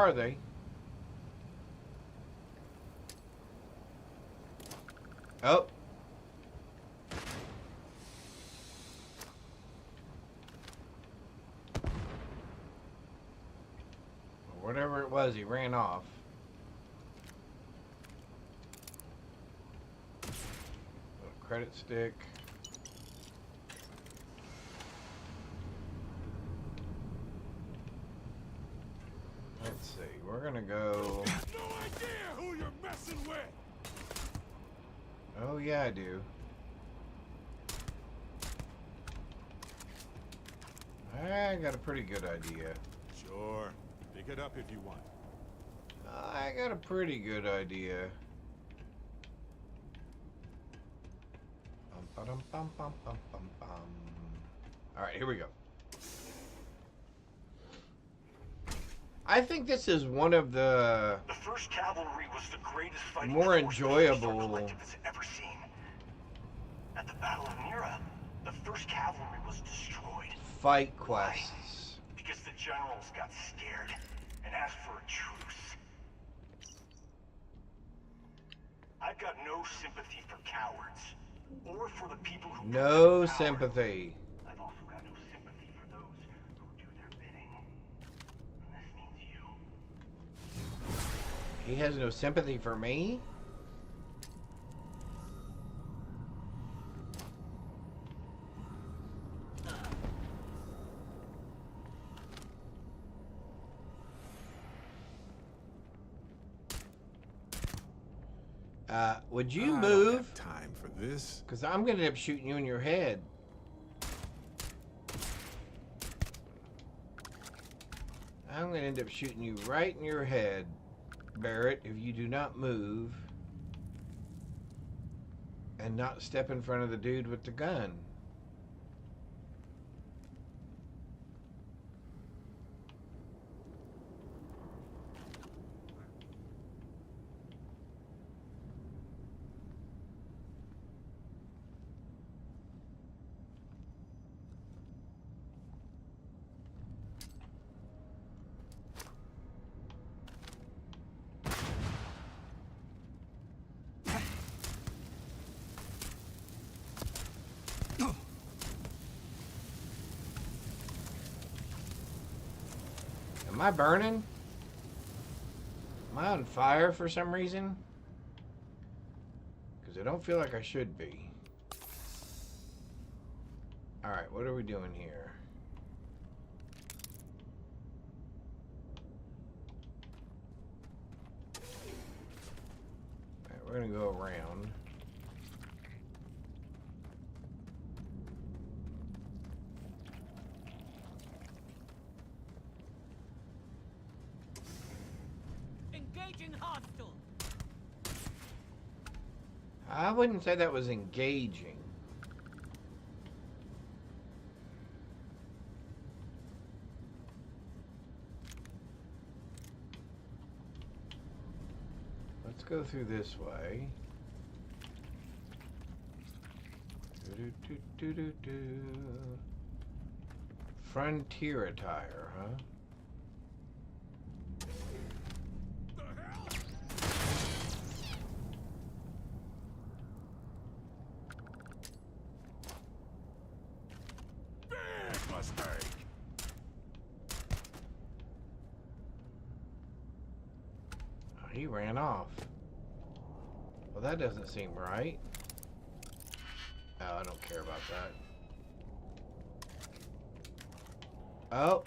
are they? Oh. Whatever it was, he ran off. Little credit stick. Let's see. We're gonna go. No idea who you're messing with. Oh yeah, I do. I got a pretty good idea. Sure. Pick it up if you want. I got a pretty good idea. All right, here we go. I think this is one of the First Cavalry was the greatest fighting more force enjoyable the Collective has ever seen. At the Battle of Mira, the First Cavalry was destroyed. fight quests. Because the generals got scared and asked for a truce. I've got no sympathy for cowards, or for the people who No sympathy. I've also got no sympathy for those who do their bidding. And this means you. He has no sympathy for me? Would you I don't move? have time for this. Because I'm going to end up shooting you in your head. I'm going to end up shooting you right in your head, Barrett, if you do not move and not step in front of the dude with the gun. Am I burning? Am I on fire for some reason? Because I don't feel like I should be. Alright, what are we doing here? Alright, we're going to go around. Engaging hostile. I wouldn't say that was engaging. Let's go through this way. Frontier attire, huh? He ran off. Well, that doesn't seem right. Oh, I don't care about that. Oh,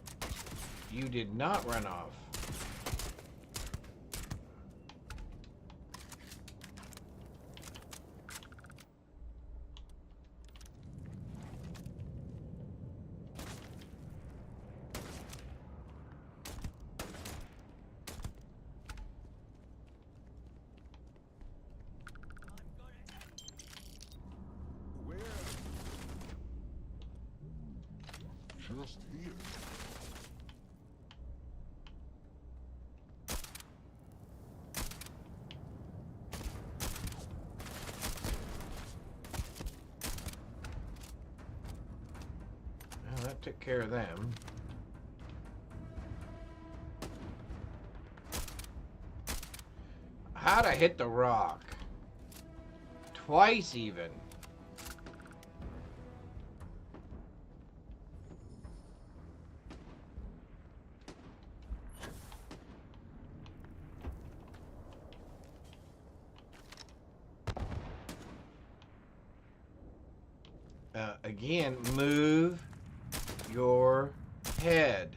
you did not run off. Just here. Well, that took care of them. How'd I hit the rock? Twice even. Again, move your head.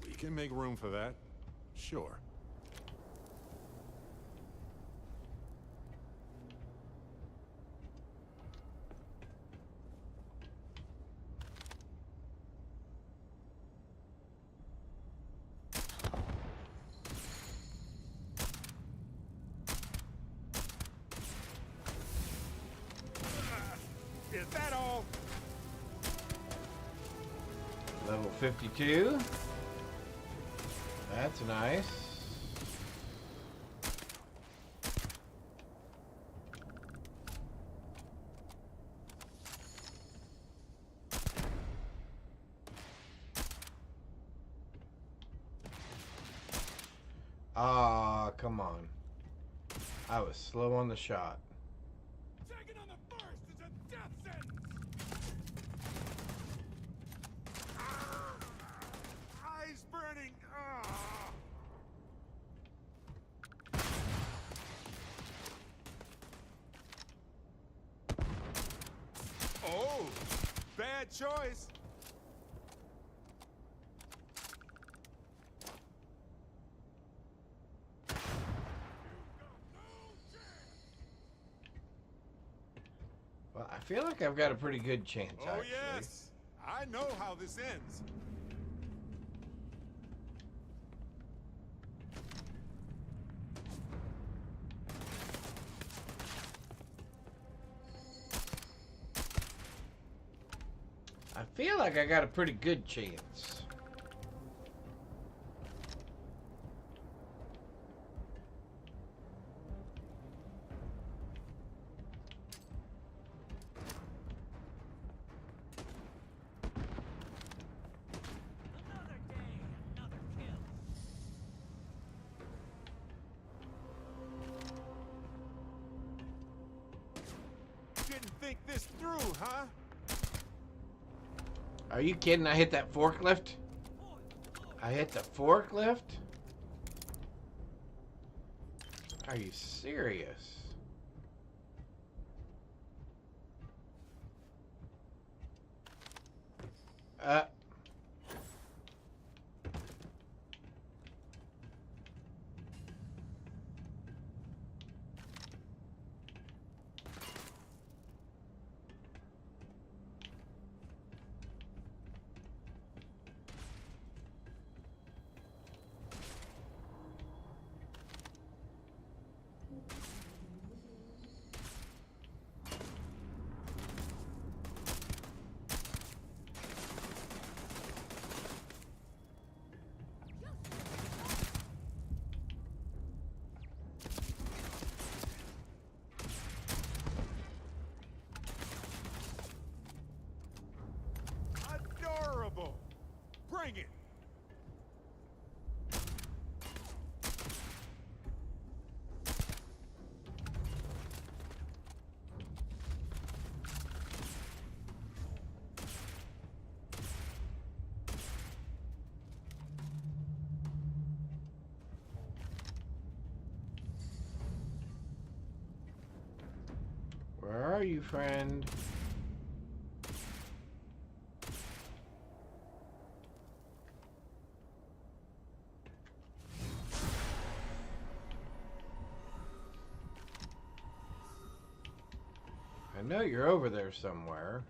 We can make room for that. Sure. Is that all? Level 52. That's nice. Ah, come on. I was slow on the shot. Taking on the first is a death sentence! Eyes burning! Oh, bad choice. Well, I feel like I've got a pretty good chance, Oh, actually. yes. I know how this ends. I feel like I got a pretty good chance. Another day, another kill. Didn't think this through, huh? Are you kidding? I hit that forklift? I hit the forklift? Are you serious? Adorable. Bring it. Where are you, friend? I know you're over there somewhere.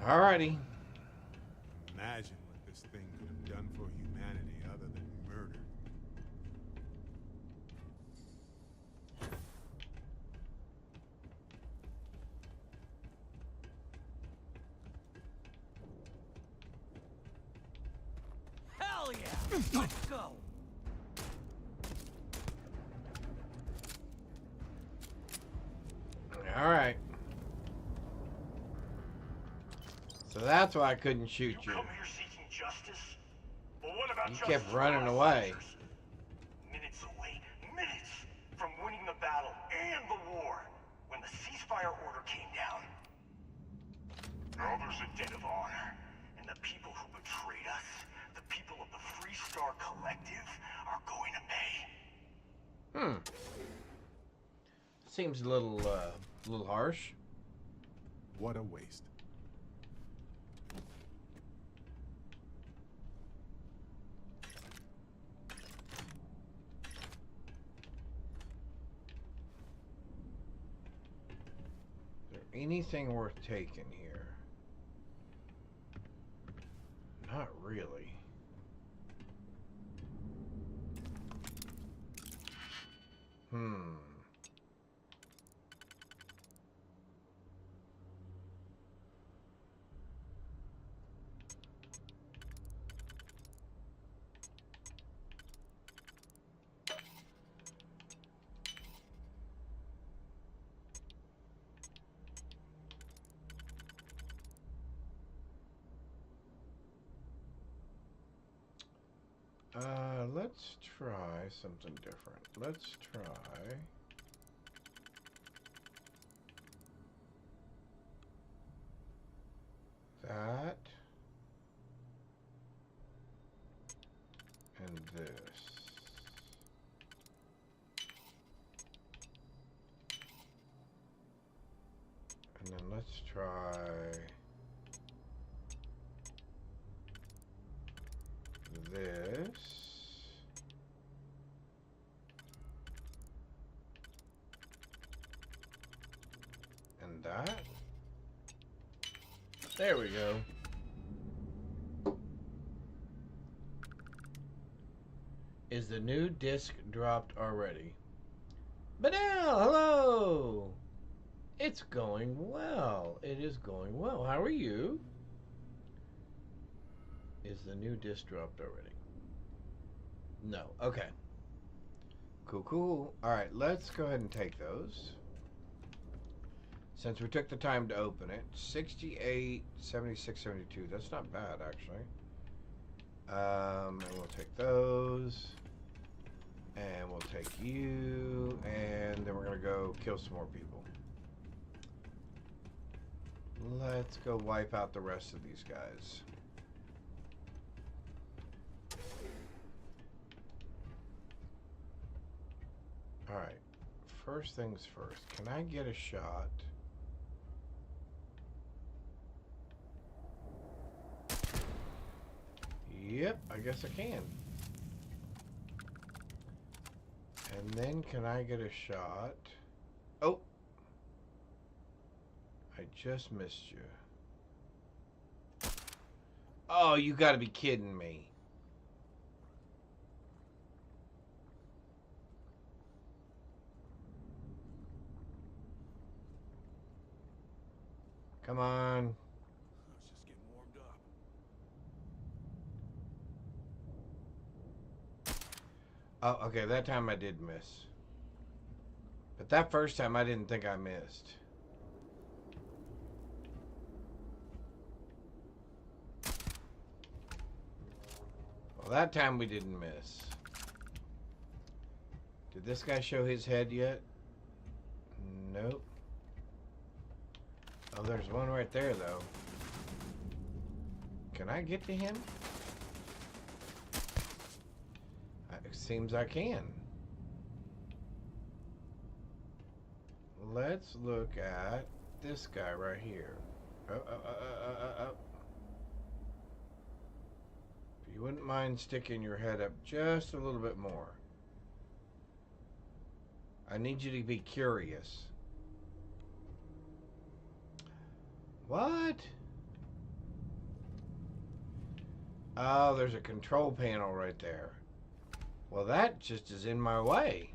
Alrighty. Imagine what this thing could have done for humanity other than murder. Hell yeah! Let's go! Alright. So that's why I couldn't shoot you. Come here seeking justice? Well, what about You justice kept for running us away. soldiers? Minutes away, minutes from winning the battle and the war, when the ceasefire order came down. Now there's a debt of honor, and the people who betrayed us, the people of the Free Star Collective, are going to pay. Seems a little harsh. What a waste. Is there anything worth taking here? Not really. Let's try something different. Let's try that and this. And then let's try this. And that. There we go. Is the new disc dropped already? Banal, hello! It's going well. It is going well. How are you? Is the new disc dropped already? No. Okay. Cool, cool. Alright, let's go ahead and take those. Since we took the time to open it. 68, 76, 72. That's not bad, actually. And we'll take those. And we'll take you. And then we're going to go kill some more people. Let's go wipe out the rest of these guys. Alright. First things first. Can I get a shot? Yep, I guess I can. And then can I get a shot? Oh! I just missed you. Oh, you gotta be kidding me. Come on. I was just getting warmed up. Oh, okay, that time I did miss. But that first time I didn't think I missed. Well, that time we didn't miss. Did this guy show his head yet? Nope. Oh, there's one right there, though. Can I get to him? It seems I can. Let's look at this guy right here. Oh. If you wouldn't mind sticking your head up just a little bit more. I need you to be curious. What? Oh, there's a control panel right there. Well, that just is in my way.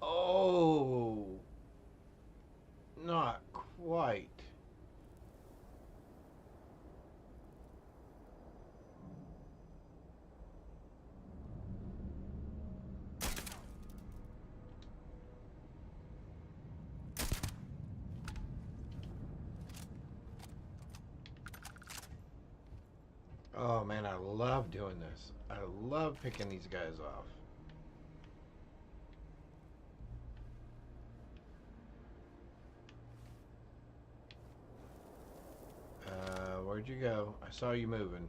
Oh, not quite. Oh man, I love doing this. I love picking these guys off. Where'd you go? I saw you moving.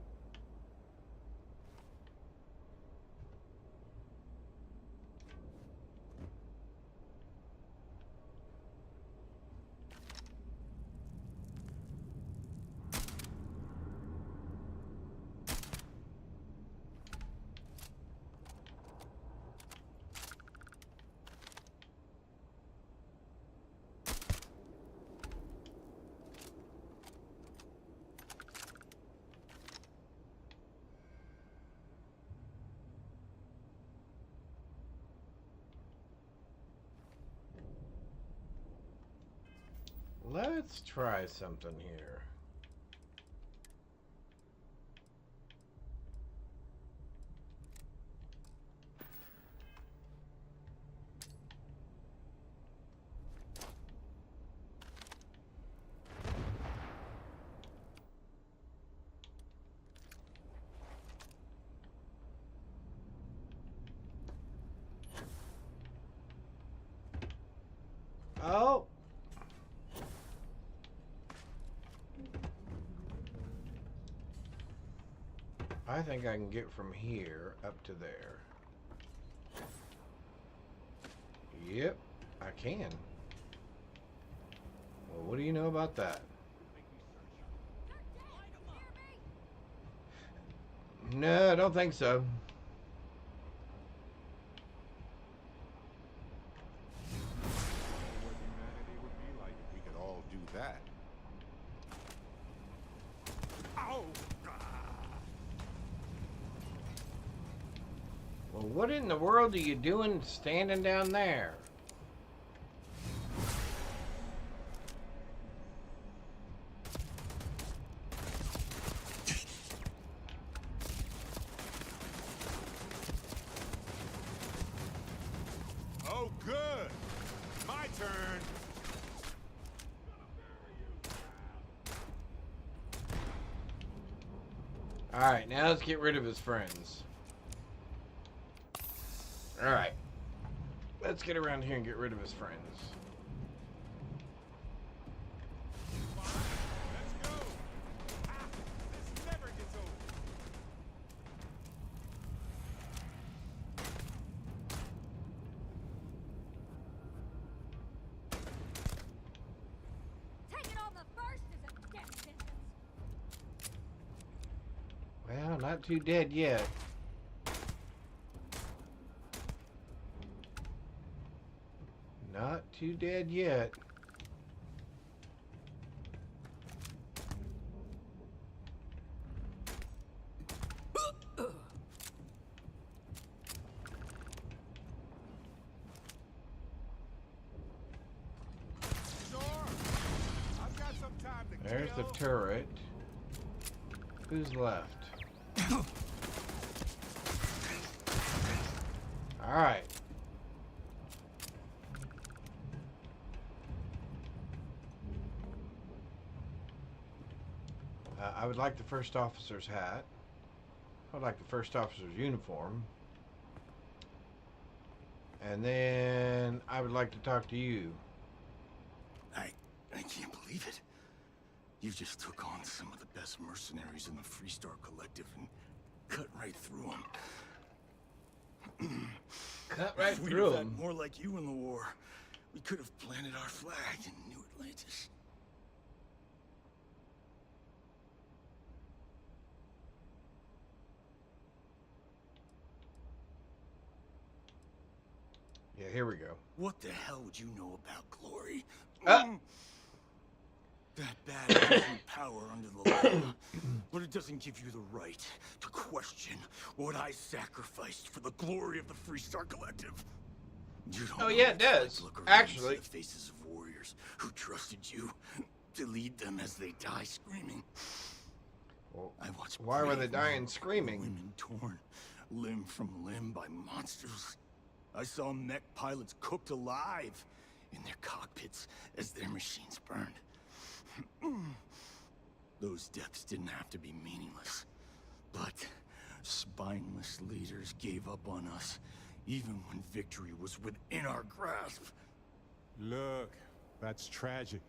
Let's try something here. Oh! I think I can get from here up to there. Yep, I can. Well, what do you know about that? No, I don't think so. What humanity would be like if we could all do that. Ow! Well, what in the world are you doing standing down there? Oh, good. My turn. All right, now let's get rid of his friends. All right, let's get around here and get rid of his friends. Let's go. This never gets old. Taking on the first is a death sentence. Well, not too dead yet. Not too dead yet. There's the turret. Who's left? All right. I would like the first officer's hat. I would like the first officer's uniform. And then I would like to talk to you. I can't believe it. You just took on some of the best mercenaries in the Freestar Collective and cut right through them. Cut right if we'd through have them. had more like you in the war, we could have planted our flag in New Atlantis. Yeah, here we go. What the hell would you know about glory? That bad gives you power under the law, but it doesn't give you the right to question what I sacrificed for the glory of the Freestar Collective. You don't Oh know yeah, what it it's like does. to look around Actually, and see the faces of warriors who trusted you to lead them as they die screaming. Well, I watched why were they brave dying men, screaming? Women torn limb from limb by monsters. I saw mech pilots cooked alive in their cockpits as their machines burned. Those deaths didn't have to be meaningless, but spineless leaders gave up on us, even when victory was within our grasp. Look, that's tragic.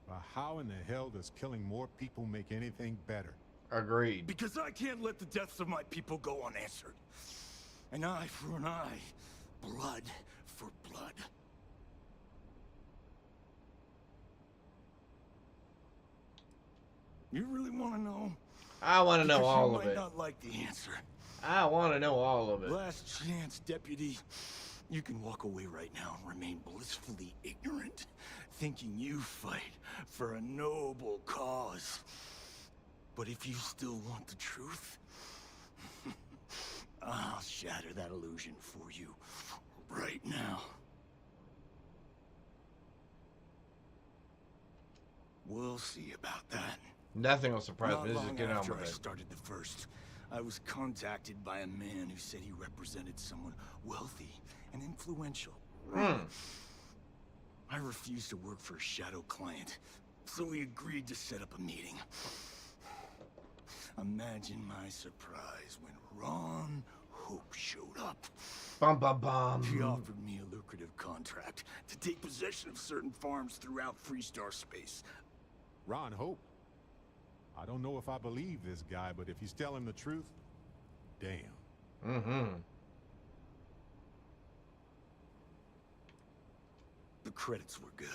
But how in the hell does killing more people make anything better? Agreed. Because I can't let the deaths of my people go unanswered. An eye for an eye, blood for blood. You really want to know? I want to know Because all you of might it. not like the answer. I want to know all of it. Last chance, Deputy. You can walk away right now and remain blissfully ignorant, thinking you fight for a noble cause. But if you still want the truth, I'll shatter that illusion for you right now. We'll see about that. Nothing will surprise me. Not Just long get on after with I it. started the first, I was contacted by a man who said he represented someone wealthy and influential. I refused to work for a shadow client, so we agreed to set up a meeting. Imagine my surprise when Ron Hope showed up. Bum bum bum. He offered me a lucrative contract to take possession of certain farms throughout Freestar space. Ron Hope? I don't know if I believe this guy, but if he's telling the truth, damn. Mm-hmm. The credits were good,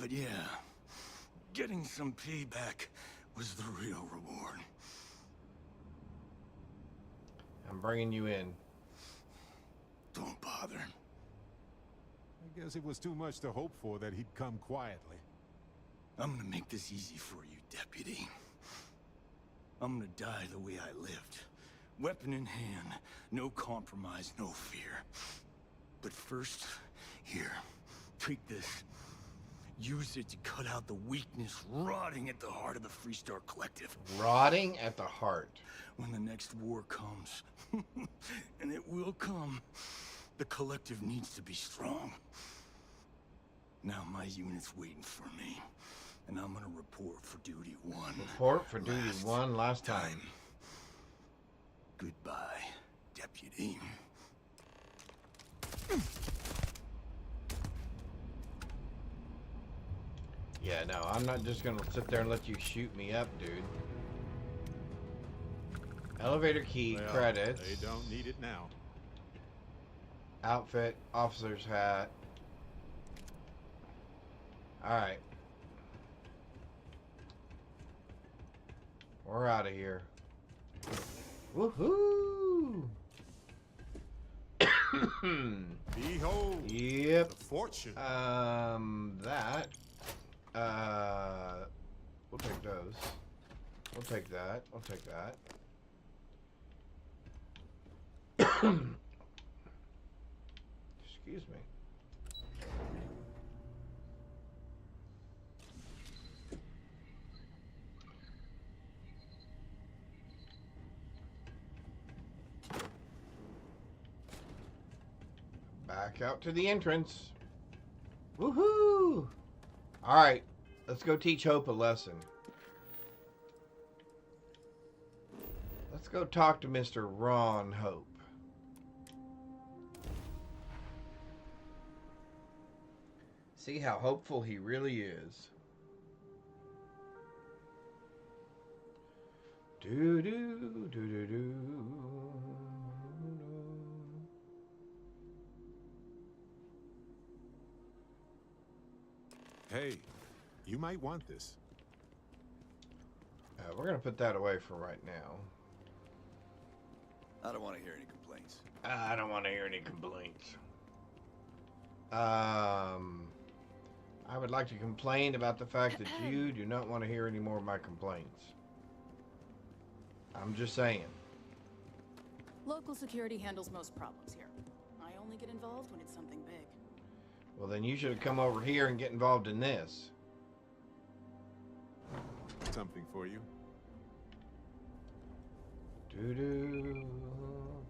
but yeah, getting some payback was the real reward. I'm bringing you in. Don't bother. I guess it was too much to hope for that he'd come quietly. I'm gonna make this easy for you, Deputy. I'm gonna die the way I lived. Weapon in hand, no compromise, no fear. But first, here, take this. Use it to cut out the weakness rotting at the heart of the Freestar Collective. Rotting at the heart. When the next war comes, and it will come, the Collective needs to be strong. Now my unit's waiting for me, and I'm gonna report for duty one. Report for duty one last time. Goodbye, Deputy. Yeah, no, I'm not just gonna sit there and let you shoot me up, dude. Elevator key, Well, credits. They don't need it now. Outfit, officer's hat. Alright. We're out of here. Woohoo! Behold, yep. the fortune. That. We'll take those. We'll take that. We'll take that. Excuse me. Back out to the entrance. Woohoo! Alright, let's go teach Hope a lesson. Let's go talk to Mr. Ron Hope. See how hopeful he really is. Do do do do do. Hey, you might want this. We're gonna put that away for right now. I don't want to hear any complaints. I don't want to hear any complaints. I would like to complain about the fact that you do not want to hear any more of my complaints. I'm just saying. Local security handles most problems here. I only get involved when it's something big. Well, then you should have come over here and get involved in this. Something for you. Do-do,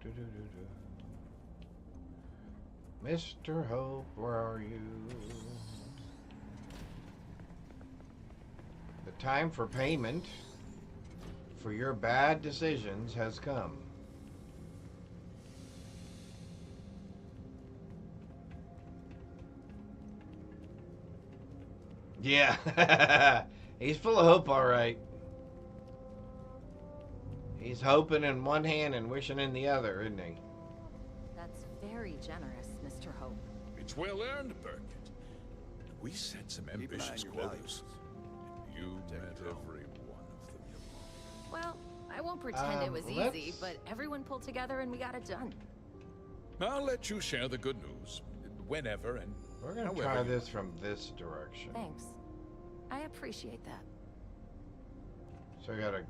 do-do-do-do. Mr. Hope, where are you? The time for payment for your bad decisions has come. Yeah, he's full of hope, all right. He's hoping in one hand and wishing in the other, isn't he? That's very generous, Mr. Hope. It's well earned, Burkett. We set some ambitious quotas. You met every one of them. Well, I won't pretend it was easy, but everyone pulled together and we got it done. I'll let you share the good news whenever and we're gonna try this from this direction. Thanks. I appreciate that. So we got a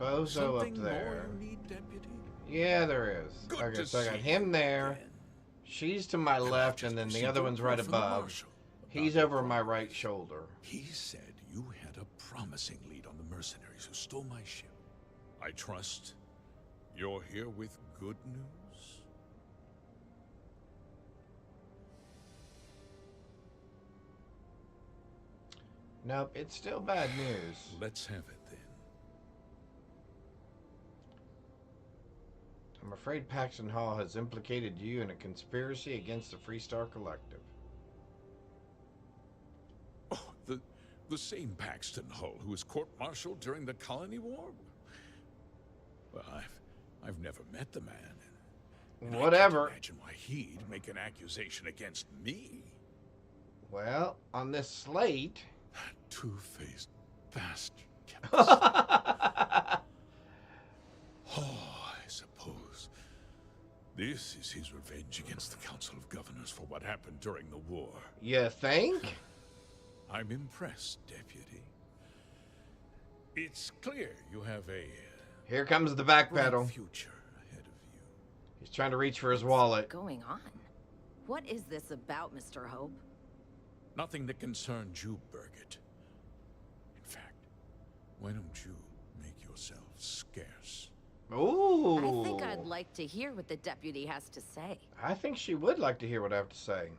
bozo up there. Need, Deputy? Yeah, there is. Good okay, to so I got see him there. She's to my left, and then the other one's right above. He's over my right shoulder. He said you had a promising lead on the mercenaries who stole my ship. I trust you're here with good news? Nope, it's still bad news. Let's have it then. I'm afraid Paxton Hall has implicated you in a conspiracy against the Freestar Collective. Oh, the same Paxton Hull who was court-martialed during the Colony War? Well, I've never met the man. And whatever. I can't imagine why he'd make an accusation against me. Well, on this slate... Two-faced bastard. I suppose this is his revenge against the Council of Governors for what happened during the war. You think? I'm impressed, Deputy. It's clear you have a... Here comes the back pedal. Future ahead of you. He's trying to reach for his wallet. What's going on? What is this about, Mr. Hope? Nothing that concerns you, Burkett. In fact, why don't you make yourself scarce? Ooh. I think I'd like to hear what the deputy has to say. I think she would like to hear what I have to say.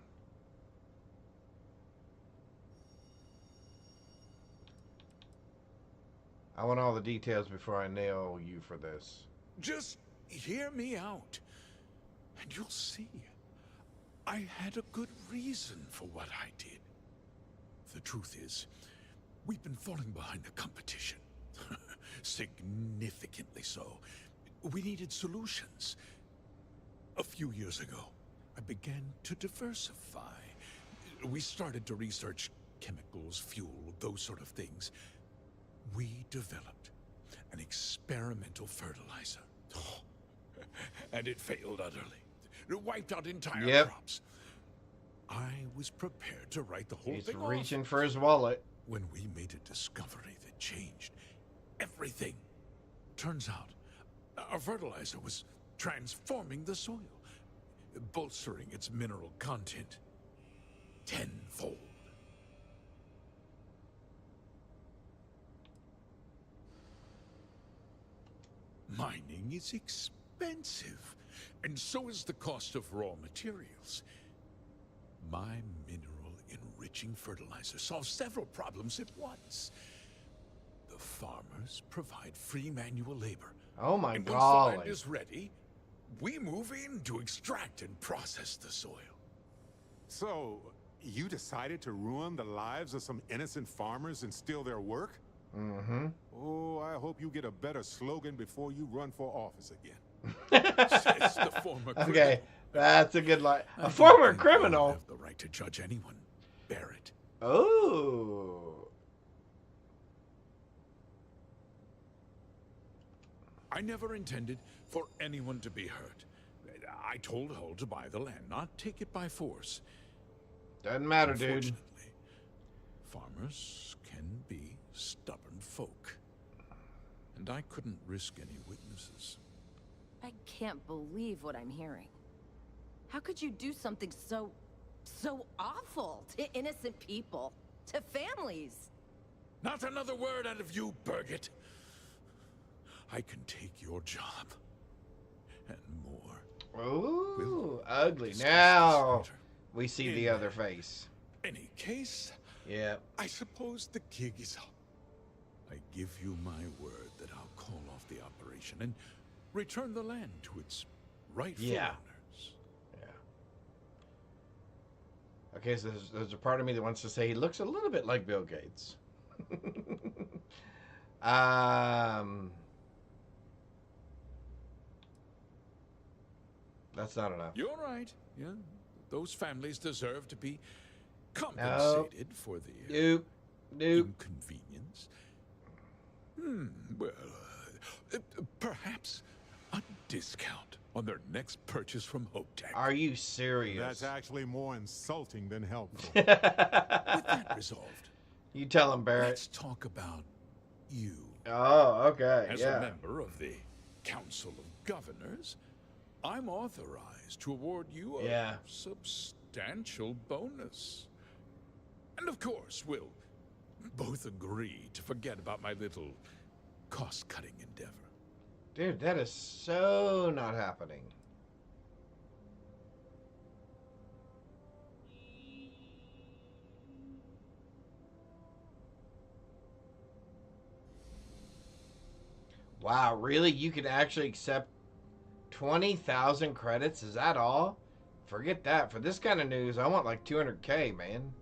I want all the details before I nail you for this. Just hear me out, and you'll see. I had a good reason for what I did. The truth is, we've been falling behind the competition. Significantly so. We needed solutions. A few years ago, I began to diversify. We started to research chemicals, fuel, those sort of things. We developed an experimental fertilizer. And it failed utterly. It wiped out entire crops. I was prepared to write the whole thing off. He's reaching for his wallet. When we made a discovery that changed everything. Turns out, our fertilizer was transforming the soil, bolstering its mineral content tenfold. Mining is expensive. and so is the cost of raw materials. My mineral-enriching fertilizer solves several problems at once. The farmers provide free manual labor. Oh my and God. once the land is ready, we move in to extract and process the soil. So, you decided to ruin the lives of some innocent farmers and steal their work? Mm-hmm. Oh, I hope you get a better slogan before you run for office again. Says the former Okay, criminal. that's a good line. I A former don't think you criminal? have the right to judge anyone, Barrett. Oh. I never intended for anyone to be hurt. I told Hull to buy the land, not take it by force. Doesn't matter, dude. Unfortunately, farmers can be stubborn folk. And I couldn't risk any witnesses. I can't believe what I'm hearing. How could you do something so awful to innocent people, to families? Not another word out of you, Birgit. I can take your job. And more. Ooh, ugly. Now we see the other face. Any case, Yep. I suppose the gig is up. I give you my word that I'll call off the operation and return the land to its rightful owners. Yeah. Okay, so there's a part of me that wants to say he looks a little bit like Bill Gates. That's not enough. You're right. Yeah, those families deserve to be compensated for the inconvenience. Well, perhaps a discount on their next purchase from Hope Tech. Are you serious? That's actually more insulting than helpful. With that resolved, you tell him, Barrett. Let's talk about you. Oh, okay. As a member of the Council of Governors, I'm authorized to award you a substantial bonus. And of course, we'll both agree to forget about my little cost-cutting endeavor. Dude, that is so not happening. Wow, really? You can actually accept 20,000 credits? Is that all? Forget that. For this kind of news, I want like 200K, man.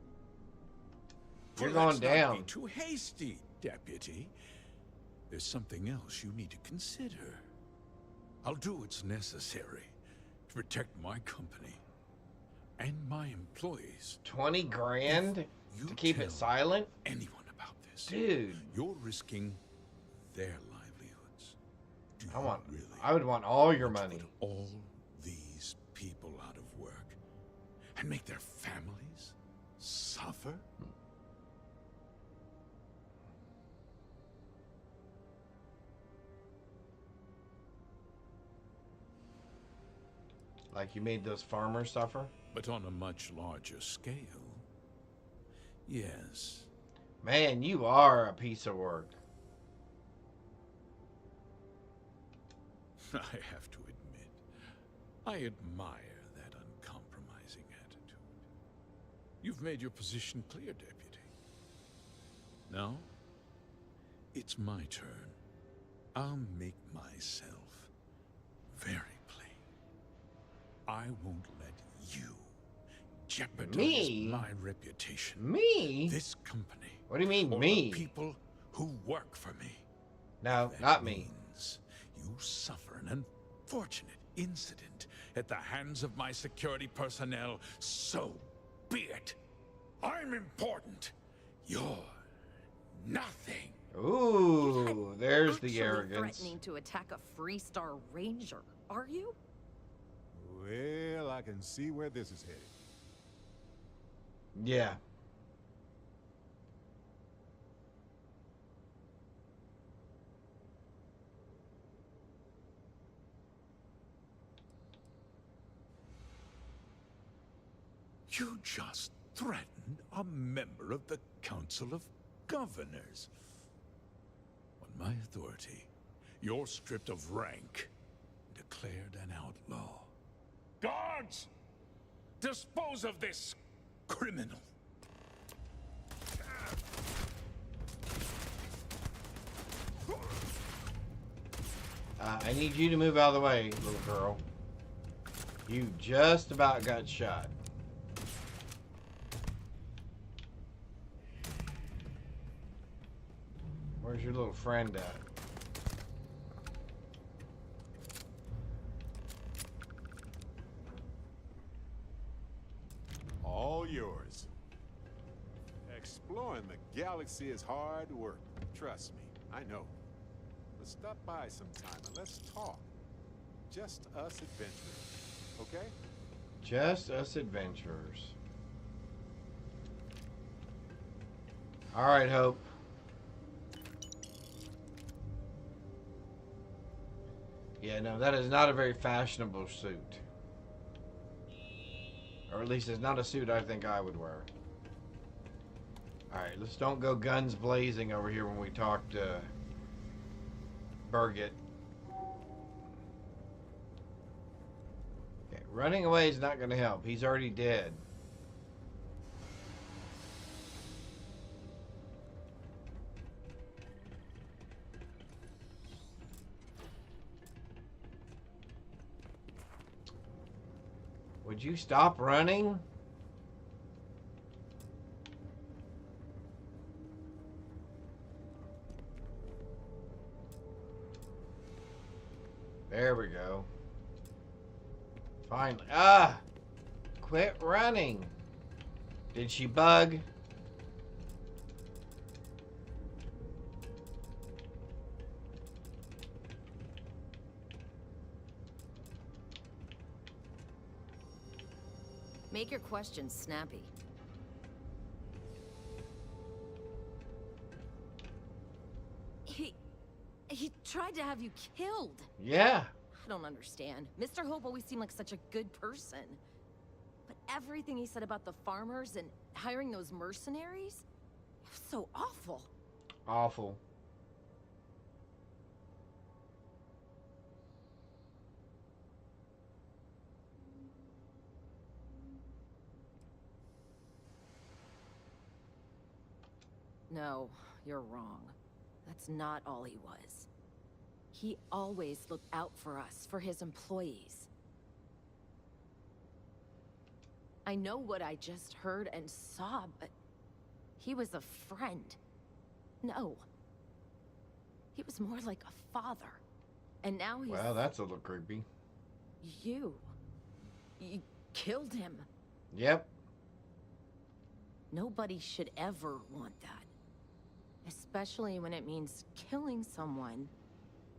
You're going down. Not be too hasty, Deputy. There's something else you need to consider. I'll do what's necessary to protect my company and my employees. 20 grand to keep it silent? Anyone about this? Dude. You're risking their livelihoods. I would want all your money. All these people out of work and make their families suffer? Like you made those farmers suffer? But on a much larger scale, yes. Man, you are a piece of work. I have to admit, I admire that uncompromising attitude. You've made your position clear, Deputy. Now, it's my turn. I'll make myself very plain. I won't let you jeopardize my reputation. Me? This company. What do you mean, or me? The people who work for me. No, That not me. means you suffer an unfortunate incident at the hands of my security personnel. So be it. I'm important. You're nothing. Ooh, there's the Actually arrogance. threatening to attack a Freestar Ranger, are you? Well, I can see where this is headed. Yeah. You just threatened a member of the Council of Governors. On my authority, you're stripped of rank and declared an outlaw. Guards! Dispose of this criminal. I need you to move out of the way, little girl. You just about got shot. Where's your little friend at? All yours. Exploring the galaxy is hard work. Trust me, I know. But stop by sometime and let's talk. Just us adventurers, okay? Just us adventurers. All right, Hope. Yeah, no, that is not a very fashionable suit. Or at least it's not a suit I think I would wear. Alright, let's don't go guns blazing over here when we talk to Birgit. Okay, running away is not going to help. He's already dead. Would you stop running? There we go. Finally. Ah! Quit running. Did she bug? Make your questions snappy. He tried to have you killed. Yeah. I don't understand. Mr. Hope always seemed like such a good person. But everything he said about the farmers and hiring those mercenaries, it was so awful. Awful. No, you're wrong. That's not all he was. He always looked out for us, for his employees. I know what I just heard and saw, but he was a friend. No. He was more like a father. And now he's... Well, that's a little creepy. You killed him. Yep. Nobody should ever want that. Especially when it means killing someone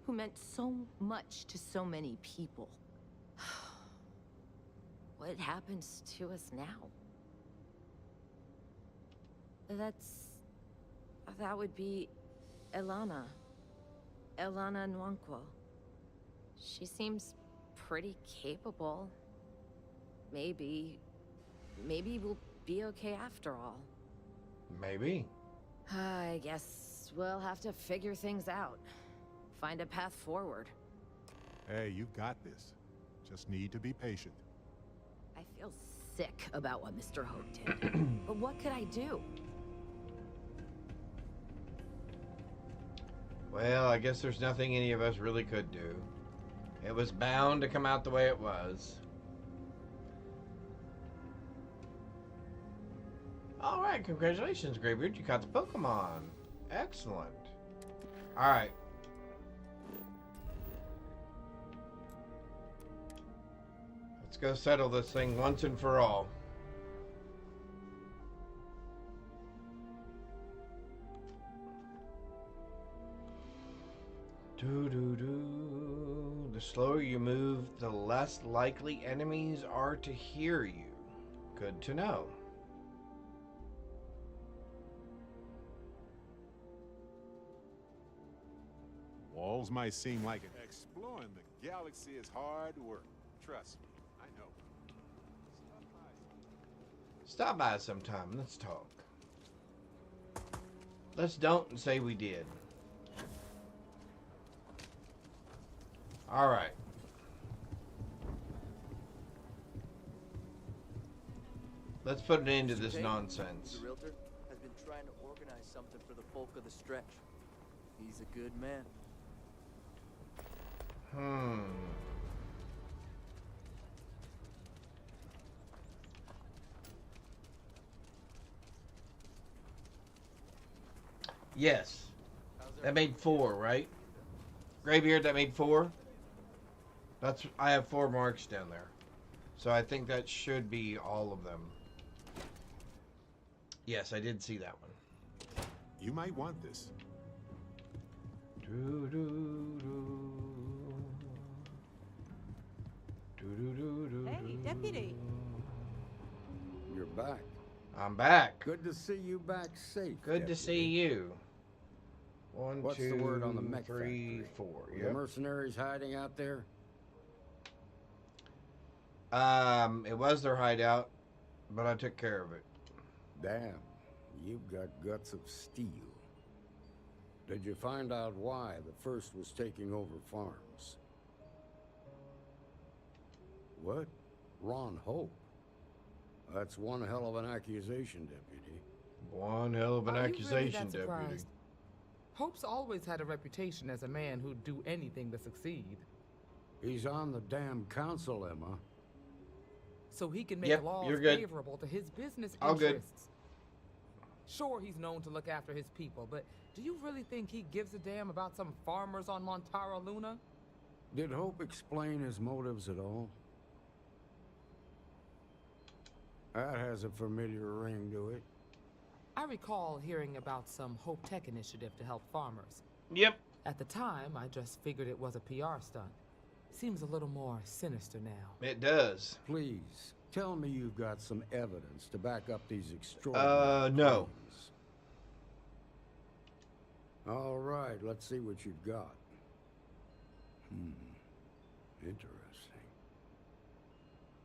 who meant so much to so many people. What happens to us now? That would be Elana. Elana Nwankwo. She seems pretty capable. Maybe we'll be okay after all. Maybe. I guess we'll have to figure things out. Find a path forward. Hey, you've got this. Just need to be patient. I feel sick about what Mr. Hope did. But what could I do? Well, I guess there's nothing any of us really could do. It was bound to come out the way it was. Alright, congratulations, Greybeard. You caught the Pokemon. Excellent. Alright. Let's go settle this thing once and for all. The slower you move, the less likely enemies are to hear you. Good to know. Walls might seem like it. Exploring the galaxy is hard work. Trust me, I know. Stop by sometime. Let's talk. Let's don't say we did. Alright. Let's put an end to Mr. this Tate, nonsense. the realtor, has been trying to organize something for the folk of the stretch. He's a good man. Yes. That made 4, right? Graybeard, that made 4? I have 4 marks down there. So I think that should be all of them. Yes, I did see that one. You might want this. Hey, deputy. You're back. I'm back. Good to see you back safe. Good to see you. 1, What's 2, the word on the mech 3, factory? 4. Were Yep. the mercenaries hiding out there? It was their hideout, but I took care of it. Damn, you've got guts of steel. Did you find out why the first was taking over farms? What? Ron Hope? That's one hell of an accusation, Deputy. One hell of an accusation, Deputy. Hope's always had a reputation as a man who'd do anything to succeed. He's on the damn council, Emma. So he can make laws favorable to his business All good. interests. Sure, he's known to look after his people, but do you really think he gives a damn about some farmers on Montara Luna? Did Hope explain his motives at all? That has a familiar ring to it. I recall hearing about some Hope Tech initiative to help farmers. Yep. At the time, I just figured it was a PR stunt. Seems a little more sinister now. It does. Please, tell me you've got some evidence to back up these extraordinary no. claims. All right, let's see what you've got. Interesting.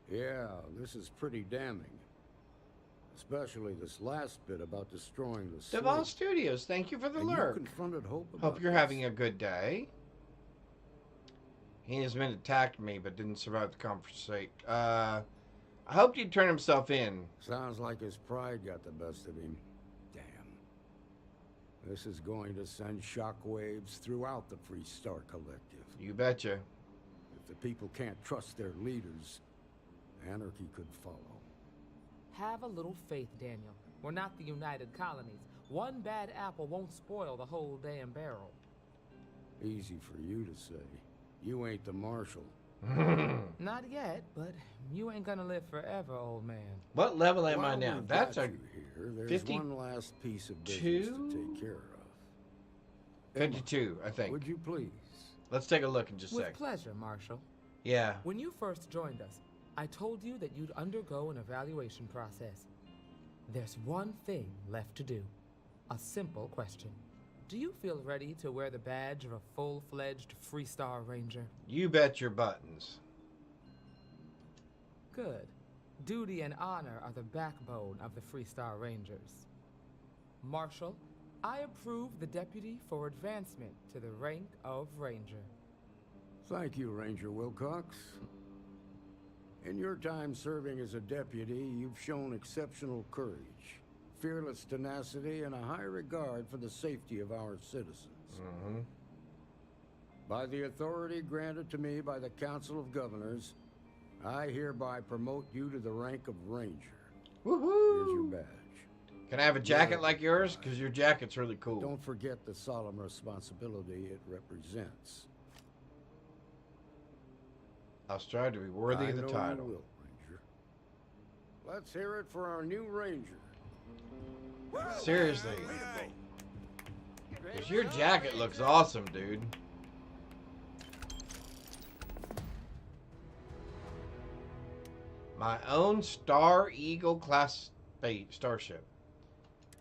Yeah, this is pretty damning. Especially this last bit about destroying the Devon slate. Studios, thank you for the And lurk. You confronted Hope about Hope you're this. having a good day. He and his men attacked me, but didn't survive the conversation. I hoped he'd turn himself in. Sounds like his pride got the best of him. Damn. This is going to send shockwaves throughout the Free Star Collective. You betcha. If the people can't trust their leaders, anarchy could follow. Have a little faith, Daniel. We're not the United Colonies. One bad apple won't spoil the whole damn barrel. Easy for you to say. You ain't the marshal. Not yet, but you ain't gonna live forever, old man. What level am I While now? we've That's got a you here, there's 50 one last piece of business to take care of. 52, I think. Would you please? Let's take a look in just a With sec. pleasure, Marshal. Yeah. When you first joined us, I told you that you'd undergo an evaluation process. There's one thing left to do. A simple question. Do you feel ready to wear the badge of a full-fledged Free Star Ranger? You bet your buttons. Good. Duty and honor are the backbone of the Free Star Rangers. Marshal, I approve the deputy for advancement to the rank of Ranger. Thank you, Ranger Wilcox. In your time serving as a deputy, you've shown exceptional courage, fearless tenacity, and a high regard for the safety of our citizens. By the authority granted to me by the Council of Governors, I hereby promote you to the rank of Ranger. Woohoo! Here's your badge. Can I have a jacket like yours? Because your jacket's really cool. Don't forget the solemn responsibility it represents. I'll strive to be worthy of the I know title. you will, Ranger. Let's hear it for our new Ranger. Seriously. Because your jacket looks awesome, dude. My own Star Eagle class starship.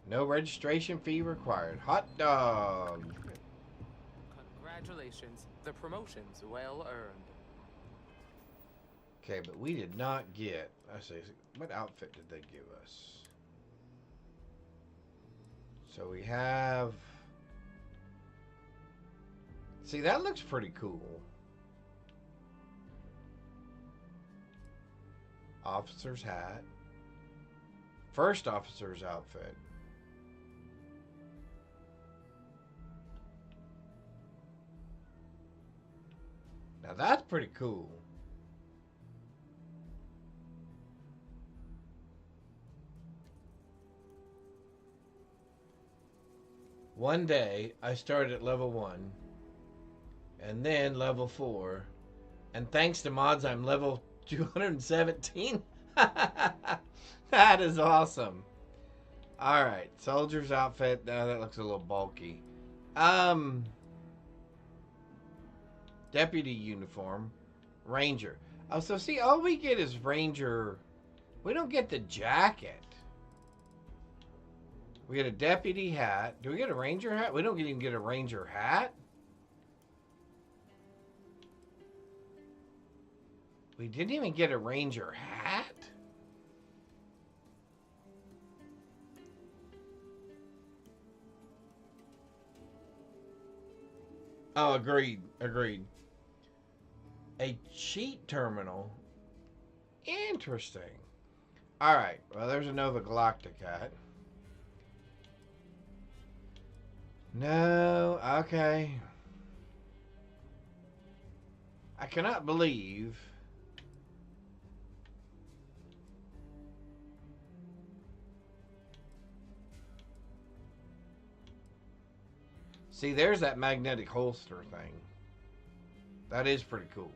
No registration fee required. Hot dog. Congratulations. The promotion's well earned. Okay, but we did not get... I say, what outfit did they give us? So we have... See, that looks pretty cool. Officer's hat. first officer's outfit. Now that's pretty cool. One day, I started at level 1, and then level 4, and thanks to mods, I'm level 217. That is awesome. Alright, soldier's outfit. Now that looks a little bulky. Deputy uniform. Ranger. Oh, so see, all we get is Ranger. We don't get the jacket. We get a deputy hat. Do we get a ranger hat? We don't even get a ranger hat. We didn't even get a ranger hat. Oh, agreed. Agreed. A cheat terminal. Interesting. All right. Well, there's a Nova Galactic hat. No, okay. I cannot believe see, there's that magnetic holster thing. That is pretty cool.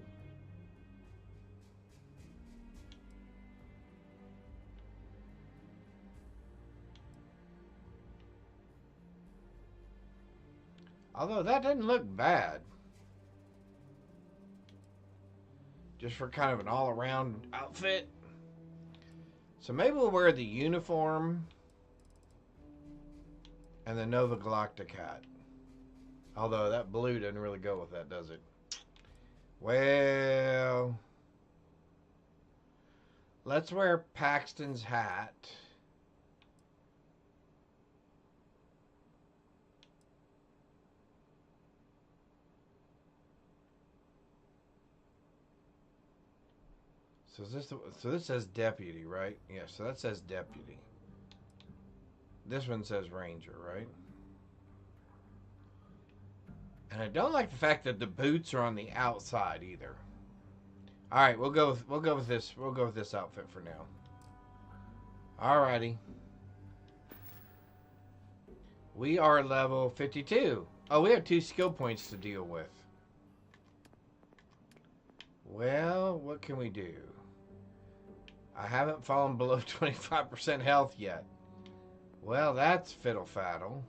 Although that doesn't look bad. Just for kind of an all-around outfit. So maybe we'll wear the uniform and the Nova Galactic hat. Although that blue doesn't really go with that, does it? Well, let's wear Paxton's hat. So this says deputy, right? Yeah, so that says deputy. This one says ranger, right? And I don't like the fact that the boots are on the outside either. All right, we'll go with this. We'll go with this outfit for now. Alrighty. We are level 52. Oh, we have 2 skill points to deal with. Well, what can we do? I haven't fallen below 25% health yet. Well, that's fiddle-faddle.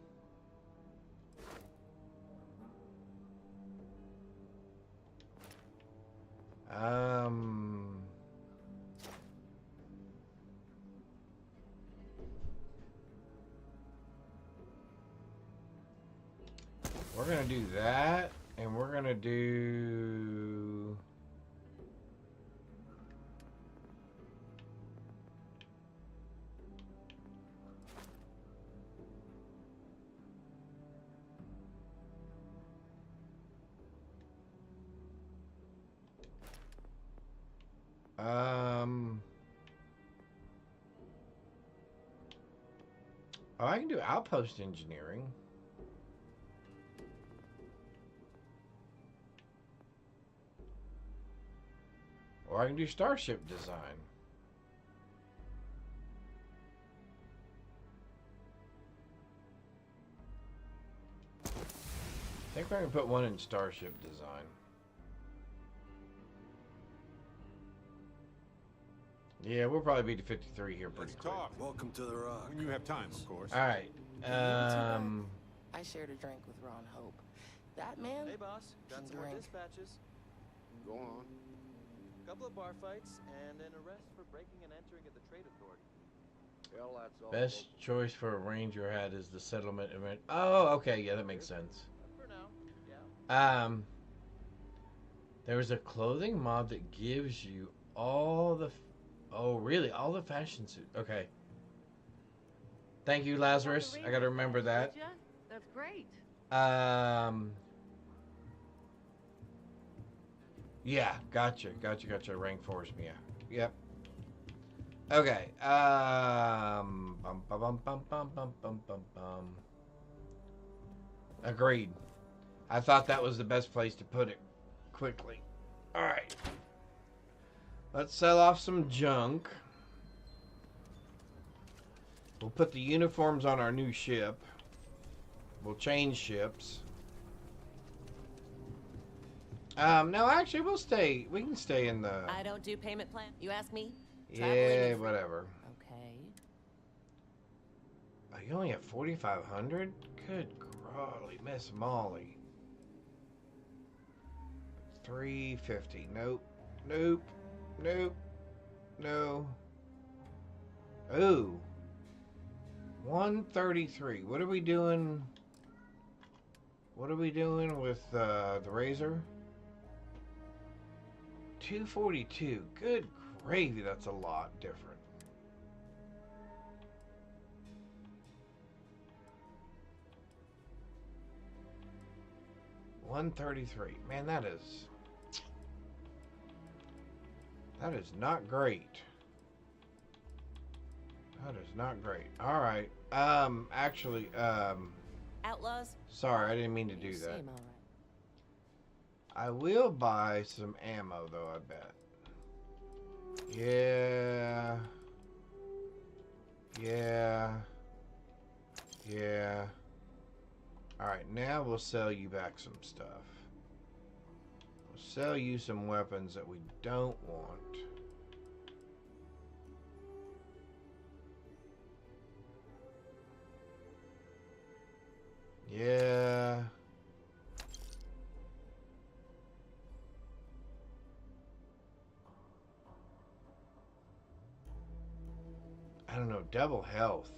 We're gonna do that, and we're gonna do... Oh, I can do outpost engineering. Or I can do starship design. I think we're going to put one in starship design. Yeah, we'll probably be to 53 here pretty quick. Talk. Welcome to the Rock. When you have time, of course. All right. I shared a drink with Ron Hope. That man. Hey, boss. Got some more drink. dispatches. Go on. Couple of bar fights and an arrest for breaking and entering at the trade authority. Well, that's all. Best choice for a ranger hat is the settlement event. Oh, okay. Yeah, that makes sense. For now, yeah. There was a clothing mod that gives you all the... Oh, really? All the fashion suits. Okay. Thank you, Lazarus. I gotta remember that. That's great. Yeah, gotcha. Rank force, yeah. Yep. Okay. Bum, bum, bum, bum, bum, bum, bum, bum, bum. Agreed. I thought that was the best place to put it quickly. Alright. Let's sell off some junk. We'll put the uniforms on our new ship. We'll change ships. No, actually, we'll stay. We can stay in the... I don't do payment plan. You ask me? Yeah, whatever. Okay. Oh, you only have 4,500? Good golly, Miss Molly. 350. Nope. Nope. Nope. No. Ooh. 133. What are we doing? What are we doing with the razor? 242. Good gravy, that's a lot different. $133. Man, that is not great. That is not great. All right. Actually, Outlaws? sorry, I didn't mean to do You that. seem all right. I will buy some ammo, though, I bet. Yeah. Yeah. Yeah. Alright, now we'll sell you back some stuff. We'll sell you some weapons that we don't want. Yeah. I don't know, double health.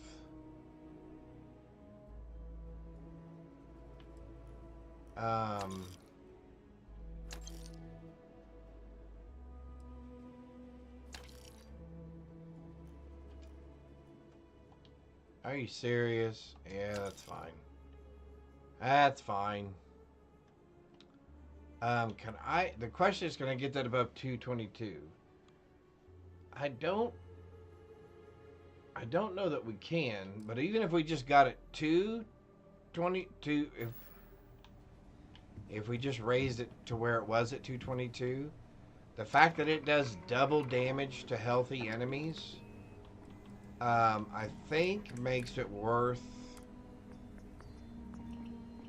Are you serious? Yeah, that's fine. That's fine. The question is, can I get that above 222? I don't know that we can, but even if we just got it 222, if we just raised it to where it was at 222, the fact that it does double damage to healthy enemies, I think makes it worth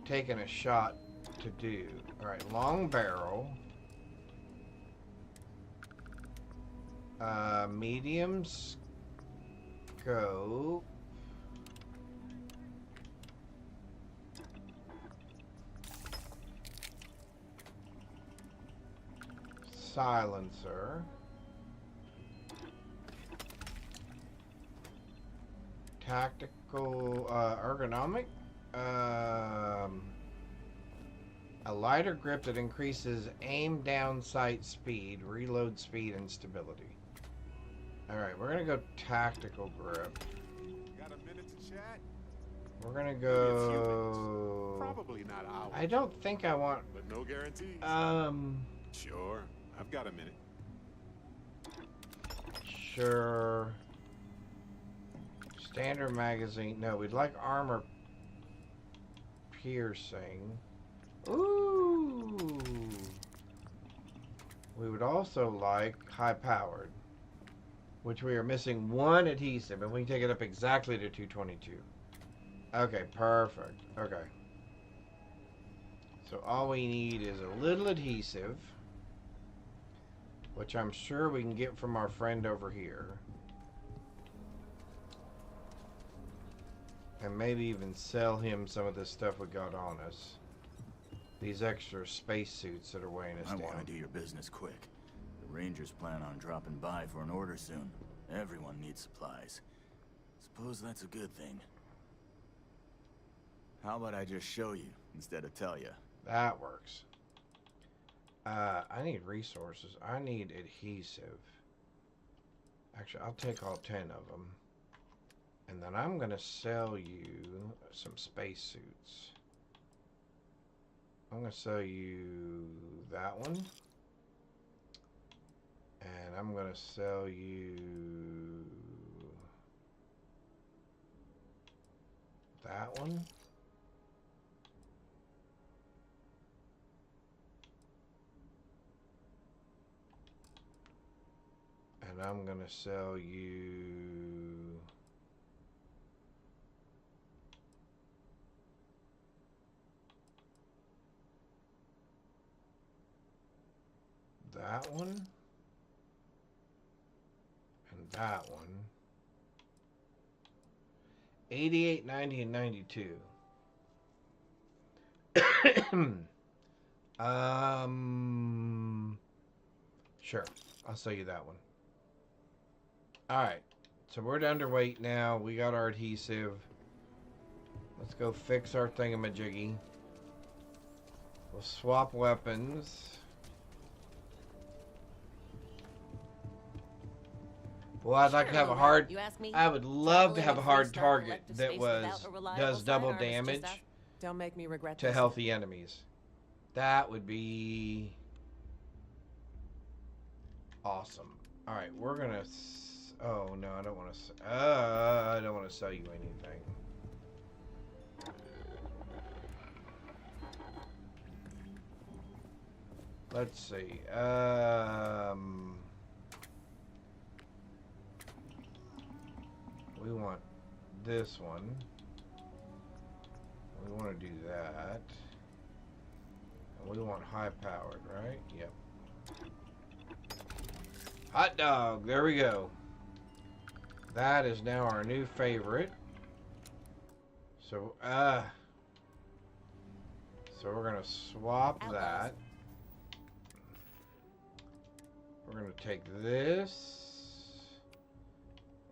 taking a shot to do. Alright, long barrel. Medium scope. Silencer. Tactical, ergonomic. A lighter grip that increases aim down sight speed, reload speed, and stability. Alright, we're gonna go tactical grip. Got a minute to chat? We're gonna go... Probably not hours. I don't think I want... But no guarantees. Sure. I've got a minute. Sure. Standard magazine. No, we'd like armor piercing. Ooh. We would also like high powered, which we are missing one adhesive, and we can take it up exactly to 222. Okay, perfect. Okay. So all we need is a little adhesive, which I'm sure we can get from our friend over here. And maybe even sell him some of this stuff we got on us. These extra space suits that are weighing us down. I want to do your business quick. The Rangers plan on dropping by for an order soon. Everyone needs supplies. Suppose that's a good thing. How about I just show you instead of tell you? That works. I need resources. I need adhesive. Actually, I'll take all 10 of them. And then I'm going to sell you some spacesuits. I'm going to sell you that one. And I'm going to sell you that one. And I'm gonna sell you that one and that one. 88, 90, and 92. Sure. I'll sell you that one. Alright. So we're underweight now. We got our adhesive. Let's go fix our thingamajiggy. We'll swap weapons. Well, I'd like to have a hard... I would love to have a hard target that does double damage Don't make me regret to healthy enemies. That would be awesome. All right, we're gonna. Oh no, I don't want to. I don't want to sell you anything. Let's see. We want this one. We want to do that. And we want high powered, right? Yep. Hot dog. There we go. That is now our new favorite. So, so we're going to swap that. We're going to take this.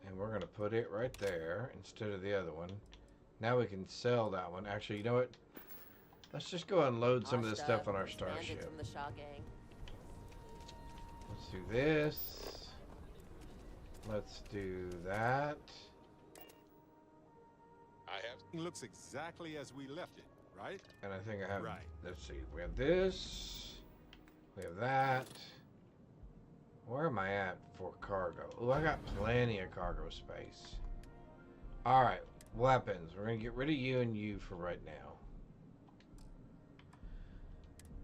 And we're going to put it right there instead of the other one. Now we can sell that one. Actually, you know what? Let's just go and load some of this stuff on our starship. From the Shaw gang. Let's do this. Let's do that. It looks exactly as we left it, right? And I think I have... Right. Let's see. We have this. We have that. Where am I at for cargo? Oh, I got plenty of cargo space. Alright, weapons. We're going to get rid of you and you for right now.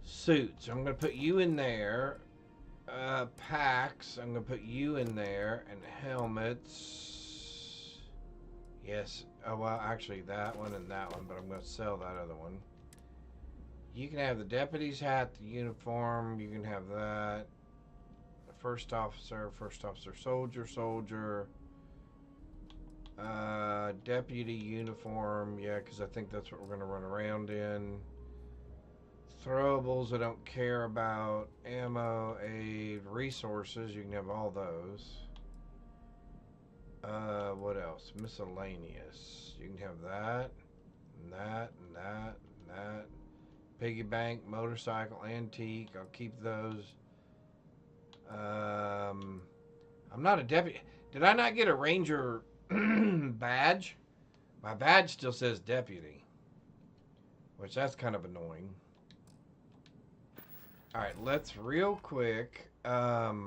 Suits. I'm going to put you in there. Packs. I'm going to put you in there. And helmets. Yes. Oh, well, actually, that one and that one. But I'm going to sell that other one. You can have the deputy's hat, the uniform. You can have that. First officer, soldier, deputy uniform, yeah, because I think that's what we're going to run around in. Throwables I don't care about. Ammo, aid, resources, you can have all those. What else? Miscellaneous. You can have that, and that, and that, and that. Piggy bank, motorcycle, antique, I'll keep those. I'm not a deputy. Did I not get a ranger badge? My badge still says deputy, which that's kind of annoying. All right, let's real quick. Well,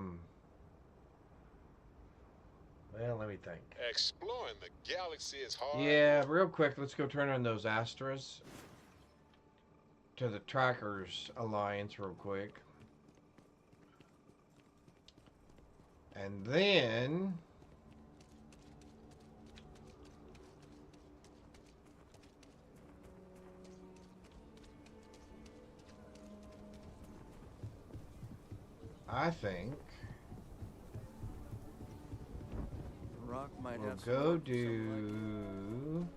let me think. Exploring the galaxy is hard. Yeah, real quick, let's go turn on those Astras to the Trackers Alliance real quick. And then I think Rock might we'll have go do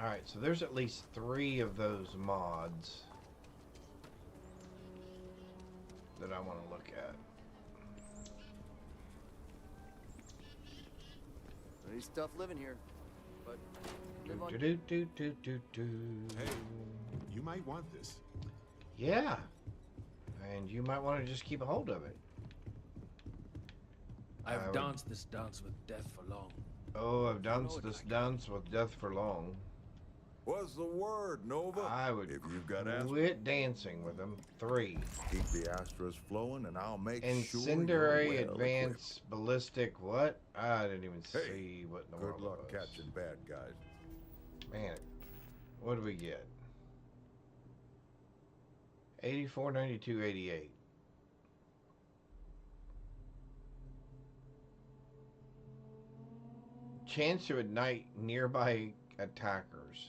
Alright, so there's at least 3 of those mods that I want to look at. Pretty stuff living here, but live on. Hey, you might want this. Yeah, and you might want to just keep a hold of it. I've danced this dance with death for long. Oh, I've danced this dance with death for long. What's the word, Nova? I would if you've got quit dancing with them. 3. Keep the Astras flowing, and I'll make sure Incendiary, you're well advanced, ballistic. What? I didn't even Hey, see what in the good world luck it was. catching bad guys. Man, what do we get? 84, 92, 88. Chance to ignite nearby attackers.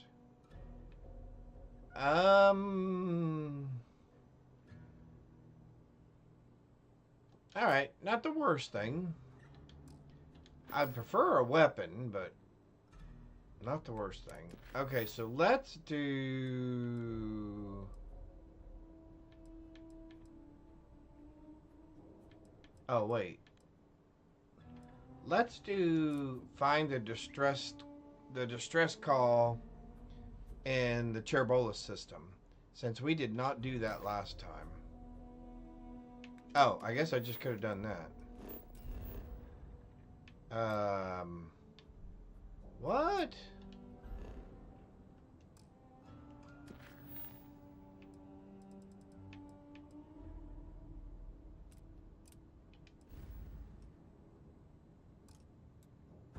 All right, not the worst thing. I'd prefer a weapon, but not the worst thing. Okay, so let's do... Oh, wait. Let's do find the distress call in the Cherbola system, since we did not do that last time. Oh, I guess I just could have done that. What?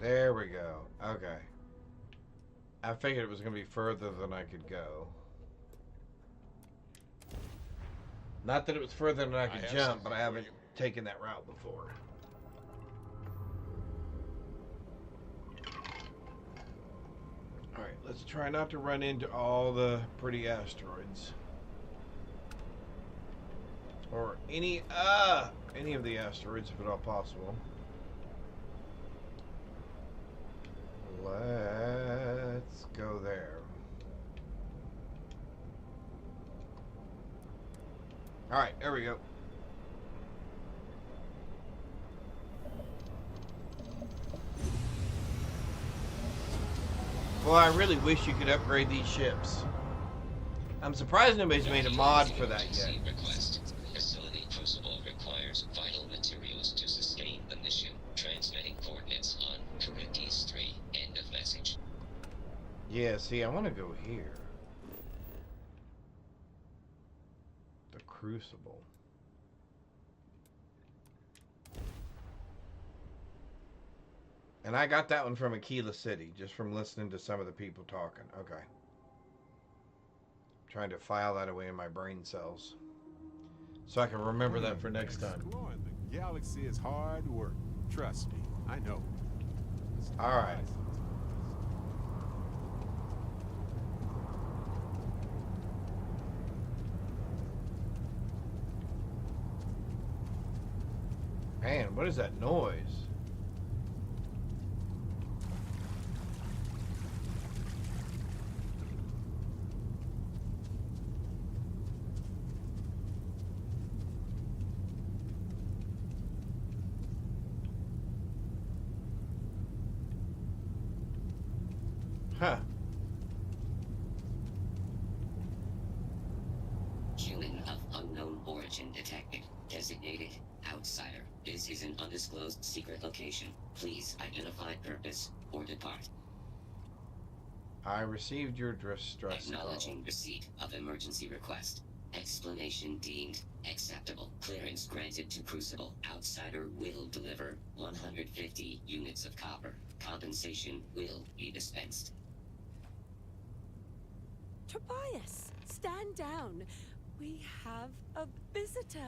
There we go. Okay. I figured it was going to be further than I could go. Not that it was further than I could jump, but I haven't taken that route before. Alright, let's try not to run into all the pretty asteroids. Or any of the asteroids, if at all possible. Let's go there. Alright, there we go. Well, I really wish you could upgrade these ships. I'm surprised nobody's made a mod for that yet. Facility Crucible requires vital materials to sustain the mission. Transmitting coordinates on Charybdis 3. End of message. Yeah, see, I want to go here. The Crucible. And I got that one from Aquila City, just from listening to some of the people talking. Okay. Trying to file that away in my brain cells, so I can remember that for next time. Exploring the galaxy is hard work. Trust me, I know. All right. Man, what is that noise? Huh. Human of unknown origin detected. Designated outsider. This is an undisclosed secret location. Please identify purpose or depart. I received your distress Acknowledging receipt of emergency request. Explanation deemed acceptable. Clearance granted to Crucible. Outsider will deliver 150 units of copper. Compensation will be dispensed. Tobias, stand down. We have a visitor.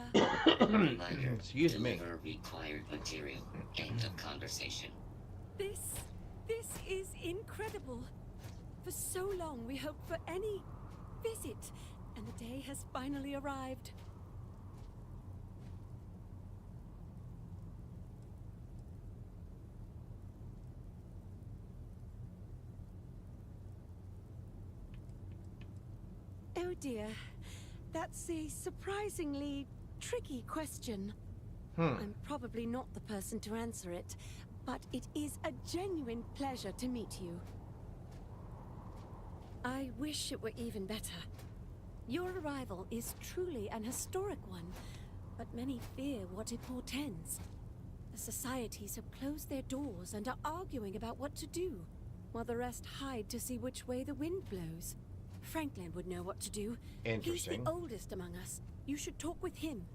Reminder, excuse me. Deliver required material. End of conversation. This is incredible. For so long we hoped for any visit, and the day has finally arrived. Oh dear, that's a surprisingly tricky question. I'm probably not the person to answer it, but it is a genuine pleasure to meet you. I wish it were even better. Your arrival is truly an historic one, but many fear what it portends. The societies have closed their doors and are arguing about what to do. while the rest hide to see which way the wind blows. Franklin would know what to do. Interesting. He's the oldest among us. You should talk with him.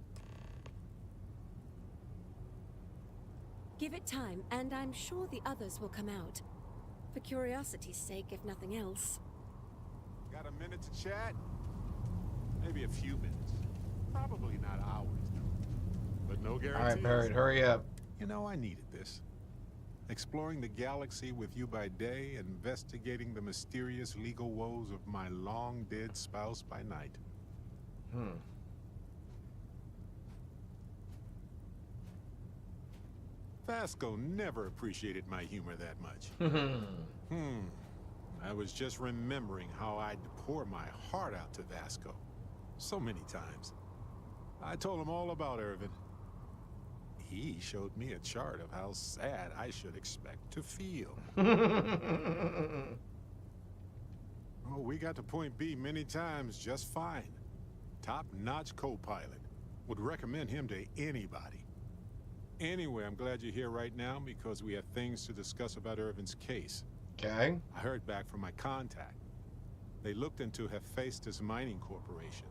Give it time, and I'm sure the others will come out. For curiosity's sake, if nothing else. Got a minute to chat? Maybe a few minutes. Probably not hours, though. But no guarantees. All right, Barrett, hurry up. You know, I needed this. Exploring the galaxy with you by day, investigating the mysterious legal woes of my long-dead spouse by night. Vasco never appreciated my humor that much. I was just remembering how I'd pour my heart out to Vasco. So many times. I told him all about Irvin. He showed me a chart of how sad I should expect to feel. Oh, we got to point B many times just fine. Top-notch co-pilot. Would recommend him to anybody. Anyway, I'm glad you're here right now because we have things to discuss about Irvin's case. Okay. I heard back from my contact. They looked into Hephaestus Mining Corporation.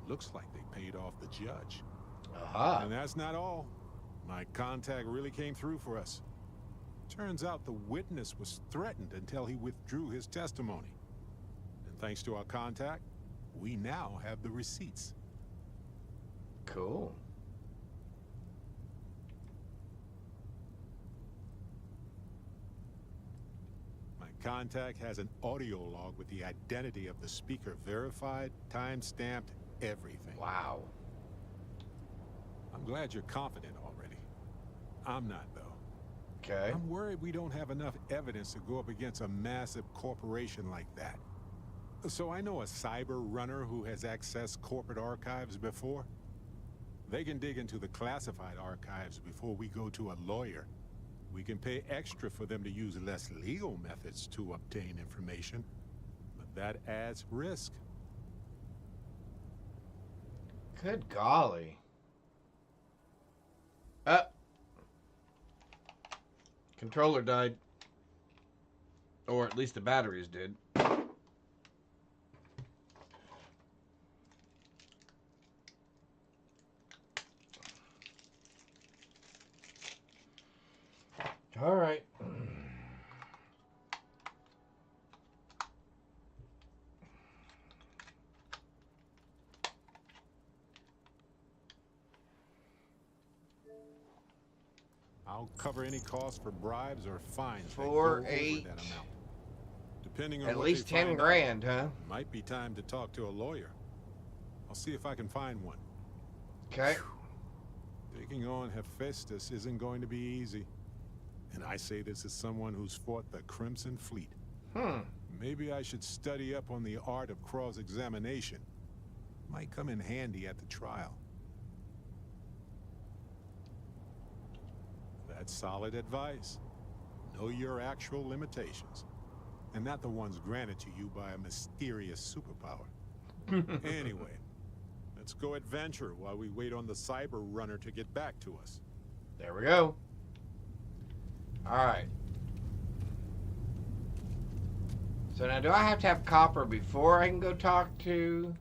Looks like they paid off the judge. Aha. And that's not all. My contact really came through for us. Turns out the witness was threatened until he withdrew his testimony. And thanks to our contact, we now have the receipts. Cool. My contact has an audio log with the identity of the speaker verified, time-stamped, everything. Wow. I'm glad you're confident already. I'm not, though. Okay. I'm worried we don't have enough evidence to go up against a massive corporation like that. So I know a cyber runner who has accessed corporate archives before. They can dig into the classified archives before we go to a lawyer. We can pay extra for them to use less legal methods to obtain information, but that adds risk. Good golly. Controller died. Or at least the batteries did. All right. I'll cover any cost for bribes or fines. 4, that 8. That amount. Depending on At what least they 10 find grand, out, huh? Might be time to talk to a lawyer. I'll see if I can find one. Okay. Taking on Hephaestus isn't going to be easy. And I say this as someone who's fought the Crimson Fleet. Maybe I should study up on the art of cross-examination. Might come in handy at the trial. That's solid advice. Know your actual limitations. And not the ones granted to you by a mysterious superpower. Anyway, let's go adventure while we wait on the cyber runner to get back to us. There we go. All right. So now, do I have to have copper before I can go talk to...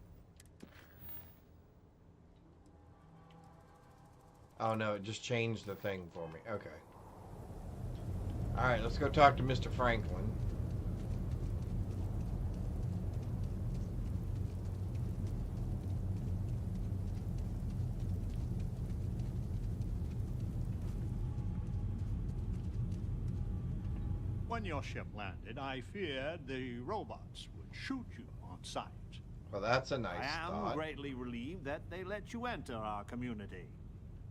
Oh, no, it just changed the thing for me. Okay. All right, let's go talk to Mr. Franklin. When your ship landed, I feared the robots would shoot you on sight. Well, that's a nice I am thought. greatly relieved that they let you enter our community.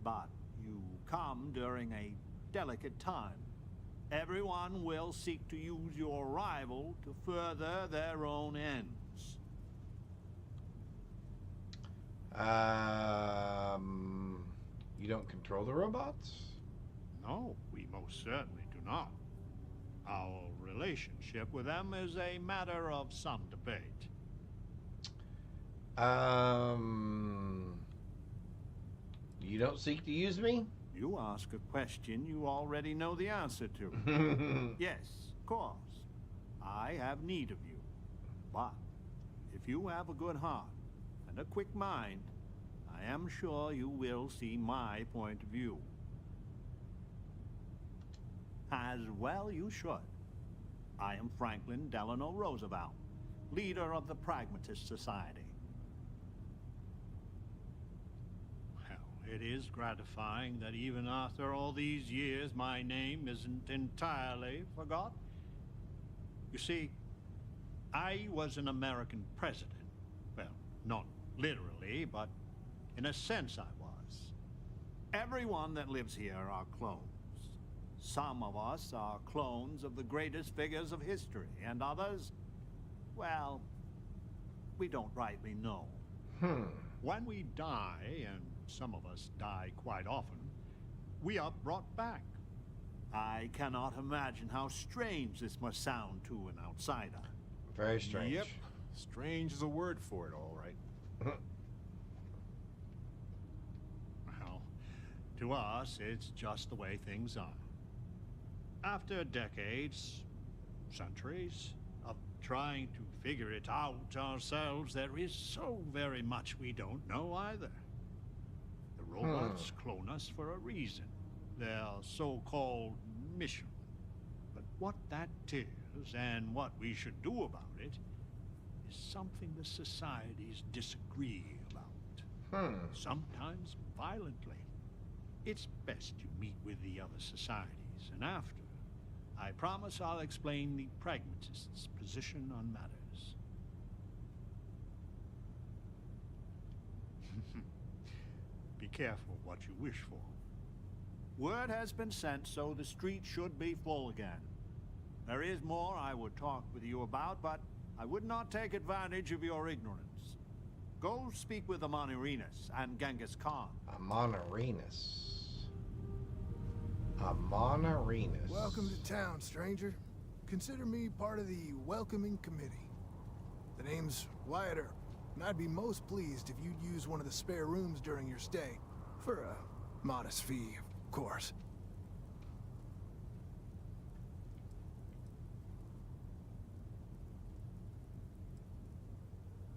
But you come during a delicate time. Everyone will seek to use your arrival to further their own ends. You don't control the robots? No, we most certainly do not. Our relationship with them is a matter of some debate. You don't seek to use me? You ask a question you already know the answer to. Yes, of course. I have need of you. But if you have a good heart and a quick mind, I am sure you will see my point of view. As well you should. I am Franklin Delano Roosevelt, leader of the Pragmatist Society. Well, it is gratifying that even after all these years, my name isn't entirely forgotten. You see, I was an American president. Well, not literally, but in a sense I was. Everyone that lives here are clones. Some of us are clones of the greatest figures of history, and others, well, we don't rightly know. When we die, and some of us die quite often, we are brought back. I cannot imagine how strange this must sound to an outsider. Very strange. Yep. Strange is a word for it, all right. Well, to us, it's just the way things are. After decades, centuries, of trying to figure it out ourselves, there is so very much we don't know either. The robots clone us for a reason. Their so-called mission. But what that is, and what we should do about it, is something the societies disagree about. Sometimes violently. It's best you meet with the other societies, and after, I promise I'll explain the pragmatists' position on matters. Be careful what you wish for. Word has been sent, so the street should be full again. There is more I would talk with you about, but I would not take advantage of your ignorance. Go speak with Amonarinus and Genghis Khan. Amonarinus. Amonarinus. Welcome to town, stranger. Consider me part of the welcoming committee. The name's Wyatt Earp, and I'd be most pleased if you'd use one of the spare rooms during your stay. For a modest fee, of course.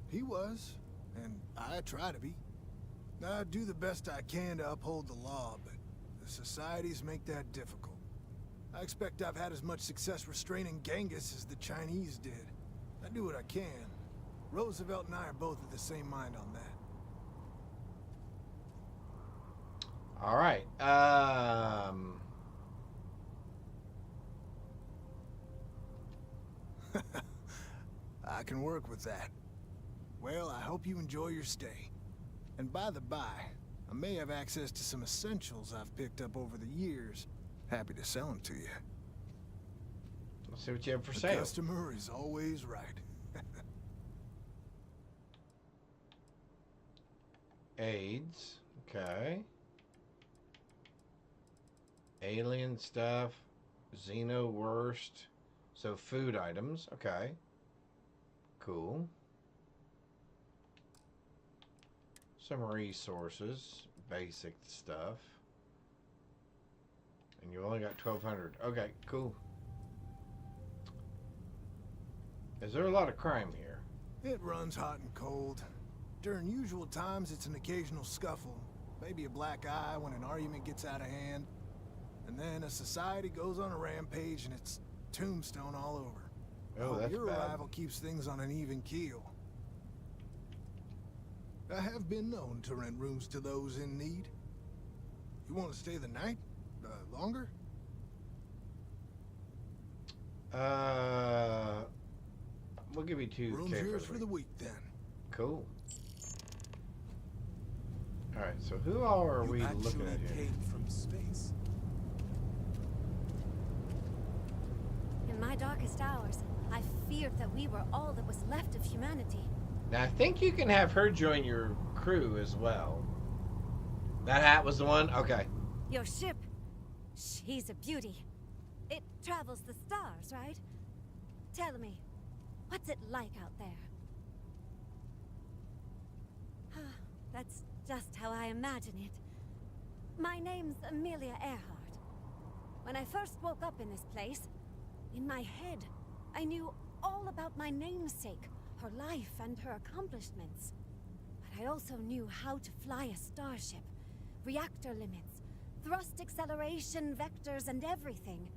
He was, and I try to be. I do the best I can to uphold the law, but the societies make that difficult. I expect I've had as much success restraining Genghis as the Chinese did. I do what I can. Roosevelt and I are both of the same mind on that. All right. I can work with that. Well, I hope you enjoy your stay. And by the by, I may have access to some essentials I've picked up over the years. Happy to sell them to you. Let's see what you have for The sale. customer is always right. AIDS. Okay. Alien stuff. Xeno worst. So food items. Okay. Cool. Some resources. Basic stuff. And you only got 1,200. Okay, cool. Is there a lot of crime here? It runs hot and cold. During usual times, it's an occasional scuffle. Maybe a black eye when an argument gets out of hand. And then a society goes on a rampage and it's tombstone all over. Oh, that's your bad. arrival keeps things on an even keel. I have been known to rent rooms to those in need. You want to stay the night? Longer? We'll give you 2K Room's yours for the week then. Cool. All right, so who all are we looking at here? Came from space. In my darkest hours, I feared that we were all that was left of humanity. Now I think you can have her join your crew as well. That hat was the one? Okay. Your ship, she's a beauty. It travels the stars, right? Tell me, what's it like out there? That's just how I imagine it. My name's Amelia Earhart. When I first woke up in this place, in my head, I knew all about my namesake, her life and her accomplishments. But I also knew how to fly a starship, reactor limits, thrust acceleration, vectors, and everything.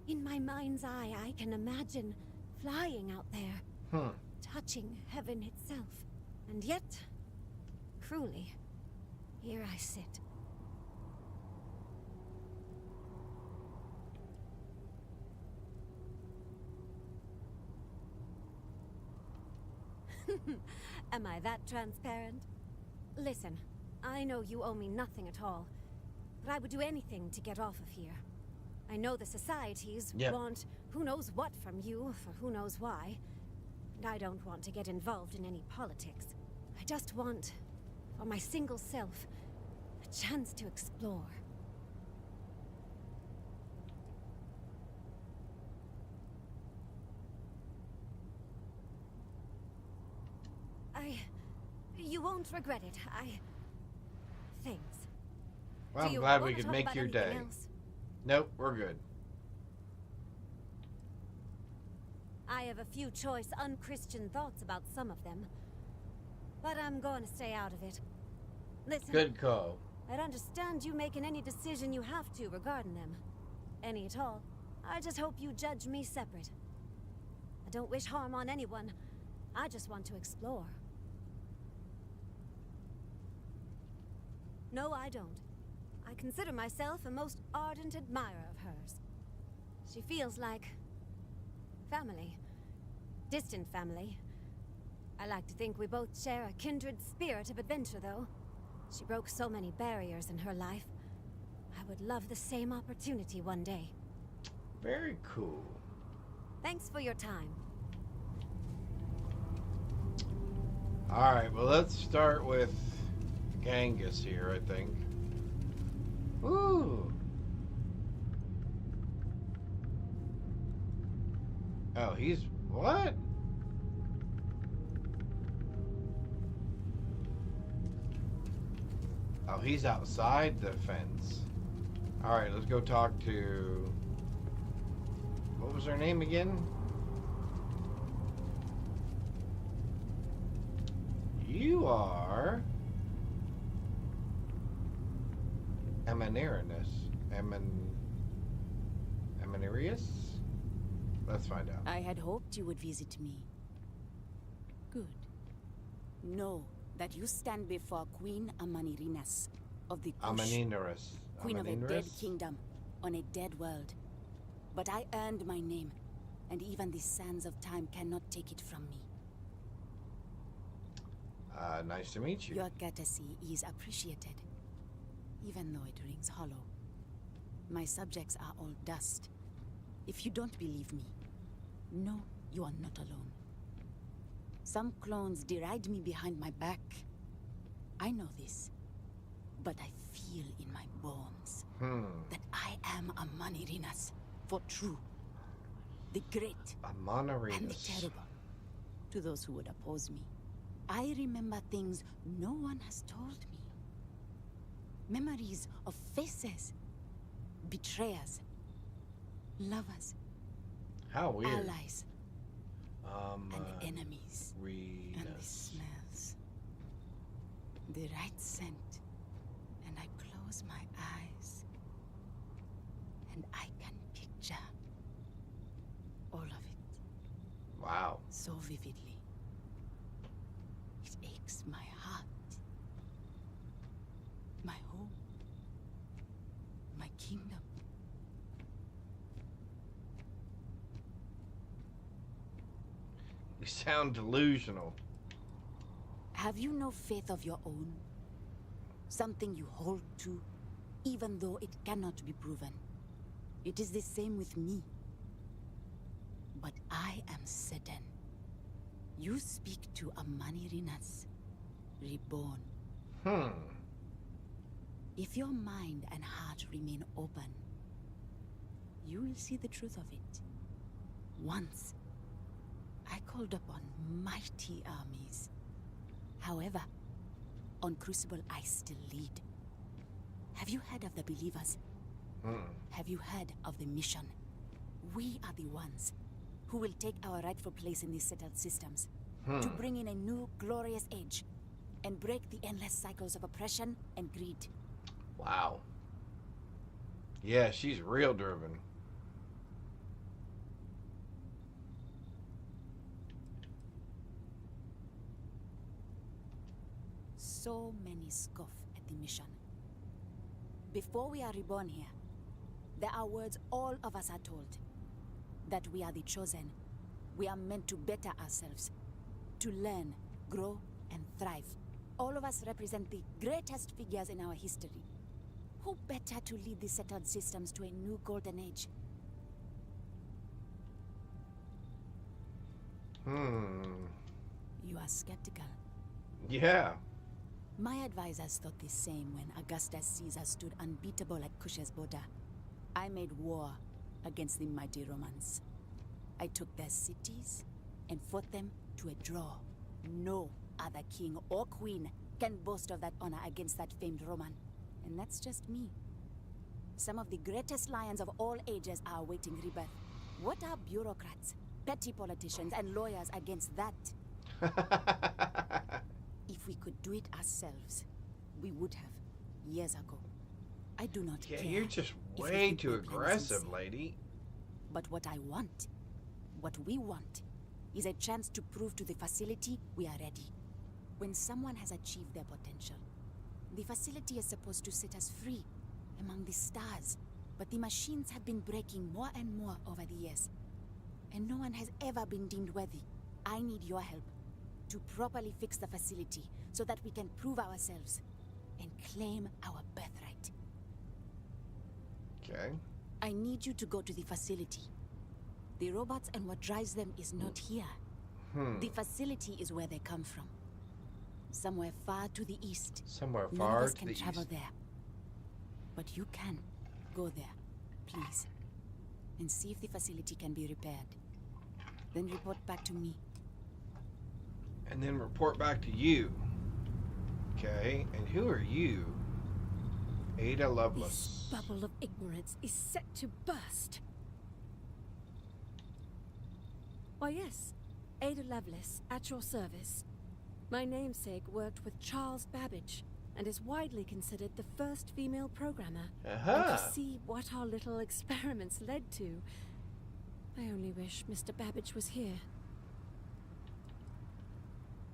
In my mind's eye, I can imagine flying out there, touching heaven itself. And yet, cruelly, here I sit. Am I that transparent? Listen, I know you owe me nothing at all, but I would do anything to get off of here. I know the societies want who knows what from you for who knows why, and I don't want to get involved in any politics. I just want, for my single self, a chance to explore. You won't regret it. Thanks. Well, I'm glad we could make your day. Nope, we're good. I have a few choice, unchristian thoughts about some of them, but I'm going to stay out of it. Listen. Good call. I'd understand you making any decision you have to regarding them. Any at all. I just hope you judge me separate. I don't wish harm on anyone. I just want to explore. No, I don't. I consider myself a most ardent admirer of hers. She feels like family. Distant family. I like to think we both share a kindred spirit of adventure, though. She broke so many barriers in her life. I would love the same opportunity one day. Very cool. Thanks for your time. Alright, well, let's start with Genghis here, I think. Ooh. Oh, he's... what? Oh, he's outside the fence. Alright, let's go talk to... what was her name again? You are... Amanerinus. Amanerius? Let's find out. I had hoped you would visit me. Good. Know that you stand before Queen Amanirinas of the Amanerinus. Queen of a dead kingdom on a dead world. But I earned my name, and even the sands of time cannot take it from me. Nice to meet you. Your courtesy is appreciated, even though it rings hollow. My subjects are all dust. If you don't believe me, no, you are not alone. Some clones deride me behind my back. I know this, but I feel in my bones that I am Amanirinas for true. The great Amanirinas. And the terrible. To those who would oppose me, I remember things no one has told me. Memories of faces, betrayers, lovers, how weird, allies, and enemies, and the smells, the right scent, and I close my eyes, and I can picture all of it. Wow. So vividly. It aches my heart, my home, my kingdom. You sound delusional. Have you no faith of your own? Something you hold to, even though it cannot be proven. It is the same with me. But I am certain. You speak to Amanirinas, reborn. If your mind and heart remain open, you will see the truth of it. Once, I called upon mighty armies. However, on Crucible I still lead. Have you heard of the believers? Have you heard of the mission? We are the ones who will take our rightful place in these settled systems. To bring in a new, glorious age and break the endless cycles of oppression and greed. Wow. Yeah, she's real driven. So many scoff at the mission. Before we are reborn here, there are words all of us are told. That we are the chosen. We are meant to better ourselves. To learn, grow, and thrive. All of us represent the greatest figures in our history. Who better to lead the settled systems to a new golden age? You are skeptical. Yeah. My advisors thought the same when Augustus Caesar stood unbeatable at Kush's border. I made war against the mighty Romans. I took their cities and fought them to a draw. No other king or queen can boast of that honor against that famed Roman. And that's just me. Some of the greatest lions of all ages are awaiting rebirth. What are bureaucrats, petty politicians, and lawyers against that? If we could do it ourselves, we would have, years ago. I do not care. Yeah, you're just way too aggressive, lady. But what I want, what we want, is a chance to prove to the facility we are ready. When someone has achieved their potential, the facility is supposed to set us free among the stars. But the machines have been breaking more and more over the years. And no one has ever been deemed worthy. I need your help to properly fix the facility so that we can prove ourselves and claim our birthright. Okay. I need you to go to the facility. The robots and what drives them is not here. The facility is where they come from. Somewhere far to the east. Somewhere None far of us to can the travel east. there. But you can. Go there, please. And see if the facility can be repaired. Then report back to me. And then report back to you. Okay, and who are you? Ada Lovelace. This bubble of ignorance is set to burst. Why yes, Ada Lovelace, at your service. My namesake worked with Charles Babbage, and is widely considered the first female programmer. And to see what our little experiments led to, I only wish Mr. Babbage was here.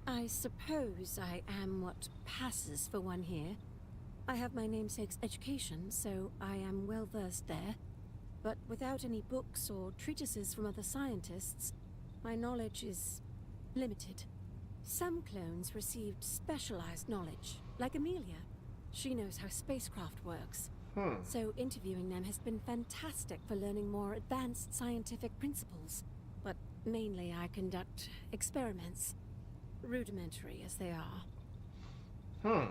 I suppose I am what passes for one here. I have my namesake's education, so I am well versed there. But without any books or treatises from other scientists, my knowledge is limited. Some clones received specialized knowledge, like Amelia. She knows how spacecraft works. So interviewing them has been fantastic for learning more advanced scientific principles. But mainly I conduct experiments, rudimentary as they are.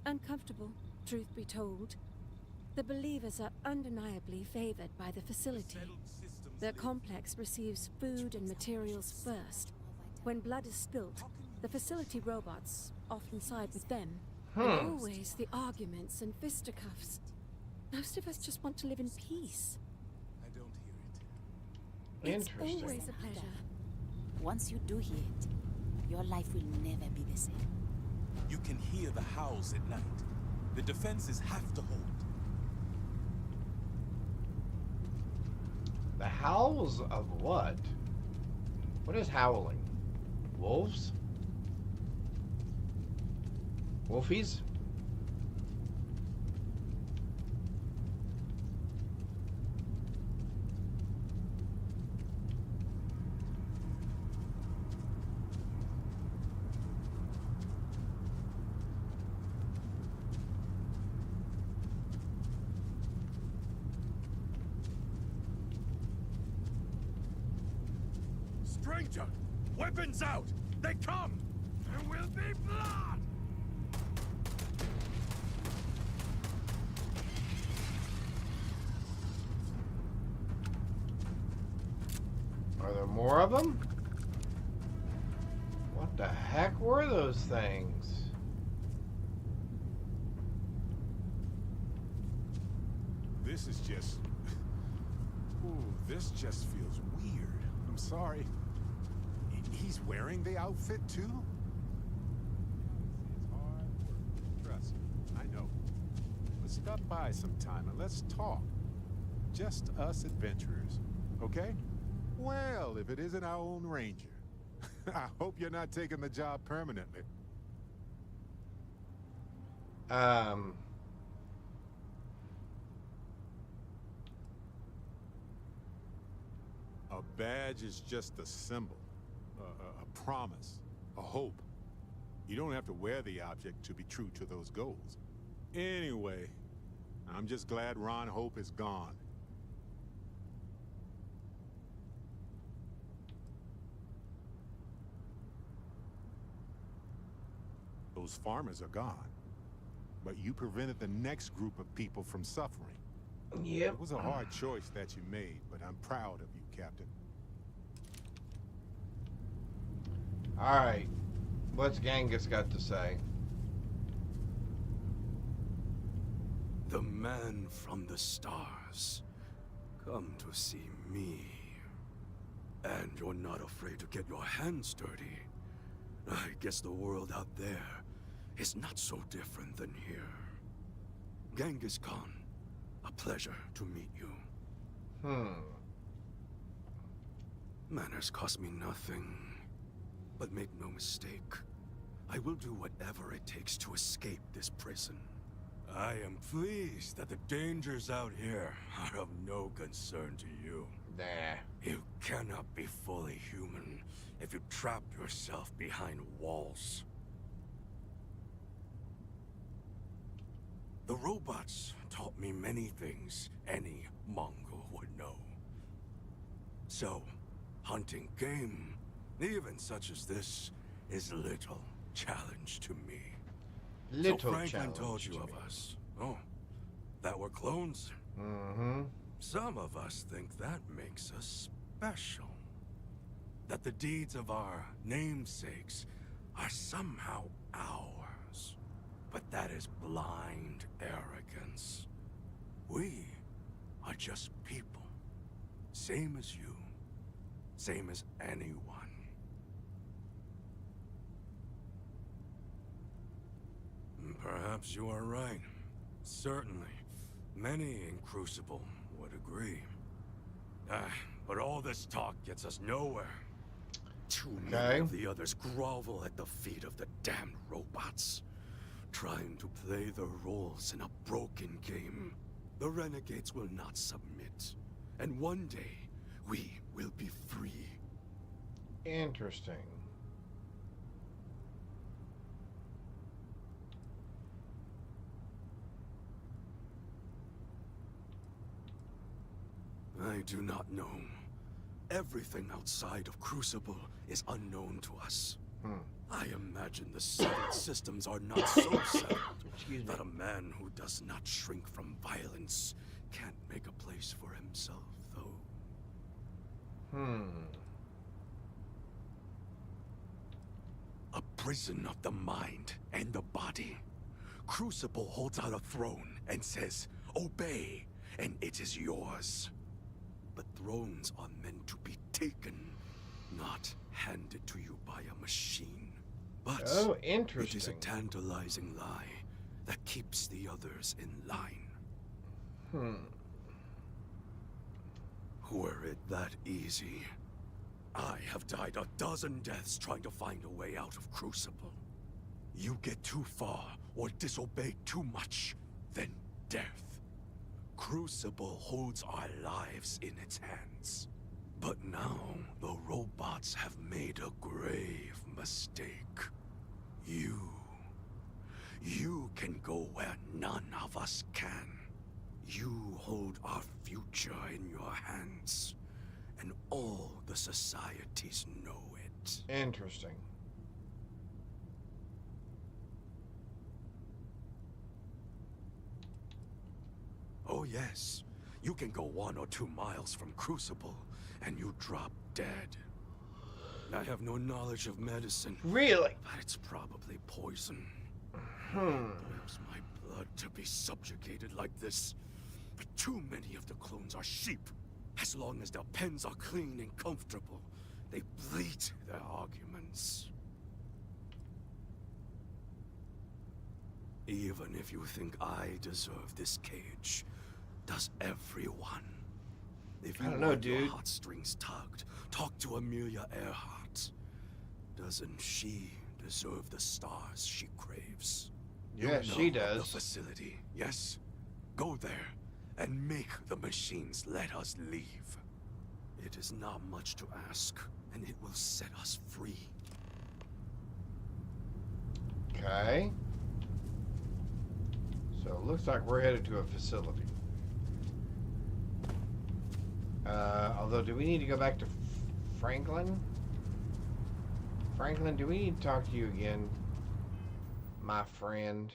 Uncomfortable, truth be told. The believers are undeniably favored by the facility. Their complex receives food and materials first. When blood is spilt, the facility robots often side with them. And always the arguments and fisticuffs. Most of us just want to live in peace. I don't hear it. It's always a pleasure. Once you do hear it, your life will never be the same. You can hear the howls at night. The defenses have to hold. The howls of what? What is howling? Wolves? Wolfies? Stranger! Weapons out! They come! There will be blood! Are there more of them? What the heck were those things? This is just... Ooh, this just feels weird. I'm sorry. He's wearing the outfit too? It's hard work. Trust me, I know. But stop by sometime and let's talk. Just us adventurers, okay? Well, if it isn't our own ranger. I hope you're not taking the job permanently. A badge is just a symbol, a promise, a hope. You don't have to wear the object to be true to those goals. Anyway, I'm just glad Ron Hope is gone. Those farmers are gone, but you prevented the next group of people from suffering. Yep. It was a hard choice that you made, but I'm proud of you, Captain. All right, what's Genghis got to say? The man from the stars, come to see me. And you're not afraid to get your hands dirty. I guess the world out there is not so different than here. Genghis Khan, a pleasure to meet you. Manners cost me nothing. But make no mistake, I will do whatever it takes to escape this prison. I am pleased that the dangers out here are of no concern to you. Nah. You cannot be fully human if you trap yourself behind walls. The robots taught me many things any Mongol would know. So, hunting game, even such as this, is little challenge to me. Little so Franklin challenge told you to of me. us. Oh, that we're clones? Mm-hmm. Some of us think that makes us special. That the deeds of our namesakes are somehow ours. But that is blind arrogance. We are just people. Same as you. Same as anyone. Perhaps you are right. Certainly. Many in Crucible would agree. But all this talk gets us nowhere. Too many of the others grovel at the feet of the damned robots. Trying to play their roles in a broken game. The renegades will not submit. And one day, we will be free. Interesting. I do not know. Everything outside of Crucible is unknown to us. I imagine the settled systems are not so settled that a man who does not shrink from violence can't make a place for himself, though. A prison of the mind and the body. Crucible holds out a throne and says, obey, and it is yours. But thrones are meant to be taken, not handed to you by a machine. But it is a tantalizing lie that keeps the others in line. Were it that easy, I have died a dozen deaths trying to find a way out of Crucible. You get too far or disobey too much, then death. Crucible holds our lives in its hands. But now, the robots have made a grave mistake. You can go where none of us can. You hold our future in your hands, and all the societies know it. Interesting. Oh yes, you can go 1 or 2 miles from Crucible, and you drop dead. I have no knowledge of medicine. Really? But it's probably poison. Perhaps my blood to be subjugated like this. But too many of the clones are sheep. As long as their pens are clean and comfortable, They bleat their arguments. Even if you think I deserve this cage, does everyone? If you I don't know, want your dude. heartstrings tugged, talk to Amelia Earhart. Doesn't she deserve the stars she craves? Yeah, You she know of does. the facility, yes? Go there and make the machines let us leave. It is not much to ask, and it will set us free. Okay. So it looks like we're headed to a facility. Although, do we need to go back to Franklin? Franklin, do we need to talk to you again, my friend?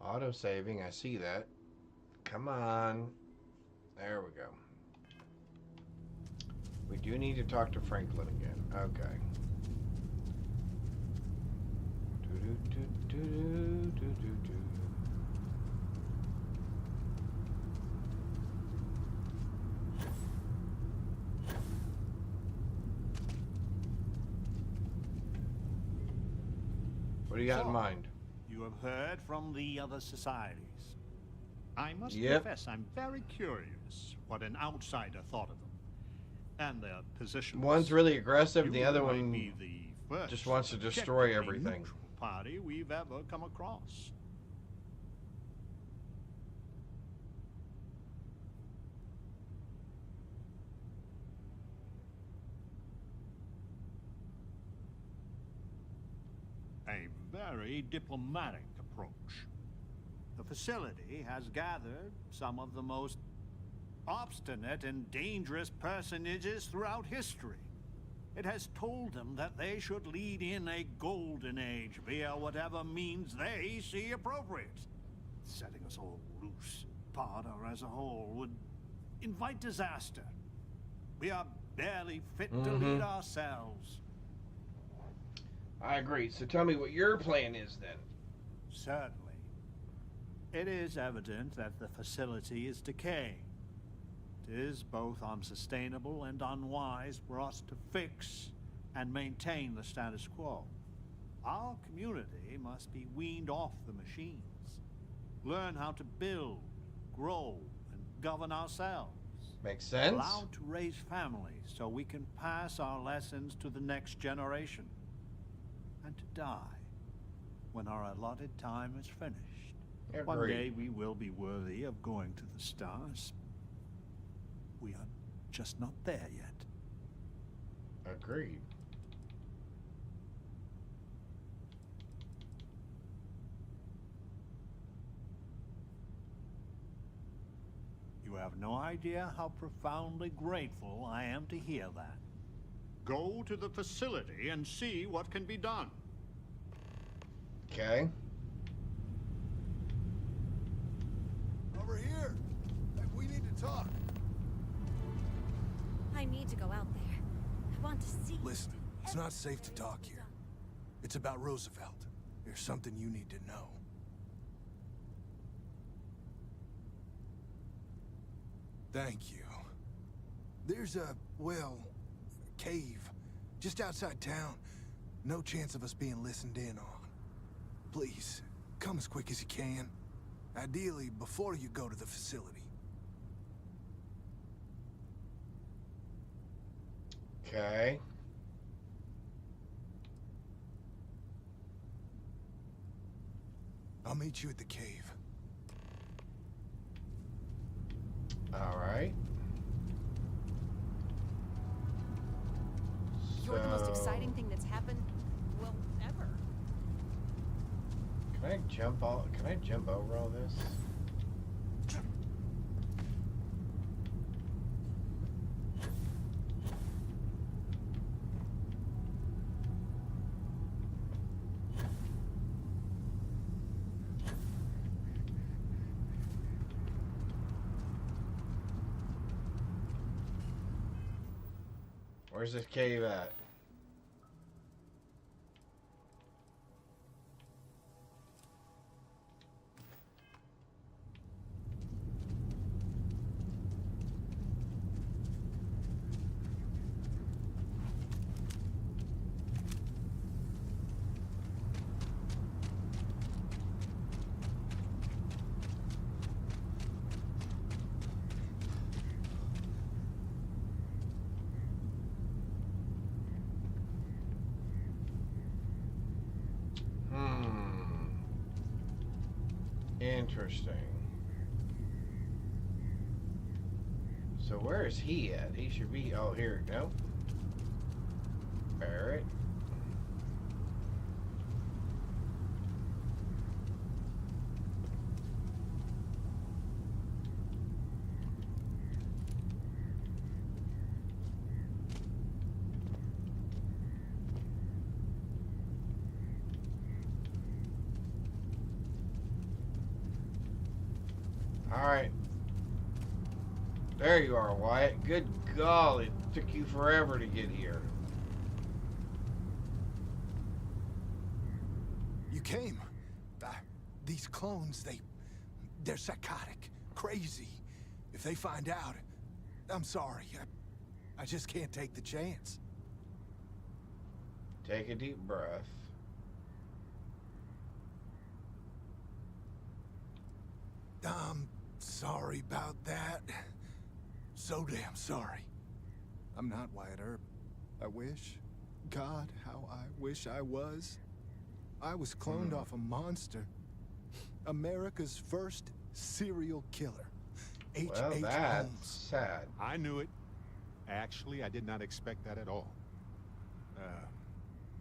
Auto-saving, I see that. Come on. There we go. We do need to talk to Franklin again. Okay. What do you got in mind? You have heard from the other societies. I must Yep. confess, I'm very curious what an outsider thought of them and their position. One's really aggressive, You the other might one be the first just wants to destroy objectively everything. neutral party we've ever come across. A very diplomatic approach. The facility has gathered some of the most obstinate and dangerous personages throughout history. It has told them that they should lead in a golden age via whatever means they see appropriate. Setting us all loose, part or as a whole, would invite disaster. We are barely fit to lead ourselves. I agree. So tell me what your plan is then. Certainly. It is evident that the facility is decaying. It is both unsustainable and unwise for us to fix and maintain the status quo. Our community must be weaned off the machines. Learn how to build, grow, and govern ourselves. Makes sense. Allowed to raise families so we can pass our lessons to the next generation. And to die when our allotted time is finished. Agreed. One day we will be worthy of going to the stars. We are just not there yet. Agreed. You have no idea how profoundly grateful I am to hear that. Go to the facility and see what can be done. Okay. Over here. We need to talk. I need to go out there. I want to see. Listen, it's not safe to talk here. It's about Roosevelt. There's something you need to know. Thank you. There's a, well, cave just outside town. No chance of us being listened in on. Please, come as quick as you can. Ideally, before you go to the facility. Okay. I'll meet you at the cave. All right. You're the most exciting thing that's happened, well, ever. Can I jump over all this? Where's this cave at? Interesting. So where is he at? He should be... Oh, here we go. Barrett. Alright. There you are, Wyatt. Good golly, it took you forever to get here. You came. These clones, they're psychotic, crazy. If they find out, I'm sorry. I just can't take the chance. Take a deep breath. Sorry about that. So damn sorry. I'm not Wyatt Earp. I wish. God, how I wish I was. I was cloned off a monster. America's first serial killer. Well, H. that's Holmes. sad. I knew it. Actually, I did not expect that at all.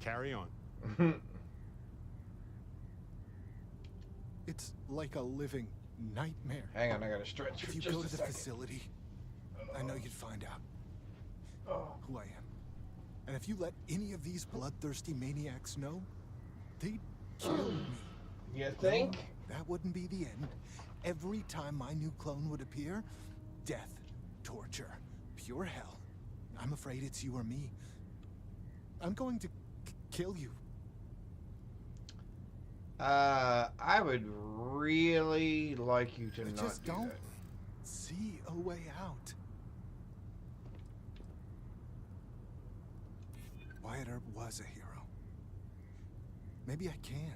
Carry on. It's like a living nightmare. Hang on, I gotta stretch for If you just go a to the second. facility, I know you'd find out who I am. And if you let any of these bloodthirsty maniacs know, they'd kill me. You think? No, that wouldn't be the end. Every time my new clone would appear, death, torture, pure hell. I'm afraid it's you or me. I'm going to kill you. I would really like you to I not just do don't that. see a way out. Wyatt Earp was a hero. Maybe I can.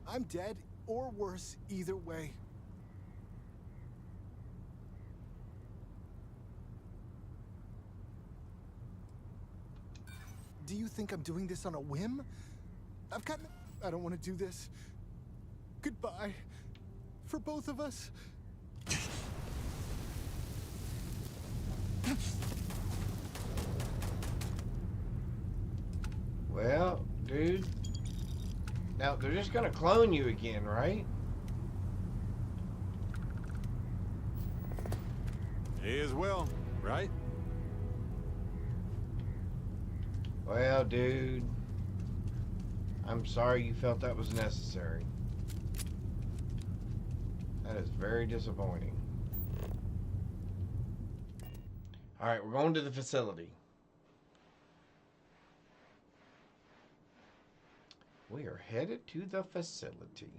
I'm dead or worse either way. Do you think I'm doing this on a whim? I don't want to do this. Goodbye. For both of us. Well, dude. Now, they're just gonna clone you again, right? May as well, right? Well, dude. I'm sorry you felt that was necessary. That is very disappointing. Alright, we're going to the facility. We are headed to the facility.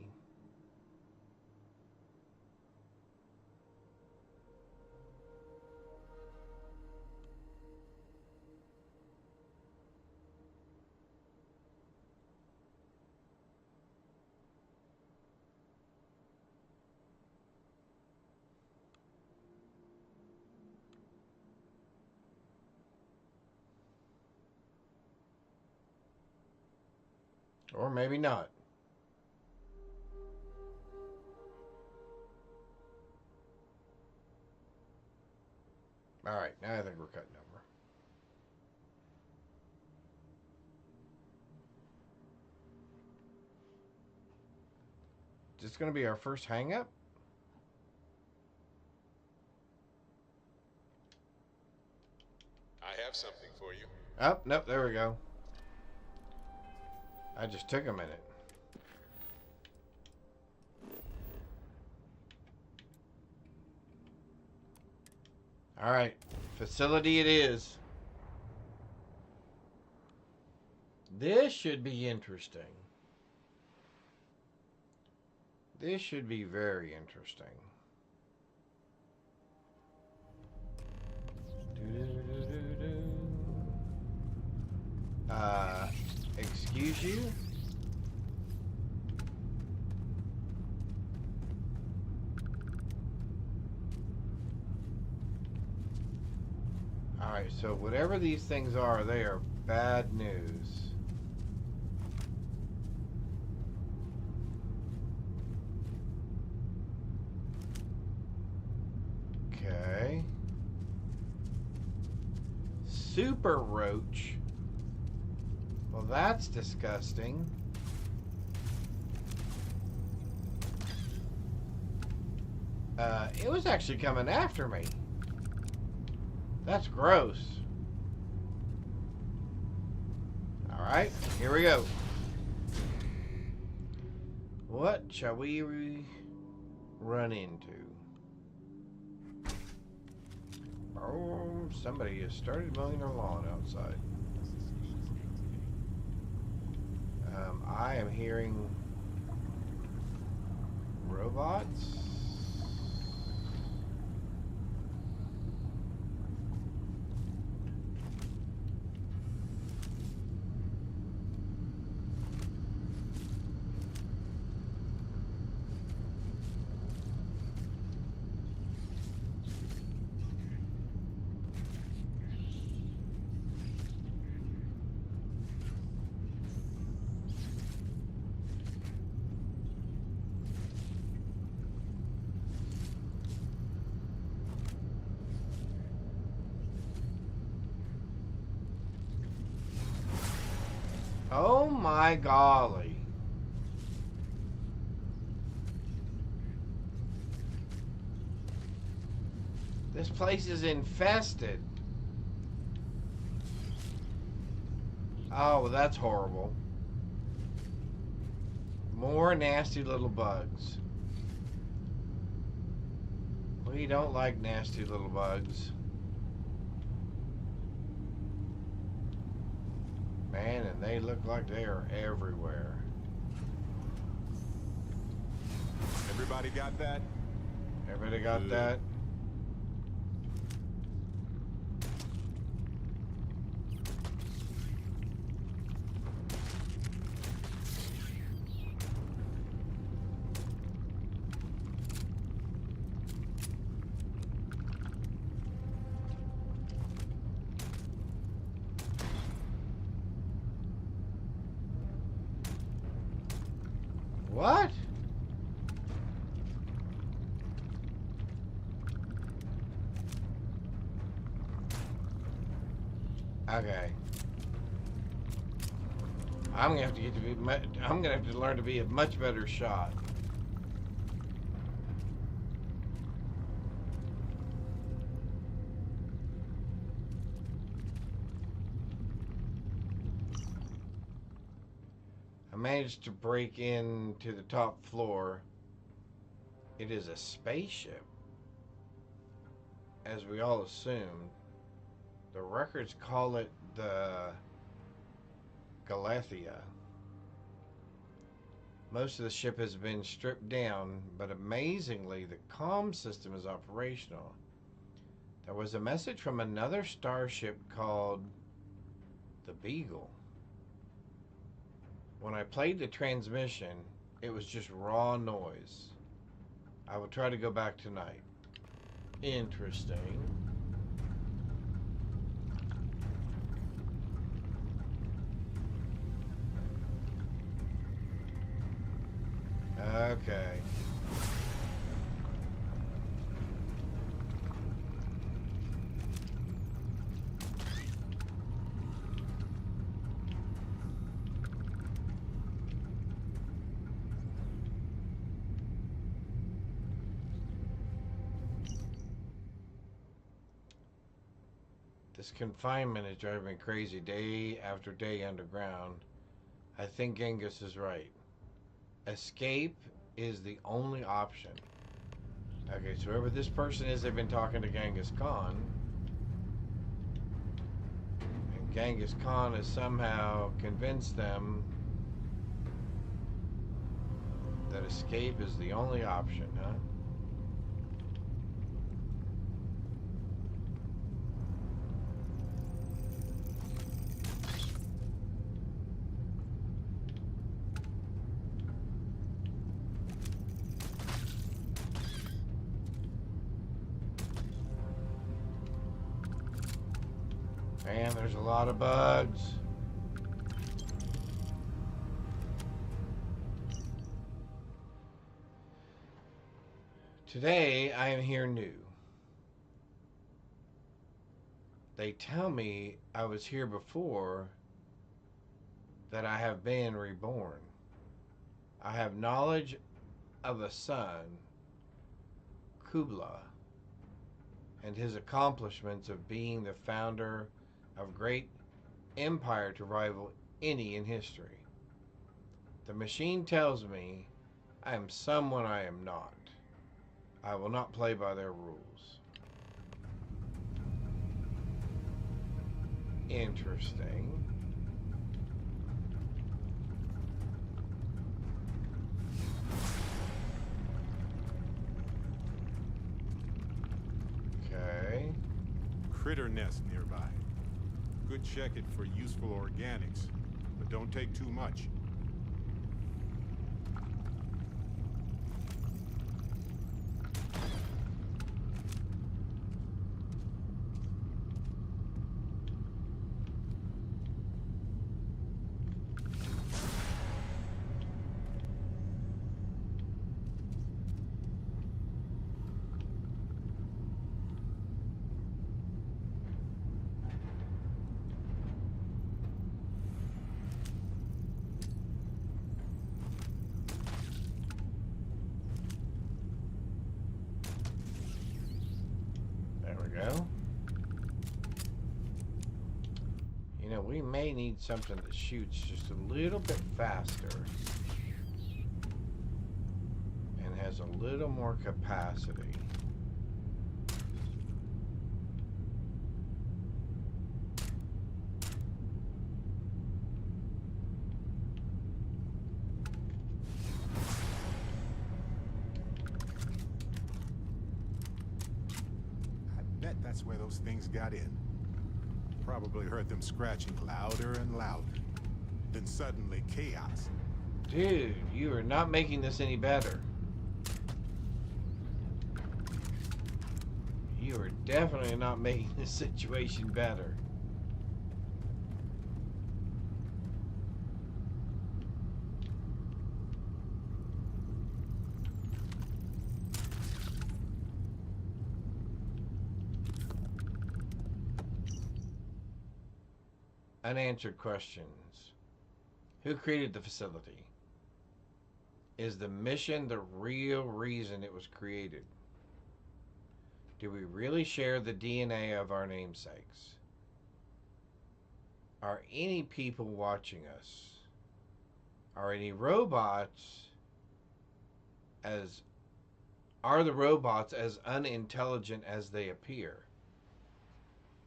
Or maybe not. Alright, now I think we're cutting over. Is this going to be our first hang-up? I have something for you. Oh, nope, there we go. I just took a minute. Alright, facility it is. This should be interesting. This should be very interesting. Excuse you? Alright, so whatever these things are, they are bad news. Okay. Super roach. Well, that's disgusting. It was actually coming after me. That's gross. Alright, here we go. What shall we run into? Oh, somebody has started mowing their lawn outside. I am hearing robots. Oh my golly. This place is infested. Oh, well, that's horrible. More nasty little bugs. We don't like nasty little bugs. Man, and they look like they are everywhere. Everybody got that? Everybody got that? What? Okay. I'm gonna have to I'm gonna have to learn to be a much better shot. I managed to break into the top floor. It is a spaceship, as we all assumed. The records call it the Galathea. Most of the ship has been stripped down, but amazingly, the comm system is operational. There was a message from another starship called the Beagle. When I played the transmission, it was just raw noise. I will try to go back tonight. Interesting. Okay. This confinement is driving me crazy day after day underground. I think Genghis is right. Escape is the only option. Okay, so whoever this person is, they've been talking to Genghis Khan. And Genghis Khan has somehow convinced them that escape is the only option, huh? Man, there's a lot of bugs. Today I am here new. They tell me I was here before, that I have been reborn. I have knowledge of a son, Kubla, and his accomplishments of being the founder of great empire to rival any in history. The machine tells me I am someone I am not. I will not play by their rules. Interesting. Okay. Critter nest nearby. Good check it for useful organics, but don't take too much. You know, we may need something that shoots just a little bit faster and has a little more capacity. I bet that's where those things got in. Probably heard them scratching louder and louder. Then suddenly chaos. Dude, you are not making this any better. You are definitely not making this situation better. Unanswered questions. Who created the facility? Is the mission the real reason it was created? Do we really share the DNA of our namesakes? Are any people watching us? Are any robots are the robots as unintelligent as they appear?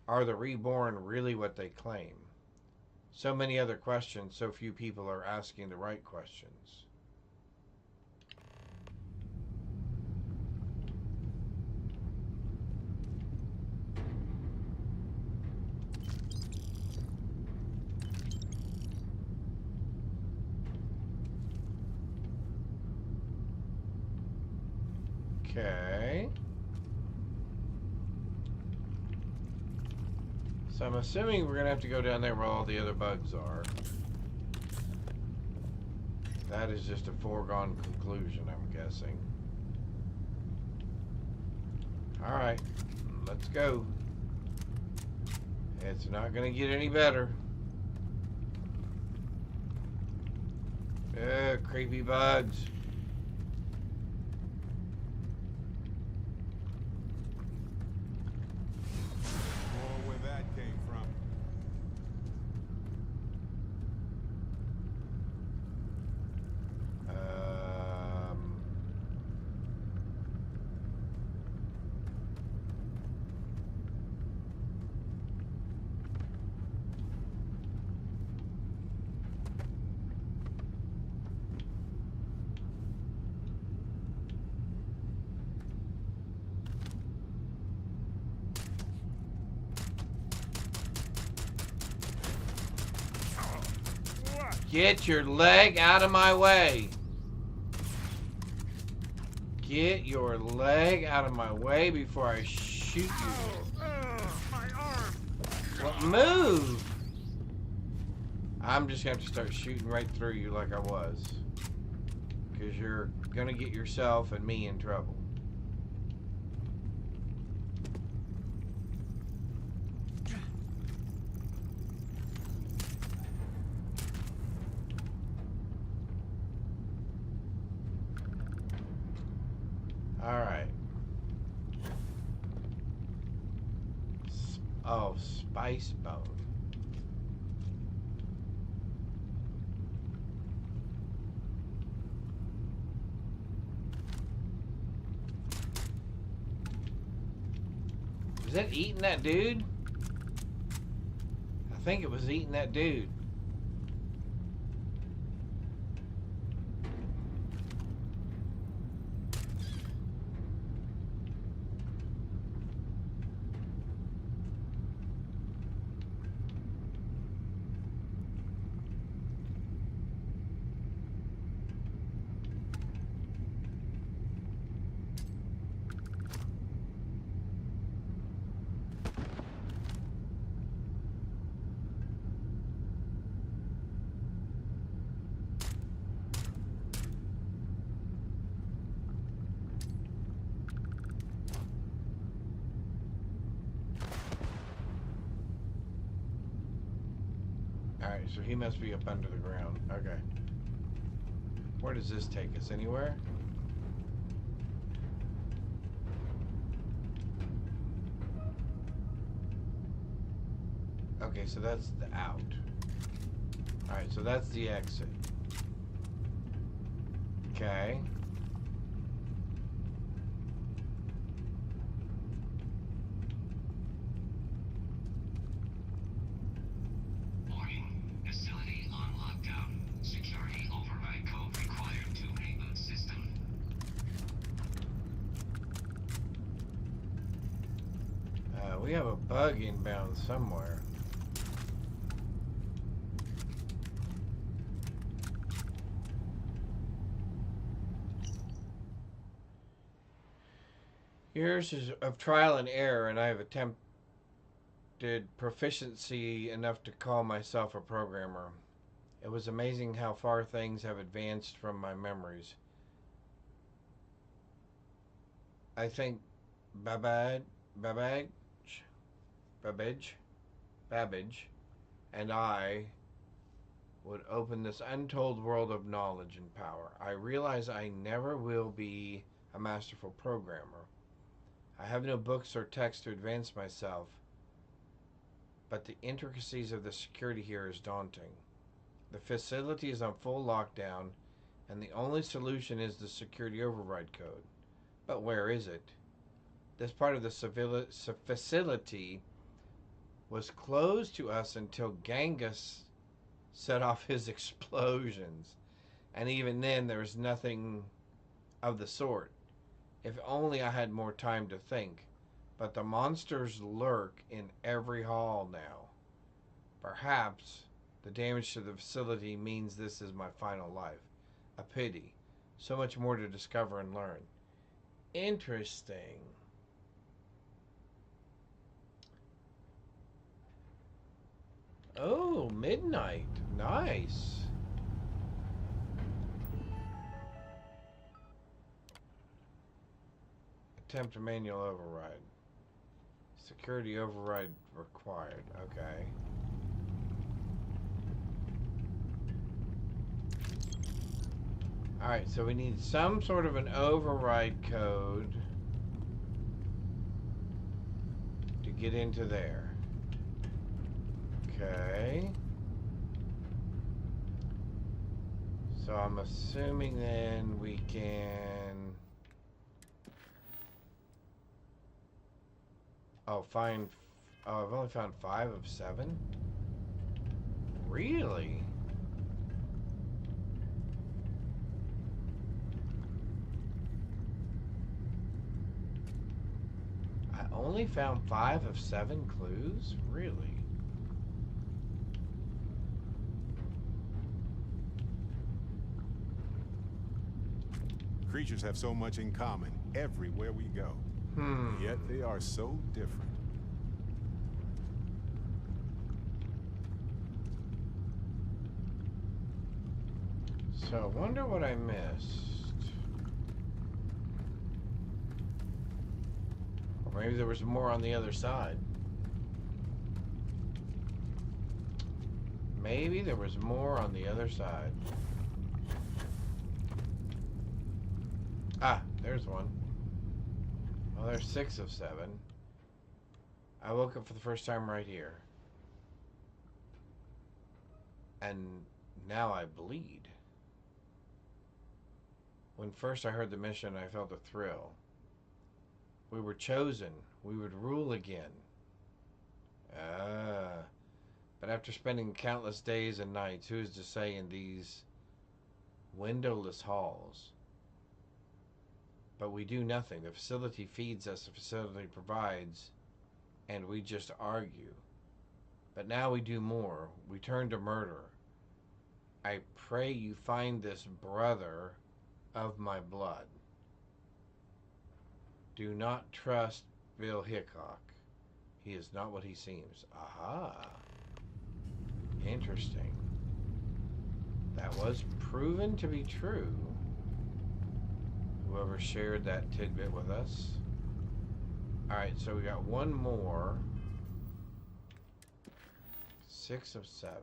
Are the reborn really what they claim? So many other questions, so few people are asking the right questions. Okay. So I'm assuming we're going to have to go down there where all the other bugs are. That is just a foregone conclusion, I'm guessing. Alright, let's go. It's not going to get any better. Creepy bugs. Get your leg out of my way. Get your leg out of my way before I shoot you. My arm. What? Move! I'm just going to have to start shooting right through you like I was. Because you're going to get yourself and me in trouble. Alright. Oh, spice bone. Was that eating that dude? I think it was eating that dude. Alright, so he must be up under the ground. Okay. Where does this take us? Anywhere? Okay, so that's the out. Alright, so that's the exit. Okay. Facility on lockdown. Security override code required to reboot system. We have a bug inbound somewhere. Years of trial and error, and I have attempted proficiency enough to call myself a programmer. It was amazing how far things have advanced from my memories. I think Babbage, and I would open this untold world of knowledge and power. I realize I never will be a masterful programmer. I have no books or text to advance myself, but the intricacies of the security here is daunting. The facility is on full lockdown, and the only solution is the security override code. But where is it? This part of the facility was closed to us until Genghis set off his explosions. And even then, there was nothing of the sort. If only I had more time to think. But the monsters lurk in every hall now. Perhaps the damage to the facility means this is my final life. A pity. So much more to discover and learn. Interesting. Oh, midnight. Nice. Attempt a manual override. Security override required. Okay. Alright, so we need some sort of an override code to get into there. Okay. So I'm assuming then we can... Oh, find... Oh, I've only found 5 of 7? Really? I only found 5 of 7 clues? Really? Creatures have so much in common everywhere we go. Yet they are so different. So, I wonder what I missed. Or maybe there was more on the other side. Maybe there was more on the other side. Ah, there's one. Well, there's 6 of 7. I woke up for the first time right here. And now I bleed. When first I heard the mission, I felt a thrill. We were chosen. We would rule again. But after spending countless days and nights, who is to say in these windowless halls? But we do nothing. The facility feeds us, the facility provides, and we just argue. But now we do more. We turn to murder. I pray you find this brother of my blood. Do not trust Bill Hickok. He is not what he seems. Aha. Interesting. That was proven to be true. Whoever shared that tidbit with us. Alright, so we got one more. 6 of 7.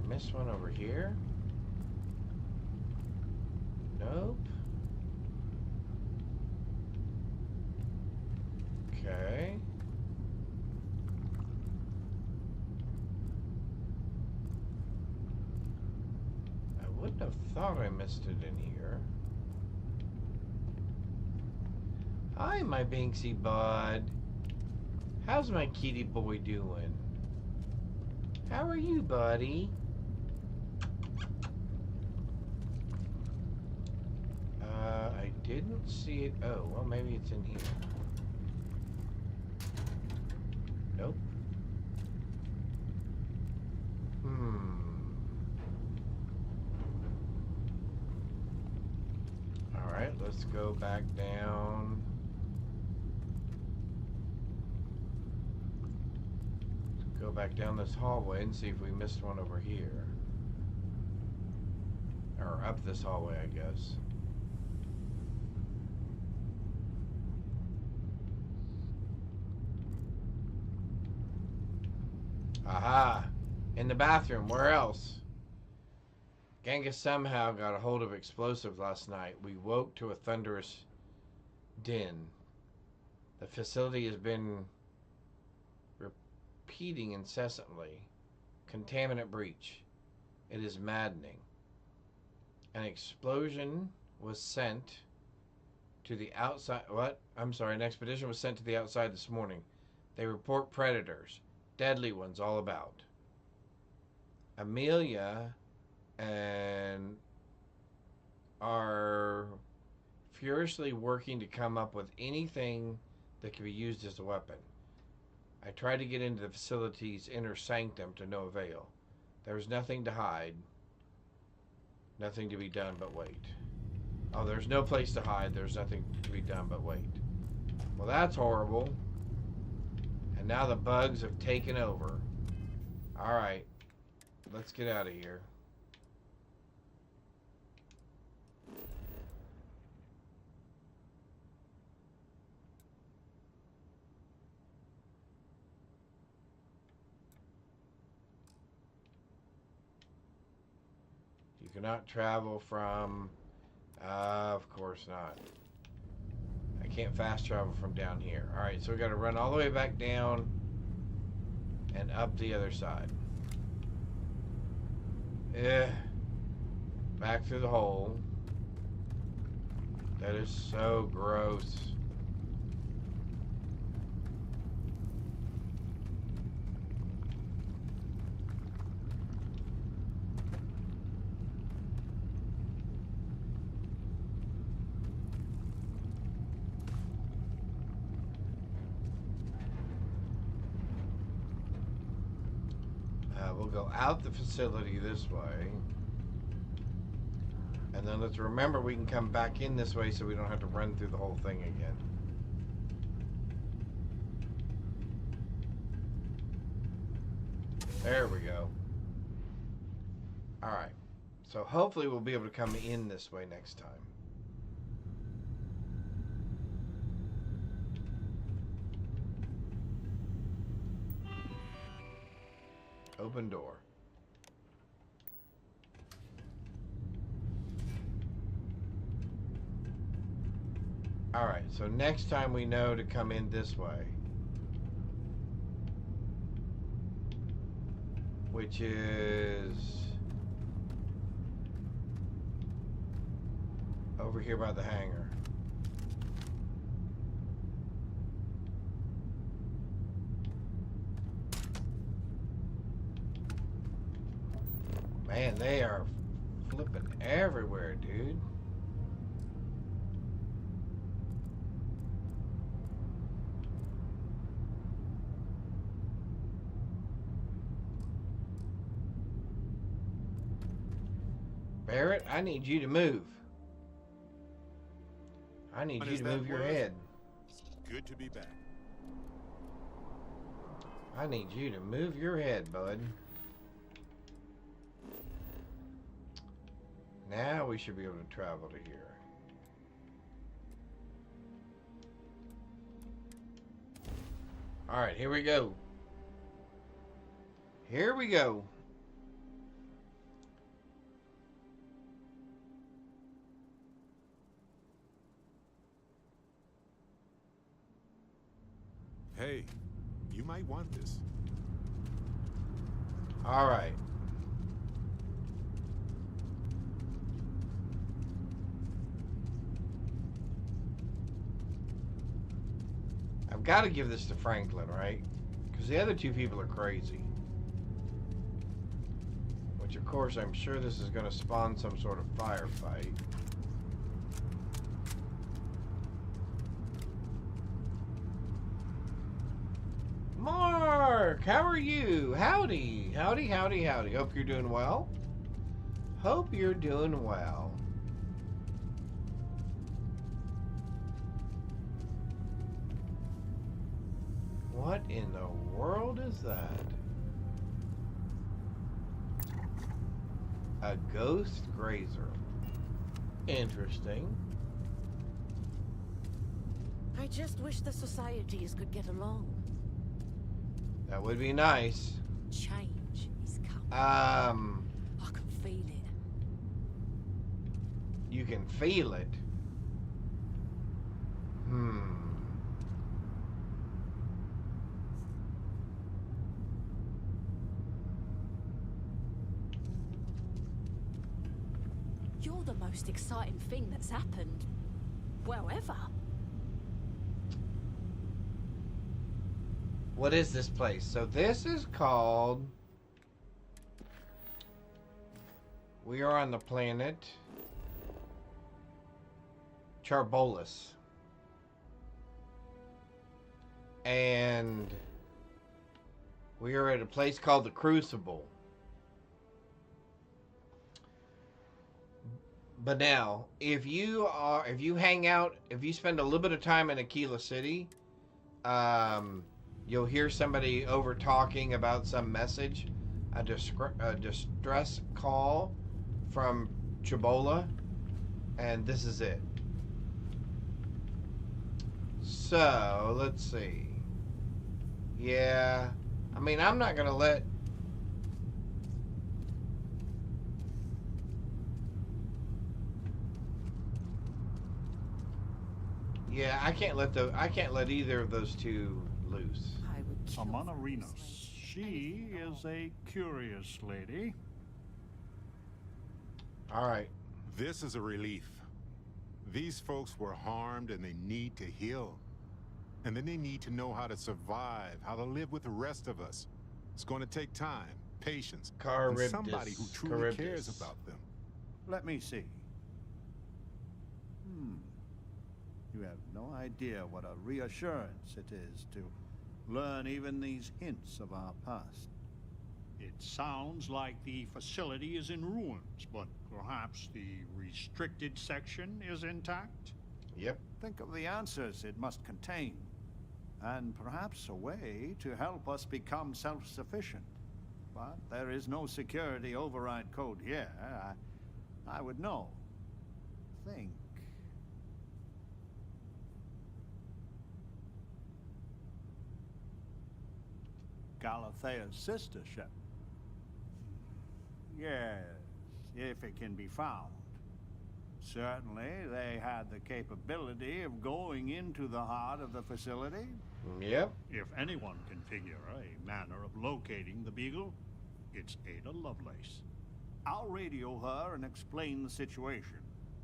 Miss one over here? Nope. Okay. I wouldn't have thought I missed it in here. Hi, my Binksy bud. How's my kitty boy doing? How are you, buddy? I didn't see it. Oh, well, maybe it's in here. Nope. Alright, let's go back down. Let's go back down this hallway and see if we missed one over here. Or up this hallway, I guess. Aha! In the bathroom. Where else? Genghis somehow got a hold of explosives last night. We woke to a thunderous din. The facility has been repeating incessantly. Contaminant breach. It is maddening. An explosion was sent to the outside. What? I'm sorry. An expedition was sent to the outside this morning. They report predators. Deadly ones all about. Amelia and are furiously working to come up with anything that can be used as a weapon. I tried to get into the facility's inner sanctum to no avail. There was nothing to hide. Nothing to be done but wait. Oh, there's no place to hide. There's nothing to be done but wait. Well, that's horrible. And now the bugs have taken over. Alright. Let's get out of here. You cannot travel from... of course not. I can't fast travel from down here. Alright, so we got to run all the way back down and up the other side. Back through the hole. That is so gross. We'll go out the facility this way. And then let's remember we can come back in this way so we don't have to run through the whole thing again. There we go. Alright. So hopefully we'll be able to come in this way next time. open door. Alright, so next time we know to come in this way. Which is over here by the hangar. Man, they are flipping everywhere, dude. Barrett, I need you to move. I need you to move your head. Good to be back. I need you to move your head, bud. Now we should be able to travel to here. Alright, here we go. Here we go. Hey, you might want this. All right. I've got to give this to Franklin, right? Because the other two people are crazy. Which, of course, I'm sure this is going to spawn some sort of firefight. Mark, how are you? Howdy, howdy, howdy, howdy. Hope you're doing well. Hope you're doing well. What in the world is that? A ghost grazer. Interesting. I just wish the societies could get along. That would be nice. Change is coming. I Um, can feel it. You can feel it. You're the most exciting thing that's happened. Well, ever. What is this place? So this is called... We are on the planet Charbolus. And we are at a place called the Crucible. But now, if you hang out, if you spend a little bit of time in Aquila City, you'll hear somebody over talking about some message, a distress call from Chabola, and this is it. So, let's see. Yeah, I mean, I'm not going to let... Yeah, I can't let either of those two loose. Amonarinos. She is a curious lady. All right. This is a relief. These folks were harmed and they need to heal. And then they need to know how to survive, how to live with the rest of us. It's going to take time, patience, and somebody who truly cares about them. Let me see. You have no idea what a reassurance it is to learn even these hints of our past. It sounds like the facility is in ruins, but perhaps the restricted section is intact? Yep. Think of the answers it must contain, and perhaps a way to help us become self-sufficient. But there is no security override code here. I would know. Think. Galathea's sister ship. Yes, if it can be found. Certainly, they had the capability of going into the heart of the facility. Yep. If anyone can figure a manner of locating the Beagle, it's Ada Lovelace. I'll radio her and explain the situation.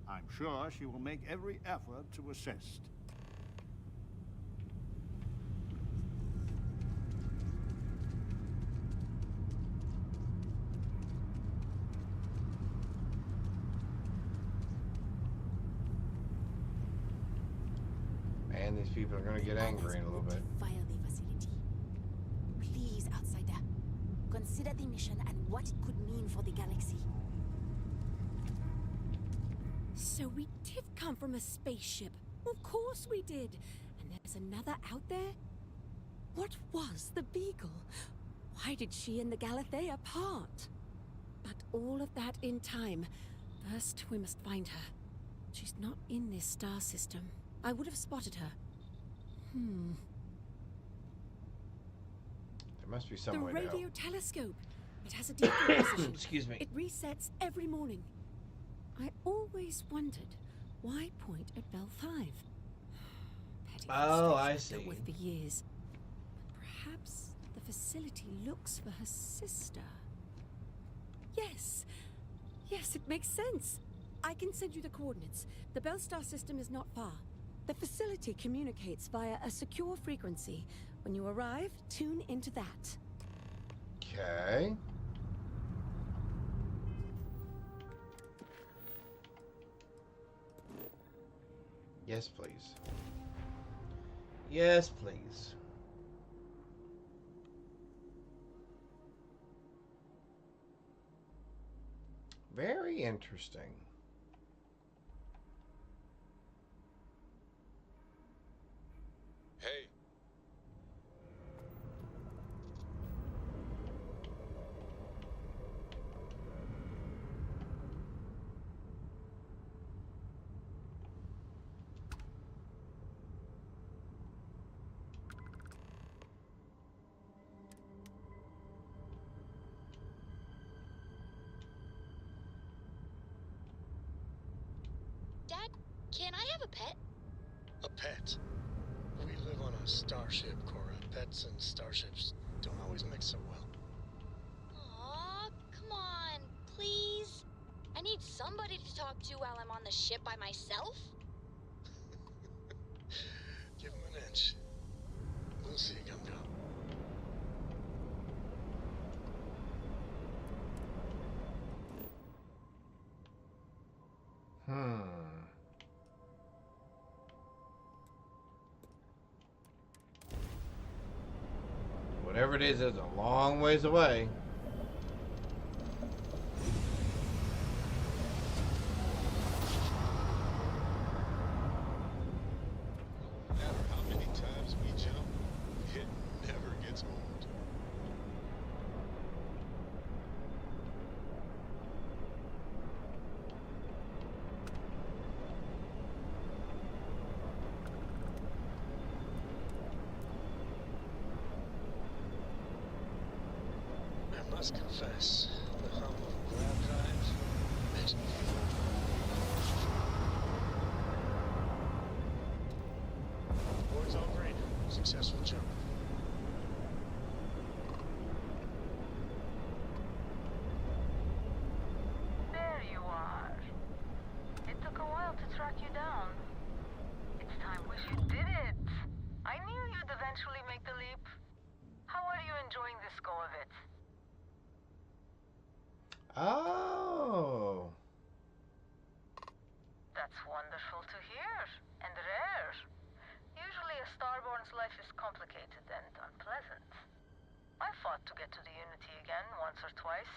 I'm sure she will make every effort to assist. Man, these people are going to get angry in a little bit. Fire the facility. Please, outsider, consider the mission and what it could mean for the galaxy. So we did come from a spaceship. Of course we did. And there's another out there? What was the Beagle? Why did she and the Galathea part? But all of that in time. First, we must find her. She's not in this star system. I would have spotted her. There must be some way The to radio help. telescope. It has a default position. Excuse me. It resets every morning. I always wondered why point at Bell 5. Petty Oh, I I've see. dealt with for years. But perhaps the facility looks for her sister. Yes. Yes, it makes sense. I can send you the coordinates. The Bell Star system is not far. The facility communicates via a secure frequency. When you arrive, tune into that. Okay. Yes, please. Yes, please. Very interesting. Hey. Dad, can I have a pet? A pet? We live on a starship, Cora. Pets and starships don't always mix so well. Aw, come on, please. I need somebody to talk to while I'm on the ship by myself. Give him an inch. We'll see, Gum-Gum. Whatever it is a long ways away. No matter how many times we jump, it never gets old. I must confess, the hum of grab drives makes me feel board's all green. Successful jump. There you are. It took a while to track you down. It's time wish you did it. I knew you'd eventually make the leap. How are you enjoying this go of it? Oh. That's wonderful to hear, and rare. Usually a Starborn's life is complicated and unpleasant. I fought to get to the Unity again once or twice,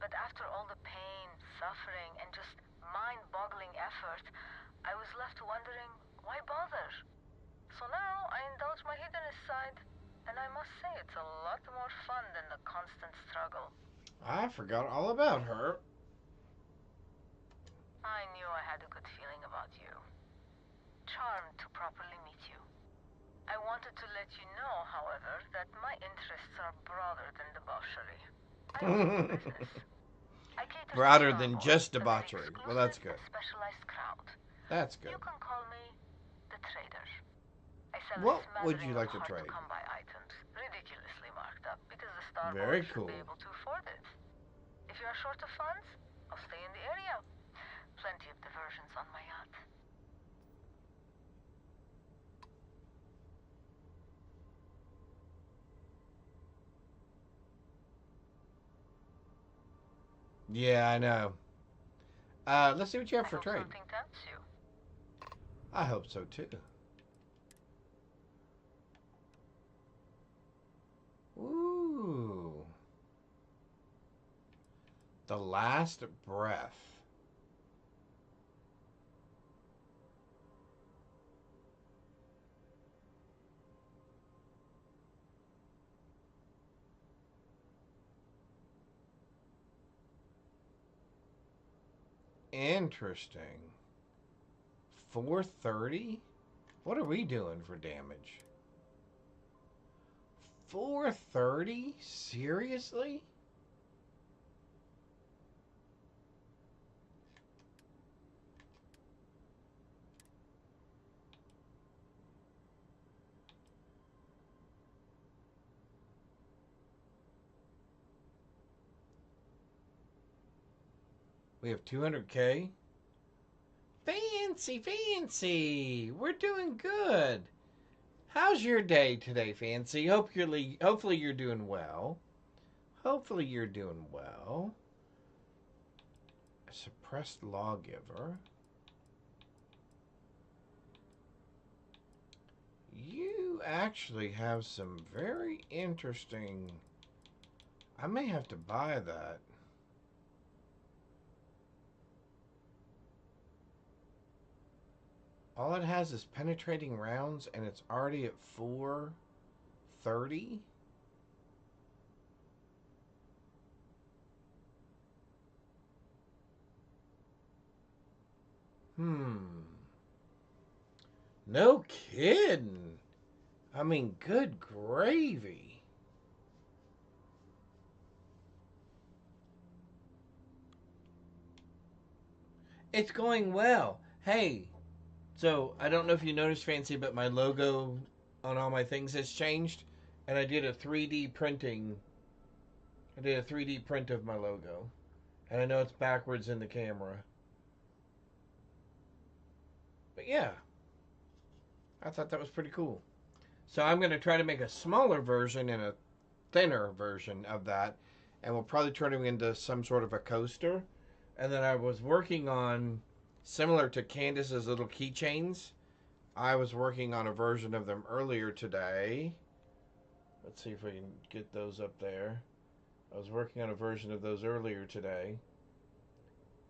but after all the pain, suffering, and just mind-boggling effort, I was left wondering, why bother? So now I indulge my hedonist side, and I must say it's a lot more fun than the constant struggle. I forgot all about her. I knew I had a good feeling about you. Charmed to properly meet you. I wanted to let you know, however, that my interests are broader than debauchery. I also do business. rather than just debauchery. Well, that's good. That's good. You can call me the trader. I sell What a would you smattering like of to trade? hard-to-come-by items, ridiculously marked up, because the Starborn Very should cool. be able to afford it. If you are short of funds, I'll stay in the area. Plenty of diversions on my yacht. Yeah, I know. Let's see what you have for trade. Something tempts you. I hope so too. Ooh. The Last Breath. Interesting. 430? What are we doing for damage? 430? Seriously? We have 200k. Fancy, fancy. We're doing good. How's your day today, Fancy? Hopefully you're doing well. Hopefully you're doing well. A suppressed lawgiver. You actually have some very interesting... I may have to buy that. All it has is penetrating rounds, and it's already at 430. No kidding. I mean, good gravy. It's going well. Hey, so I don't know if you noticed, Fancy, but my logo on all my things has changed, and I did a 3D printing. I did a 3D print of my logo, and I know it's backwards in the camera, but yeah, I thought that was pretty cool. So I'm going to try to make a smaller version and a thinner version of that, and we'll probably turn them into some sort of a coaster. And then I was working on, similar to Candace's little keychains, I was working on a version of them earlier today. Let's see if we can get those up there. I was working on a version of those earlier today.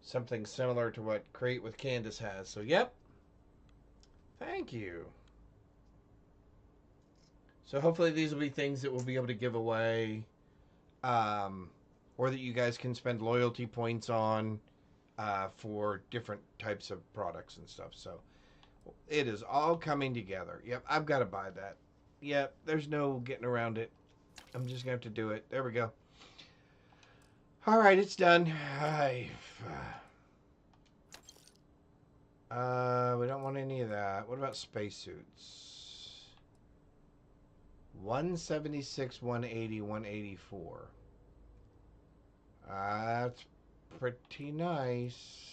Something similar to what Create with Candace has. So, yep. Thank you. So hopefully these will be things that we'll be able to give away, or that you guys can spend loyalty points on for different types of products and stuff. So it is all coming together. Yep, I've got to buy that. Yep, there's no getting around it. I'm just going to have to do it. There we go. All right, it's done. We don't want any of that. What about spacesuits? 176, 180, 184. That's pretty nice.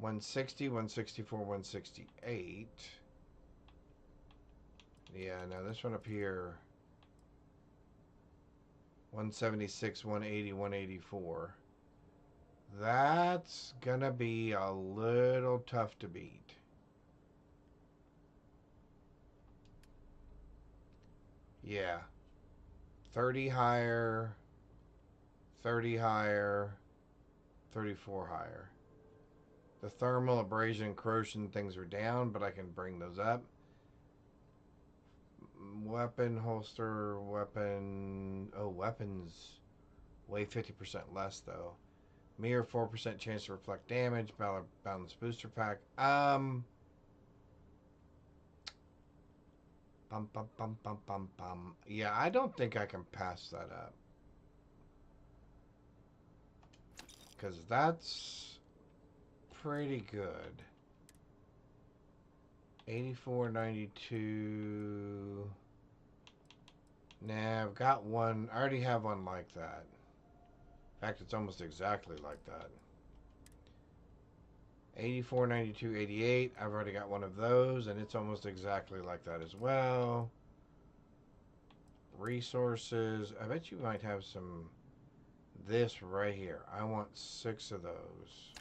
$160, 164, 168. Yeah, now this one up here. 176, 180, 184. That's gonna be a little tough to beat. Yeah. 30 higher, 30 higher, 34 higher. The thermal, abrasion, corrosion things are down, but I can bring those up. Weapon, holster, weapon... Oh, weapons weigh 50% less, though. Mere 4% chance to reflect damage. Balance booster pack. Bum, bum, bum, bum, bum, bum. Yeah, I don't think I can pass that up. Because that's pretty good. 84.92. Nah, I've got one. I already have one like that. In fact, it's almost exactly like that. 84.92.88. I've already got one of those, and it's almost exactly like that as well. Resources. I bet you might have some. This right here. I want 6 of those.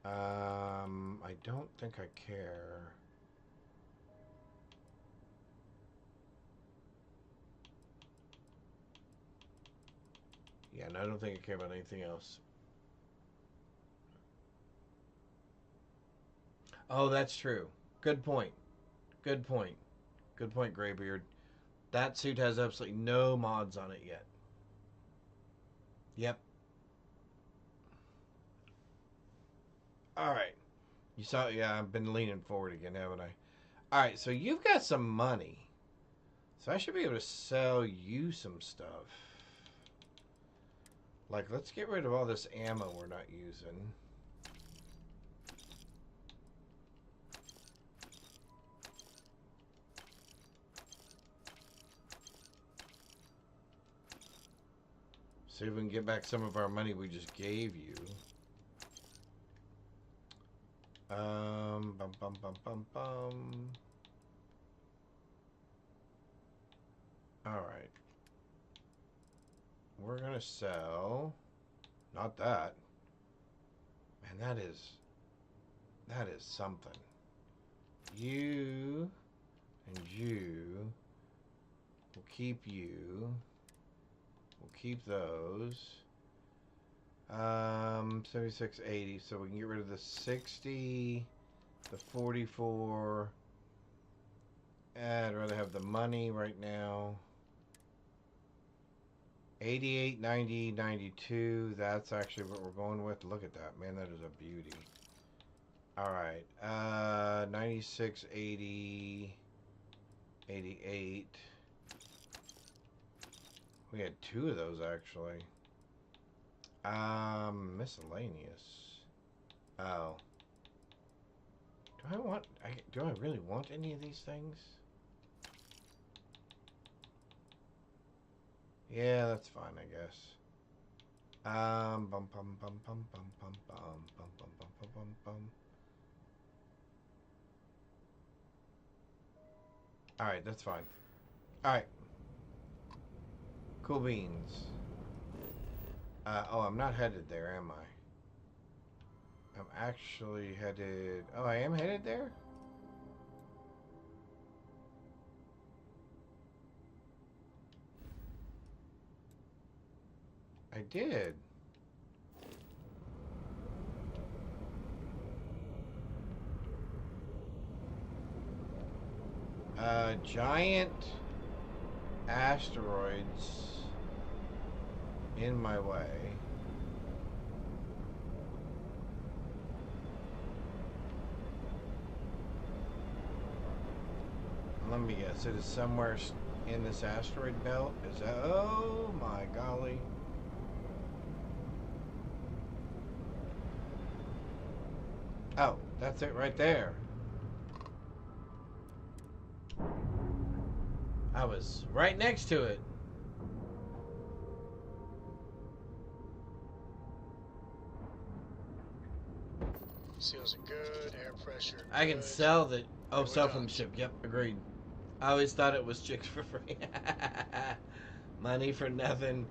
I don't think I care. Yeah, and I don't think I care about anything else. Oh, that's true. Good point. Good point. Good point, Graybeard. That suit has absolutely no mods on it yet. Yep. Alright. You saw, yeah, I've been leaning forward again, haven't I? Alright, so you've got some money. So I should be able to sell you some stuff. Like, let's get rid of all this ammo we're not using. See if we can get back some of our money we just gave you. Bum, bum, bum, bum, bum. Alright. We're gonna sell... Not that. Man, that is something. You and you. We'll keep you. We'll keep those. 76.80. So we can get rid of the 60, the 44. I'd rather have the money right now. 88, 90, 92. That's actually what we're going with. Look at that, man. That is a beauty. All right. 96, 80, 88. We had 2 of those actually. Miscellaneous. Oh. Do I really want any of these things? Yeah, that's fine, I guess. Bum bum bum bum bum bum bum bum bum bum bum bum bum. Alright, that's fine. Alright. Cool beans. Oh, I'm not headed there, am I? I'm actually headed... Oh, I am headed there? I did. Giant asteroids in my way. Let me guess, it is somewhere in this asteroid belt? Is that... Oh my golly. Oh, that's it right there. I was right next to it. Seals are good, air pressure. I can sell the... Oh, sell from the ship. Yep, agreed. I always thought it was chicks for free. Money for nothing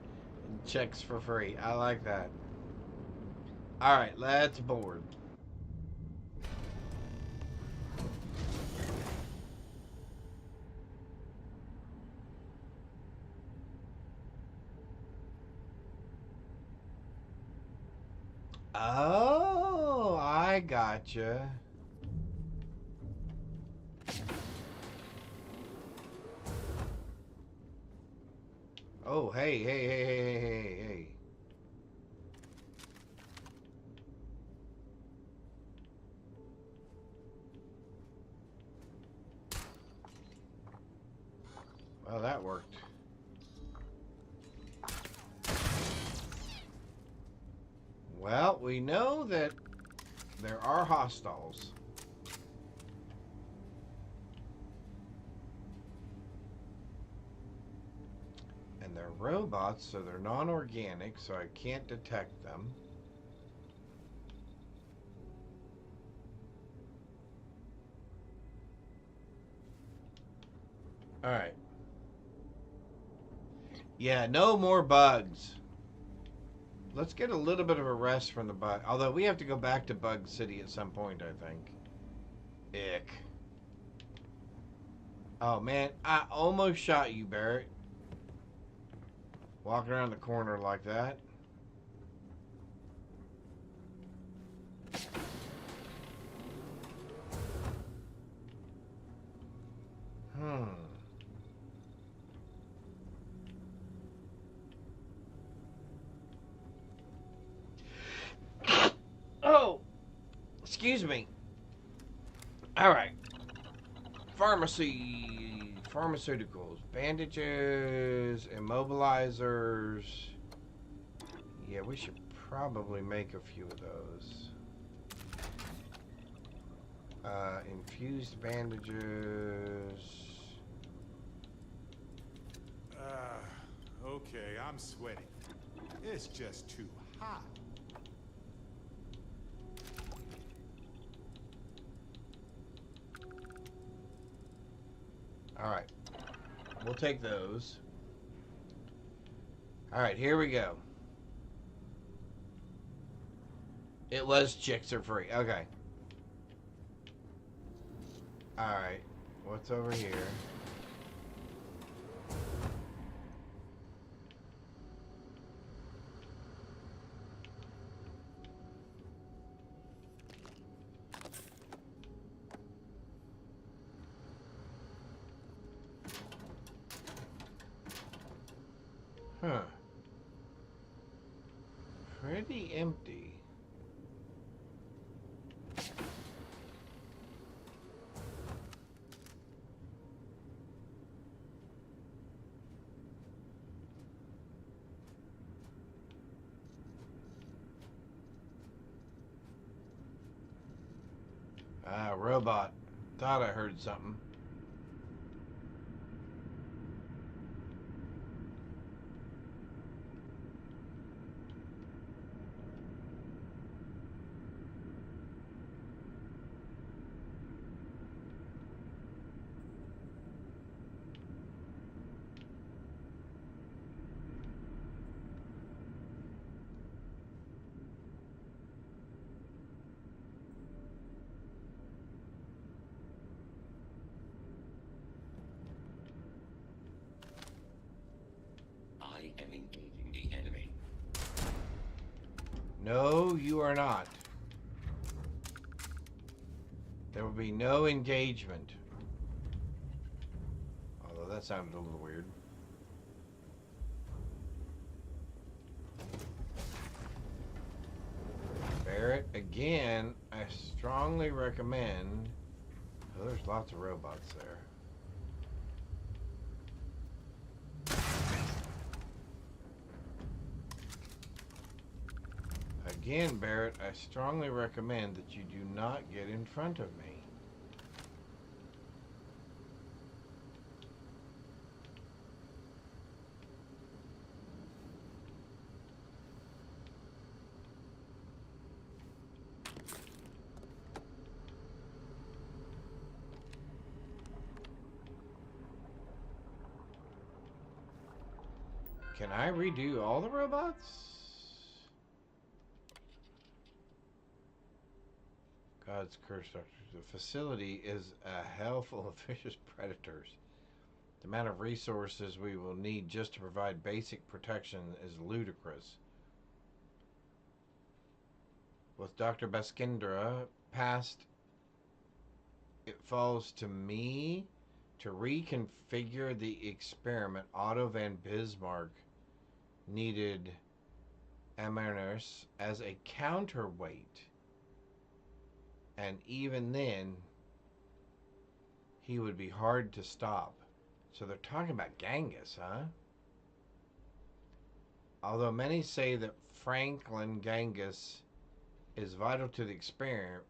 and checks for free. I like that. Alright, let's board. Oh, I gotcha. Oh, hey. Well, that worked. Well, we know that there are hostiles. And they're robots, so they're non-organic, so I can't detect them. Alright. Yeah, no more bugs. Let's get a little bit of a rest from the bug. Although we have to go back to Bug City at some point, I think. Ick. Oh, man. I almost shot you, Barrett. Walking around the corner like that. Oh! Excuse me. Alright. Pharmaceuticals. Bandages. Immobilizers. Yeah, we should probably make a few of those. Infused bandages. Okay, I'm sweating. It's just too hot. Alright. We'll take those. Alright, here we go. It was chicks are free. Okay. Alright. What's over here? Huh. Pretty empty. Ah, robot. Thought I heard something. I am engaging the enemy. No, you are not. There will be no engagement. Although that sounded a little weird. Barrett, again, I strongly recommend... Oh, there's lots of robots there. Again, Barrett, I strongly recommend that you do not get in front of me. Can I redo all the robots? God's curse, Doctor. The facility is a hell full of vicious predators. The amount of resources we will need just to provide basic protection is ludicrous. With Dr. Baskindra passed, it falls to me to reconfigure the experiment. Otto van Bismarck needed Amernus as a counterweight. And even then, he would be hard to stop. So they're talking about Genghis, huh? Although many say that Franklin Genghis is vital to the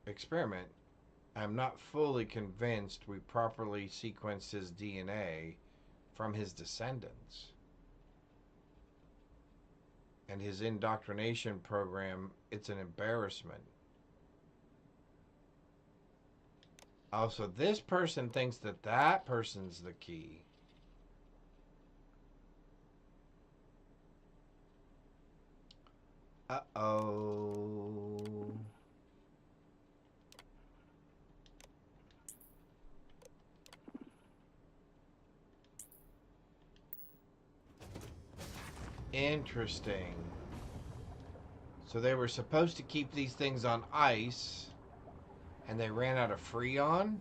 experiment, I'm not fully convinced we properly sequenced his DNA from his descendants. And his indoctrination program, it's an embarrassment. Also, this person thinks that that person's the key. Uh-oh. Interesting. So they were supposed to keep these things on ice, and they ran out of Freon?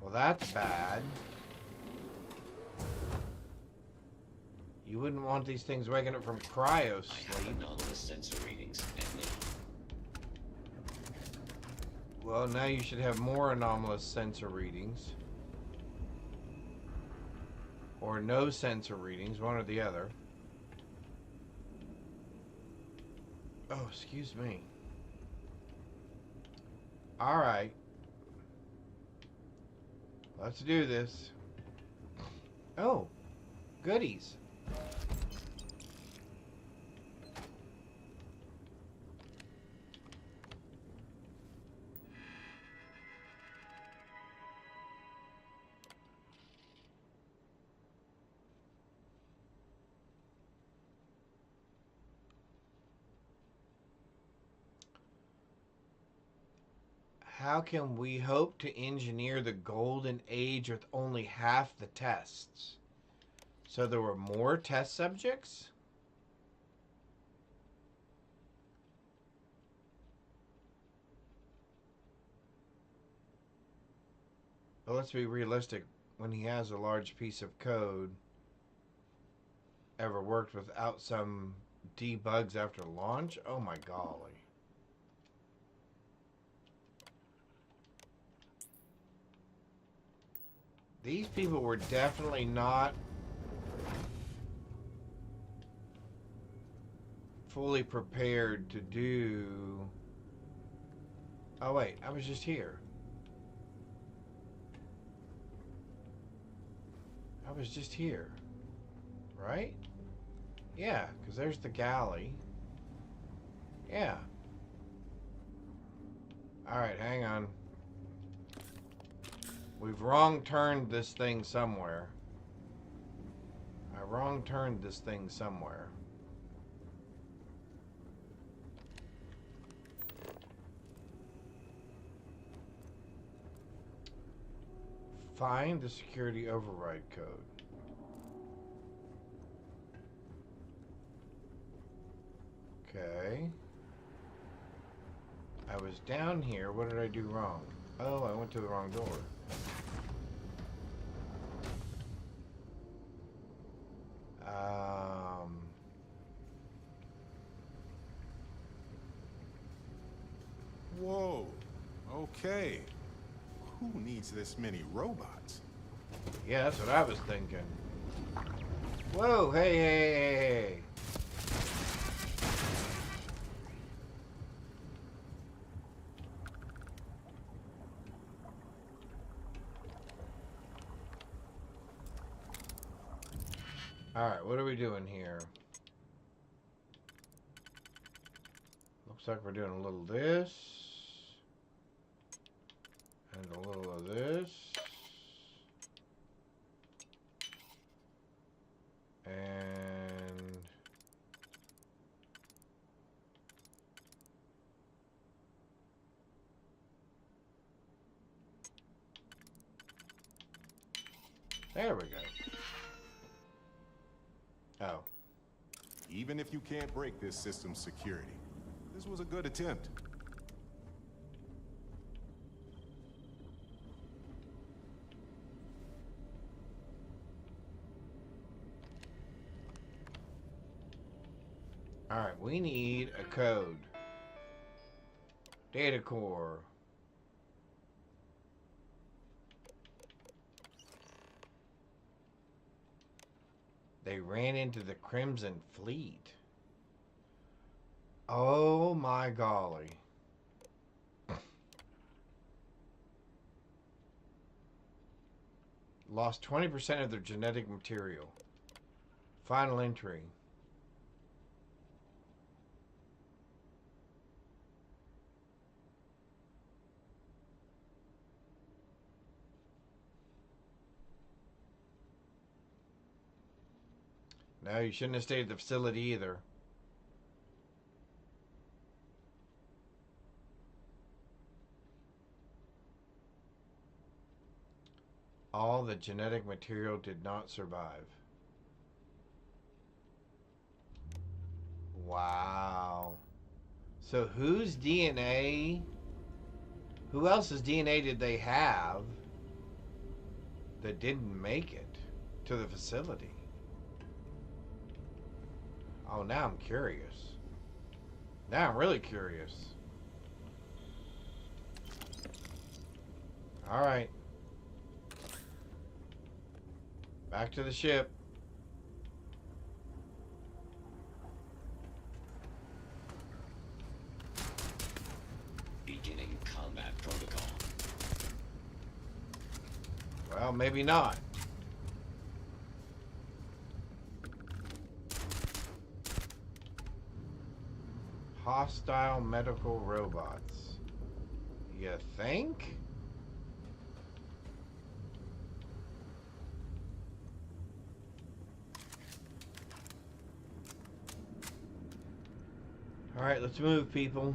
Well, that's bad. You wouldn't want these things waking up from cryo sleep. Anomalous sensor readings at me. Well, now you should have more anomalous sensor readings. Or no sensor readings, one or the other. Oh, excuse me. Alright. Let's do this. Oh, goodies. How can we hope to engineer the golden age with only half the tests? So there were more test subjects? But let's be realistic. When he has a large piece of code ever worked without some debugs after launch? Oh my golly. These people were definitely not fully prepared to do... Oh wait, I was just here. I was just here. Right? Yeah, because there's the galley. Yeah. Alright, hang on. We've wrong-turned this thing somewhere. I wrong-turned this thing somewhere. Find the security override code. Okay. I was down here. What did I do wrong? Oh, I went to the wrong door. Whoa. Okay. Who needs this many robots? Yeah, that's what I was thinking. Whoa, hey, hey, hey, hey. Alright, what are we doing here? Looks like we're doing a little this. And a little of this. And... there we go. Oh. Even if you can't break this system's security, this was a good attempt. Alright, we need a code. Data core. They ran into the Crimson Fleet. Oh my golly. Lost 20% of their genetic material. Final entry. No, you shouldn't have stayed at the facility either. All the genetic material did not survive. Wow. So whose DNA? Who else's DNA did they have that didn't make it to the facility? Oh, now I'm curious. Now I'm really curious. All right. Back to the ship. Beginning combat protocol. Well, maybe not. Hostile medical robots. You think? All right, let's move, people.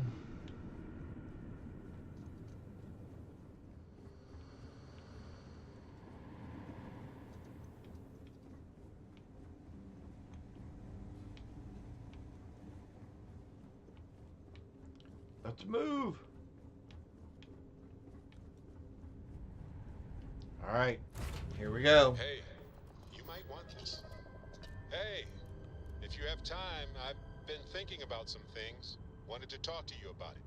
Let's move. All right, here we go. Hey, you might want this. Hey, if you have time, I've been thinking about some things. Wanted to talk to you about it.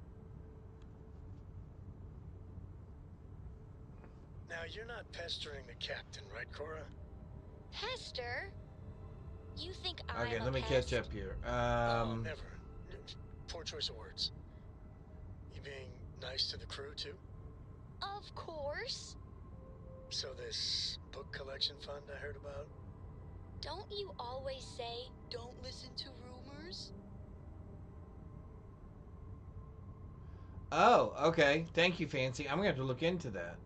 Now, you're not pestering the captain, right, Cora? Pester? You think I'm Okay, a let me pest? catch up here. Oh, never. Poor choice of words. You being nice to the crew, too? Of course. So this book collection fund I heard about? Don't you always say, don't listen to rumors? Oh, okay. Thank you, Fancy. I'm gonna have to look into that.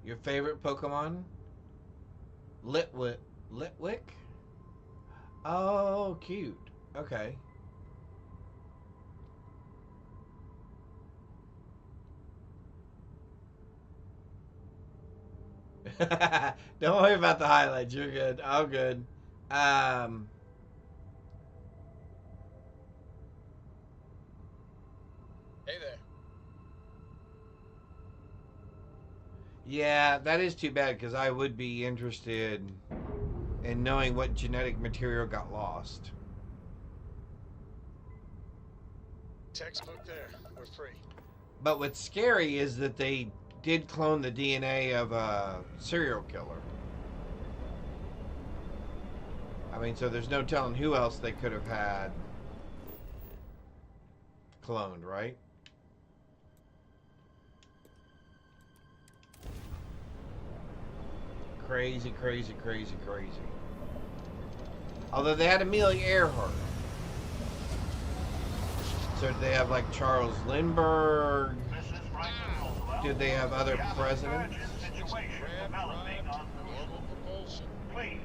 Your favorite Pokemon? Litwick. Litwick? Oh, cute. Okay. Don't worry about the highlights. You're good. All good. Hey there. Yeah, that is too bad because I would be interested in knowing what genetic material got lost. Textbook there. We're free. But what's scary is that they did clone the DNA of a serial killer. I mean, so there's no telling who else they could have had cloned, right? Crazy, crazy, crazy, crazy. Although they had Amelia Earhart. So did they have like Charles Lindbergh? Did they have other presidents? Please,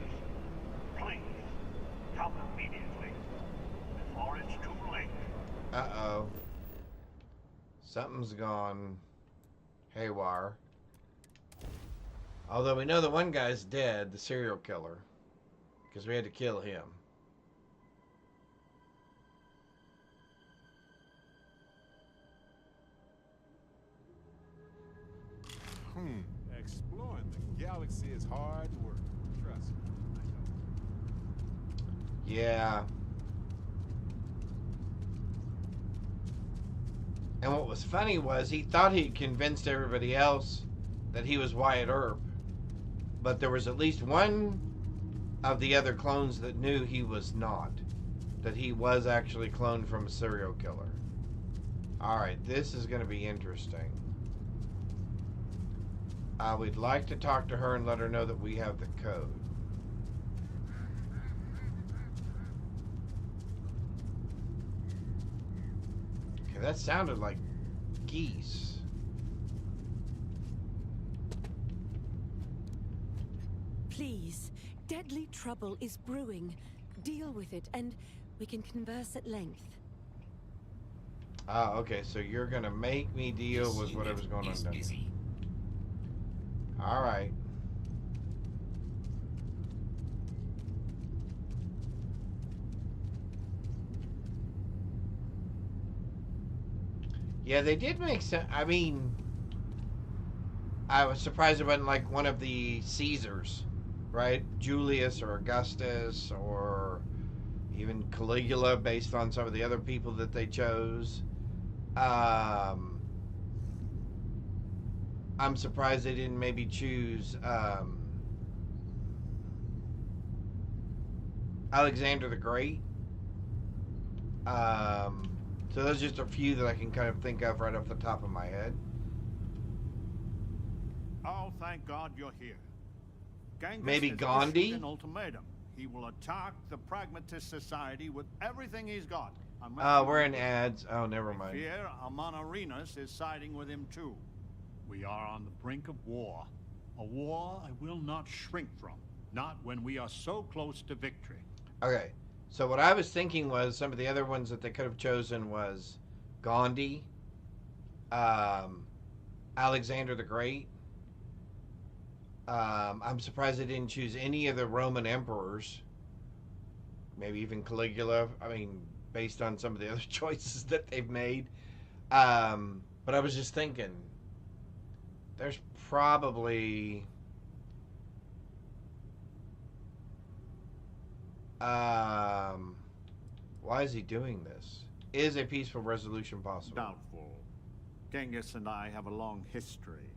come immediately before it's too late. Uh-oh. Something's gone haywire. Although we know the one guy's dead, the serial killer, because we had to kill him. Exploring the galaxy is hard work. Trust me. I know. Yeah. And what was funny was he thought he'd convinced everybody else that he was Wyatt Earp. But there was at least one of the other clones that knew he was not. That he was actually cloned from a serial killer. Alright, this is going to be interesting. We'd like to talk to her and let her know that we have the code. Okay, that sounded like geese. Please, deadly trouble is brewing. Deal with it, and we can converse at length. Ah, okay, so you're gonna make me deal with whatever's going on down here. Alright. Yeah, they did make sense. I mean, I was surprised it wasn't like one of the Caesars, right? Julius or Augustus or even Caligula, based on some of the other people that they chose. I'm surprised they didn't maybe choose Alexander the Great. So those are just a few that I can kind of think of right off the top of my head. Oh, thank God you're here. Genghis Maybe has Gandhi? issued an ultimatum. He will attack the Pragmatist Society with everything he's got. We're in ads. Oh, never mind. Fear Amon Arenas is siding with him too. We are on the brink of war. A war I will not shrink from. Not when we are so close to victory. Okay. So what I was thinking was some of the other ones that they could have chosen was Gandhi, Alexander the Great. I'm surprised they didn't choose any of the Roman emperors. Maybe even Caligula. I mean, based on some of the other choices that they've made. But I was just thinking, there's probably... why is he doing this? Is a peaceful resolution possible? Doubtful. Genghis and I have a long history,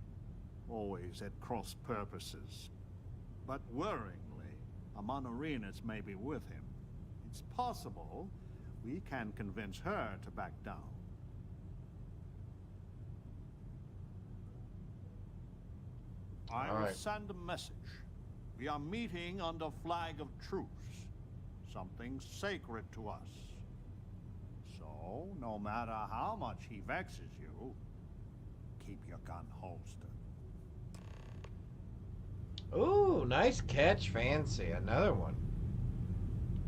always at cross purposes. But worryingly, Amon Arenas may be with him. It's possible we can convince her to back down. I will send a message. We are meeting under flag of truce. Something sacred to us. So, no matter how much he vexes you, keep your gun holstered. Ooh, nice catch, Fancy. Another one.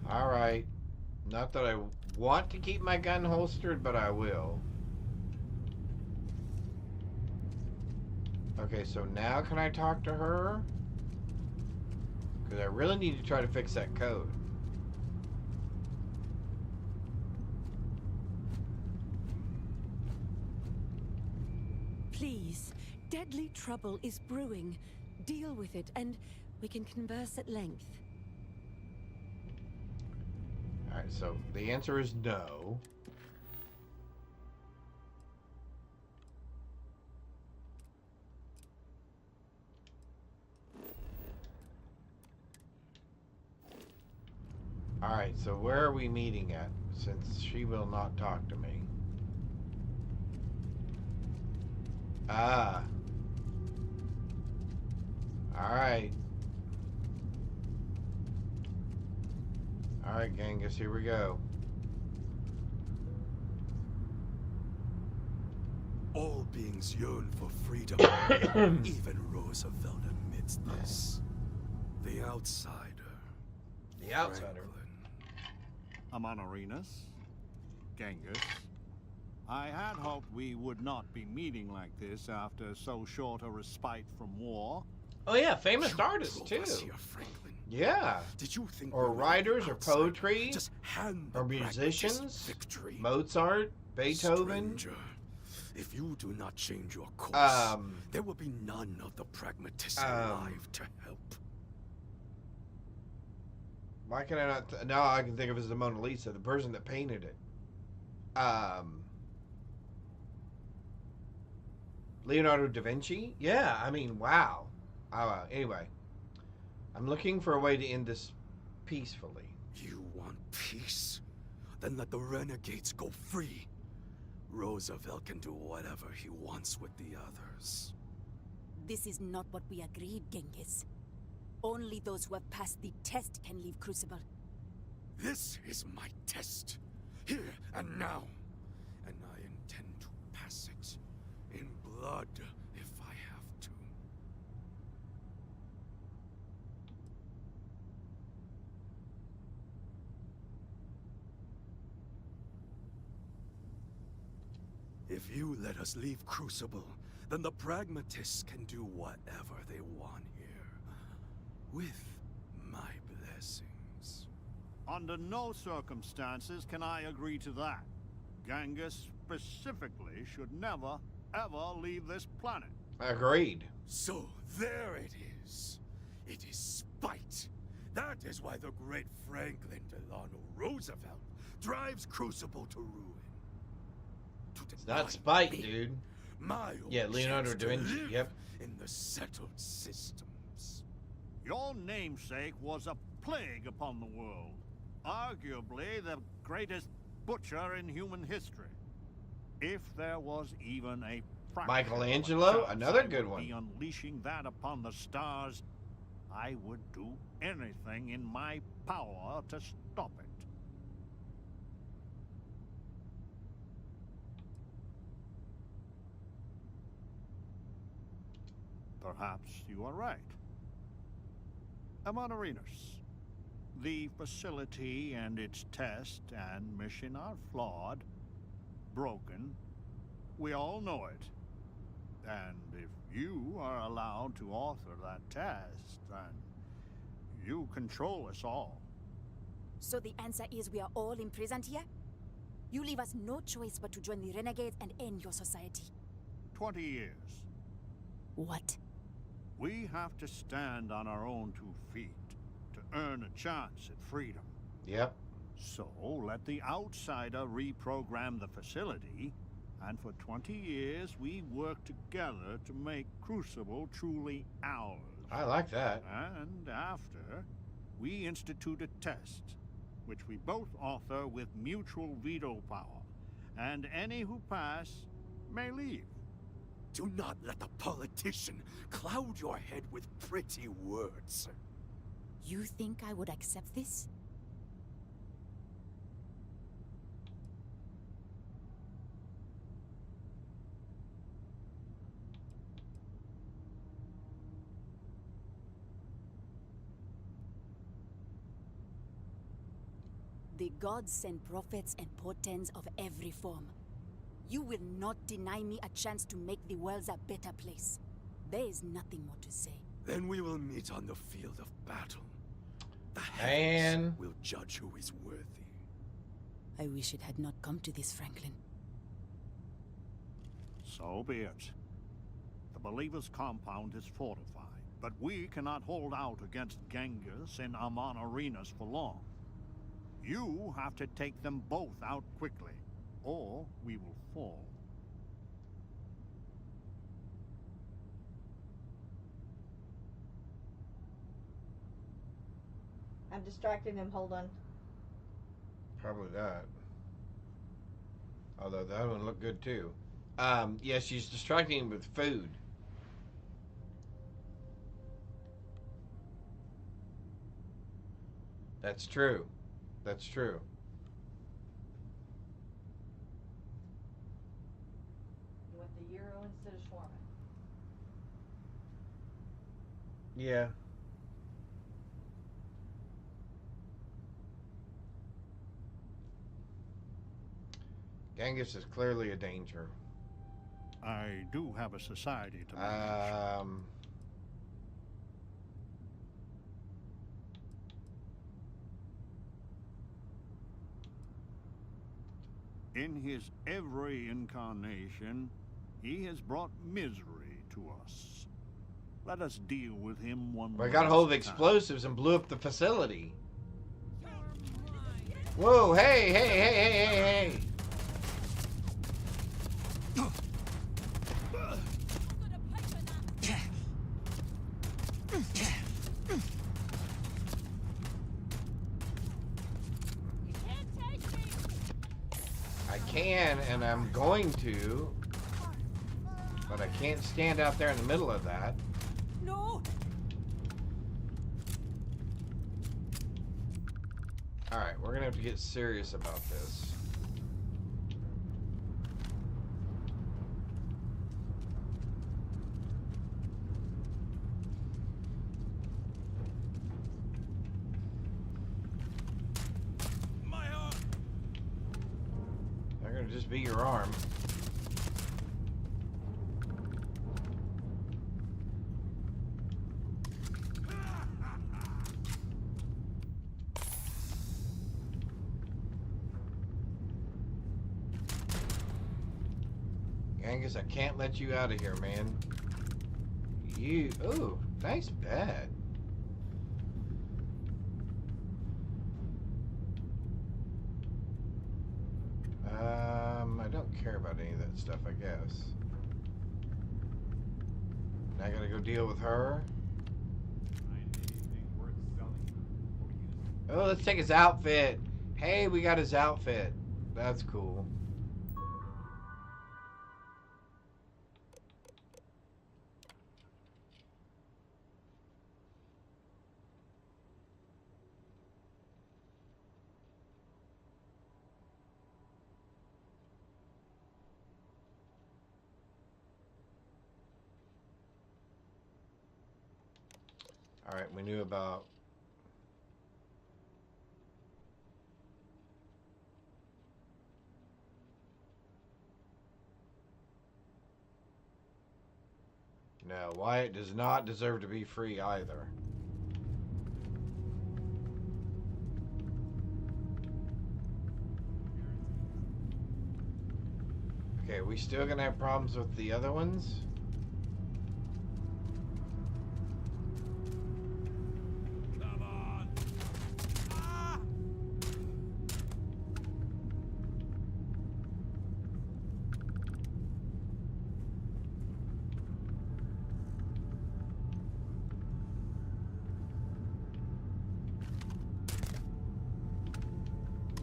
Alright. Not that I want to keep my gun holstered, but I will. Okay, so now can I talk to her? Because I really need to try to fix that code. Please, deadly trouble is brewing. Deal with it, and we can converse at length. Alright, so the answer is no. Alright, so where are we meeting at? Since she will not talk to me. Ah. Alright. Alright, Genghis, here we go. All beings yearn for freedom. Even Roosevelt admits this. The outsider. The outsider. Amon Arenas, Genghis. I had hoped we would not be meeting like this after so short a respite from war. Oh yeah, famous artists too. Yeah. Did you think or writers or poetry just hand or musicians? Victory. Mozart, Beethoven. Stranger, if you do not change your course, there will be none of the pragmatists alive to help. Why can I not? Now I can think of it as the Mona Lisa, the person that painted it. Leonardo da Vinci? Yeah, I mean, wow. Anyway, I'm looking for a way to end this peacefully. You want peace? Then let the renegades go free. Roosevelt can do whatever he wants with the others. This is not what we agreed, Genghis. Only those who have passed the test can leave Crucible. This is my test. Here and now. And I intend to pass it. In blood, if I have to. If you let us leave Crucible, then the pragmatists can do whatever they want here. With my blessings. Under no circumstances can I agree to that. Genghis specifically should never, ever leave this planet. Agreed. So there it is. It is spite. That is why the great Franklin Delano Roosevelt drives Crucible to ruin. It's not spite, dude. Yeah, Leonardo da Vinci. Yep. In the settled systems. Your namesake was a plague upon the world. Arguably the greatest butcher in human history. If there was even a Michelangelo, another good one. Be unleashing that upon the stars, I would do anything in my power to stop it. Perhaps you are right. Amonarinos, the facility and its test and mission are flawed, broken. We all know it. And if you are allowed to author that test, then you control us all. So the answer is we are all imprisoned here? You leave us no choice but to join the renegades and end your society. 20 years. What? We have to stand on our own 2 feet to earn a chance at freedom. Yep. So let the outsider reprogram the facility, and for 20 years we work together to make Crucible truly ours. I like that. And after, we institute a test, which we both author with mutual veto power, and any who pass may leave. Do not let the politician cloud your head with pretty words. You think I would accept this? The gods send prophets and portents of every form. You will not deny me a chance to make the world a better place. There is nothing more to say. Then we will meet on the field of battle. The Man. heavens will judge who is worthy. I wish it had not come to this, Franklin. So be it. The Believer's compound is fortified, but we cannot hold out against Genghis and Amonarinos for long. You have to take them both out quickly, or we will fall. I'm distracting him, hold on. Probably that. Although that one looked good too. Yeah, she's distracting him with food. That's true. That's true. You want the gyro instead of shawarma? Yeah. Genghis is clearly a danger. I do have a society to manage. In his every incarnation, he has brought misery to us. Let us deal with him one I got hold of explosives and blew up the facility. Whoa, hey, hey, hey, hey, hey, hey. can, and I'm going to, but I can't stand out there in the middle of that. No! Alright, we're gonna have to get serious about this. They're gonna just be your arm. Angus, I can't let you out of here, man. You... Ooh, nice bed. I don't care about any of that stuff, I guess. Now I gotta go deal with her. Oh, let's take his outfit. Hey, we got his outfit. That's cool. Alright, we knew about... No, Wyatt does not deserve to be free either. Okay, we still gonna have problems with the other ones?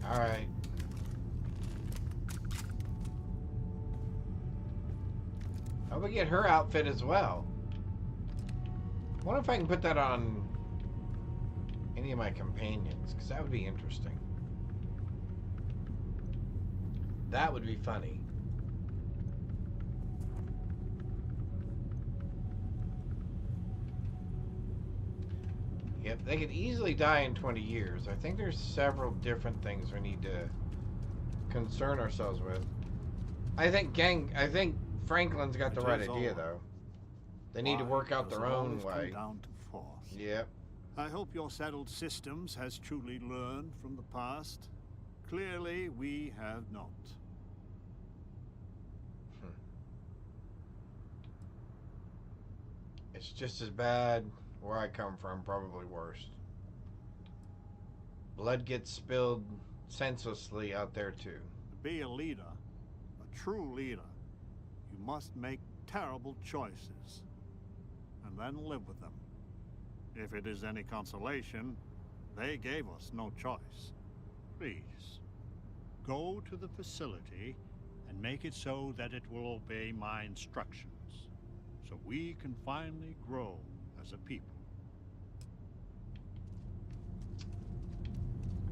Alright. How about we get her outfit as well? I wonder if I can put that on any of my companions, because that would be interesting. That would be funny. Yep, they could easily die in 20 years. I think there's several different things we need to concern ourselves with. I think Franklin's got the right idea, though. They need to work out their own way. Down to force. Yep. I hope your settled systems has truly learned from the past. Clearly, we have not. It's just as bad where I come from, probably worse. Blood gets spilled senselessly out there too. To be a leader, a true leader, you must make terrible choices and then live with them. If it is any consolation, they gave us no choice. Please, go to the facility and make it so that it will obey my instructions, so we can finally grow as a people.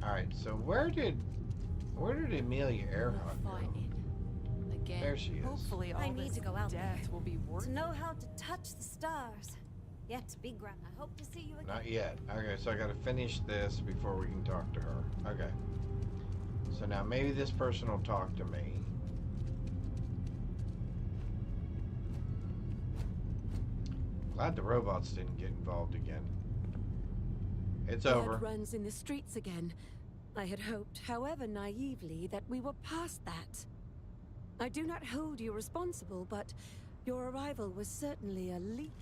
Alright, so where did Amelia Earhart go? Again, There she is. hopefully all I need this to go out there death will be worth to know how to touch the stars. Yet to be grand. I hope to see you again. Not yet. Okay, so I gotta finish this before we can talk to her. Okay. So now maybe this person will talk to me. Glad the robots didn't get involved again. It's over. Blood runs in the streets again. I had hoped, however naively, that we were past that. I do not hold you responsible, but your arrival was certainly a leap.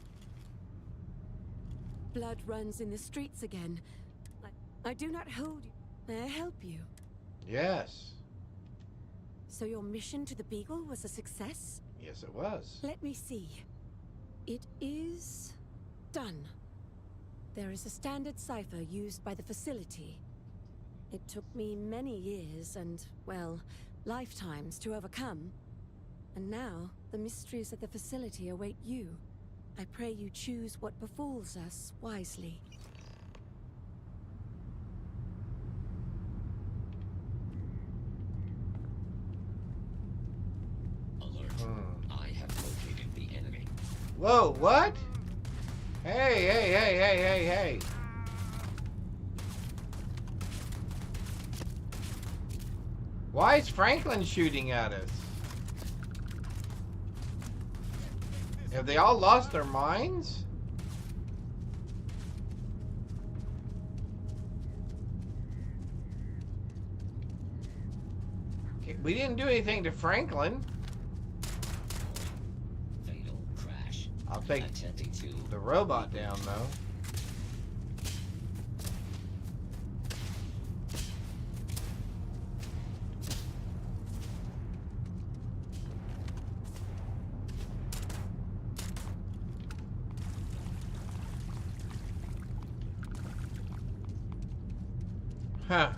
Blood runs in the streets again. I do not hold you. May I help you? Yes. So your mission to the Beagle was a success? Yes, it was. Let me see. It is done. There is a standard cipher used by the facility. It took me many years and, well, lifetimes to overcome. And now, the mysteries of the facility await you. I pray you choose what befalls us wisely. Alert. I have located the enemy. Whoa, what? Hey, hey, hey, hey, hey, hey. Why is Franklin shooting at us? Have they all lost their minds? Okay, we didn't do anything to Franklin. Fatal crash. I'll take the robot down, though. Huh.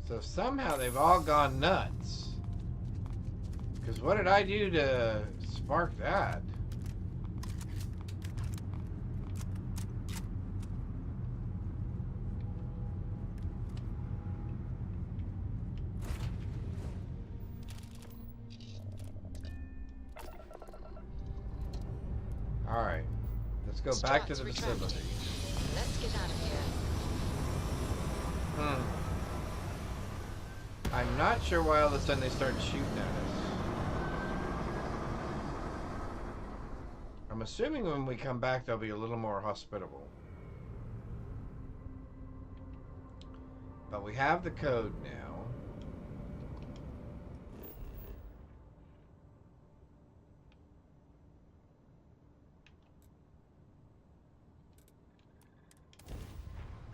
So somehow they've all gone nuts. Because what did I do to spark that? Alright. Let's go back to the facility. Let's get out of here. I'm not sure why all of a sudden they started shooting at us. I'm assuming when we come back they'll be a little more hospitable. But we have the code now.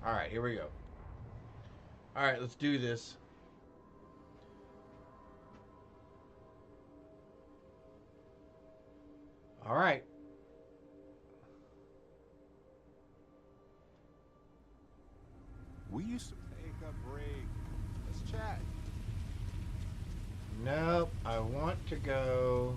Alright, here we go. Alright, let's do this. Alright. We used to take a break. Let's chat. Nope, I want to go...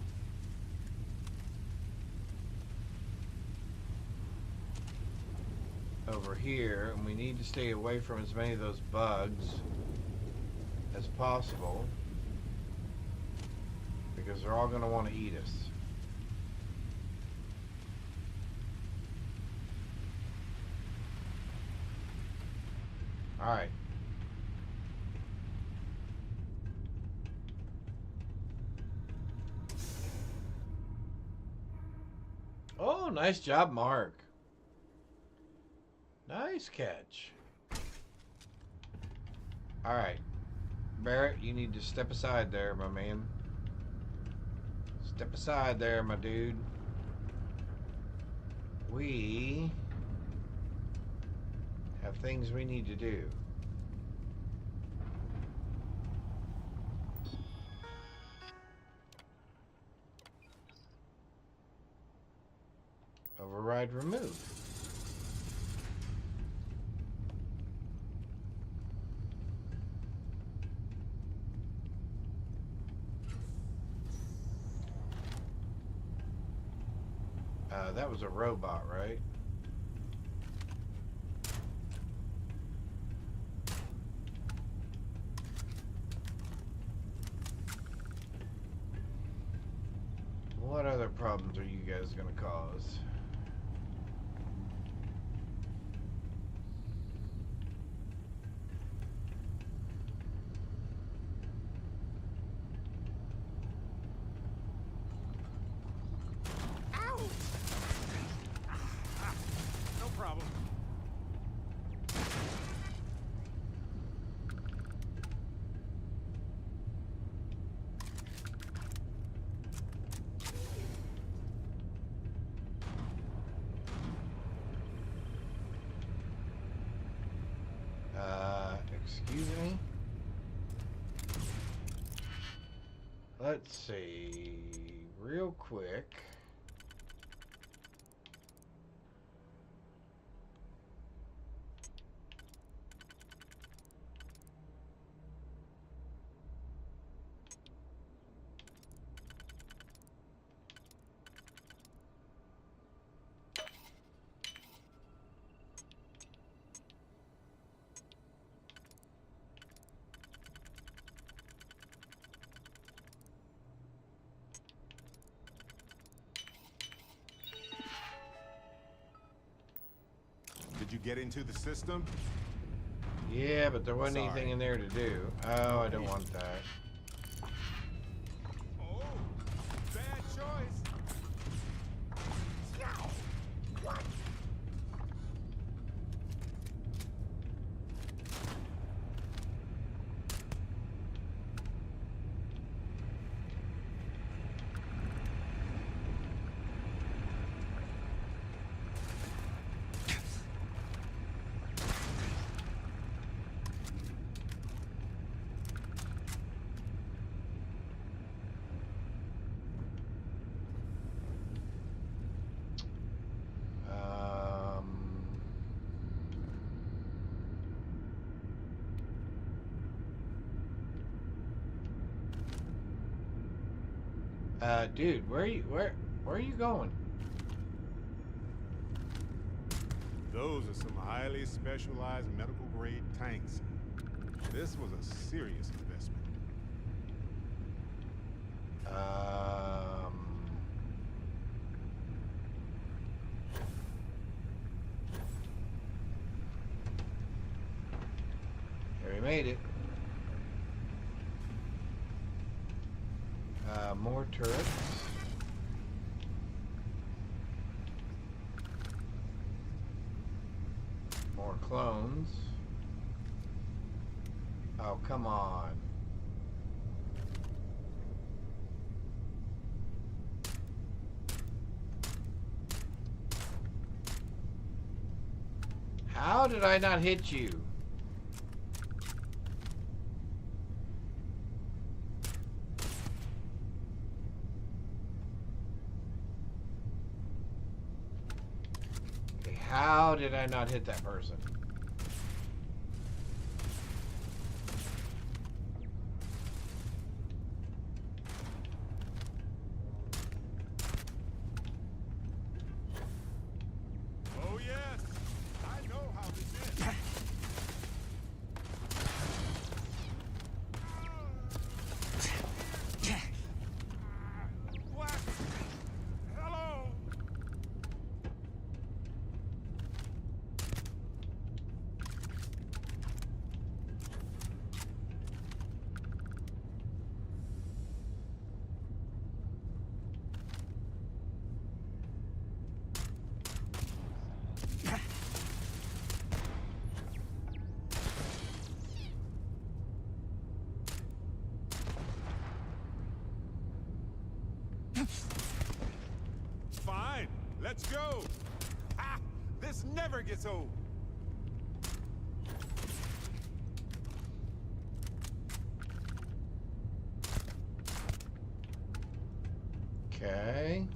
over here, and we need to stay away from as many of those bugs as possible because they're all going to want to eat us. Alright. Oh, nice job, Mark. Nice catch. Alright. Barrett, you need to step aside there, my man. Step aside there, my dude. We have things we need to do. Override removed. That was a robot, right? What other problems are you guys gonna cause? No problem. Excuse me? Let's see, real quick. get into the system? Yeah, but there wasn't Sorry. anything in there to do. Oh, I don't want that. Oh, bad choice. What? Dude, where are you going? Those are some highly specialized medical grade tanks. This was a serious investment. Here we made it. More turrets. More clones. Oh, come on. How did I not hit you? How did I not hit that person? Oh yes, I know how this is. What? Hello. Fine, let's go. Ha! This never gets old. Okay.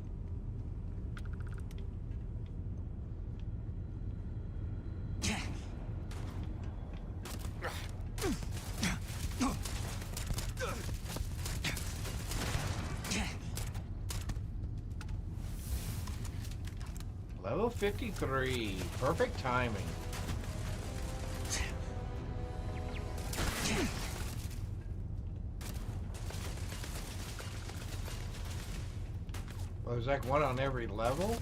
Level 53. Perfect timing. Well, there's like one on every level?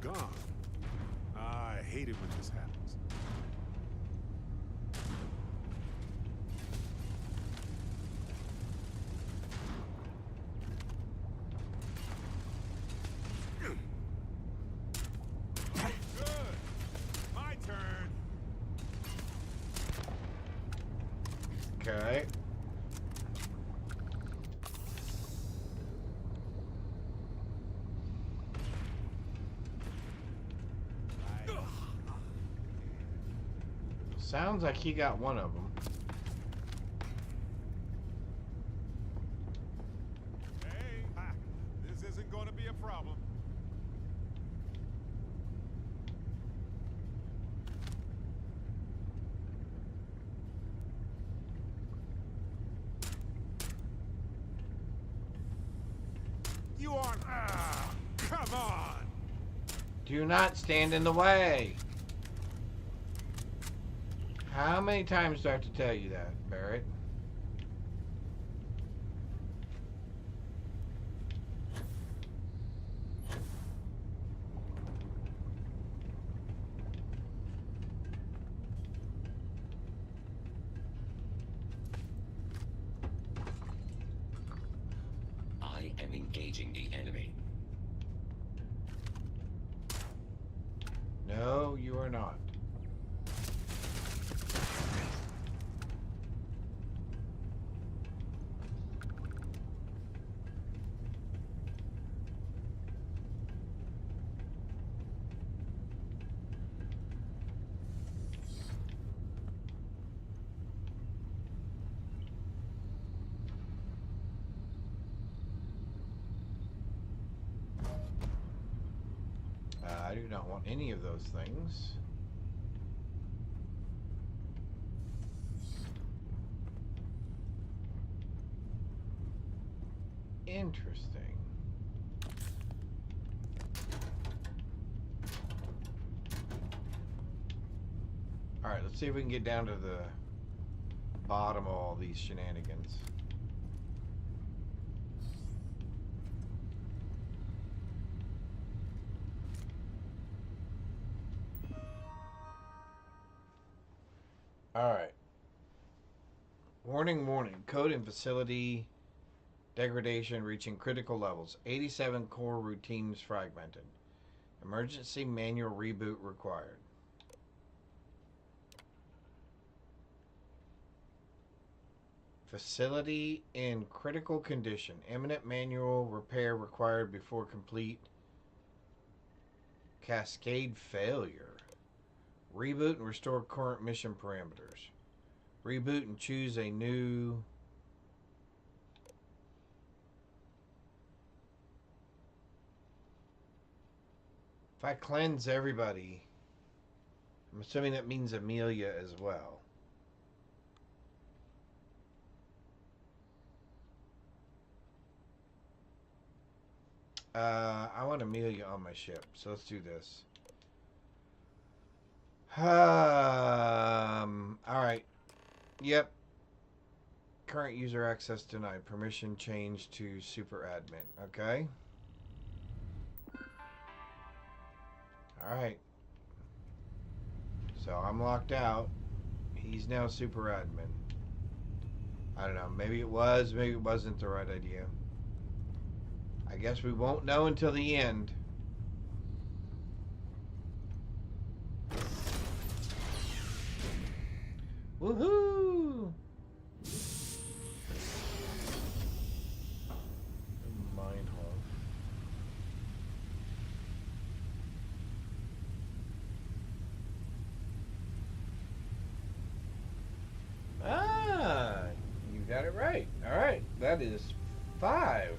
Gone. I hate it when this happens. Good. My turn. Okay. Sounds like he got one of them. Hey, ha, this isn't going to be a problem. You aren't. Come on. Do not stand in the way. How many times do I have to tell you that, Barrett? engaging the enemy. No, you are not. I do not want any of those things. Interesting. Alright, let's see if we can get down to the bottom of all these shenanigans. Alright. Warning, warning. Code and facility degradation reaching critical levels. 87 core routines fragmented. Emergency manual reboot required. Facility in critical condition. Imminent manual repair required before complete. Cascade failure. Reboot and restore current mission parameters. Reboot and choose a new... If I cleanse everybody, I'm assuming that means Amelia as well. I want Amelia on my ship, so let's do this. Alright. Yep. Current user access denied. Permission changed to super admin. Okay. Alright. So I'm locked out. He's now super admin. I don't know. Maybe it was, maybe it wasn't the right idea. I guess we won't know until the end. Woohoo! Mind hole. Ah, you got it right. All right, that is 5.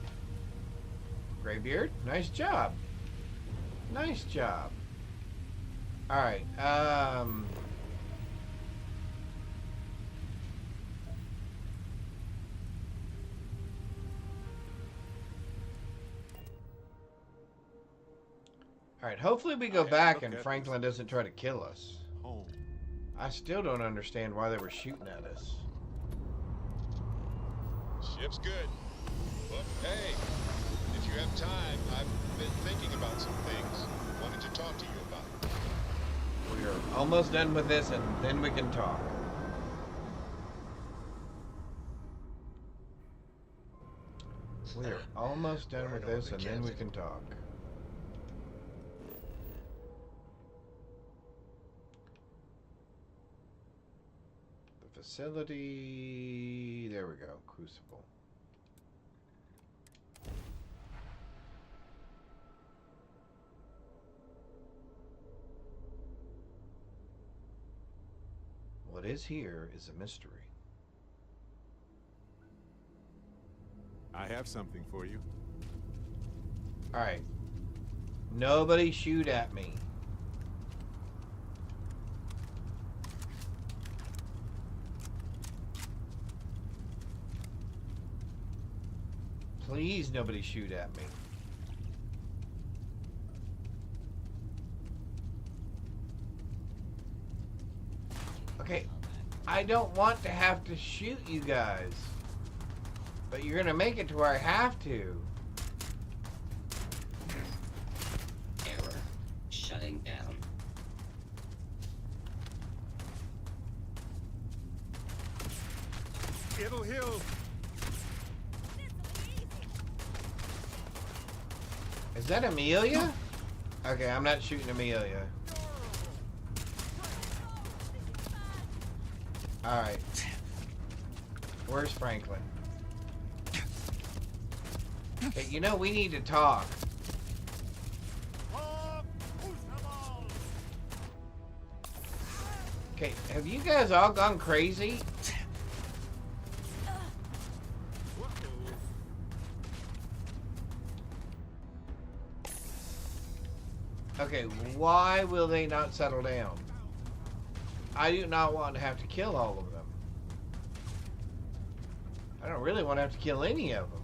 Graybeard, nice job. Nice job. All right. Alright, hopefully we go back and Franklin doesn't try to kill us. Home. I still don't understand why they were shooting at us. Ship's good. But hey, if you have time, I've been thinking about some things. Wanted to talk to you about. We are almost done with this and then we can talk. We are almost done with this and then we can talk. Facility, there we go, Crucible. What is here is a mystery. I have something for you. Alright. Nobody shoot at me. Please, nobody shoot at me. Okay, I don't want to have to shoot you guys. But you're gonna make it to where I have to. Error. Shutting down. It'll heal. Is that Amelia? Okay, I'm not shooting Amelia. Alright. Where's Franklin? Hey, you know, we need to talk. Okay, have you guys all gone crazy? Okay, why will they not settle down? I do not want to have to kill all of them. I don't really want to have to kill any of them.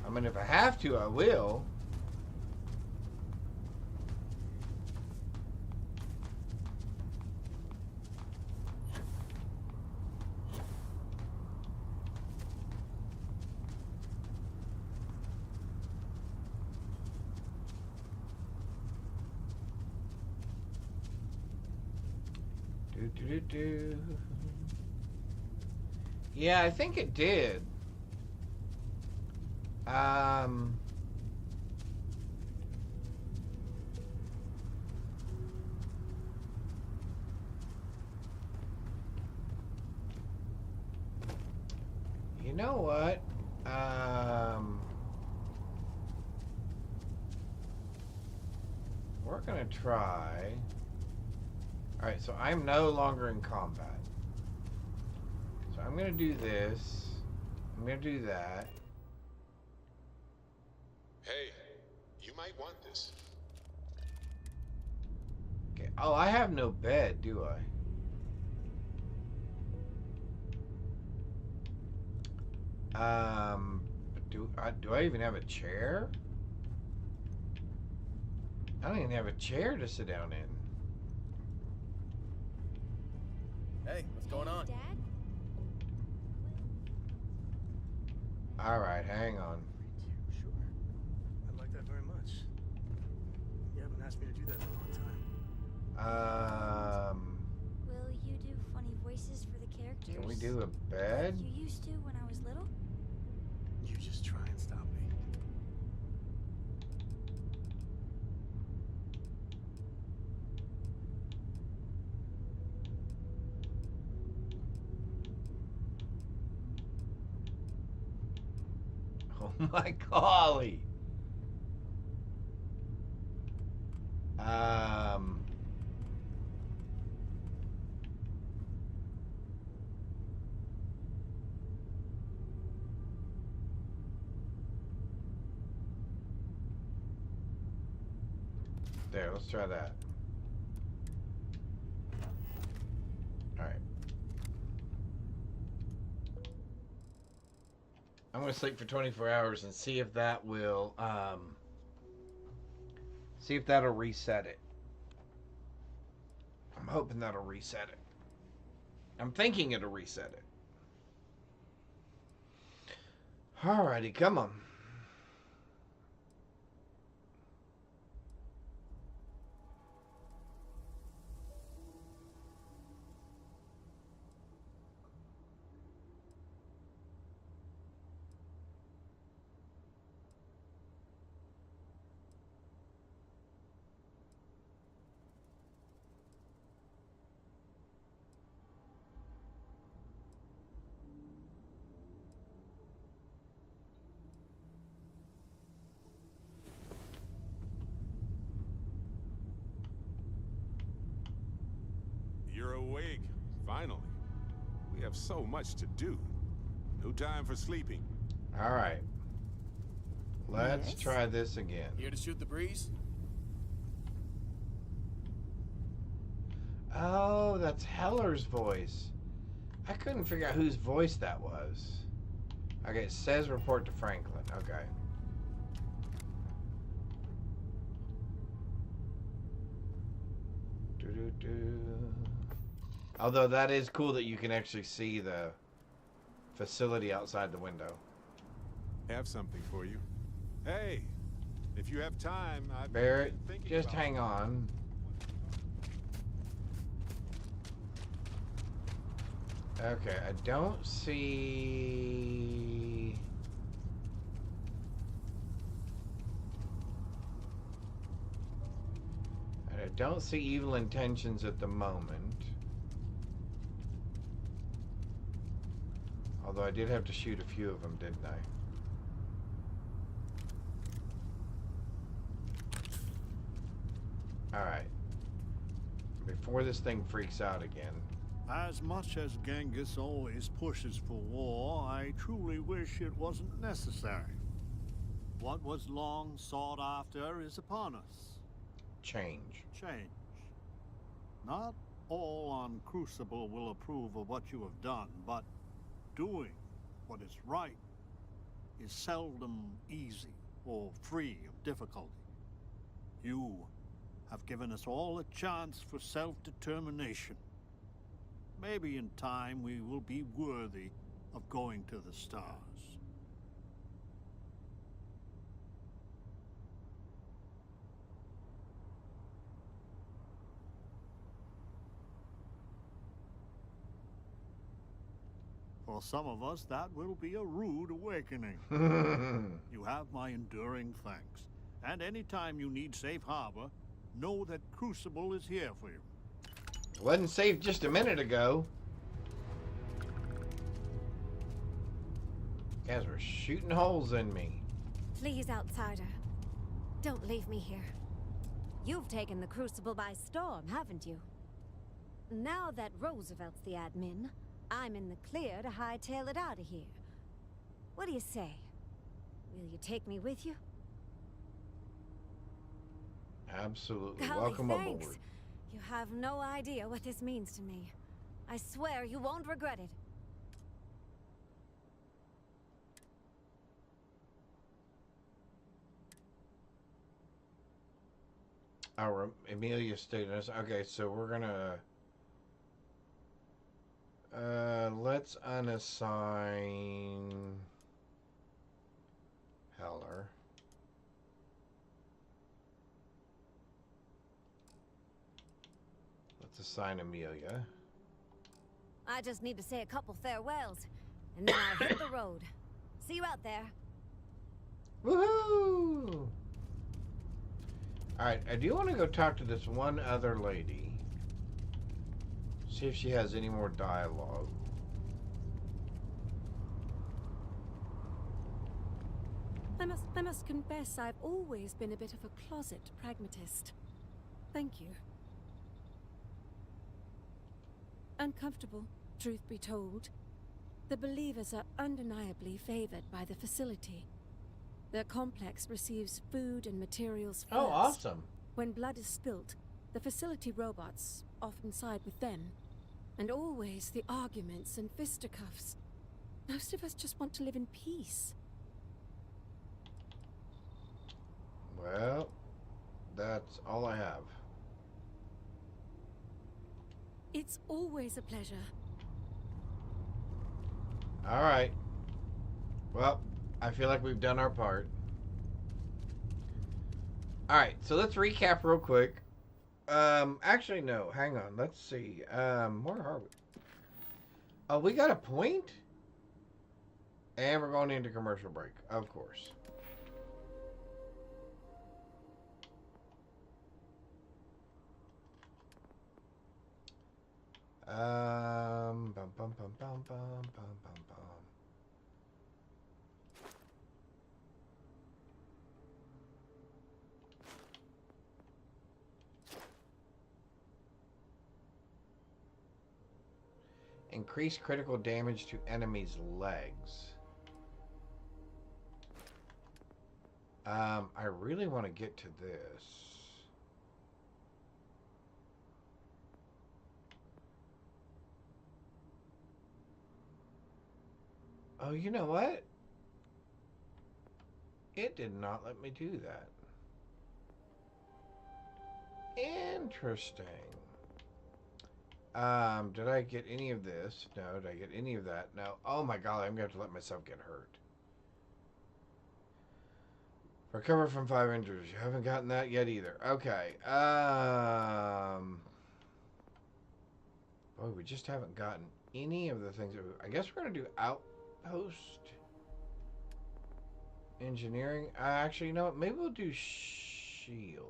I mean, if I have to, I will. Yeah, I think it did. You know what? We're gonna try. Alright, so I'm no longer in combat. So I'm gonna do this. I'm gonna do that. Hey, you might want this. Okay. Oh, I have no bed, do I? Do I even have a chair? I don't even have a chair to sit down in. Hey, what's going on? Dad? All right, hang on. Sure. I'd like that very much. You haven't asked me to do that in a long time. Will you do funny voices for the characters? Can we do a bed? Like you used to when I was little? You just try and stop me. Oh my golly. There, let's try that. All right. I'm gonna sleep for 24 hours and see if that will, see if that'll reset it. I'm hoping that'll reset it. I'm thinking it'll reset it. Alrighty, come on. You're awake, finally. We have so much to do. No time for sleeping. All right. Let's try this again. Here to shoot the breeze? Oh, that's Heller's voice. I couldn't figure out whose voice that was. Okay, it says report to Franklin. Okay. Although that is cool that you can actually see the facility outside the window. Have something for you. Hey, if you have time, I've Barrett, been thinking just about... hang on. Okay, I don't see... I don't see evil intentions at the moment. Although I did have to shoot a few of them, didn't I? Alright. Before this thing freaks out again. As much as Genghis always pushes for war, I truly wish it wasn't necessary. What was long sought after is upon us. Change. Change. Not all on Crucible will approve of what you have done, but doing what is right is seldom easy or free of difficulty. You have given us all a chance for self-determination. Maybe in time we will be worthy of going to the stars. For some of us, that will be a rude awakening. You have my enduring thanks. And anytime you need safe harbor, know that Crucible is here for you. Wasn't safe just a minute ago. Guys were shooting holes in me. Please, outsider. Don't leave me here. You've taken the Crucible by storm, haven't you? Now that Roosevelt's the admin, I'm in the clear to hightail it out of here. What do you say? Will you take me with you? Absolutely. Golly, Welcome thanks. aboard. You have no idea what this means to me. I swear you won't regret it. Our Amelia status. Okay, so we're gonna let's unassign Heller. Let's assign Amelia. I just need to say a couple farewells, and then I'll hit the road. See you out there. Woohoo! Alright, I do want to go talk to this one other lady. See if she has any more dialogue. I must confess I've always been a bit of a closet pragmatist. Thank you. Uncomfortable, truth be told. The Believers are undeniably favored by the facility. Their complex receives food and materials first. Oh, awesome. When blood is spilt, the facility robots often side with them. And always the arguments and fisticuffs. Most of us just want to live in peace. Well, that's all I have. It's always a pleasure. Alright. Well, I feel like we've done our part. Alright, so let's recap real quick. Actually, no. Hang on. Let's see. Where are we? Oh, we got a point? And we're going into commercial break. Of course. Bum, bum, bum, bum, bum, bum, bum, bum. Increase critical damage to enemies' legs. I really want to get to this. Oh, you know what? It did not let me do that. Interesting. Did I get any of this? No. Did I get any of that? No. Oh my god, I'm going to have to let myself get hurt. Recover from 5 injuries. You haven't gotten that yet either. Okay. Boy, we just haven't gotten any of the things that I guess we're gonna do outpost engineering. Actually, you know what? Maybe we'll do shields.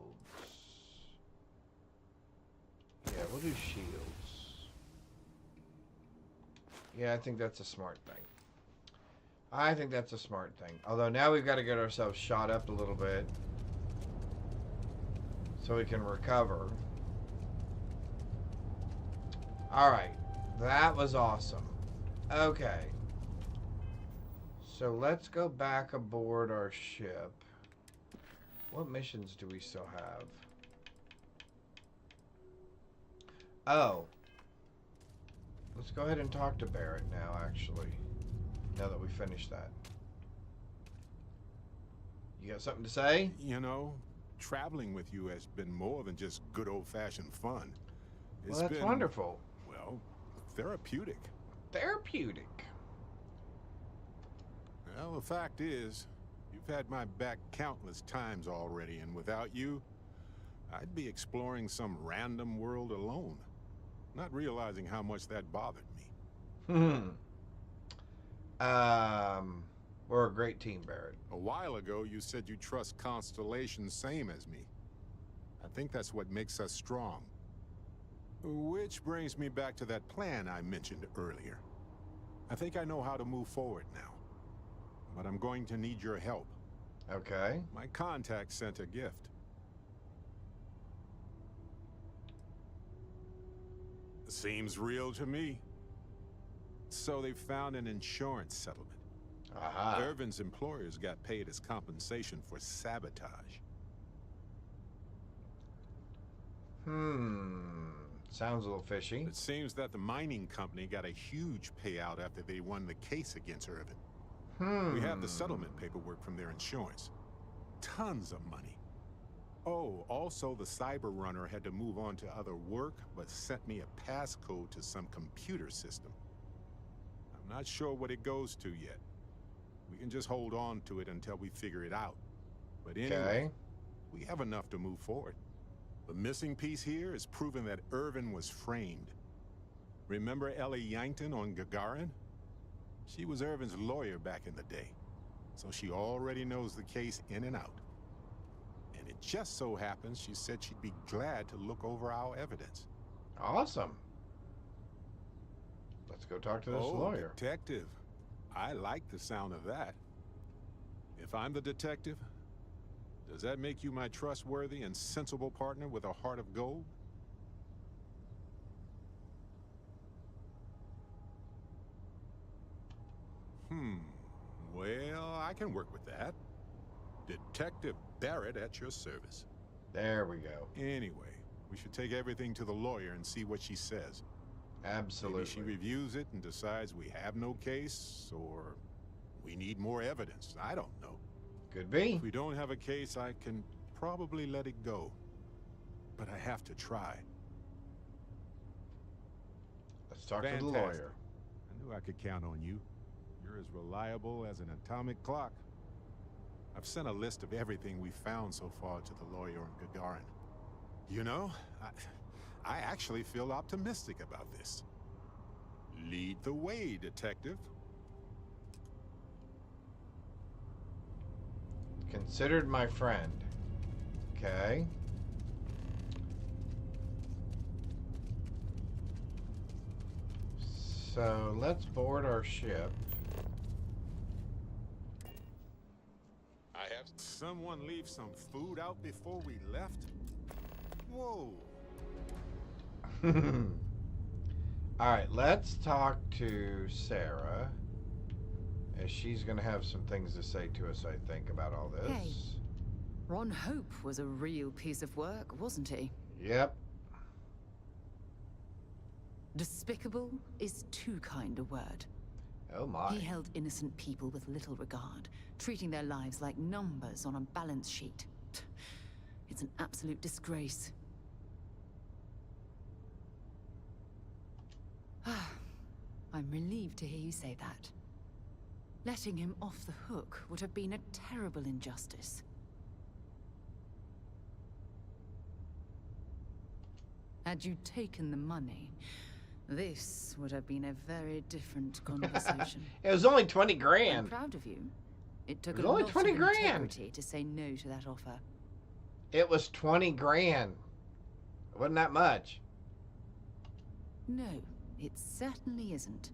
Yeah, we'll do shields. Yeah, I think that's a smart thing. I think that's a smart thing. Although now we've got to get ourselves shot up a little bit so we can recover. Alright. That was awesome. Okay. So let's go back aboard our ship. What missions do we still have? Oh. Let's go ahead and talk to Barrett now, actually. Now that we finished that. You got something to say? You know, traveling with you has been more than just good old-fashioned fun. It's Well, that's been, wonderful. well, therapeutic. Therapeutic. Well, the fact is, you've had my back countless times already, and without you, I'd be exploring some random world alone, not realizing how much that bothered me. We're a great team, Barrett. A while ago, you said you trust Constellation same as me. I think that's what makes us strong. Which brings me back to that plan I mentioned earlier. I think I know how to move forward now. But I'm going to need your help. Okay. My contact sent a gift. Seems real to me. So they found an insurance settlement. Aha. Irvin's employers got paid as compensation for sabotage. Sounds a little fishy. It seems that the mining company got a huge payout after they won the case against Irvin. We have the settlement paperwork from their insurance. Tons of money. Oh, also the cyber runner had to move on to other work, but sent me a passcode to some computer system. I'm not sure what it goes to yet. We can just hold on to it until we figure it out. But anyway, we have enough to move forward. The missing piece here is proving that Irvin was framed. Remember Ellie Yankton on Gagarin? She was Irvin's lawyer back in the day, so she already knows the case in and out. And it just so happens she said she'd be glad to look over our evidence. Awesome. Let's go talk to this lawyer. Detective. I like the sound of that. If I'm the detective, does that make you my trustworthy and sensible partner with a heart of gold? Well, I can work with that. Detective Barrett at your service. There we go. Anyway, we should take everything to the lawyer and see what she says. Absolutely. Maybe she reviews it and decides we have no case, or we need more evidence. I don't know. Could be. If we don't have a case, I can probably let it go. But I have to try. Let's talk to the lawyer. I knew I could count on you. You're as reliable as an atomic clock. I've sent a list of everything we found so far to the lawyer on Gagarin. You know, I actually feel optimistic about this. Lead the way, detective. Considered my friend. Okay. So let's board our ship. I have someone leave some food out before we left? Whoa. Alright, let's talk to Sarah. As she's going to have some things to say to us, I think, about all this. Hey, Ron Hope was a real piece of work, wasn't he? Yep. Despicable is too kind a word. Oh my. He held innocent people with little regard, treating their lives like numbers on a balance sheet. It's an absolute disgrace. I'm relieved to hear you say that. Letting him off the hook would have been a terrible injustice. Had you taken the money, This would have been a very different conversation. It was only 20 I'm grand. proud of you. It took It was a only lot 20 of grand. integrity to say no to that offer. It was 20 grand. It wasn't that much. No, it certainly isn't.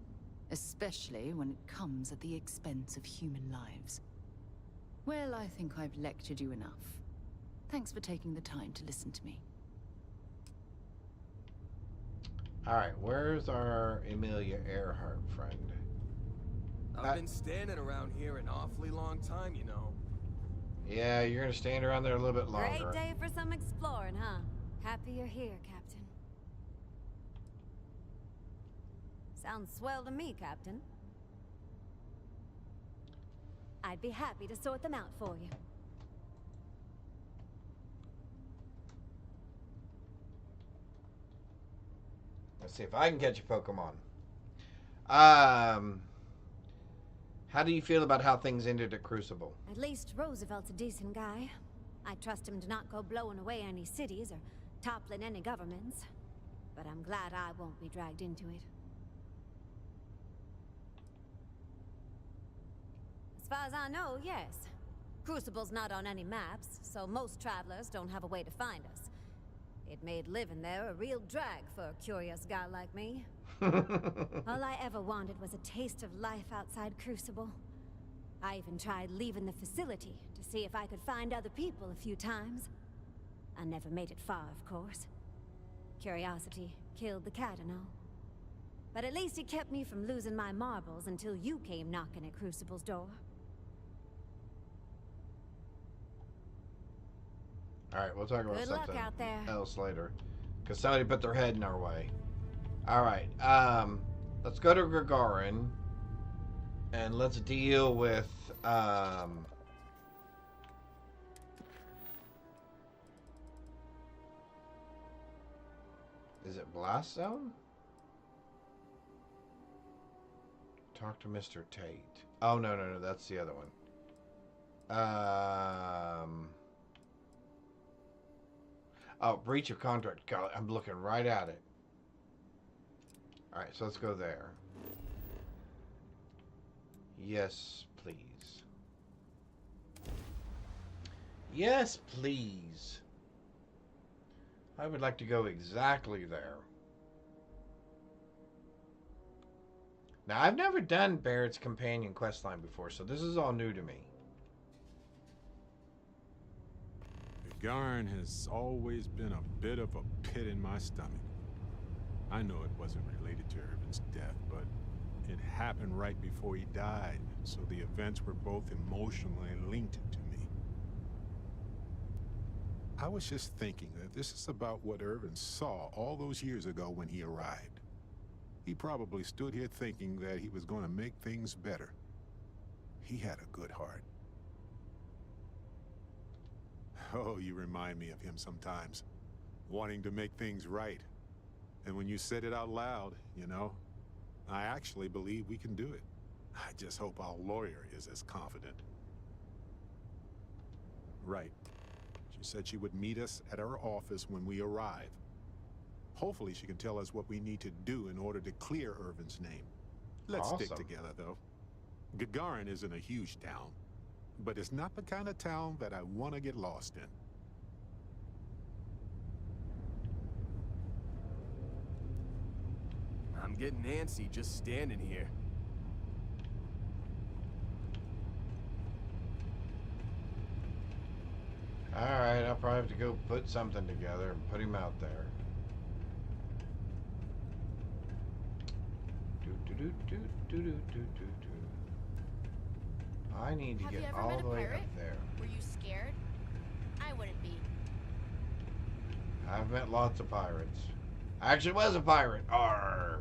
Especially when it comes at the expense of human lives. Well, I think I've lectured you enough. Thanks for taking the time to listen to me. Alright, where's our Amelia Earhart friend? I've been standing around here an awfully long time, you know. Yeah, you're gonna stand around there a little bit longer. Great day for some exploring, huh? Happy you're here, Captain. Sounds swell to me, Captain. I'd be happy to sort them out for you. Let's see if I can catch a Pokemon. How do you feel about how things ended at Crucible? At least Roosevelt's a decent guy. I trust him to not go blowing away any cities or toppling any governments. But I'm glad I won't be dragged into it. As far as I know, yes. Crucible's not on any maps, so most travelers don't have a way to find us. It made living there a real drag for a curious guy like me. All I ever wanted was a taste of life outside Crucible. I even tried leaving the facility to see if I could find other people a few times. I never made it far, of course. Curiosity killed the cat and all. But at least it kept me from losing my marbles until you came knocking at Crucible's door. Alright, we'll talk about Good luck something out there. else later. Because somebody put their head in our way. Alright, let's go to Gagarin. And let's deal with, is it Blast Zone? Talk to Mr. Tate. Oh, no, that's the other one. Oh, breach of contract. God, I'm looking right at it. Alright, so let's go there. Yes, please. Yes, please. I would like to go exactly there. Now, I've never done Barrett's companion questline before, so this is all new to me. Garn has always been a bit of a pit in my stomach. I know it wasn't related to Irvin's death, but it happened right before he died, so the events were both emotionally linked to me. I was just thinking that this is about what Irvin saw all those years ago when he arrived. He probably stood here thinking that he was going to make things better. He had a good heart. Oh, you remind me of him sometimes, wanting to make things right. And when you said it out loud, you know, I actually believe we can do it. I just hope our lawyer is as confident. Right. She said she would meet us at our office when we arrive. Hopefully she can tell us what we need to do in order to clear Irvin's name. Let's stick Awesome. together, though. Gagarin isn't a huge town, but it's not the kind of town that I want to get lost in. I'm getting antsy just standing here. Alright, I'll probably have to go put something together and put him out there. I need to get all the way up there. Were you scared? I wouldn't be. I've met lots of pirates. I actually was a pirate. Arr.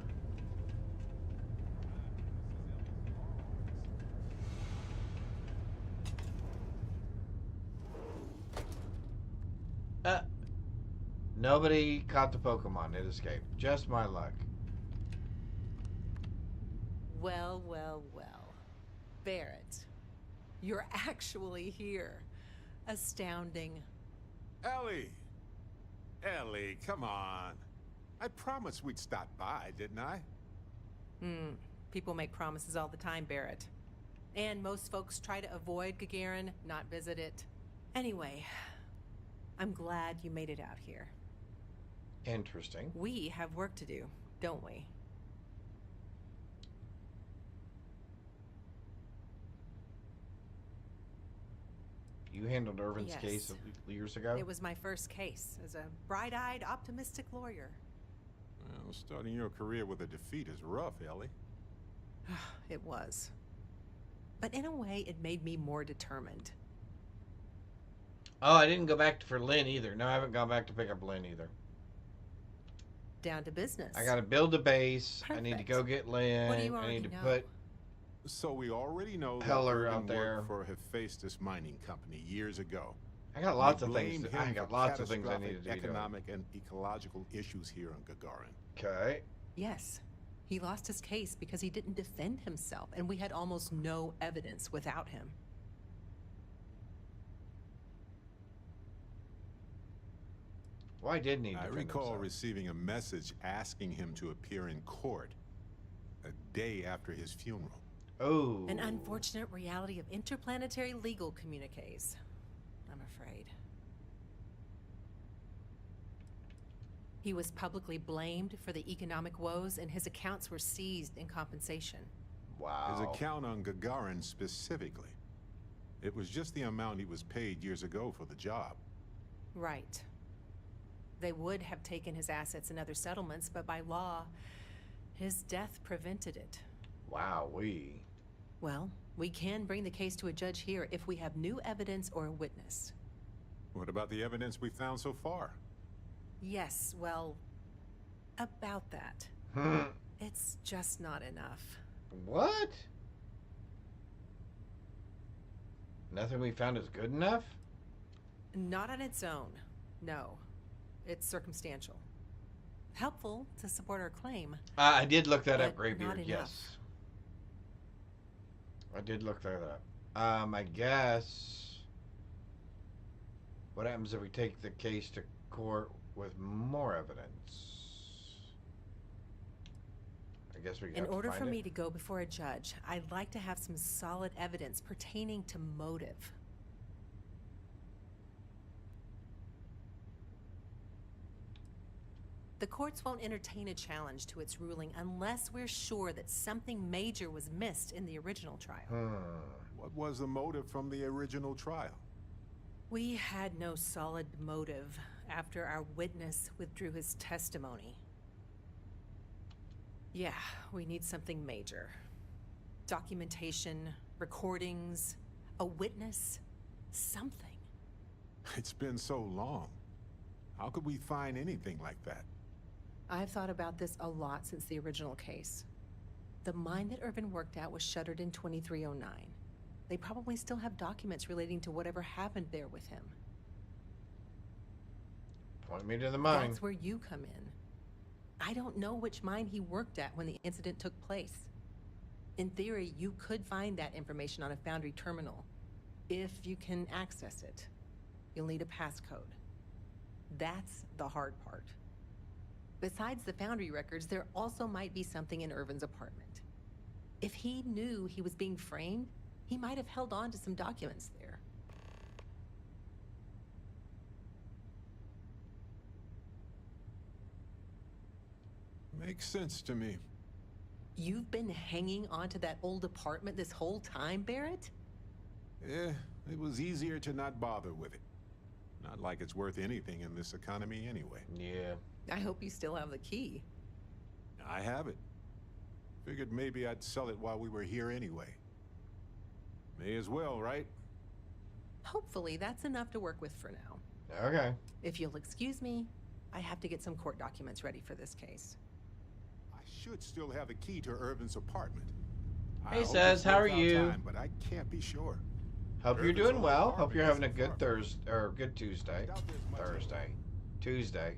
Nobody caught the Pokemon. It escaped. Just my luck. Well, well, well. Barrett, you're actually here. Astounding. Ellie! Ellie, come on. I promised we'd stop by, didn't I? People make promises all the time, Barrett. And most folks try to avoid Gagarin, not visit it. Anyway, I'm glad you made it out here. Interesting. We have work to do, don't we? You handled Irvin's Yes. case years ago? It was my first case as a bright-eyed, optimistic lawyer. Well, starting your career with a defeat is rough, Ellie. It was. But in a way, it made me more determined. Oh, I didn't go back for Lynn either. No, I haven't gone back to pick up Lynn either. Down to business. I gotta build a base. Perfect. I need to go get Lynn. What do you I already need to know? put So we already know that Heller Irvin out there. worked for Hephaestus Mining Company years ago. I got lots They of things. blamed I him got for lots of things I catastrophic need to do. economic and ecological issues here on Gagarin. Okay. Yes. He lost his case because he didn't defend himself, and we had almost no evidence without him. Why didn't he I defend recall himself? receiving a message asking him to appear in court a day after his funeral. Oh. An unfortunate reality of interplanetary legal communiques, I'm afraid. He was publicly blamed for the economic woes, and his accounts were seized in compensation. Wow. His account on Gagarin specifically. It was just the amount he was paid years ago for the job. Right. They would have taken his assets and other settlements, but by law, his death prevented it. Wowee. Well, we can bring the case to a judge here if we have new evidence or a witness. What about the evidence we found so far? Yes, well, about that. It's just not enough. What? Nothing we found is good enough? Not on its own, no. It's circumstantial. Helpful to support our claim. I did look that up, but Graybeard, not enough. yes. I did look that up. I guess... What happens if we take the case to court with more evidence? I guess we In order for me to go before a judge, I'd like to have some solid evidence pertaining to motive. The courts won't entertain a challenge to its ruling unless we're sure that something major was missed in the original trial. What was the motive from the original trial? We had no solid motive after our witness withdrew his testimony. Yeah, we need something major. Documentation, recordings, a witness, something. It's been so long. How could we find anything like that? I've thought about this a lot since the original case. The mine that Irvin worked at was shuttered in 2309. They probably still have documents relating to whatever happened there with him. Point me to the mine. That's where you come in. I don't know which mine he worked at when the incident took place. In theory, you could find that information on a Foundry terminal, if you can access it. You'll need a passcode. That's the hard part. Besides the Foundry records, there also might be something in Irvin's apartment. If he knew he was being framed, he might have held on to some documents there. Makes sense to me. You've been hanging on to that old apartment this whole time, Barrett? Yeah, it was easier to not bother with it. Not like it's worth anything in this economy anyway. Yeah. I hope you still have the key. I have it. Figured maybe I'd sell it while we were here anyway. May as well, right? Hopefully that's enough to work with for now. Okay. If you'll excuse me, I have to get some court documents ready for this case. I should still have the key to Irvin's apartment. I Hey, hope Says, it's how are worth our you? time, but I can't be sure. Hope you're Irvin's doing old well. Hope apartment you're having a isn't good far. Thursday or good Tuesday. Thursday. Tuesday.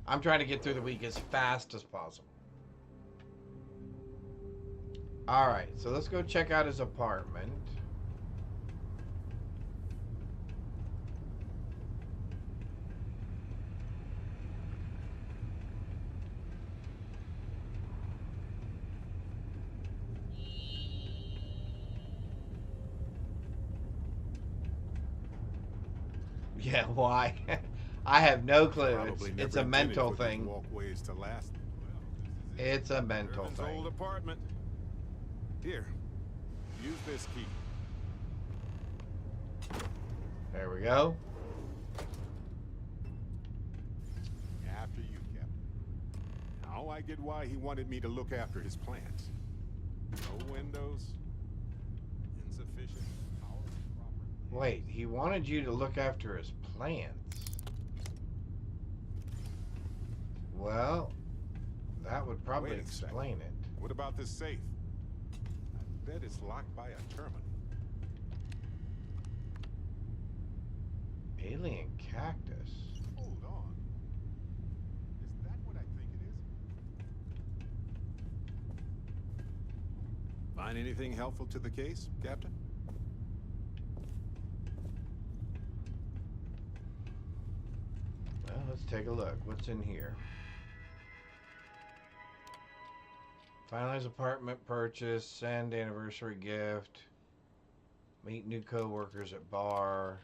I'm trying to get through the week as fast as possible. Alright, so let's go check out his apartment. Yeah, why? I have no clue. Probably It's never a mental intended for these thing. walkways to last. It's a mental Irvin's thing. old apartment. Here, use this key. There we go. After you, Captain. Now I get why he wanted me to look after his plants. No windows, insufficient power. Wait, he wanted you to look after his plants. Well, that would probably Wait a second. explain it. What about this safe? I bet it's locked by a terminal. Alien cactus. Hold on. Is that what I think it is? Find anything helpful to the case, Captain? Well, let's take a look. What's in here? Finalize apartment purchase, send anniversary gift, meet new co-workers at bar,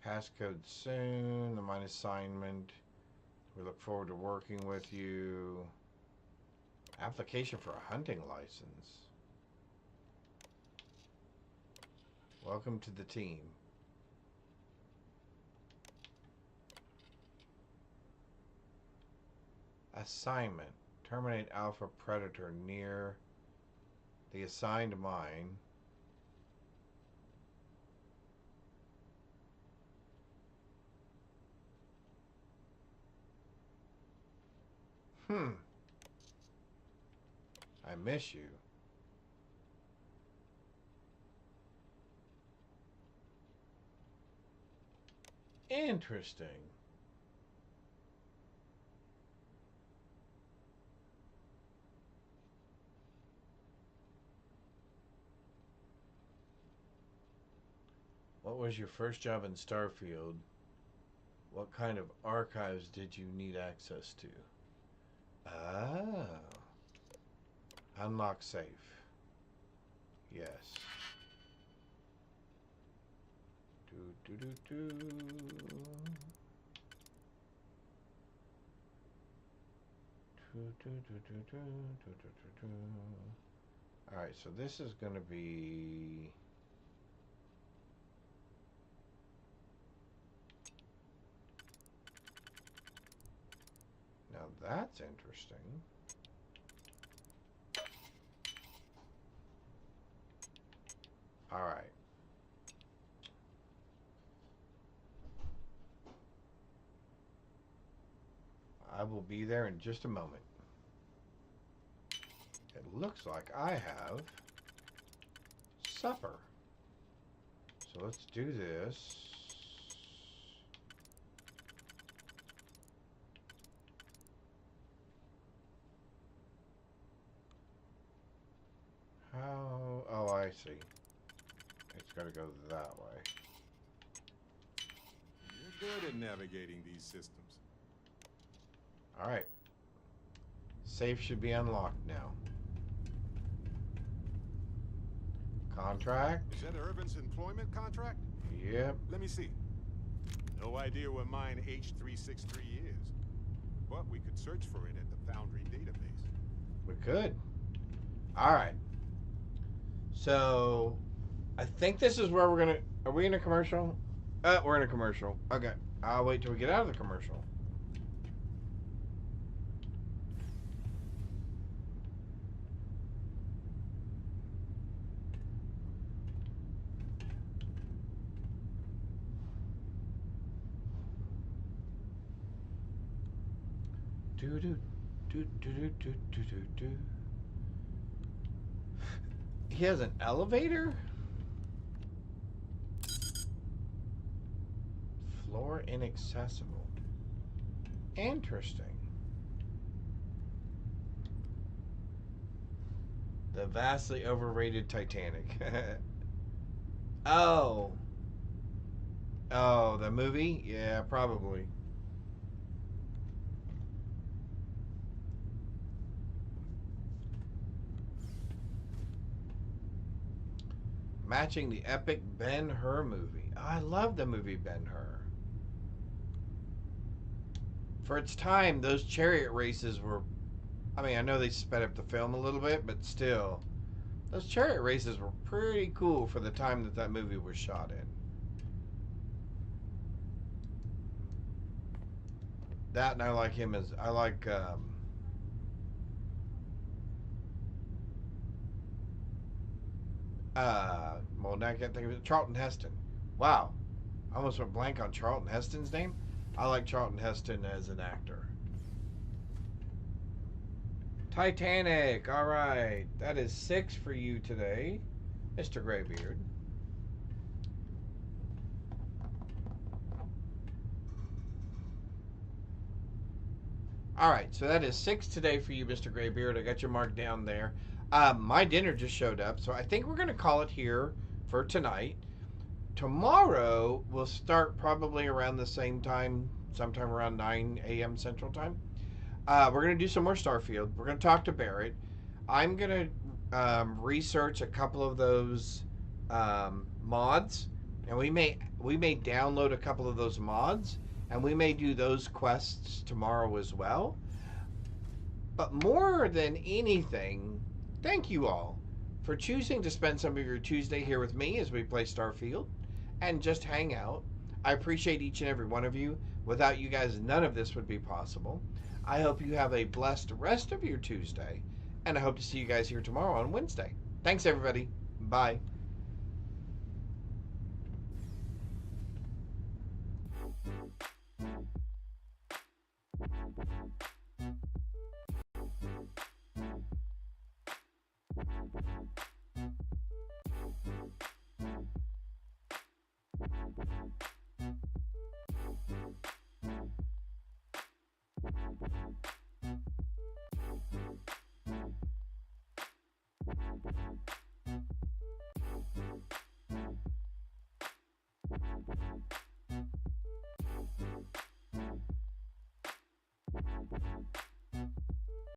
passcode soon, the mine assignment, we look forward to working with you, application for a hunting license, welcome to the team. Assignment. Terminate Alpha Predator near the assigned mine. I miss you. Interesting. What was your first job in Starfield? What kind of archives did you need access to? Oh. Unlock safe. Yes. Do, do, do, do. Alright, so this is going to be... Now that's interesting. All right. I will be there in just a moment. It looks like I have supper. So let's do this. How? Oh, I see. It's got to go that way. You're good at navigating these systems. All right. Safe should be unlocked now. Contract? Is that Irvin's employment contract? Yep. Let me see. No idea what mine H363 is, but we could search for it at the Foundry database. We could. All right. So, I think this is where we're gonna... Are we in a commercial? We're in a commercial. Okay. I'll wait till we get out of the commercial. Do do do do do do do do do. He has an elevator? Floor inaccessible. Interesting. The vastly overrated Titanic. Oh. Oh, the movie? Yeah, probably. matching the epic Ben-Hur movie. I love the movie Ben-Hur. For its time, those chariot races were... I mean, I know they sped up the film a little bit, but still... Those chariot races were pretty cool for the time that that movie was shot in. That, and I like him as... I like... well, now I can't think of it. Charlton Heston. Wow. I almost went blank on Charlton Heston's name. I like Charlton Heston as an actor. Titanic. All right. That is 6 for you today, Mr. Graybeard. All right. So that is 6 today for you, Mr. Graybeard. I got your mark down there. My dinner just showed up, so I think we're going to call it here for tonight. Tomorrow, we'll start probably around the same time, sometime around 9 a.m. Central Time. We're going to do some more Starfield. We're going to talk to Barrett. I'm going to research a couple of those mods, and we may download a couple of those mods, and we may do those quests tomorrow as well. But more than anything, thank you all for choosing to spend some of your Tuesday here with me as we play Starfield and just hang out. I appreciate each and every one of you. Without you guys, none of this would be possible. I hope you have a blessed rest of your Tuesday, and I hope to see you guys here tomorrow on Wednesday. Thanks, everybody. Bye.